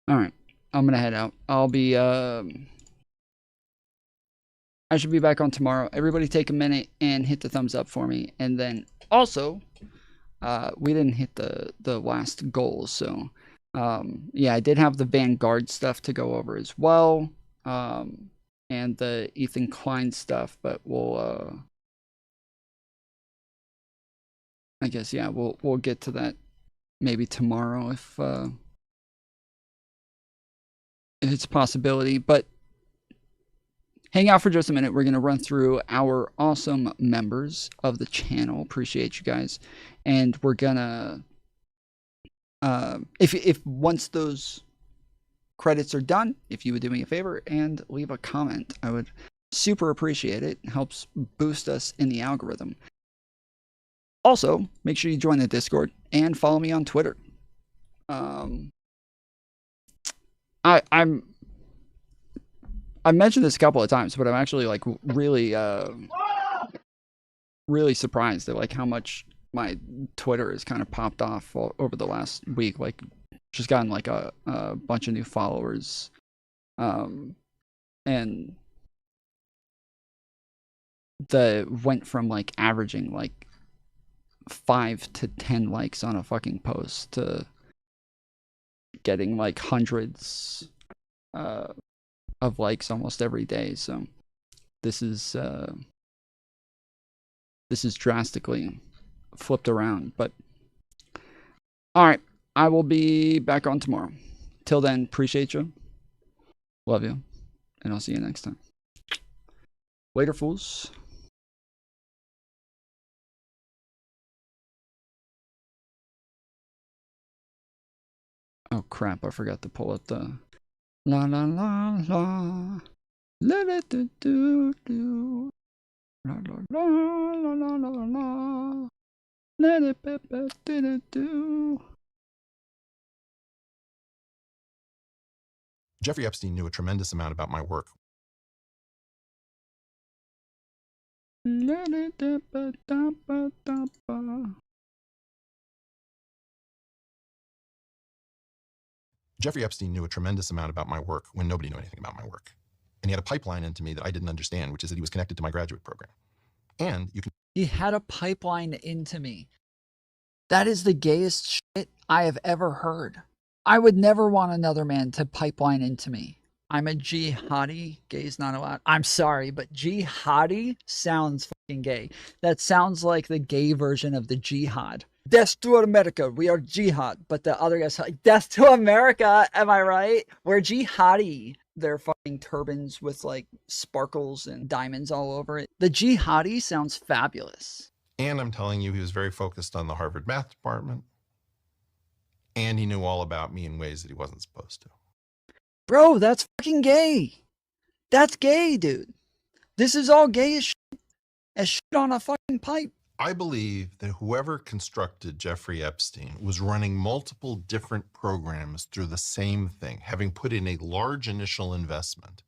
All right, I'm gonna head out. I'll be I should be back on tomorrow. Everybody take a minute and hit the thumbs up for me. And then also, we didn't hit the last goals, so yeah, I did have the Vanguard stuff to go over as well, and the Ethan Klein stuff, but we'll I guess, yeah, we'll get to that maybe tomorrow if it's a possibility. But hang out for just a minute. We're going to run through our awesome members of the channel. Appreciate you guys. And we're going to, if once those credits are done, if you would do me a favor and leave a comment, I would super appreciate it. It helps boost us in the algorithm. Also, make sure you join the Discord and follow me on Twitter. I've mentioned this a couple of times, but I'm actually like really surprised at like how much my Twitter has kind of popped off over the last week. Like, just gotten like a bunch of new followers, and went from like averaging like 5 to 10 likes on a fucking post to getting like hundreds of likes almost every day. So this is drastically flipped around. But all right, I will be back on tomorrow. Till then, appreciate you, love you, and I'll see you next time. Later, fools. Oh crap, I forgot to pull up the la la la la la la do do do la la la la la la la la do do do. Jeffrey Epstein knew a tremendous amount about my work. Jeffrey Epstein knew a tremendous amount about my work when nobody knew anything about my work. And he had a pipeline into me that I didn't understand, which is that he was connected to my graduate program. And you can... He had a pipeline into me. That is the gayest shit I have ever heard. I would never want another man to pipeline into me. I'm a jihadi. Gay is not allowed. I'm sorry, but jihadi sounds fucking gay. That sounds like the gay version of the jihad. Death to America, we are jihad. But the other guy's like, death to America, am I right? We're jihadi. Their fucking turbans with like sparkles and diamonds all over it. The jihadi sounds fabulous. And I'm telling you, he was very focused on the Harvard math department. And he knew all about me in ways that he wasn't supposed to. Bro, that's fucking gay. That's gay, dude. This is all gay as shit on a fucking pipe. I believe that whoever constructed Jeffrey Epstein was running multiple different programs through the same thing, having put in a large initial investment